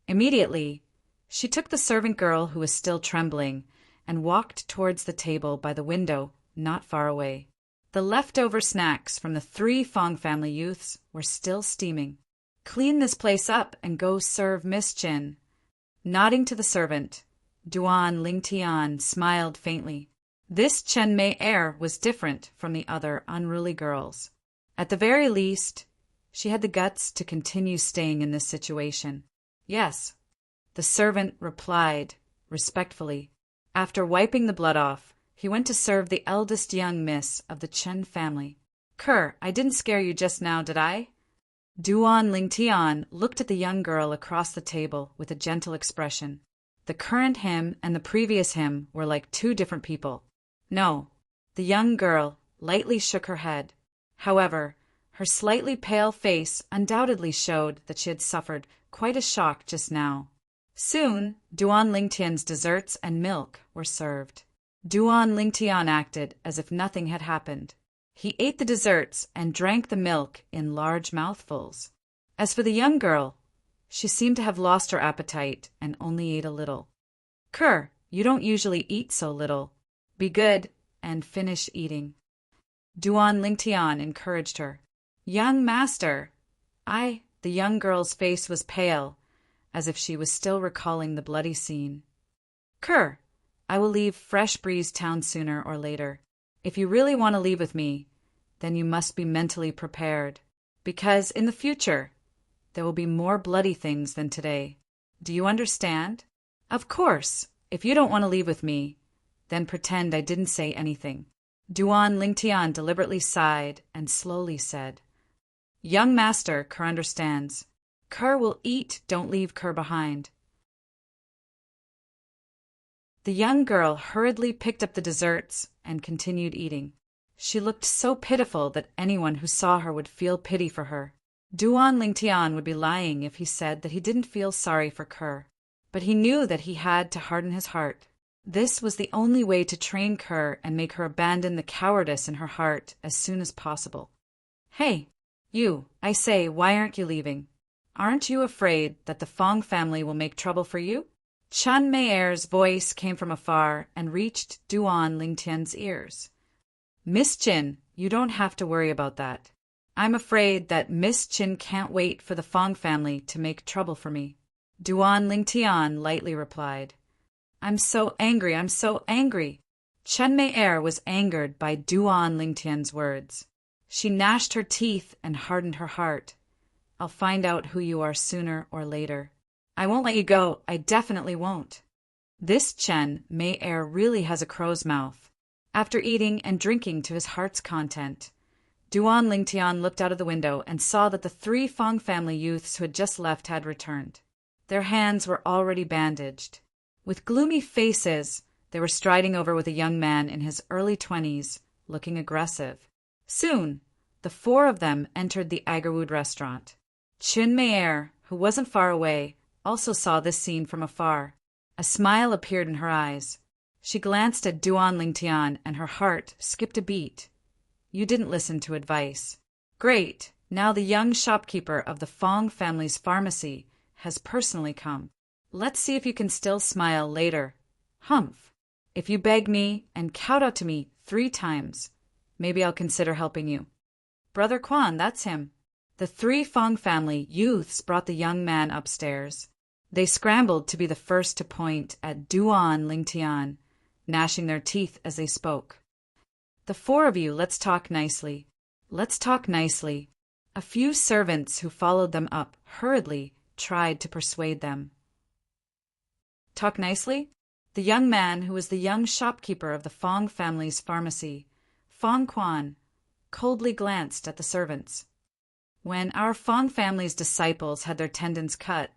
[SPEAKER 1] Immediately, she took the servant girl who was still trembling and walked towards the table by the window not far away. The leftover snacks from the 3 Fong family youths were still steaming. Clean this place up and go serve Miss Chin. Nodding to the servant, Duan Lingtian smiled faintly. This Chen Mei'er was different from the other unruly girls. At the very least, she had the guts to continue staying in this situation. Yes, the servant replied respectfully. After wiping the blood off, he went to serve the eldest young miss of the Chen family. Kerr, I didn't scare you just now, did I? Duan Lingtian looked at the young girl across the table with a gentle expression. The current him and the previous him were like 2 different people. No, the young girl lightly shook her head. However, her slightly pale face undoubtedly showed that she had suffered quite a shock just now. Soon, Duan Lingtian's desserts and milk were served. Duan Lingtian acted as if nothing had happened. He ate the desserts and drank the milk in large mouthfuls. As for the young girl, she seemed to have lost her appetite and only ate a little. Kerr, you don't usually eat so little. Be good and finish eating. Duan Lingtian encouraged her. Young master, the young girl's face was pale, as if she was still recalling the bloody scene. Kerr, I will leave Fresh Breeze Town sooner or later. If you really want to leave with me, then you must be mentally prepared, because in the future, there will be more bloody things than today. Do you understand? Of course, if you don't want to leave with me, then pretend I didn't say anything. Duan Lingtian deliberately sighed and slowly said, Young master, Kerr understands. Kerr will eat, don't leave Kerr behind. The young girl hurriedly picked up the desserts and continued eating. She looked so pitiful that anyone who saw her would feel pity for her. Duan Lingtian would be lying if he said that he didn't feel sorry for Kerr, but he knew that he had to harden his heart. This was the only way to train Kerr and make her abandon the cowardice in her heart as soon as possible. Hey, you, I say, why aren't you leaving? Aren't you afraid that the Fong family will make trouble for you? Chen Mei'er's voice came from afar and reached Duan Lingtian's ears. Miss Chin, you don't have to worry about that. I'm afraid that Miss Chin can't wait for the Fong family to make trouble for me. Duan Lingtian lightly replied. I'm so angry, I'm so angry. Chen Mei'er was angered by Duan Lingtian's words. She gnashed her teeth and hardened her heart. I'll find out who you are sooner or later. I won't let you go, I definitely won't. This Chen Mei'er really has a crow's mouth. After eating and drinking to his heart's content, Duan Lingtian looked out of the window and saw that the 3 Fong family youths who had just left had returned. Their hands were already bandaged. With gloomy faces, they were striding over with a young man in his early 20s, looking aggressive. Soon, the 4 of them entered the Agarwood restaurant. Chen Mei'er, who wasn't far away, also saw this scene from afar. A smile appeared in her eyes. She glanced at Duan Lingtian and her heart skipped a beat. You didn't listen to advice. Great, now the young shopkeeper of the Fong family's pharmacy has personally come. Let's see if you can still smile later. Humph. If you beg me and kowtow to me 3 times, Maybe I'll consider helping you. Brother Quan, that's him. The three Fong family youths brought the young man upstairs. They scrambled to be the first to point at Duan Lingtian, gnashing their teeth as they spoke. The four of you, let's talk nicely. Let's talk nicely. A few servants who followed them up hurriedly tried to persuade them. Talk nicely? The young man, who was the young shopkeeper of the Fong family's pharmacy, Fong Quan, coldly glanced at the servants. When our Fong family's disciples had their tendons cut,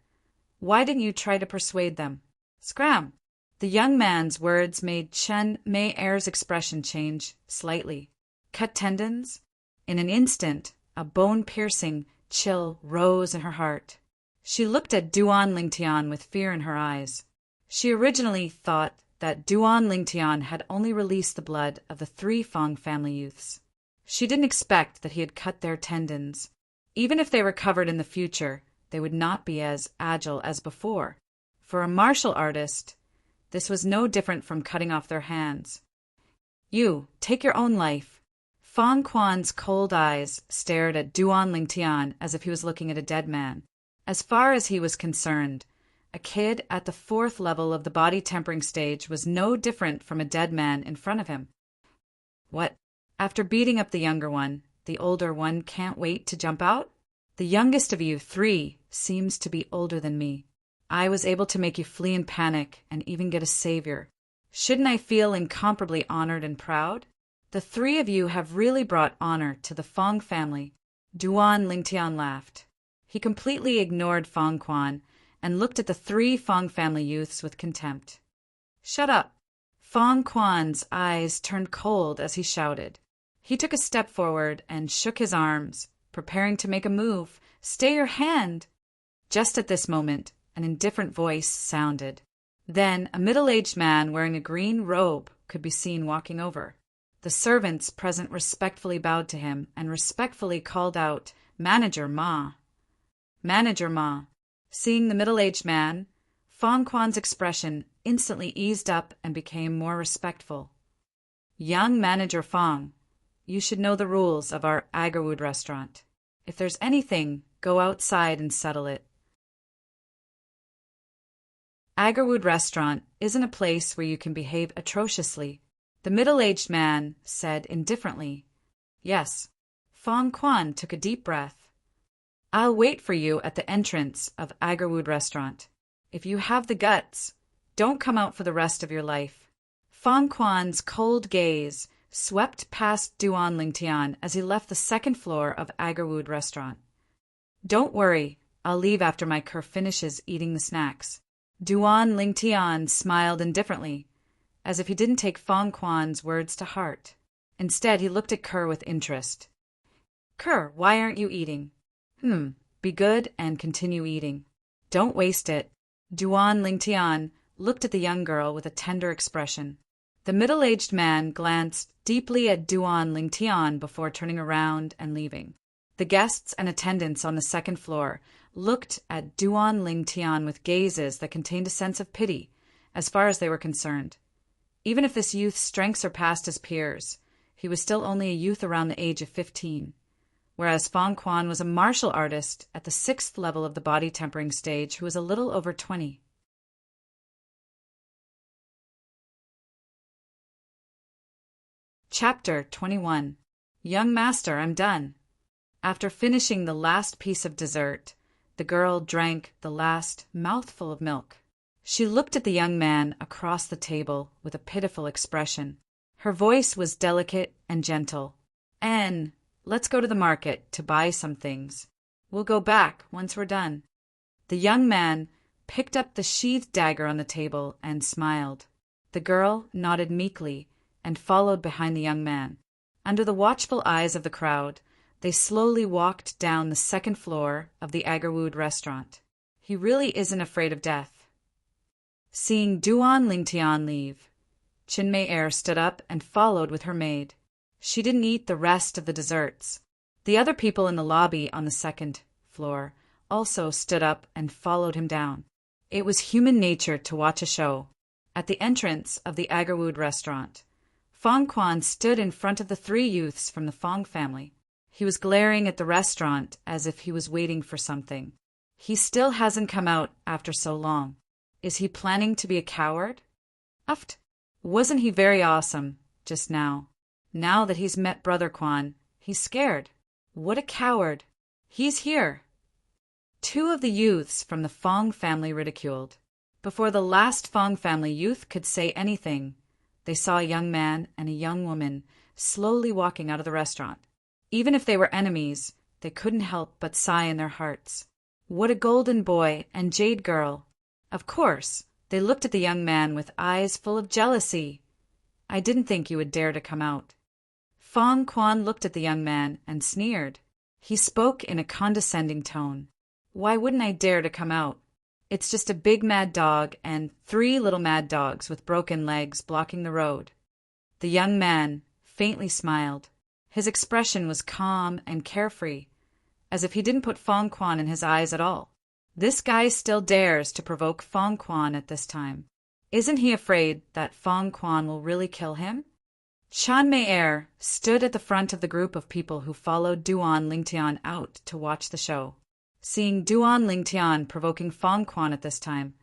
[SPEAKER 1] why didn't you try to persuade them? Scram! The young man's words made Chen Mei Er's expression change slightly. Cut tendons? In an instant, a bone-piercing chill rose in her heart. She looked at Duan Lingtian with fear in her eyes. She originally thought that Duan Lingtian had only released the blood of the three Fong family youths. She didn't expect that he had cut their tendons. Even if they recovered in the future, they would not be as agile as before. For a martial artist, this was no different from cutting off their hands. You, take your own life. Fong Quan's cold eyes stared at Duan Lingtian as if he was looking at a dead man. As far as he was concerned, a kid at the 4th level of the body tempering stage was no different from a dead man in front of him. What? After beating up the younger one, the older one can't wait to jump out? The youngest of you 3 seems to be older than me. I was able to make you flee in panic and even get a savior. Shouldn't I feel incomparably honored and proud? The 3 of you have really brought honor to the Fong family. Duan Lingtian laughed. He completely ignored Fong Quan and looked at the 3 Fong family youths with contempt. Shut up! Fong Quan's eyes turned cold as he shouted. He took a step forward and shook his arms, preparing to make a move. Stay your hand! Just at this moment, an indifferent voice sounded. Then a middle-aged man wearing a green robe could be seen walking over. The servants present respectfully bowed to him and respectfully called out, Manager Ma. Manager Ma. Seeing the middle-aged man, Fong Quan's expression instantly eased up and became more respectful. Young Manager Fong, you should know the rules of our Agarwood restaurant. If there's anything, go outside and settle it. Agarwood restaurant isn't a place where you can behave atrociously, the middle-aged man said indifferently. Yes. Fong Quan took a deep breath. I'll wait for you at the entrance of Agarwood restaurant. If you have the guts, don't come out for the rest of your life. Fong Quan's cold gaze swept past Duan Lingtian as he left the 2nd floor of Agarwood restaurant. Don't worry, I'll leave after my cur finishes eating the snacks. Duan Lingtian smiled indifferently, as if he didn't take Fong Quan's words to heart. Instead, he looked at Kerr with interest. Kerr, why aren't you eating? Be good and continue eating. Don't waste it. Duan Lingtian looked at the young girl with a tender expression. The middle-aged man glanced deeply at Duan Lingtian before turning around and leaving. The guests and attendants on the 2nd floor looked at Duan Lingtian with gazes that contained a sense of pity, as far as they were concerned. Even if this youth's strength surpassed his peers, he was still only a youth around the age of 15, whereas Fong Quan was a martial artist at the 6th level of the body tempering stage who was a little over 20. Chapter 21. Young Master, I'm done. After finishing the last piece of dessert, the girl drank the last mouthful of milk. She looked at the young man across the table with a pitiful expression. Her voice was delicate and gentle. Anne, let's go to the market to buy some things. We'll go back once we're done. The young man picked up the sheathed dagger on the table and smiled. The girl nodded meekly and followed behind the young man. Under the watchful eyes of the crowd, they slowly walked down the 2nd floor of the Agarwood restaurant. He really isn't afraid of death. Seeing Duan Lingtian leave, Chen Mei Er stood up and followed with her maid. She didn't eat the rest of the desserts. The other people in the lobby on the 2nd floor also stood up and followed him down. It was human nature to watch a show. At the entrance of the Agarwood restaurant, Fong Quan stood in front of the three youths from the Fong family. He was glaring at the restaurant as if he was waiting for something. He still hasn't come out after so long. Is he planning to be a coward? Uft. Wasn't he very awesome just now? Now that he's met Brother Quan, he's scared. What a coward. He's here. Two of the youths from the Fong family ridiculed. Before the last Fong family youth could say anything, they saw a young man and a young woman slowly walking out of the restaurant. Even if they were enemies, they couldn't help but sigh in their hearts. What a golden boy and jade girl! Of course, they looked at the young man with eyes full of jealousy. I didn't think you would dare to come out. Fong Quan looked at the young man and sneered. He spoke in a condescending tone. Why wouldn't I dare to come out? It's just a big mad dog and 3 little mad dogs with broken legs blocking the road. The young man faintly smiled. His expression was calm and carefree, as if he didn't put Fong Quan in his eyes at all. This guy still dares to provoke Fong Quan at this time. Isn't he afraid that Fong Quan will really kill him? Chan Mei stood at the front of the group of people who followed Duan Lingtian out to watch the show. Seeing Duan Lingtian provoking Fong Quan at this time,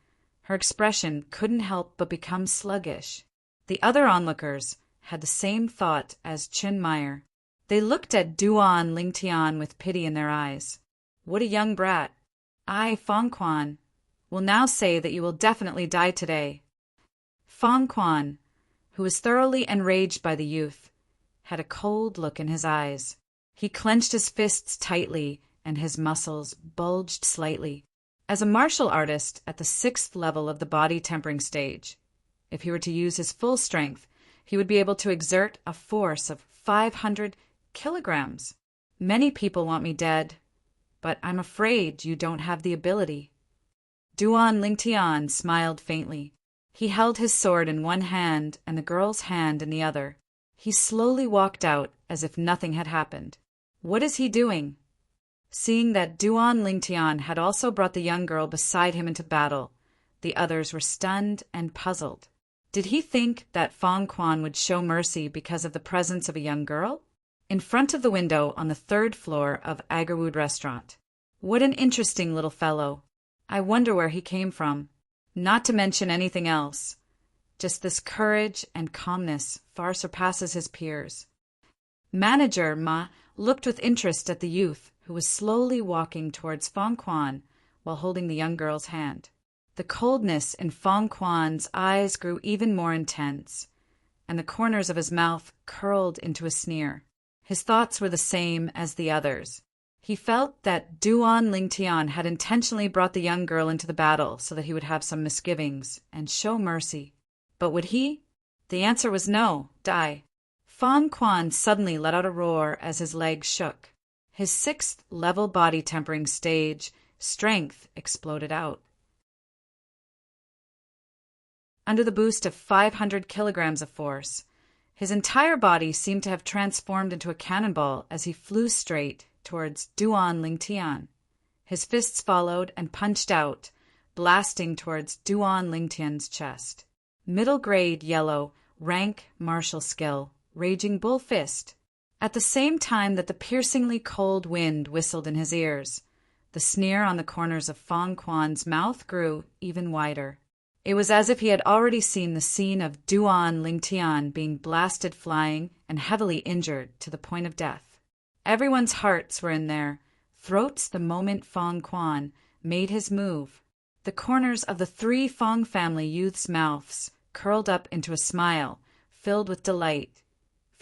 [SPEAKER 1] her expression couldn't help but become sluggish. The other onlookers had the same thought as Chin Meyer. They looked at Duan Lingtian with pity in their eyes. What a young brat. I, Fong Quan, will now say that you will definitely die today. Fong Quan, who was thoroughly enraged by the youth, had a cold look in his eyes. He clenched his fists tightly and his muscles bulged slightly. As a martial artist at the 6th level of the body tempering stage, if he were to use his full strength, he would be able to exert a force of 500 kilograms. Many people want me dead, but I'm afraid you don't have the ability. Duan Lingtian smiled faintly. He held his sword in one hand and the girl's hand in the other. He slowly walked out as if nothing had happened. What is he doing? Seeing that Duan Lingtian had also brought the young girl beside him into battle, the others were stunned and puzzled. Did he think that Fong Quan would show mercy because of the presence of a young girl? In front of the window on the 3rd floor of Agarwood Restaurant. What an interesting little fellow. I wonder where he came from. Not to mention anything else. Just this courage and calmness far surpasses his peers. Manager Ma looked with interest at the youth who was slowly walking towards Fong Quan while holding the young girl's hand. The coldness in Fong Quan's eyes grew even more intense, and the corners of his mouth curled into a sneer. His thoughts were the same as the others. He felt that Duan Lingtian had intentionally brought the young girl into the battle so that he would have some misgivings and show mercy. But would he? The answer was no, die. Fong Quan suddenly let out a roar as his legs shook. His 6th level body tempering stage strength exploded out. Under the boost of 500 kilograms of force, his entire body seemed to have transformed into a cannonball as he flew straight towards Duan Lingtian. His fists followed and punched out, blasting towards Duan Lingtian's chest. Middle grade yellow, rank martial skill, raging bull fist. At the same time that the piercingly cold wind whistled in his ears, the sneer on the corners of Fong Quan's mouth grew even wider. It was as if he had already seen the scene of Duan Lingtian being blasted flying and heavily injured to the point of death. Everyone's hearts were in their throats the moment Fong Quan made his move. The corners of the 3 Fong family youths' mouths curled up into a smile filled with delight,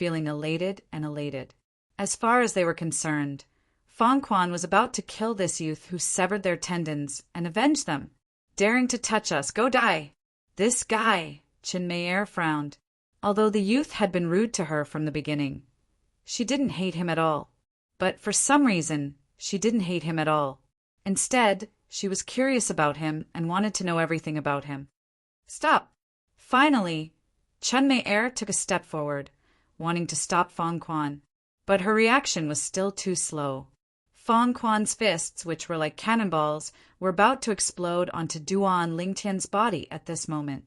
[SPEAKER 1] feeling elated and elated. As far as they were concerned, Fong Quan was about to kill this youth who severed their tendons and avenge them. Daring to touch us, go die! This guy, Chin Mei frowned. Although the youth had been rude to her from the beginning, she didn't hate him at all. But for some reason, she didn't hate him at all. Instead, she was curious about him and wanted to know everything about him. Stop! Finally, Chen Mei took a step forward, wanting to stop Fong Quan. But her reaction was still too slow. Fong Quan's fists, which were like cannonballs, were about to explode onto Duan Lingtian's body at this moment.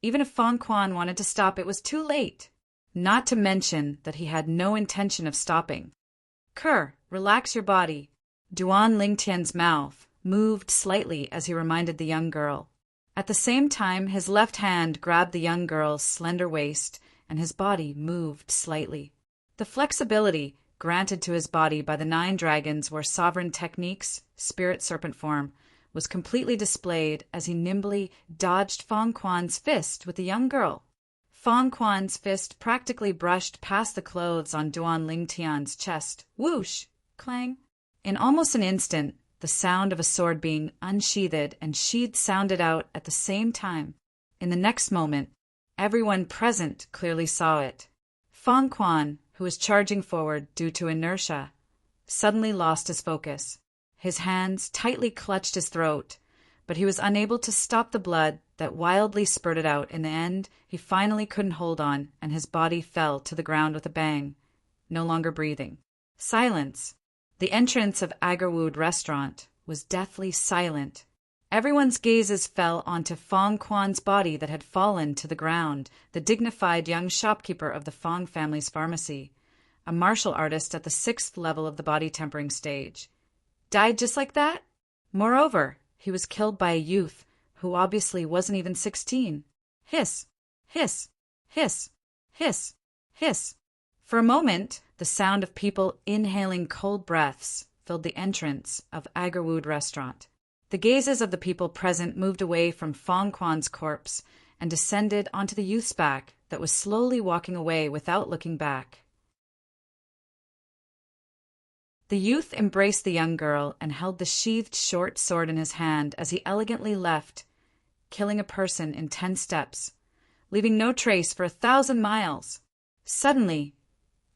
[SPEAKER 1] Even if Fong Quan wanted to stop, it was too late. not to mention that he had no intention of stopping. "Kerr, relax your body." Duan Lingtian's mouth moved slightly as he reminded the young girl. At the same time, his left hand grabbed the young girl's slender waist, and his body moved slightly. The flexibility granted to his body by the 9 dragons were sovereign techniques, spirit serpent form, was completely displayed as he nimbly dodged Fong Quan's fist with the young girl. Fong Quan's fist practically brushed past the clothes on Duan Lingtian's chest. Whoosh! Clang! In almost an instant, the sound of a sword being unsheathed and sheathed sounded out at the same time. In the next moment, everyone present clearly saw it. Fong Quan, who was charging forward due to inertia, suddenly lost his focus. His hands tightly clutched his throat, but he was unable to stop the blood that wildly spurted out. In the end, he finally couldn't hold on, and his body fell to the ground with a bang, no longer breathing. Silence. The entrance of Agarwood restaurant was deathly silent. Everyone's gazes fell onto Fong Quan's body that had fallen to the ground, the dignified young shopkeeper of the Fong family's pharmacy, a martial artist at the 6th level of the body tempering stage. Died just like that? Moreover, he was killed by a youth who obviously wasn't even 16. Hiss, hiss, hiss, hiss, hiss. For a moment, the sound of people inhaling cold breaths filled the entrance of Agarwood restaurant. The gazes of the people present moved away from Fong Quan's corpse and descended onto the youth's back that was slowly walking away without looking back. The youth embraced the young girl and held the sheathed short sword in his hand as he elegantly left, killing a person in 10 steps, leaving no trace for 1,000 miles. Suddenly,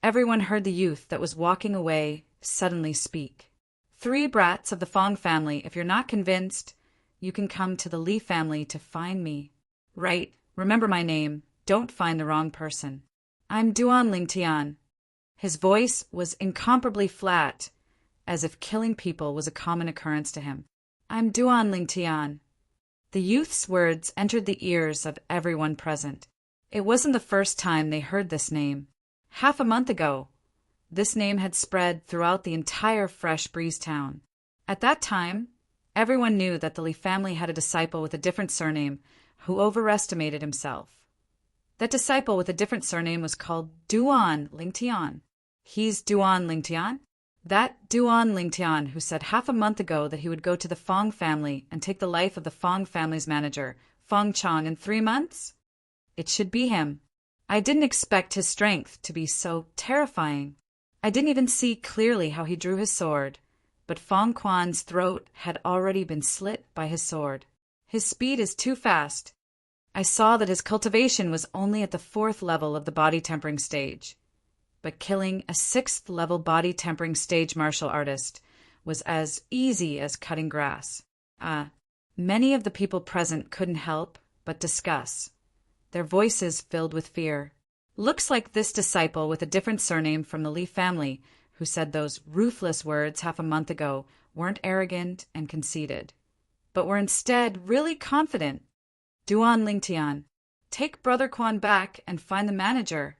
[SPEAKER 1] everyone heard the youth that was walking away suddenly speak. 3 brats of the Fong family, if you're not convinced, you can come to the Li family to find me. Right, remember my name, don't find the wrong person. I'm Duan Lingtian. His voice was incomparably flat, as if killing people was a common occurrence to him. I'm Duan Lingtian. The youth's words entered the ears of everyone present. It wasn't the first time they heard this name. Half a month ago, this name had spread throughout the entire Fresh Breeze town. At that time, everyone knew that the Li family had a disciple with a different surname who overestimated himself. That disciple with a different surname was called Duan Lingtian. He's Duan Lingtian? That Duan Lingtian who said half a month ago that he would go to the Fong family and take the life of the Fong family's manager, Fong Chong, in 3 months? It should be him. I didn't expect his strength to be so terrifying. I didn't even see clearly how he drew his sword, but Fong Quan's throat had already been slit by his sword. His speed is too fast. I saw that his cultivation was only at the 4th level of the body tempering stage, but killing a 6th level body tempering stage martial artist was as easy as cutting grass. Many of the people present couldn't help but discuss, their voices filled with fear. Looks like this disciple with a different surname from the Li family, who said those ruthless words half a month ago, weren't arrogant and conceited, but were instead really confident. Duan Lingtian, take Brother Quan back and find the manager.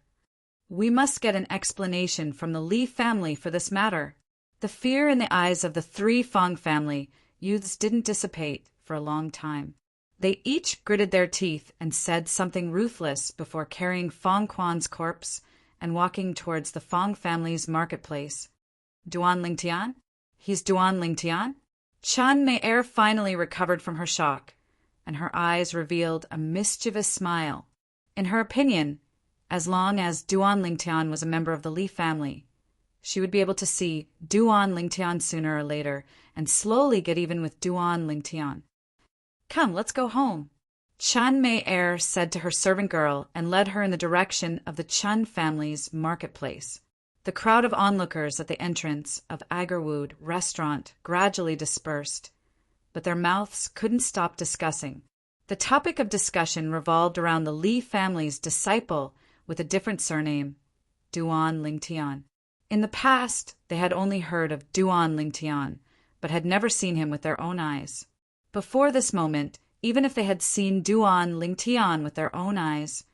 [SPEAKER 1] We must get an explanation from the Li family for this matter. The fear in the eyes of the 3 Fong family youths didn't dissipate for a long time. They each gritted their teeth and said something ruthless before carrying Fong Quan's corpse and walking towards the Fong family's marketplace. Duan Lingtian? He's Duan Lingtian? Chan Mei finally recovered from her shock, and her eyes revealed a mischievous smile. In her opinion, as long as Duan Lingtian was a member of the Li family, she would be able to see Duan Lingtian sooner or later and slowly get even with Duan Lingtian. Come, let's go home. Chan Mei said to her servant girl and led her in the direction of the Chun family's marketplace. The crowd of onlookers at the entrance of Agarwood restaurant gradually dispersed, but their mouths couldn't stop discussing. The topic of discussion revolved around the Li family's disciple with a different surname, Duan Lingtian. In the past, they had only heard of Duan Lingtian, but had never seen him with their own eyes. Before this moment, even if they had seen Duan Lingtian with their own eyes,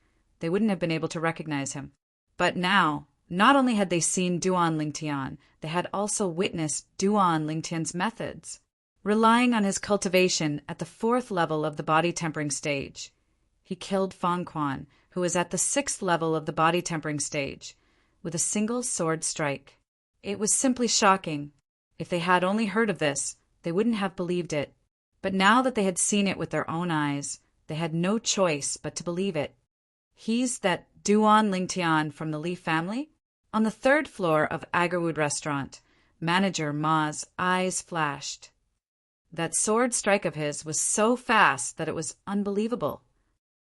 [SPEAKER 1] they wouldn't have been able to recognize him. But now, not only had they seen Duan Lingtian, they had also witnessed Duan Lingtian's methods. Relying on his cultivation at the 4th level of the body tempering stage, he killed Fang Quan, who was at the 6th level of the body tempering stage, with a single sword strike. It was simply shocking. If they had only heard of this, they wouldn't have believed it. But now that they had seen it with their own eyes, they had no choice but to believe it. He's that Duan Lingtian from the Li family? On the 3rd floor of Agarwood Restaurant, manager Ma's eyes flashed. That sword strike of his was so fast that it was unbelievable.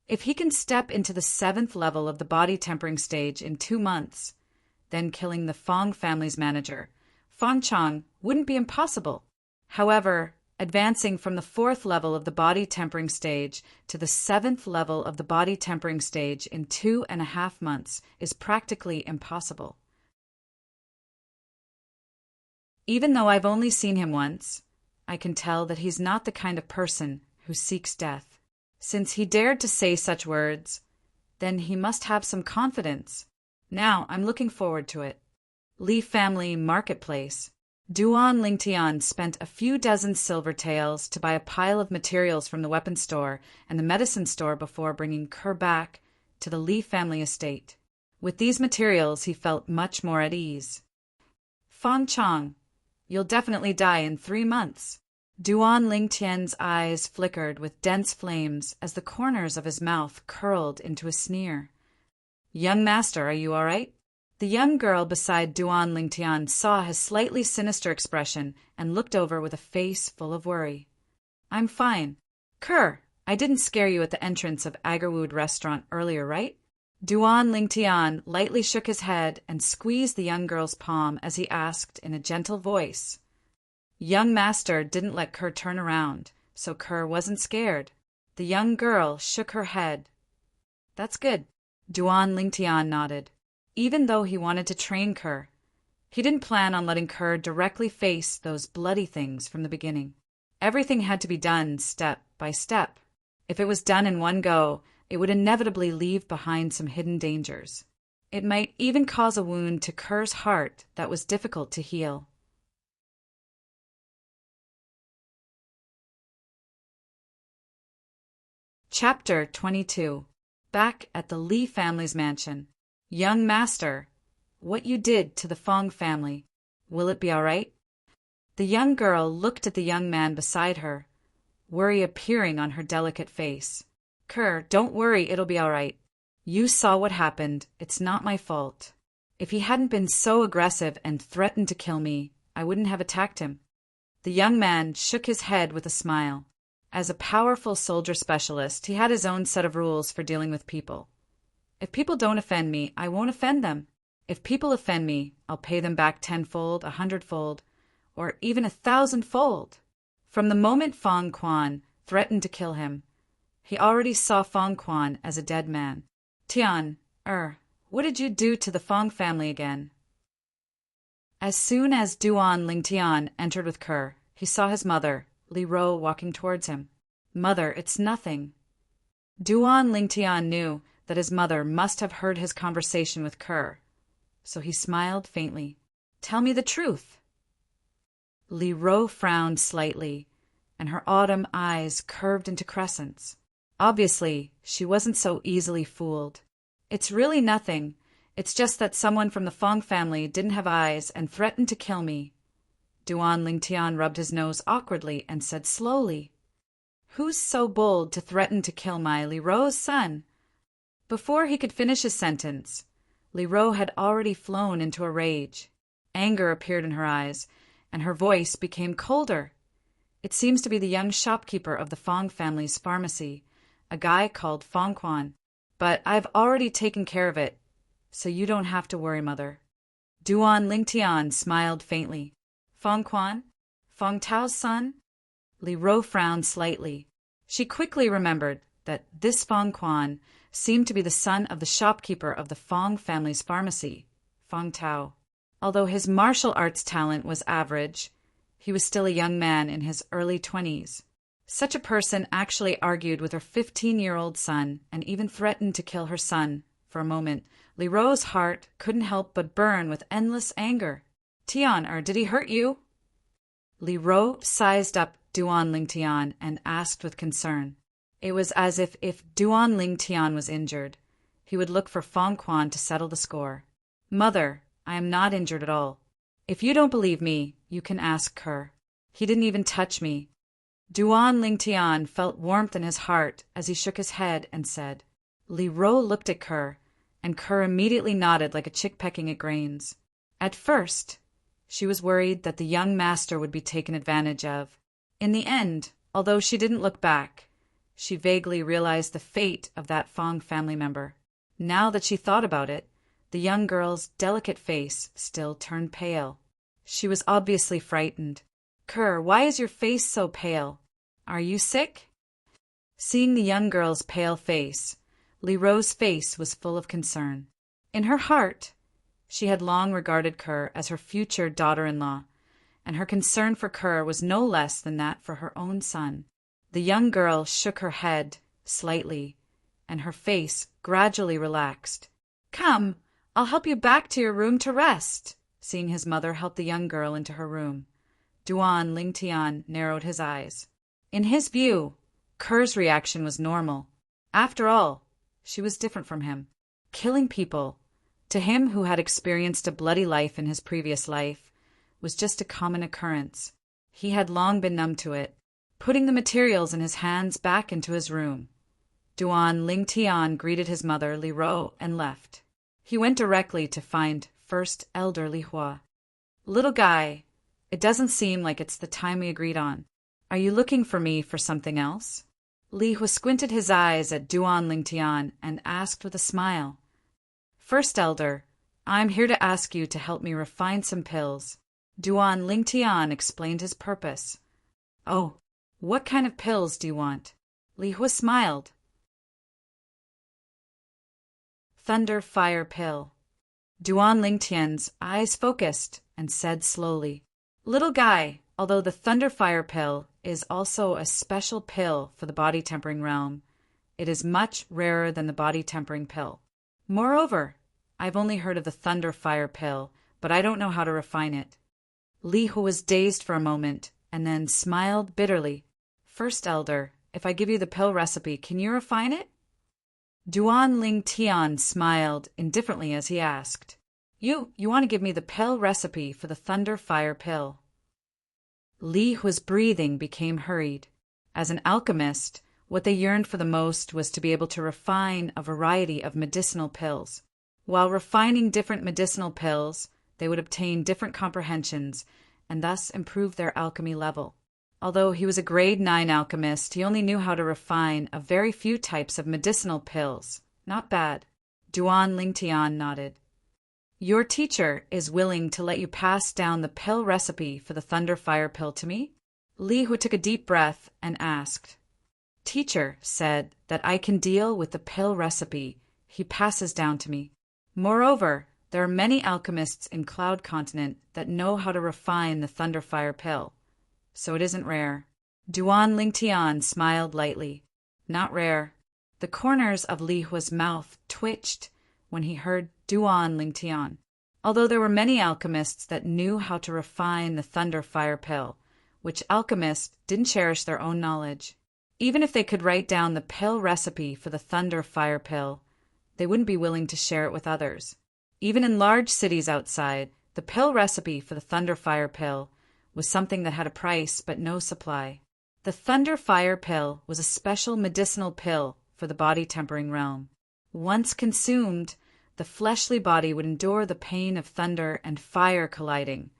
[SPEAKER 1] If he can step into the 7th level of the body tempering stage in 2 months, then killing the Fang family's manager, Fang Chang, wouldn't be impossible. However, advancing from the 4th level of the body tempering stage to the 7th level of the body tempering stage in 2.5 months is practically impossible. Even though I've only seen him once, I can tell that he's not the kind of person who seeks death. Since he dared to say such words, then he must have some confidence. Now I'm looking forward to it. Li Family Marketplace. Duan Lingtian spent a few dozen silver taels to buy a pile of materials from the weapon store and the medicine store before bringing Kerr back to the Li family estate. With these materials, he felt much more at ease. Fang Chang, you'll definitely die in 3 months. Duan Lingtian's eyes flickered with dense flames as the corners of his mouth curled into a sneer. Young master, are you all right? The young girl beside Duan Lingtian saw his slightly sinister expression and looked over with a face full of worry. I'm fine. Kerr, I didn't scare you at the entrance of Agarwood Restaurant earlier, right? Duan Lingtian lightly shook his head and squeezed the young girl's palm as he asked in a gentle voice. Young master didn't let Kerr turn around, so Kerr wasn't scared. The young girl shook her head. That's good. Duan Lingtian nodded. Even though he wanted to train Kerr, he didn't plan on letting Kerr directly face those bloody things from the beginning. Everything had to be done step by step. If it was done in one go, it would inevitably leave behind some hidden dangers. It might even cause a wound to Kerr's heart that was difficult to heal. Chapter 22. Back at the Li family's mansion. Young master, what you did to the Fang family, will it be all right? The young girl looked at the young man beside her, worry appearing on her delicate face. Kerr, don't worry, it'll be all right. You saw what happened. It's not my fault. If he hadn't been so aggressive and threatened to kill me, I wouldn't have attacked him. The young man shook his head with a smile. As a powerful soldier specialist, he had his own set of rules for dealing with people. If people don't offend me, I won't offend them. If people offend me, I'll pay them back 10-fold, 100-fold, or even 1,000-fold. From the moment Fang Quan threatened to kill him, he already saw Fang Quan as a dead man. Tian, what did you do to the Fang family again? As soon as Duan Lingtian entered with Kerr, he saw his mother, Li Ro, walking towards him. Mother, it's nothing. Duan Lingtian knew that his mother must have heard his conversation with Kerr, so he smiled faintly. Tell me the truth. Li Ro frowned slightly, and her autumn eyes curved into crescents. Obviously, she wasn't so easily fooled. It's really nothing. It's just that someone from the Fang family didn't have eyes and threatened to kill me. Duan Lingtian rubbed his nose awkwardly and said slowly, Who's so bold to threaten to kill my Li Ro's son? Before he could finish his sentence, Li Ro had already flown into a rage. Anger appeared in her eyes, and her voice became colder. It seems to be the young shopkeeper of the Fang family's pharmacy, a guy called Fang Quan. But I've already taken care of it, so you don't have to worry, Mother. Duan Lingtian smiled faintly. Fang Quan? Fang Tao's son? Li Ro frowned slightly. She quickly remembered that this Fang Quan seemed to be the son of the shopkeeper of the Fang family's pharmacy, Fang Tao. Although his martial arts talent was average, he was still a young man in his early 20s. Such a person actually argued with her 15-year-old son and even threatened to kill her son, For a moment, Li Ro's heart couldn't help but burn with endless anger. Tian, did he hurt you? Li Ro sized up Duan Ling Tian and asked with concern. It was as if Duan Ling Tian was injured, he would look for Fong Quan to settle the score. Mother, I am not injured at all. If you don't believe me, you can ask Kerr. He didn't even touch me. Duan Ling Tian felt warmth in his heart as he shook his head and said. Li Ro looked at Kerr, and Kerr immediately nodded like a chick pecking at grains. At first, she was worried that the young master would be taken advantage of. In the end, although she didn't look back, she vaguely realized the fate of that Fong family member. Now that she thought about it, the young girl's delicate face still turned pale. She was obviously frightened. Kerr, why is your face so pale? Are you sick? Seeing the young girl's pale face, Li Ro's face was full of concern. In her heart, she had long regarded Kerr as her future daughter-in-law, and her concern for Kerr was no less than that for her own son. The young girl shook her head slightly, and her face gradually relaxed. Come, I'll help you back to your room to rest. Seeing his mother help the young girl into her room, Duan Ling Tian narrowed his eyes. In his view, Kerr's reaction was normal. After all, she was different from him. Killing people, to him who had experienced a bloody life in his previous life, was just a common occurrence. He had long been numb to it. Putting the materials in his hands back into his room, Duan Ling Tian greeted his mother, Li Ro, and left. He went directly to find First Elder Li Hua. Little guy, it doesn't seem like it's the time we agreed on. Are you looking for me for something else? Li Hua squinted his eyes at Duan Ling Tian and asked with a smile. First Elder, I'm here to ask you to help me refine some pills. Duan Ling Tian explained his purpose. Oh, what kind of pills do you want? Li Hua smiled. Thunder Fire Pill. Duan Ling Tian's eyes focused and said slowly, Little guy, although the Thunder Fire Pill is also a special pill for the body tempering realm, it is much rarer than the body tempering pill. Moreover, I've only heard of the Thunder Fire Pill, but I don't know how to refine it. Li Hua was dazed for a moment and then smiled bitterly. First Elder, if I give you the pill recipe, can you refine it? Duan Ling Tian smiled indifferently as he asked, You want to give me the pill recipe for the Thunder Fire Pill? Li Hua's breathing became hurried. As an alchemist, what they yearned for the most was to be able to refine a variety of medicinal pills. While refining different medicinal pills, they would obtain different comprehensions and thus improve their alchemy level. Although he was a grade 9 alchemist, he only knew how to refine a very few types of medicinal pills. Not bad. Duan Ling Tian nodded. Your teacher is willing to let you pass down the pill recipe for the Thunder Fire Pill to me? Li Hua took a deep breath and asked. Teacher said that I can deal with the pill recipe he passes down to me. Moreover, there are many alchemists in Cloud Continent that know how to refine the Thunder Fire Pill. So it isn't rare. Duan Ling Tian smiled lightly. Not rare. The corners of Li Hua's mouth twitched when he heard Duan Ling Tian. Although there were many alchemists that knew how to refine the Thunder Fire Pill, which alchemists didn't cherish their own knowledge. Even if they could write down the pill recipe for the Thunder Fire Pill, they wouldn't be willing to share it with others. Even in large cities outside, the pill recipe for the Thunder Fire Pill was something that had a price but no supply. The Thunder Fire Pill was a special medicinal pill for the body tempering realm. Once consumed, the fleshly body would endure the pain of thunder and fire colliding,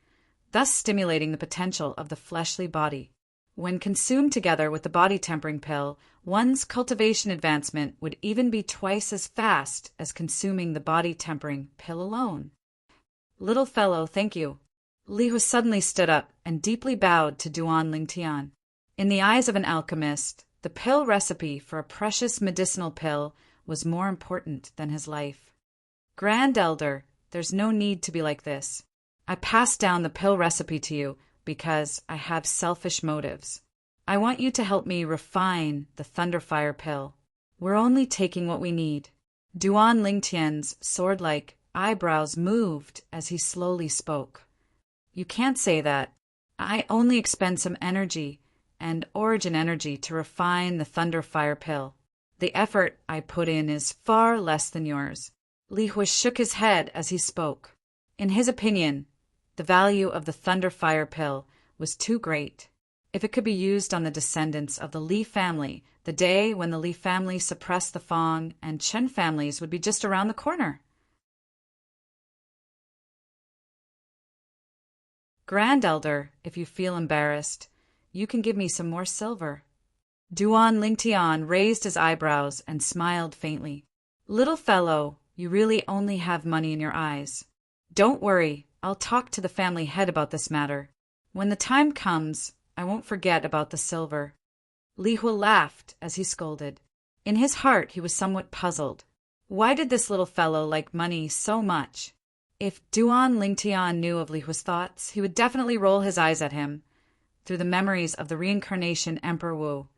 [SPEAKER 1] thus stimulating the potential of the fleshly body. When consumed together with the body tempering pill, one's cultivation advancement would even be twice as fast as consuming the body tempering pill alone. Little fellow, thank you. Li Hua suddenly stood up and deeply bowed to Duan Ling Tian. In the eyes of an alchemist, the pill recipe for a precious medicinal pill was more important than his life. Grand Elder, there's no need to be like this. I passed down the pill recipe to you because I have selfish motives. I want you to help me refine the Thunder Fire Pill. We're only taking what we need. Duan Lingtian's sword-like eyebrows moved as he slowly spoke. You can't say that. I only expend some energy and origin energy to refine the Thunder Fire pill. The effort I put in is far less than yours. Li Hua shook his head as he spoke. In his opinion, the value of the Thunder Fire pill was too great. If it could be used on the descendants of the Li family, the day when the Li family suppressed the Fong and Chen families would be just around the corner. Grand Elder, if you feel embarrassed, you can give me some more silver. Duan Lingtian raised his eyebrows and smiled faintly. Little fellow, you really only have money in your eyes. Don't worry, I'll talk to the family head about this matter. When the time comes, I won't forget about the silver. Li Hua laughed as he scolded. In his heart, he was somewhat puzzled. Why did this little fellow like money so much? If Duan Lingtian knew of Li Hua's thoughts, he would definitely roll his eyes at him. Through the memories of the reincarnation Emperor Wu,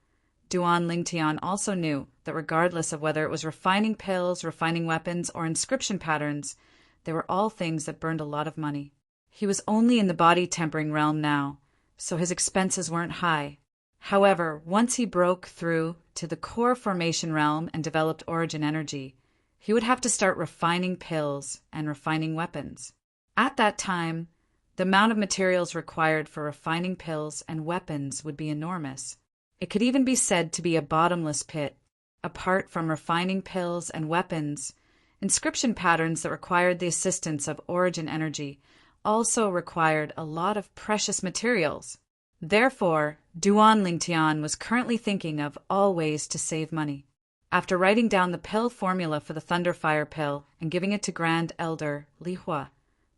[SPEAKER 1] Duan Lingtian also knew that regardless of whether it was refining pills, refining weapons, or inscription patterns, they were all things that burned a lot of money. He was only in the body tempering realm now, so his expenses weren't high. However, once he broke through to the core formation realm and developed origin energy, he would have to start refining pills and refining weapons. At that time, the amount of materials required for refining pills and weapons would be enormous. It could even be said to be a bottomless pit. Apart from refining pills and weapons, inscription patterns that required the assistance of origin energy also required a lot of precious materials. Therefore, Duan Lingtian was currently thinking of all ways to save money. After writing down the pill formula for the Thunder Fire pill and giving it to Grand Elder Li Hua,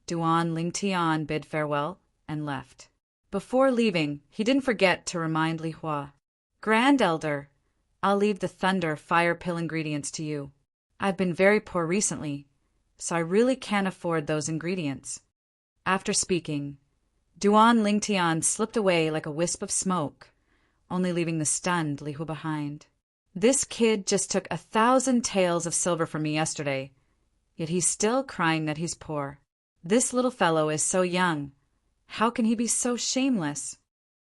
[SPEAKER 1] Duan Lingtian bid farewell and left. Before leaving, he didn't forget to remind Li Hua, Grand Elder, I'll leave the Thunder Fire pill ingredients to you. I've been very poor recently, so I really can't afford those ingredients. After speaking, Duan Lingtian slipped away like a wisp of smoke, only leaving the stunned Li Hua behind. This kid just took 1,000 taels of silver from me yesterday, yet he's still crying that he's poor. This little fellow is so young. How can he be so shameless?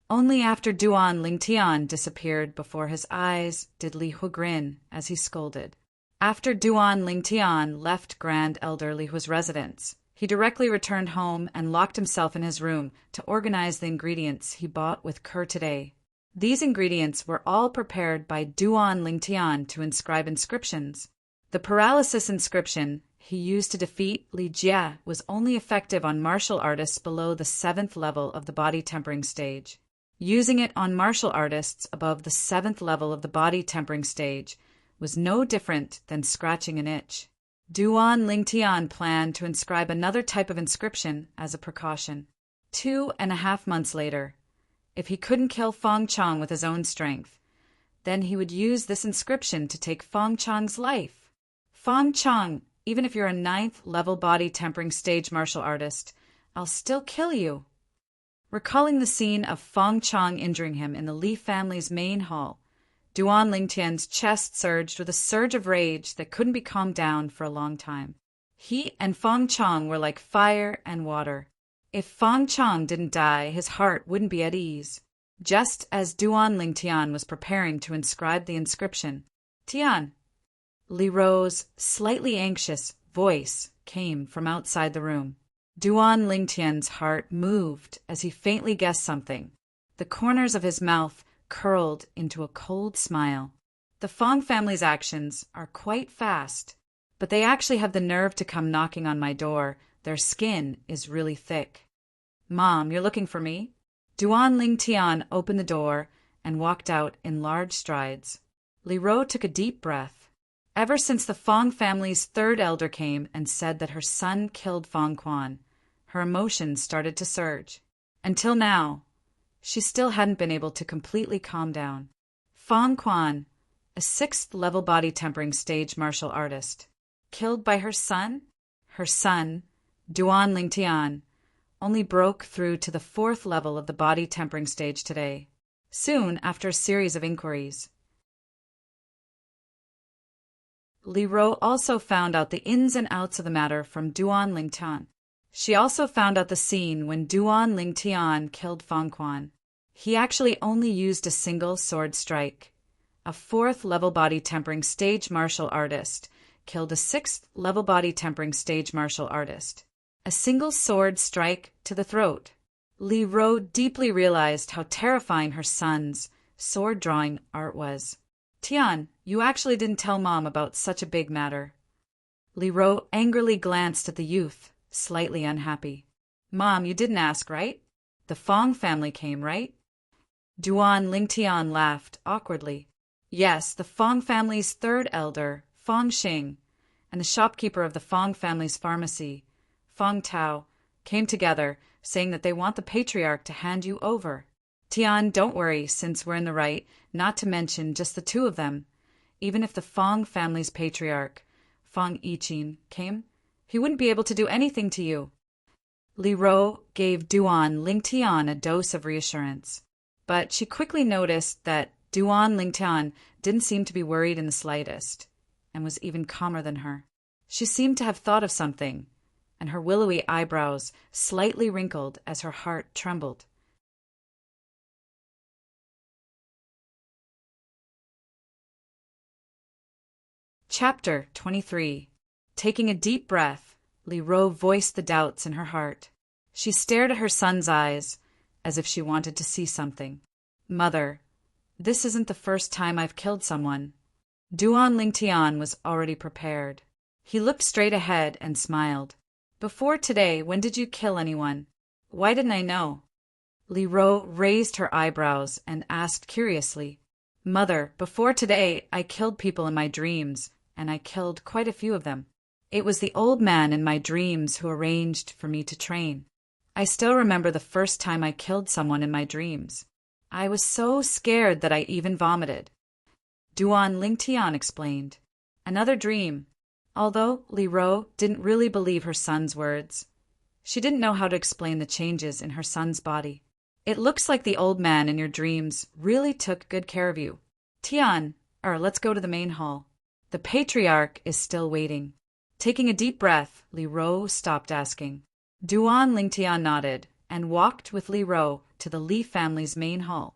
[SPEAKER 1] Only after Duan Lingtian disappeared before his eyes did Li Hua grin as he scolded. After Duan Lingtian left Grand Elder Li Hua's residence, he directly returned home and locked himself in his room to organize the ingredients he bought with Kerr today. These ingredients were all prepared by Duan Lingtian to inscribe inscriptions. The paralysis inscription he used to defeat Li Jie was only effective on martial artists below the 7th level of the body tempering stage. Using it on martial artists above the 7th level of the body tempering stage was no different than scratching an itch. Duan Lingtian planned to inscribe another type of inscription as a precaution. 2.5 months later, if he couldn't kill Fong Chong with his own strength, then he would use this inscription to take Fong Chong's life. Fong Chong, even if you're a 9th level body tempering stage martial artist, I'll still kill you. Recalling the scene of Fong Chong injuring him in the Li family's main hall, Duan Lingtian's chest surged with a surge of rage that couldn't be calmed down for a long time. He and Fong Chong were like fire and water. If Fong Chong didn't die, his heart wouldn't be at ease. Just as Duan Lingtian was preparing to inscribe the inscription, Tian, Li Ro's slightly anxious voice came from outside the room. Duan Lingtian's heart moved as he faintly guessed something. The corners of his mouth curled into a cold smile. The Fong family's actions are quite fast, but they actually have the nerve to come knocking on my door. Their skin is really thick. Mom, you're looking for me? Duan Lingtian opened the door and walked out in large strides. Li Ro took a deep breath. Ever since the Fong family's 3rd elder came and said that her son killed Fong Quan, her emotions started to surge. Until now, she still hadn't been able to completely calm down. Fong Quan, a 6th level body tempering stage martial artist, killed by her son? Her son, Duan Lingtian, only broke through to the 4th level of the body tempering stage today. Soon after a series of inquiries, Li Ro also found out the ins and outs of the matter from Duan Lingtian. She also found out the scene when Duan Lingtian killed Fang Quan. He actually only used a single sword strike. A 4th level body tempering stage martial artist killed a 6th level body tempering stage martial artist. A single sword strike to the throat. Li Ro deeply realized how terrifying her son's sword-drawing art was. Tian, you actually didn't tell Mom about such a big matter. Li Ro angrily glanced at the youth, slightly unhappy. Mom, you didn't ask, right? The Fong family came, right? Duan Lingtian laughed awkwardly. Yes, the Fong family's 3rd elder, Fong Xing, and the shopkeeper of the Fong family's pharmacy, Fong Tao, came together, saying that they want the patriarch to hand you over. Tian, don't worry, since we're in the right, not to mention just the 2 of them. Even if the Fong family's patriarch, Fong Yiqin, came, he wouldn't be able to do anything to you. Li Ro gave Duan Lingtian a dose of reassurance, but she quickly noticed that Duan Lingtian didn't seem to be worried in the slightest, and was even calmer than her. She seemed to have thought of something, and her willowy eyebrows slightly wrinkled as her heart trembled. Chapter 23. Taking a deep breath, Li Ro voiced the doubts in her heart. She stared at her son's eyes, as if she wanted to see something. Mother, this isn't the first time I've killed someone. Duan Lingtian was already prepared. He looked straight ahead and smiled. Before today, when did you kill anyone? Why didn't I know? Li Ro raised her eyebrows and asked curiously. Mother, before today, I killed people in my dreams, and I killed quite a few of them. It was the old man in my dreams who arranged for me to train. I still remember the first time I killed someone in my dreams. I was so scared that I even vomited. Duan Lingtian explained. Another dream. Although Li Ro didn't really believe her son's words, she didn't know how to explain the changes in her son's body. It looks like the old man in your dreams really took good care of you. Tian, let's go to the main hall. The patriarch is still waiting. Taking a deep breath, Li Ro stopped asking. Duan Lingtian nodded and walked with Li Ro to the Li family's main hall.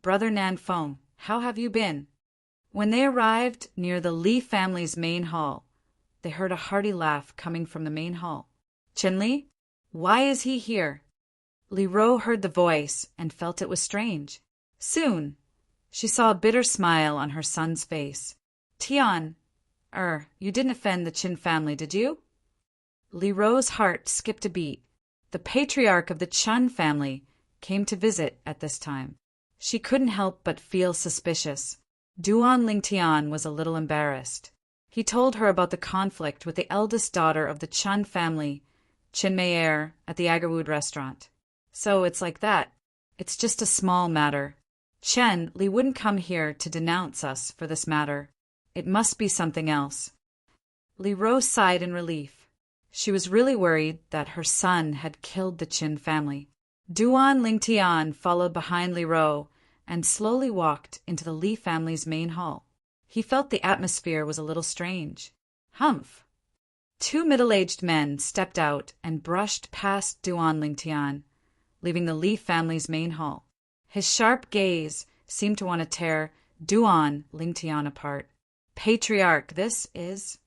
[SPEAKER 1] Brother Nanfeng, how have you been? When they arrived near the Li family's main hall, they heard a hearty laugh coming from the main hall. Chen Li, why is he here? Li Ro heard the voice and felt it was strange. Soon, she saw a bitter smile on her son's face. Tian, you didn't offend the Qin family, did you? Li Ro's heart skipped a beat. The patriarch of the Chun family came to visit at this time. She couldn't help but feel suspicious. Duan Lingtian was a little embarrassed. He told her about the conflict with the eldest daughter of the Chun family, Qin Mei'er, at the Agarwood restaurant. So it's like that. It's just a small matter. Chen Li wouldn't come here to denounce us for this matter. It must be something else. Li Ro sighed in relief. She was really worried that her son had killed the Qin family. Duan Lingtian followed behind Li Ro and slowly walked into the Li family's main hall. He felt the atmosphere was a little strange. Humph! 2 middle-aged men stepped out and brushed past Duan Lingtian, leaving the Li family's main hall. His sharp gaze seemed to want to tear Duan Lingtian apart. Patriarch, this is...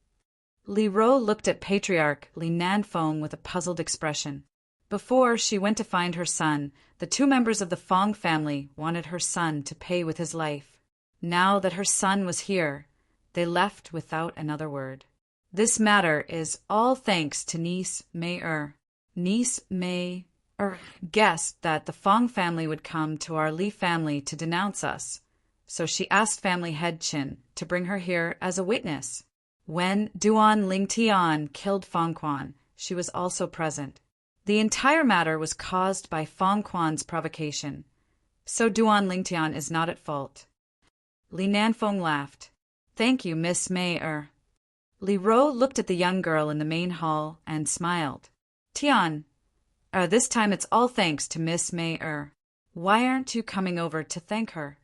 [SPEAKER 1] Li Ro looked at Patriarch Li Nanfeng with a puzzled expression. Before she went to find her son, the 2 members of the Fong family wanted her son to pay with his life. Now that her son was here, they left without another word. This matter is all thanks to niece Mei-er. Niece Mei-er guessed that the Fong family would come to our Li family to denounce us, so she asked family head Qin to bring her here as a witness. When Duan Lingtian killed Fong Quan, she was also present. The entire matter was caused by Fong Quan's provocation, so Duan Lingtian is not at fault. Li Nanfeng laughed. Thank you, Miss Mei-er. Li Ro looked at the young girl in the main hall and smiled. Tian, this time it's all thanks to Miss Mei-er. Why aren't you coming over to thank her?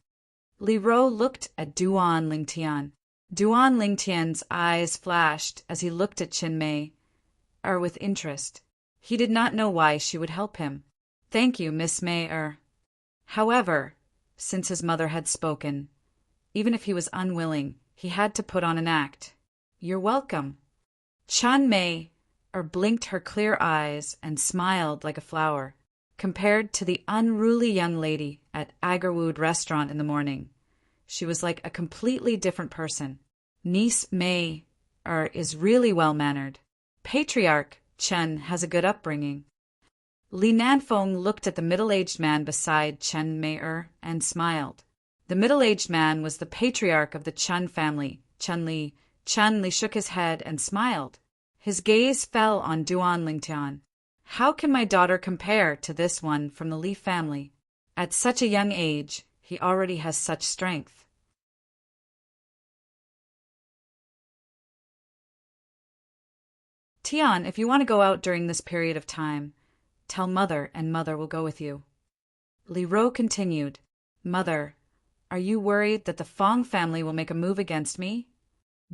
[SPEAKER 1] Li Ro looked at Duan Lingtian. Duan Lingtian's eyes flashed as he looked at Chinmei, with interest. He did not know why she would help him. Thank you, Miss May. However, since his mother had spoken, even if he was unwilling, he had to put on an act. You're welcome. Chan Mei blinked her clear eyes and smiled like a flower. Compared to the unruly young lady at Agarwood restaurant in the morning, she was like a completely different person. Niece Mei is really well-mannered. Patriarch Chen has a good upbringing. Li Nanfeng looked at the middle-aged man beside Chen Mei and smiled. The middle-aged man was the patriarch of the Chen family, Chen Li. Chen Li shook his head and smiled. His gaze fell on Duan Lingtian. How can my daughter compare to this one from the Li family? At such a young age, he already has such strength. Tian, if you want to go out during this period of time, tell Mother and Mother will go with you. Li Ro continued, Mother, are you worried that the Fong family will make a move against me?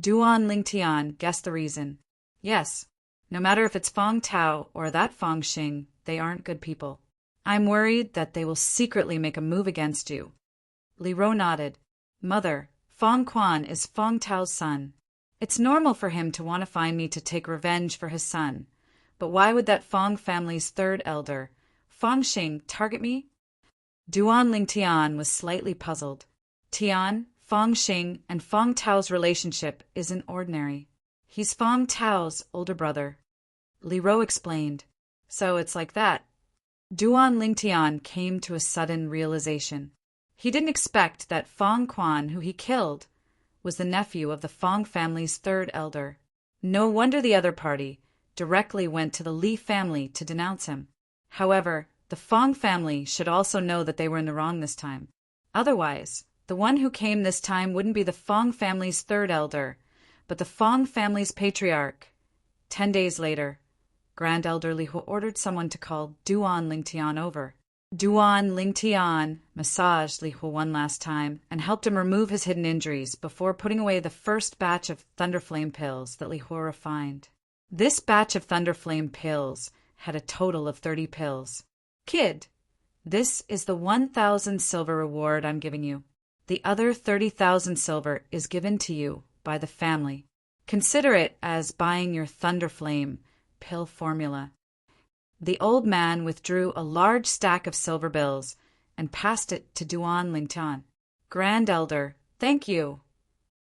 [SPEAKER 1] Duan Lingtian guessed the reason. Yes, no matter if it's Fong Tao or that Fong Xing, they aren't good people. I'm worried that they will secretly make a move against you. Li Ro nodded. Mother, Fong Quan is Fong Tao's son. It's normal for him to want to find me to take revenge for his son. But why would that Fong family's third elder, Fong Xing, target me? Duan Lingtian was slightly puzzled. Tian, Fong Xing, and Fong Tao's relationship isn't ordinary. He's Fong Tao's older brother. Li Ro explained. So it's like that. Duan Lingtian came to a sudden realization. He didn't expect that Fong Quan, who he killed, was the nephew of the Fong family's third elder. No wonder the other party directly went to the Li family to denounce him. However, the Fong family should also know that they were in the wrong this time. Otherwise, the one who came this time wouldn't be the Fong family's third elder, but the Fong family's patriarch. 10 days later, Grand Elder Li Hu ordered someone to call Duan Lingtian over. Duan Lingtian massaged Li Hu one last time and helped him remove his hidden injuries before putting away the first batch of Thunderflame pills that Li Hu refined. This batch of Thunderflame pills had a total of 30 pills. Kid, this is the 1,000 silver reward I'm giving you. The other 30,000 silver is given to you by the family. Consider it as buying your Thunderflame pill formula. The old man withdrew a large stack of silver bills and passed it to Duan Lingtian. Grand Elder, thank you.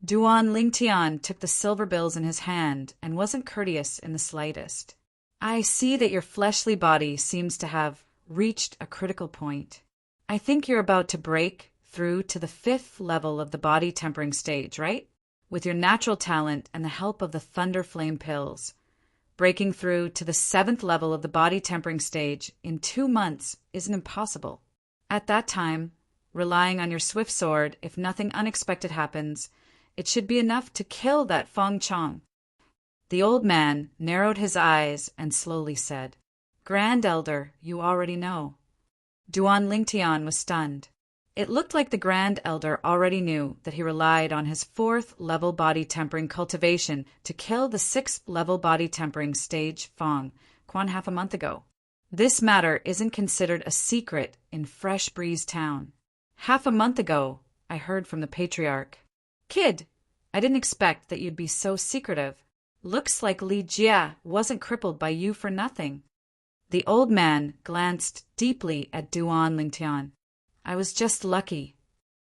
[SPEAKER 1] Duan Lingtian took the silver bills in his hand and wasn't courteous in the slightest. I see that your fleshly body seems to have reached a critical point. I think you're about to break through to the 5th level of the body tempering stage, right? With your natural talent and the help of the Thunderflame pills. Breaking through to the 7th level of the body tempering stage in 2 months isn't impossible. At that time, relying on your swift sword, if nothing unexpected happens, it should be enough to kill that Fong Chong. The old man narrowed his eyes and slowly said, Grand Elder, you already know. Duan Lingtian was stunned. It looked like the Grand Elder already knew that he relied on his 4th level body tempering cultivation to kill the 6th level body tempering stage Fong Quan half a month ago. This matter isn't considered a secret in Fresh Breeze Town. Half a month ago, I heard from the Patriarch. Kid, I didn't expect that you'd be so secretive. Looks like Li Jia wasn't crippled by you for nothing. The old man glanced deeply at Duan Lingtian. I was just lucky.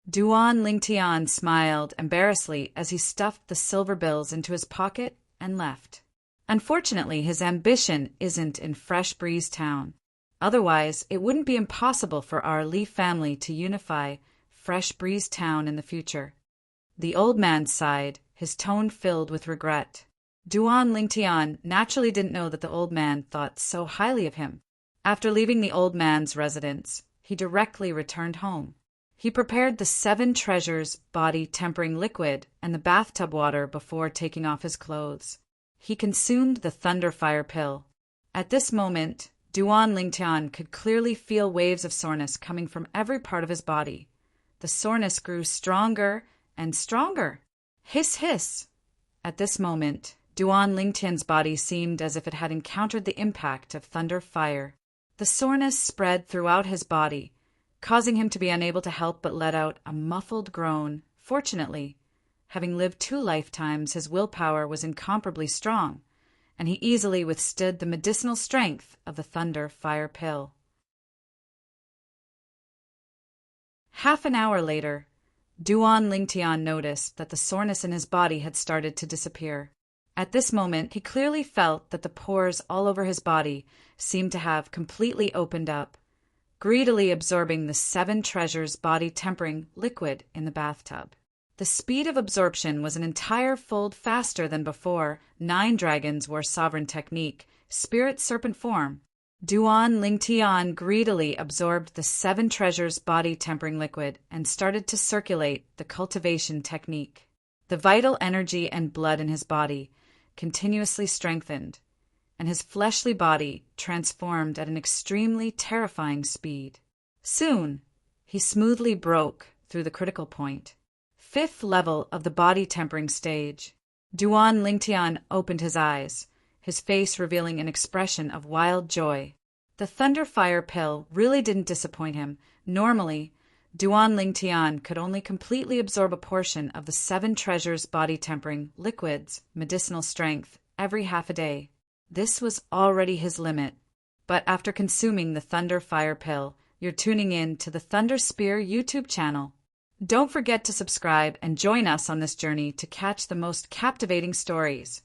[SPEAKER 1] Duan Lingtian smiled embarrassedly as he stuffed the silver bills into his pocket and left. Unfortunately, his ambition isn't in Fresh Breeze Town. Otherwise, it wouldn't be impossible for our Li family to unify Fresh Breeze Town in the future. The old man sighed, his tone filled with regret. Duan Lingtian naturally didn't know that the old man thought so highly of him. After leaving the old man's residence, he directly returned home. He prepared the 7 treasures body tempering liquid and the bathtub water before taking off his clothes. He consumed the Thunderfire pill. At this moment, Duan Lingtian could clearly feel waves of soreness coming from every part of his body. The soreness grew stronger and stronger. Hiss, hiss! At this moment, Duan Lingtian's body seemed as if it had encountered the impact of thunder fire. The soreness spread throughout his body, causing him to be unable to help but let out a muffled groan. Fortunately, having lived 2 lifetimes, his willpower was incomparably strong, and he easily withstood the medicinal strength of the thunder fire pill. Half an hour later, Duan Lingtian noticed that the soreness in his body had started to disappear. At this moment, he clearly felt that the pores all over his body seemed to have completely opened up, greedily absorbing the 7 treasures body-tempering liquid in the bathtub. The speed of absorption was an entire fold faster than before 9 dragons wore sovereign technique, spirit serpent form. Duan Lingtian greedily absorbed the 7 treasures body-tempering liquid and started to circulate the cultivation technique. The vital energy and blood in his body continuously strengthened, and his fleshly body transformed at an extremely terrifying speed. Soon, he smoothly broke through the critical point. 5th level of the body-tempering stage. Duan Lingtian opened his eyes, his face revealing an expression of wild joy. The thunder fire pill really didn't disappoint him. Normally, Duan Lingtian could only completely absorb a portion of the 7 treasures body-tempering liquids, medicinal strength, every half a day. This was already his limit. But after consuming the thunder fire pill, you're tuning in to the Thunder Spear YouTube channel. Don't forget to subscribe and join us on this journey to catch the most captivating stories.